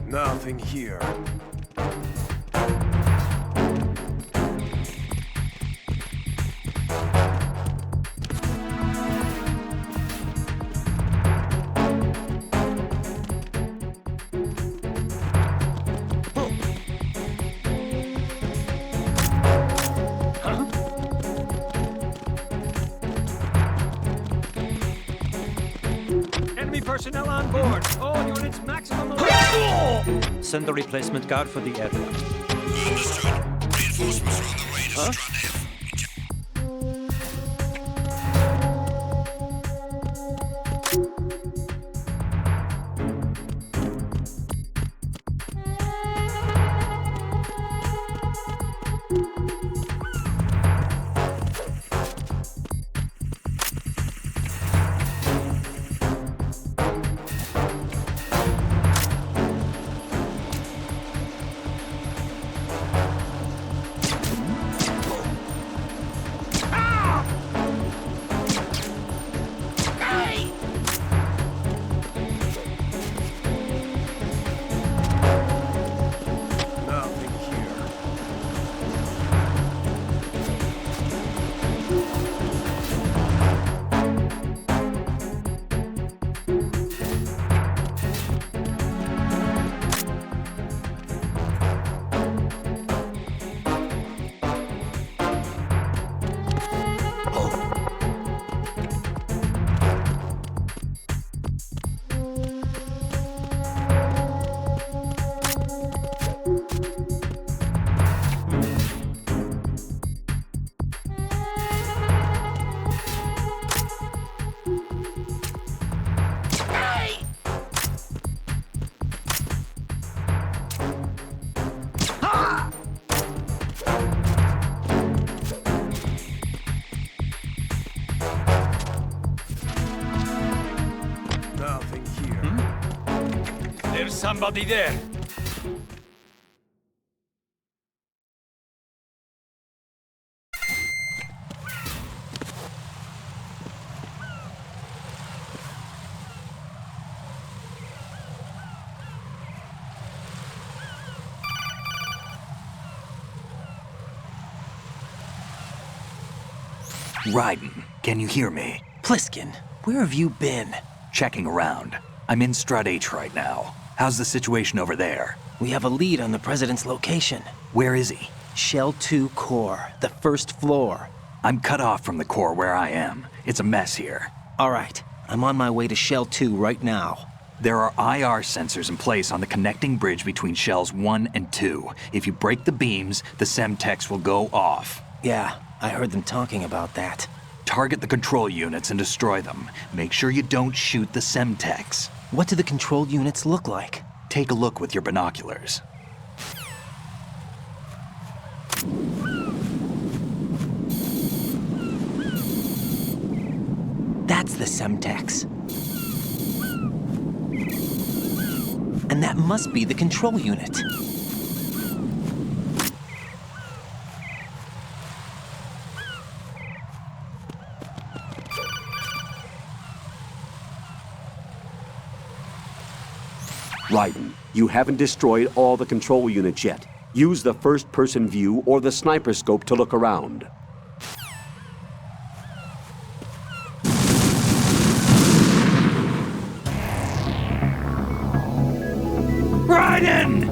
Nothing here. Enemy personnel on board. All units maximum alert. Send the replacement guard for the area. Understood. Reinforcements are on the way to Strut F. Nothing here. There's somebody there. Raiden, can you hear me? Pliskin, where have you been? Checking around. I'm in Strut H right now. How's the situation over there? We have a lead on the president's location. Where is he? Shell 2 core, the first floor. I'm cut off from the core where I am. It's a mess here. All right, I'm on my way to Shell 2 right now. There are IR sensors in place on the connecting bridge between Shells 1 and 2. If you break the beams, the Semtex will go off. Yeah, I heard them talking about that. Target the control units and destroy them. Make sure you don't shoot the Semtex. What do the control units look like? Take a look with your binoculars. That's the Semtex. And that must be the control unit. Raiden, you haven't destroyed all the control units yet. Use the first-person view or the sniper scope to look around. Raiden!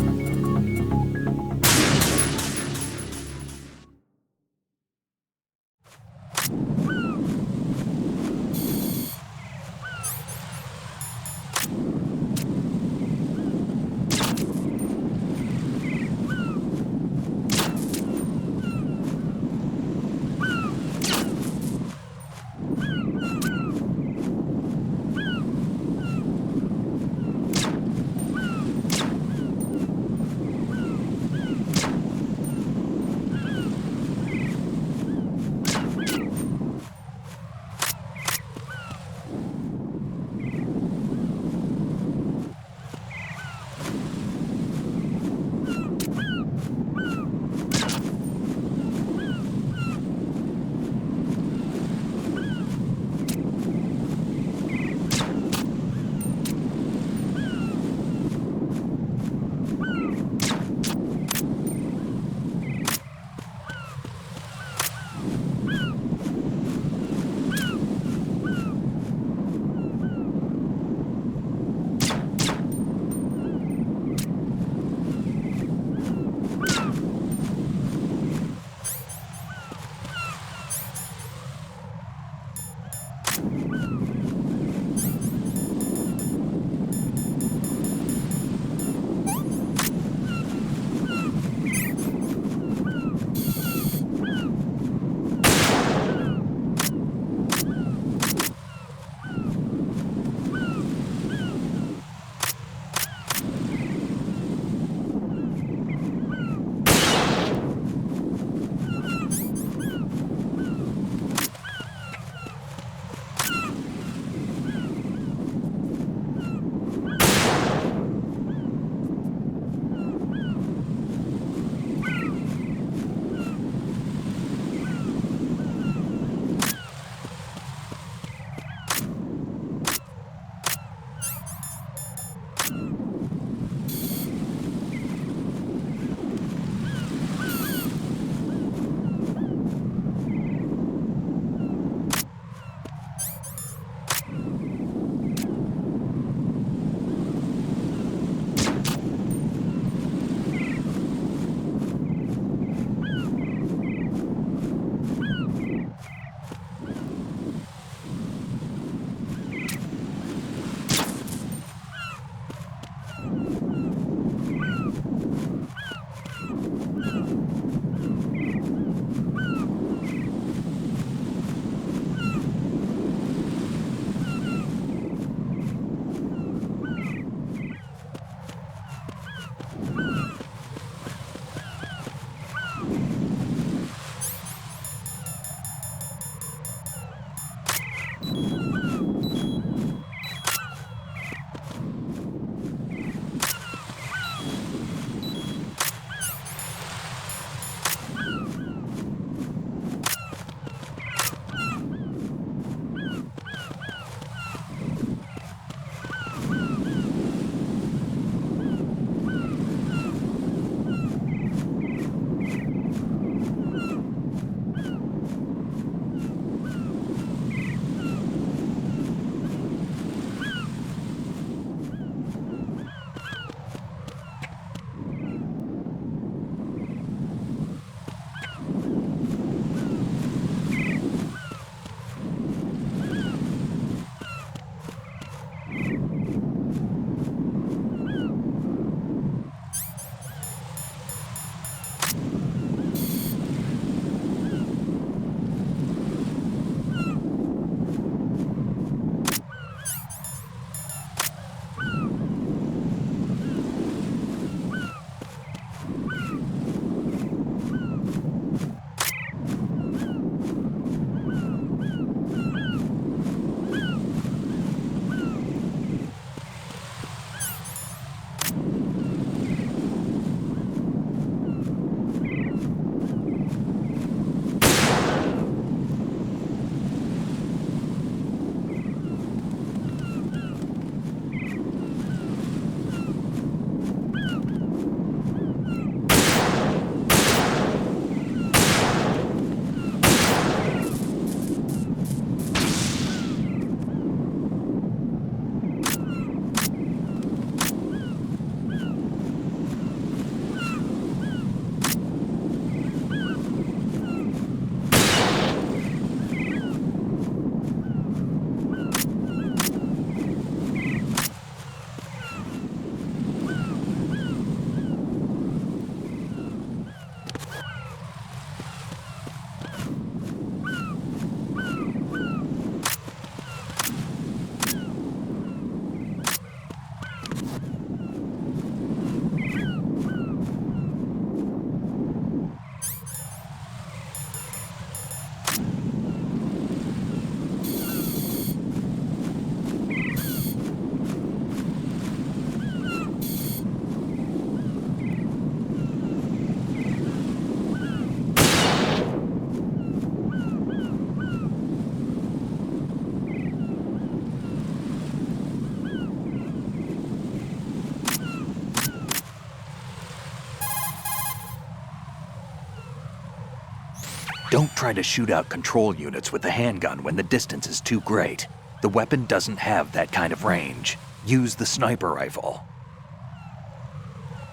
Don't try to shoot out control units with the handgun when the distance is too great. The weapon doesn't have that kind of range. Use the sniper rifle.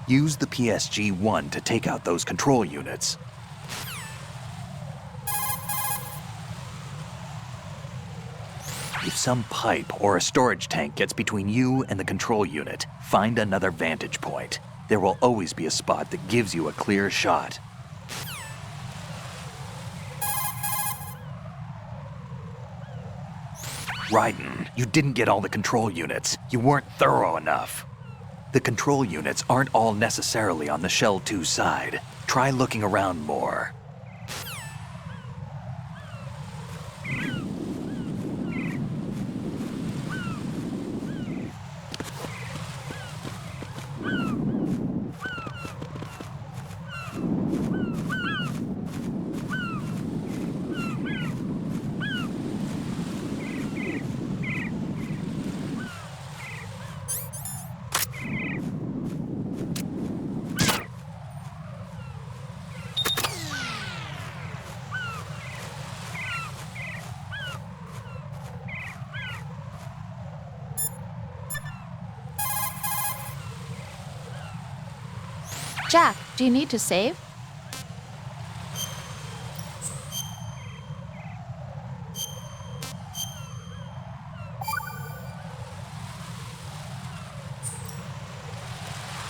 Use the PSG-1 to take out those control units. If some pipe or a storage tank gets between you and the control unit, find another vantage point. There will always be a spot that gives you a clear shot. Raiden, you didn't get all the control units. You weren't thorough enough. The control units aren't all necessarily on the Shell 2 side. Try looking around more. Jack, do you need to save?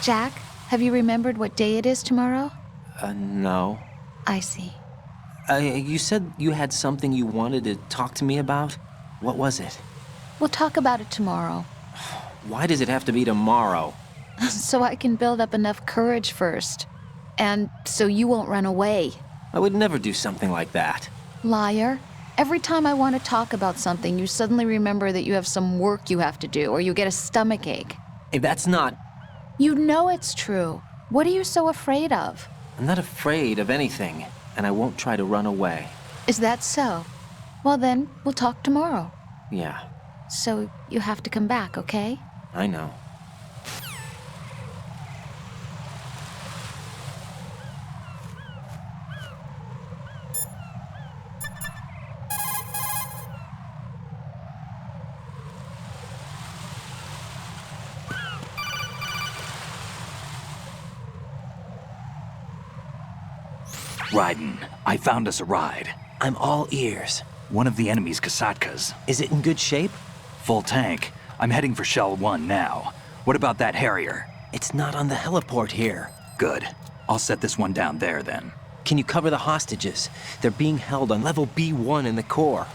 Jack, have you remembered what day it is tomorrow? No. I see. You said you had something you wanted to talk to me about? What was it? We'll talk about it tomorrow. Why does it have to be tomorrow? So I can build up enough courage first. And so you won't run away. I would never do something like that. Liar. Every time I want to talk about something, you suddenly remember that you have some work you have to do, or you get a stomachache. Hey, that's not... You know it's true. What are you so afraid of? I'm not afraid of anything, and I won't try to run away. Is that so? Well then, we'll talk tomorrow. Yeah, So you have to come back, okay? I know. Raiden, I found us a ride. I'm all ears. One of the enemy's Kasatkas. Is it in good shape? Full tank. I'm heading for Shell 1 now. What about that Harrier? It's not on the heliport here. Good. I'll set this one down there then. Can you cover the hostages? They're being held on level B1 in the core.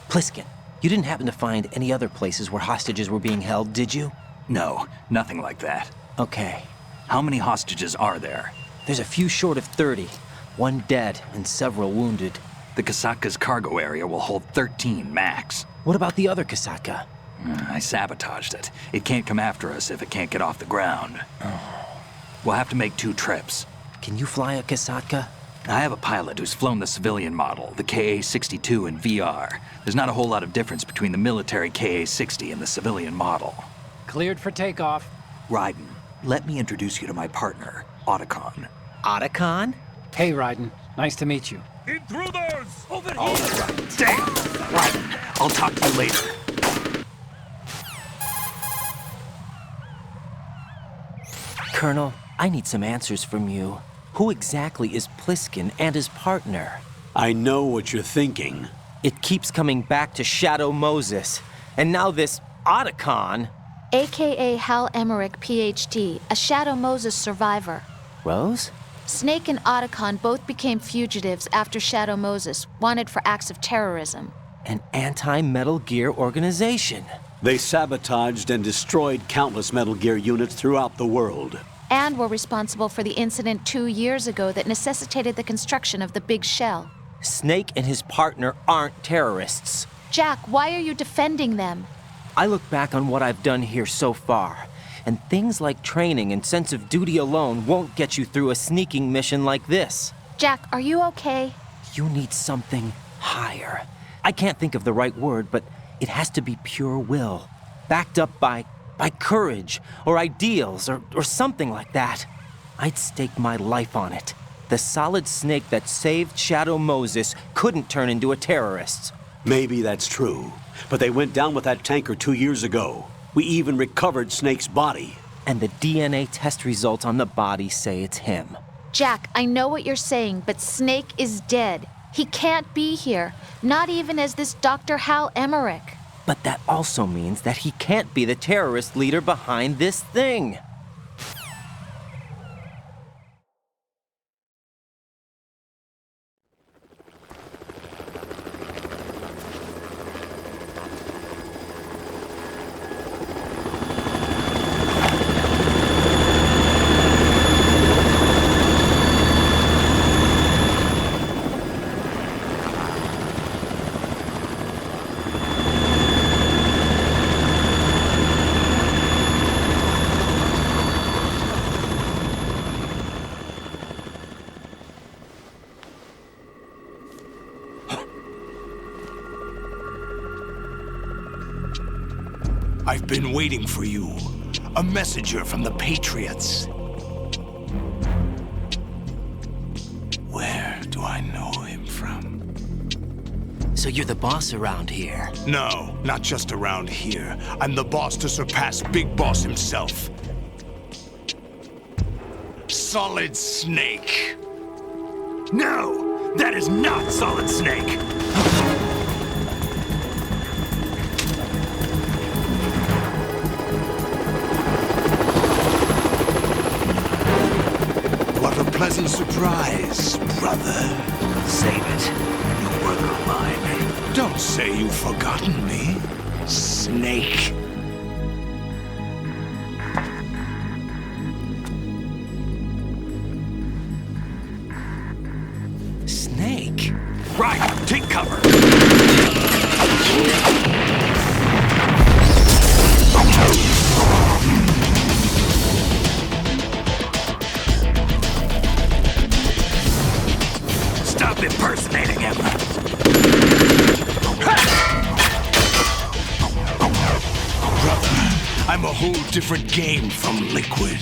Pliskin, you didn't happen to find any other places where hostages were being held, did you? No, nothing like that. Okay. How many hostages are there? There's a few short of 30. One dead and several wounded. The Kasatka's cargo area will hold 13 max. What about the other Kasaka? I sabotaged it. It can't come after us if it can't get off the ground. We'll have to make 2 trips. Can you fly a Kasaka? I have a pilot who's flown the civilian model, the KA-62 in VR. There's not a whole lot of difference between the military KA-60 and the civilian model. Cleared for takeoff. Raiden, let me introduce you to my partner, Otacon. Otacon? Hey, Raiden. Nice to meet you. Intruders! Over here! All right. Damn! Raiden, I'll talk to you later. Colonel, I need some answers from you. Who exactly is Pliskin and his partner? I know what you're thinking. It keeps coming back to Shadow Moses. And now this Otacon. AKA Hal Emmerich, PhD, a Shadow Moses survivor. Rose? Snake and Otacon both became fugitives after Shadow Moses, wanted for acts of terrorism. An anti-Metal Gear organization. They sabotaged and destroyed countless Metal Gear units throughout the world. And were responsible for the incident 2 years ago that necessitated the construction of the Big Shell. Snake and his partner aren't terrorists. Jack, why are you defending them? I look back on what I've done here so far, and things like training and sense of duty alone won't get you through a sneaking mission like this. Jack, are you okay? You need something higher. I can't think of the right word, but it has to be pure will, backed up by courage or ideals or something like that. I'd stake my life on it. The solid snake that saved Shadow Moses couldn't turn into a terrorist. Maybe that's true, but they went down with that tanker 2 years ago. We even recovered Snake's body. And the DNA test results on the body say it's him. Jack, I know what you're saying, but Snake is dead. He can't be here, not even as this Dr. Hal Emmerich. But that also means that he can't be the terrorist leader behind this thing. I've been waiting for you. A messenger from the Patriots. Where do I know him from? So you're the boss around here? No, not just around here. I'm the boss to surpass Big Boss himself. Solid Snake. No! That is not Solid Snake! What a pleasant surprise, brother. Save it. You work of mine. Don't say you've forgotten me, Snake. Snake? Right, take cover. Stop impersonating him. Brother, I'm a whole different game from Liquid.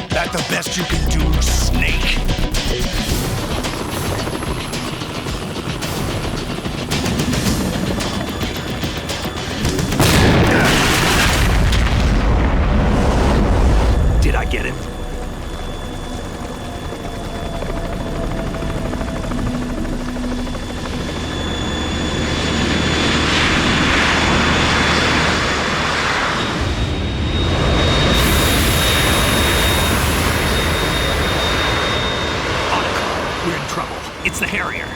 That the best you can do, Snake? Did I get it? We're in trouble. It's the Harrier.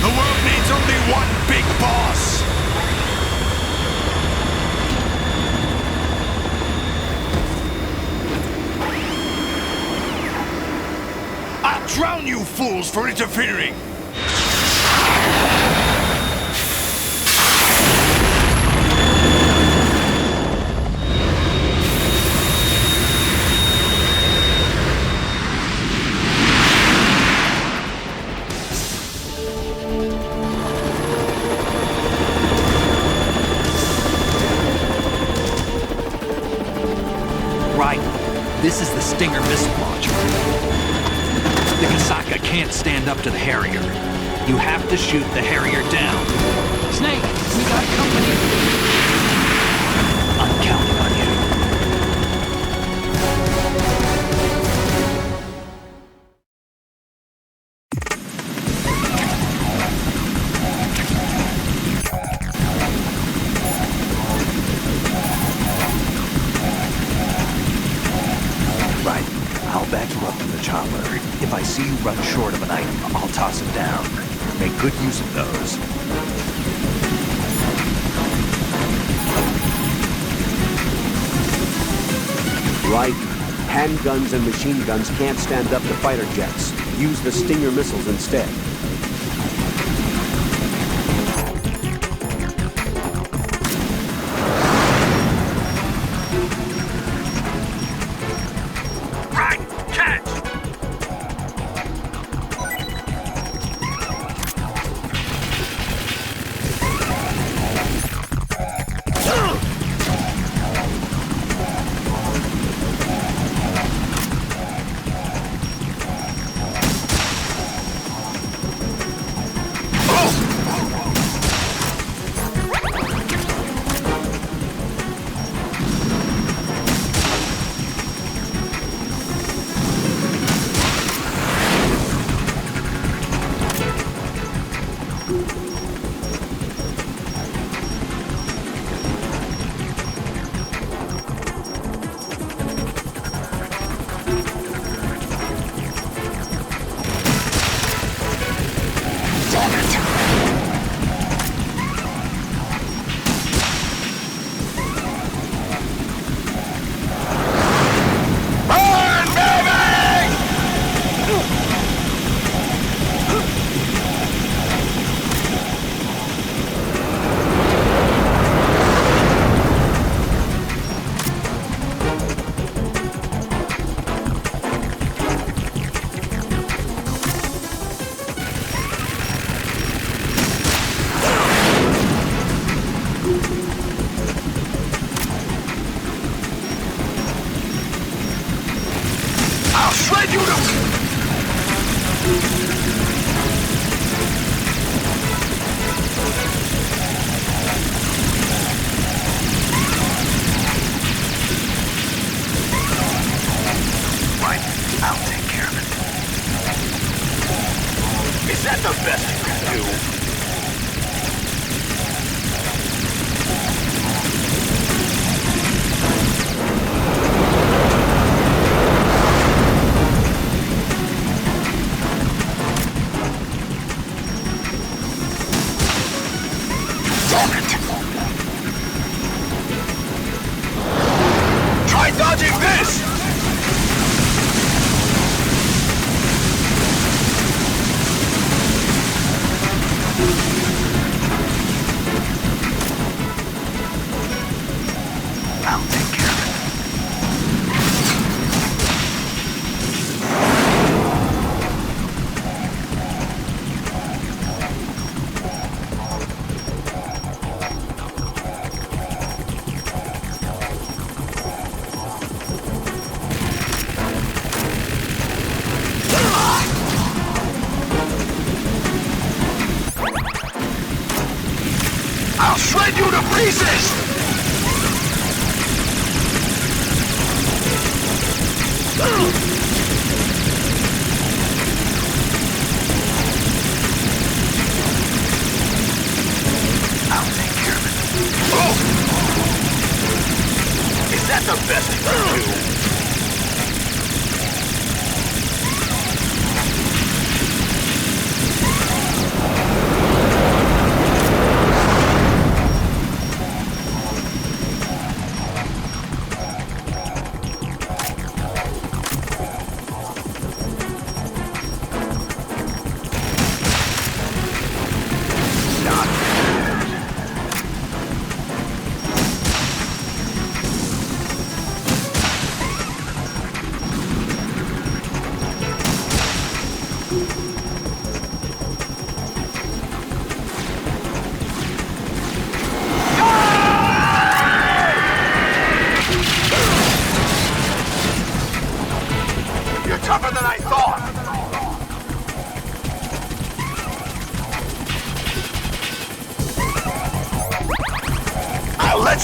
The world needs only one big boss. I'll drown you fools for interfering. Right. This is the Stinger missile launcher. The Kasaka can't stand up to the Harrier. You have to shoot the Harrier down. Snake, we got company. I'm counting on you. chopper. If I see you run short of an item, I'll toss it down. Make good use of those. Right. Handguns and machine guns can't stand up to fighter jets. Use the Stinger missiles instead.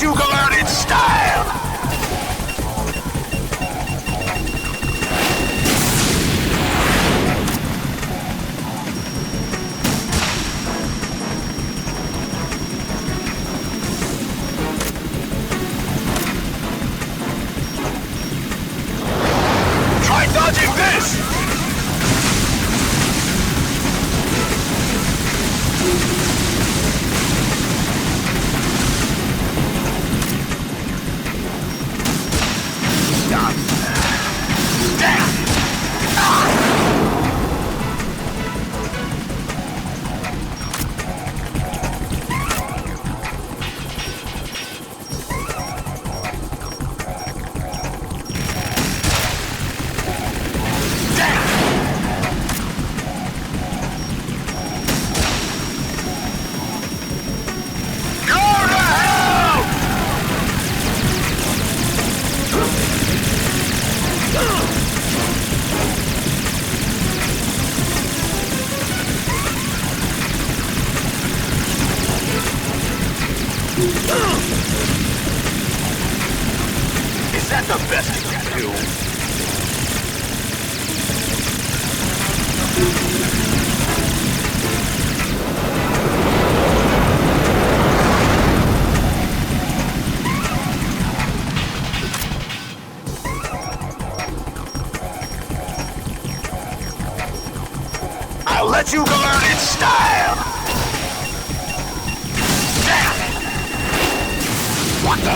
You go out in style! Try dodging this! Is that the best you can do? I'll let you learn in style! Damn! What the?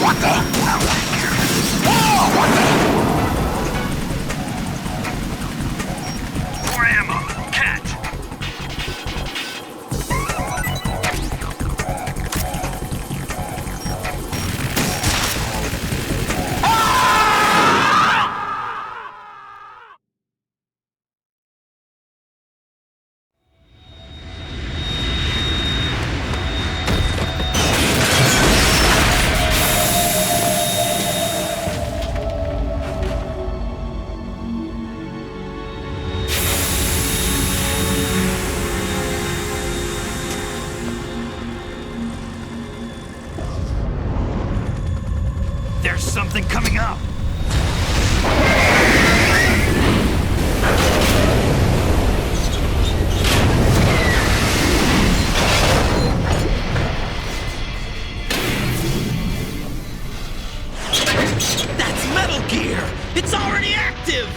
What the? Oh, what the? More ammo. Catch. There's something coming up. That's Metal Gear! It's already active!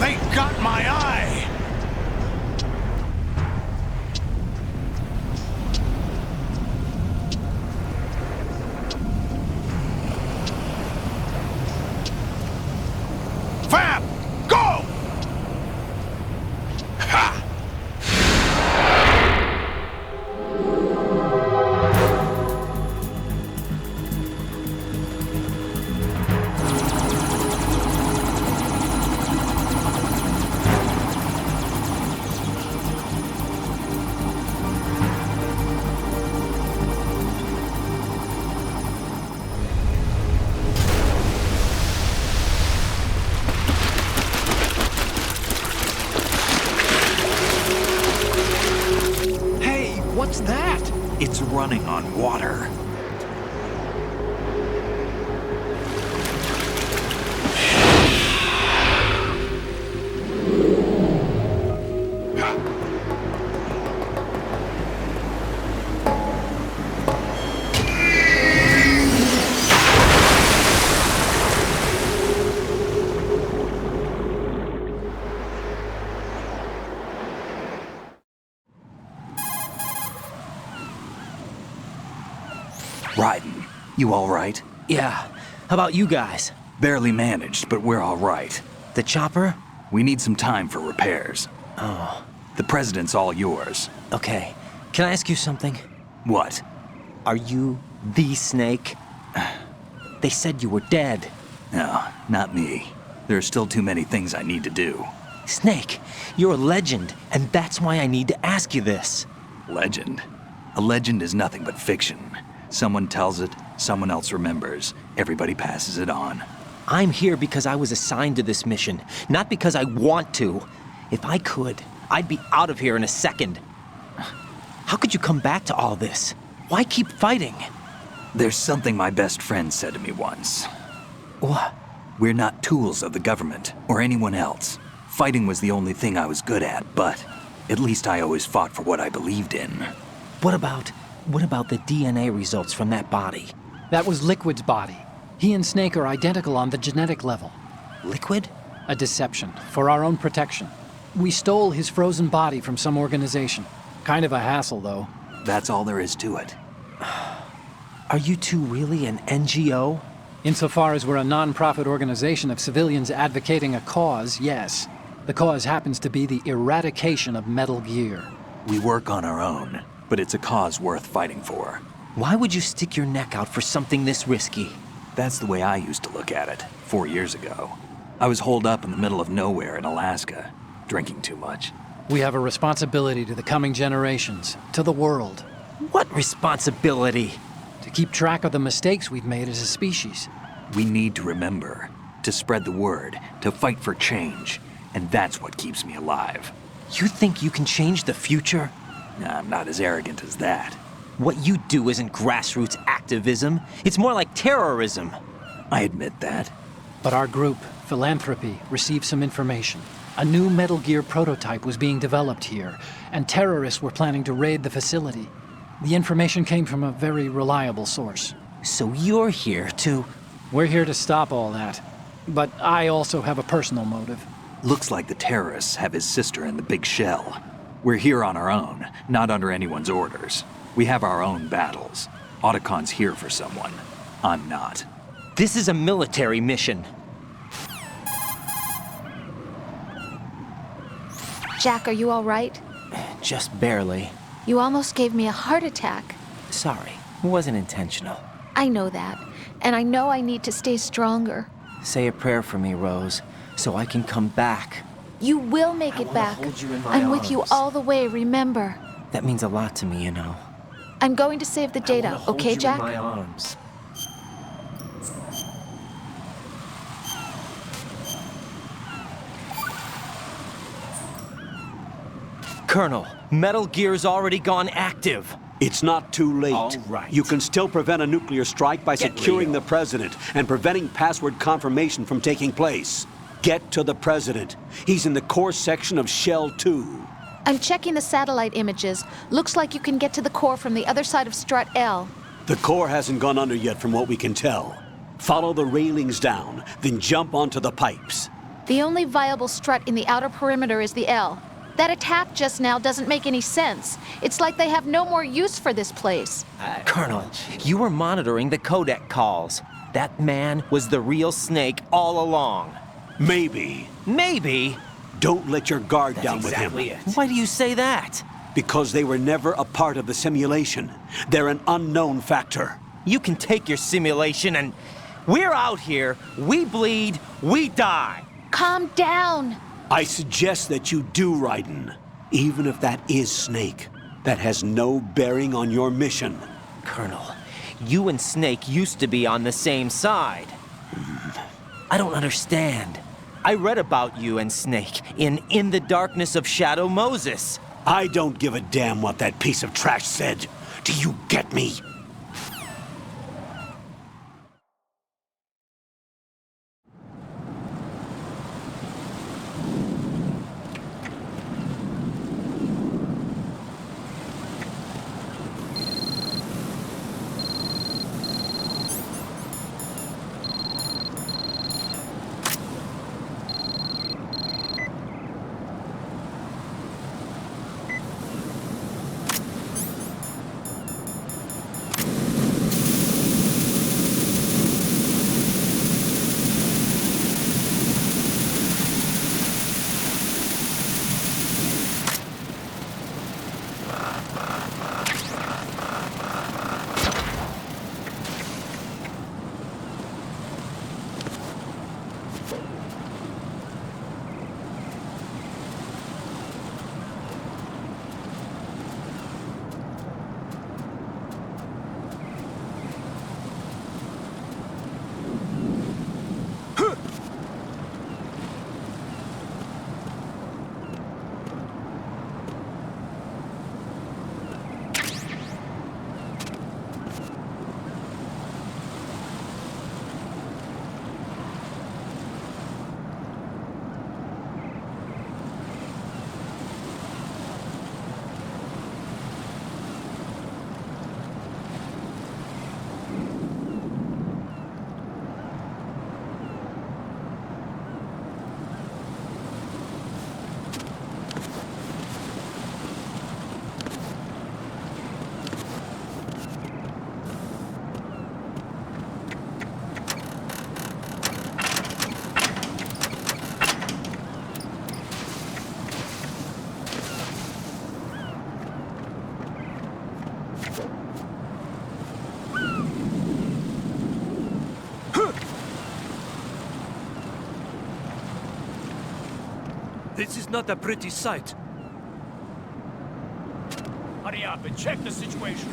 They got my eye! Fab! Go! Ha! What's that? It's running on water. Raiden, you all right? Yeah. How about you guys? Barely managed, but we're all right. The chopper? We need some time for repairs. Oh. The president's all yours. Okay. Can I ask you something? What? Are you the Snake? They said you were dead. No, not me. There are still too many things I need to do. Snake, you're a legend, and that's why I need to ask you this. Legend? A legend is nothing but fiction. Someone tells it, someone else remembers. Everybody passes it on. I'm here because I was assigned to this mission, not because I want to. If I could, I'd be out of here in a second. How could you come back to all this? Why keep fighting? There's something my best friend said to me once. What? We're not tools of the government or anyone else. Fighting was the only thing I was good at, but at least I always fought for what I believed in. What about the DNA results from that body? That was Liquid's body. He and Snake are identical on the genetic level. Liquid? A deception, for our own protection. We stole his frozen body from some organization. Kind of a hassle, though. That's all there is to it. Are you two really an NGO? Insofar as we're a non-profit organization of civilians advocating a cause, yes. The cause happens to be the eradication of Metal Gear. We work on our own, but it's a cause worth fighting for. Why would you stick your neck out for something this risky? That's the way I used to look at it, 4 years ago. I was holed up in the middle of nowhere in Alaska, drinking too much. We have a responsibility to the coming generations, to the world. What responsibility? To keep track of the mistakes we've made as a species. We need to remember, to spread the word, to fight for change, and that's what keeps me alive. You think you can change the future? Nah, I'm not as arrogant as that. What you do isn't grassroots activism. It's more like terrorism. I admit that. But our group, Philanthropy, received some information. A new Metal Gear prototype was being developed here, and terrorists were planning to raid the facility. The information came from a very reliable source. So you're here to... We're here to stop all that. But I also have a personal motive. Looks like the terrorists have his sister in the big shell. We're here on our own, not under anyone's orders. We have our own battles. Otacon's here for someone. I'm not. This is a military mission. Jack, are you all right? Just barely. You almost gave me a heart attack. Sorry, it wasn't intentional. I know that, and I know I need to stay stronger. Say a prayer for me, Rose, so I can come back. You will make it back. I'm with you all the way, remember? That means a lot to me, you know. I'm going to save the data, okay, Jack? In my arms. Colonel, Metal Gear's already gone active. It's not too late. All right. You can still prevent a nuclear strike by securing the president and preventing password confirmation from taking place. Get to the president. He's in the core section of Shell 2. I'm checking the satellite images. Looks like you can get to the core from the other side of Strut L. The core hasn't gone under yet from what we can tell. Follow the railings down, then jump onto the pipes. The only viable strut in the outer perimeter is the L. That attack just now doesn't make any sense. It's like they have no more use for this place. Colonel, you were monitoring the codec calls. That man was the real Snake all along. Maybe. Maybe? Don't let your guard down with him. Why do you say that? Because they were never a part of the simulation. They're an unknown factor. You can take your simulation and... We're out here, we bleed, we die. Calm down. I suggest that you do, Raiden. Even if that is Snake, that has no bearing on your mission. Colonel, you and Snake used to be on the same side. I don't understand. I read about you and Snake in the Darkness of Shadow Moses. I don't give a damn what that piece of trash said. Do you get me? This is not a pretty sight. Hurry up and check the situation.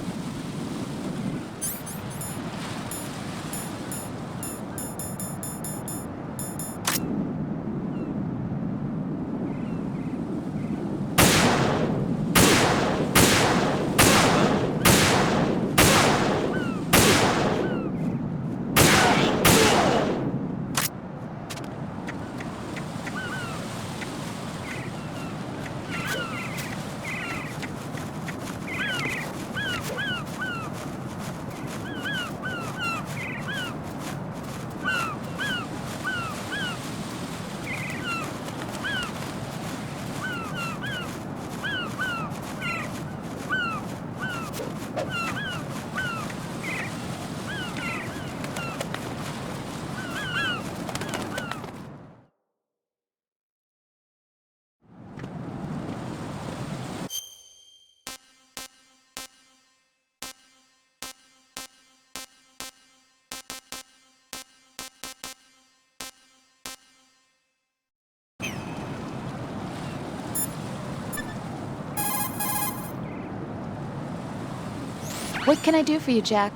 What can I do for you, Jack?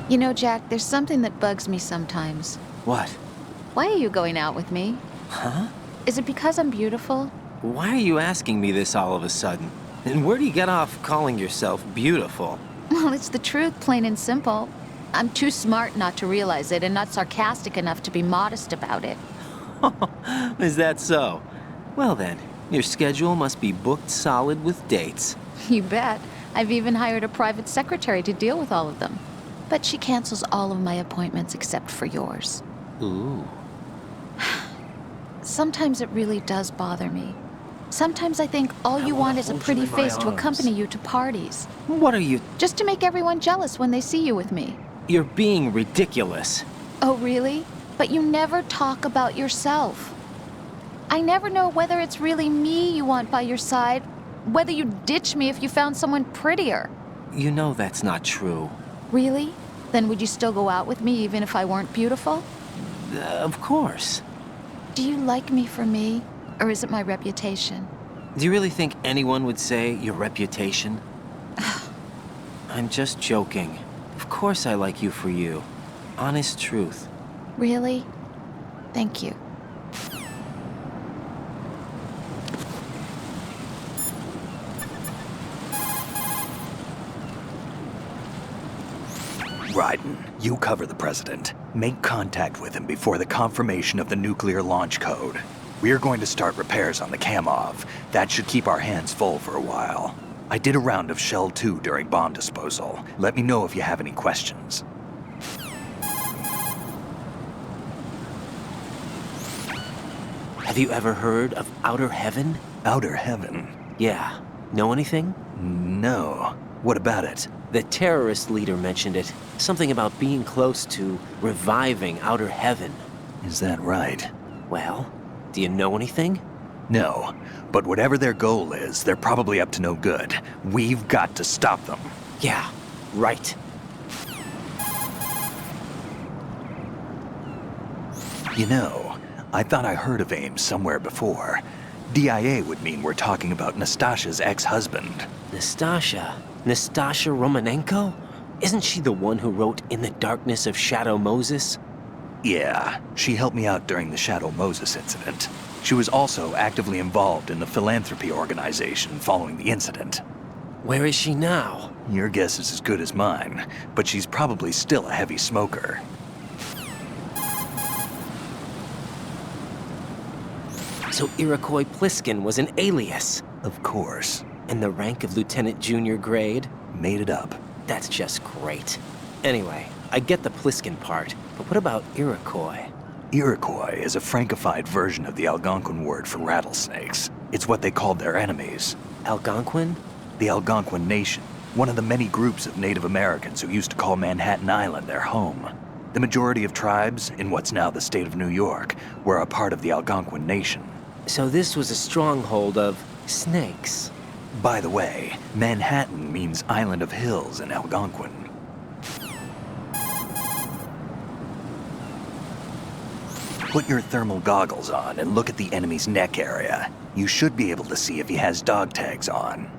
You know, Jack, there's something that bugs me sometimes. What? Why are you going out with me? Huh? Is it because I'm beautiful? Why are you asking me this all of a sudden? And where do you get off calling yourself beautiful? Well, it's the truth, plain and simple. I'm too smart not to realize it and not sarcastic enough to be modest about it. Is that so? Well then, your schedule must be booked solid with dates. You bet. I've even hired a private secretary to deal with all of them. But she cancels all of my appointments except for yours. Ooh. Sometimes it really does bother me. Sometimes I think all you want is a pretty face to accompany you to parties. What are you... Just to make everyone jealous when they see you with me. You're being ridiculous. Oh, really? But you never talk about yourself. I never know whether it's really me you want by your side, whether you'd ditch me if you found someone prettier. You know that's not true. Really? Then would you still go out with me even if I weren't beautiful? Of course. Do you like me for me, or is it my reputation? Do you really think anyone would say your reputation? I'm just joking. Of course I like you for you. Honest truth. Really? Thank you. Raiden, you cover the President. Make contact with him before the confirmation of the nuclear launch code. We're going to start repairs on the Kamov. That should keep our hands full for a while. I did a round of Shell 2 during bomb disposal. Let me know if you have any questions. Have you ever heard of Outer Heaven? Outer Heaven? Yeah. Know anything? No. What about it? The terrorist leader mentioned it. Something about being close to reviving Outer Heaven. Is that right? Well, do you know anything? No. But whatever their goal is, they're probably up to no good. We've got to stop them. Yeah, right. You know, I thought I heard of AIM somewhere before. DIA would mean we're talking about Nastasha's ex-husband. Nastasha? Nastasha Romanenko? Isn't she the one who wrote In the Darkness of Shadow Moses? Yeah, she helped me out during the Shadow Moses incident. She was also actively involved in the philanthropy organization following the incident. Where is she now? Your guess is as good as mine, but she's probably still a heavy smoker. So Iroquois Pliskin was an alias? Of course. And the rank of Lieutenant Junior grade? Made it up. That's just great. Anyway, I get the Pliskin part, but what about Iroquois? Iroquois is a Frankified version of the Algonquin word for rattlesnakes. It's what they called their enemies. Algonquin? The Algonquin Nation, one of the many groups of Native Americans who used to call Manhattan Island their home. The majority of tribes, in what's now the state of New York, were a part of the Algonquin Nation. So this was a stronghold of snakes? By the way, Manhattan means Island of Hills in Algonquin. Put your thermal goggles on and look at the enemy's neck area. You should be able to see if he has dog tags on.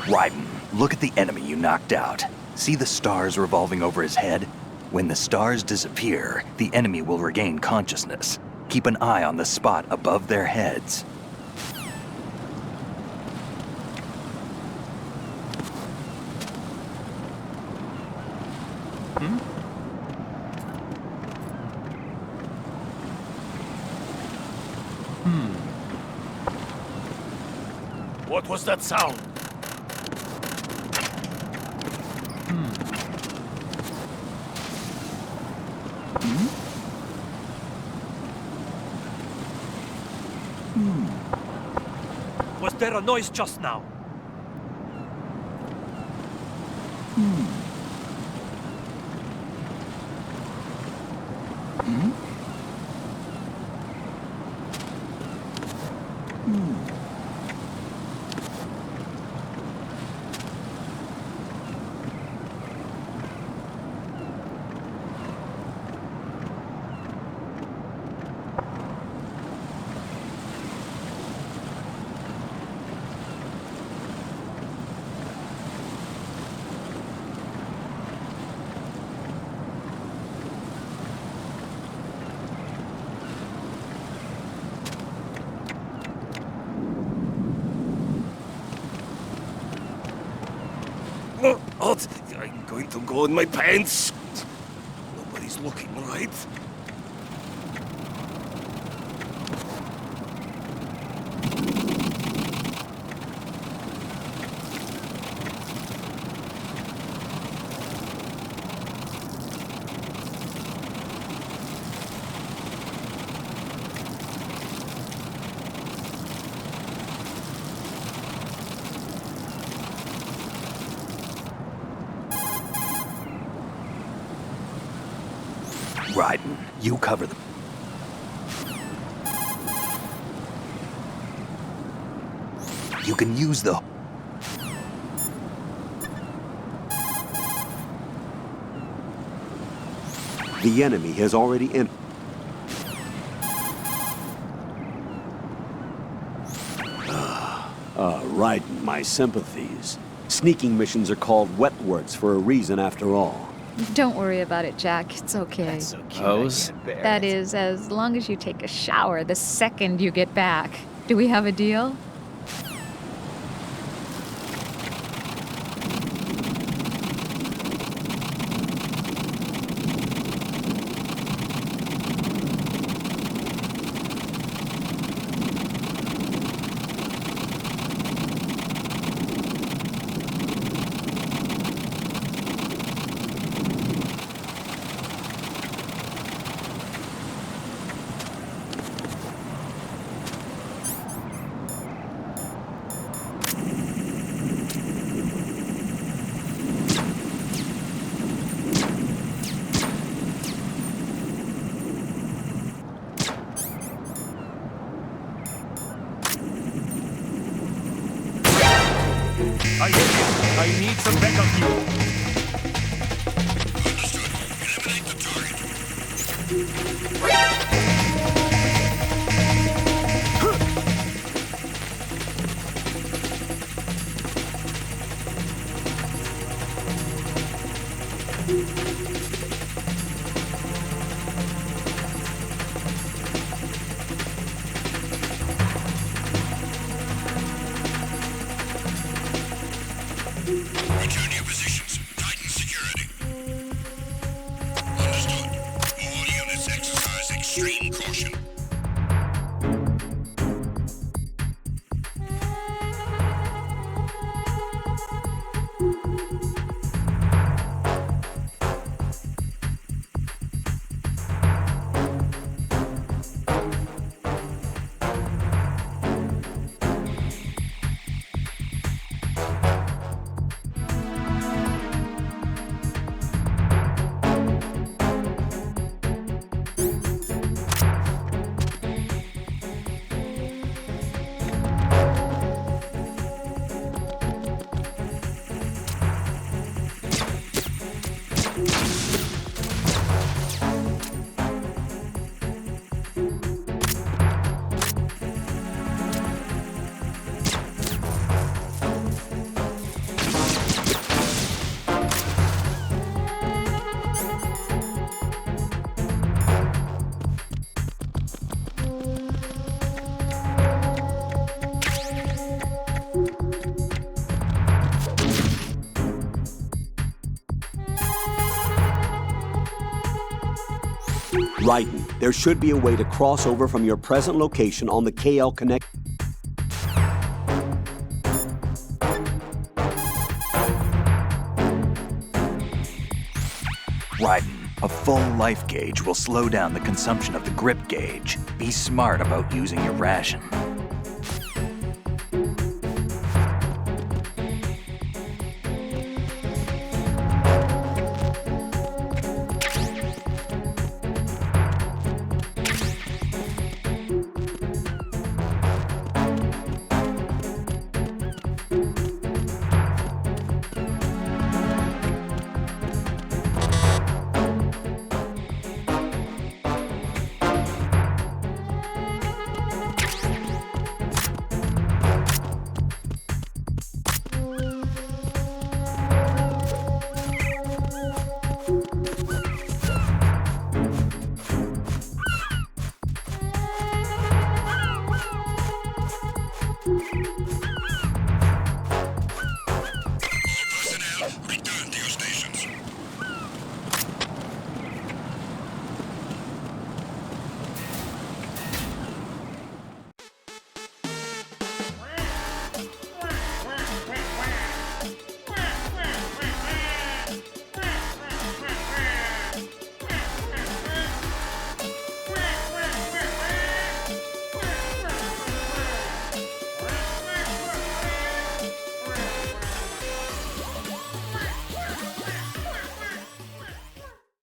Raiden, look at the enemy you knocked out. See the stars revolving over his head? When the stars disappear, the enemy will regain consciousness. Keep an eye on the spot above their heads. What was that sound? Was there a noise just now? Oh, I'm going to go in my pants. Nobody's looking, right? Raiden, you cover them. You can use the... The enemy has already entered. Raiden, my sympathies. Sneaking missions are called wet works for a reason after all. Don't worry about it, Jack. It's okay. That's so cute. Pose? That is, as long as you take a shower the second you get back. Do we have a deal? I need some backup fuel. Return to your positions. Tighten security. Understood. All units exercise extreme caution. Raiden, there should be a way to cross over from your present location on the KL Connect. Raiden, a full life gauge will slow down the consumption of the grip gauge. Be smart about using your ration.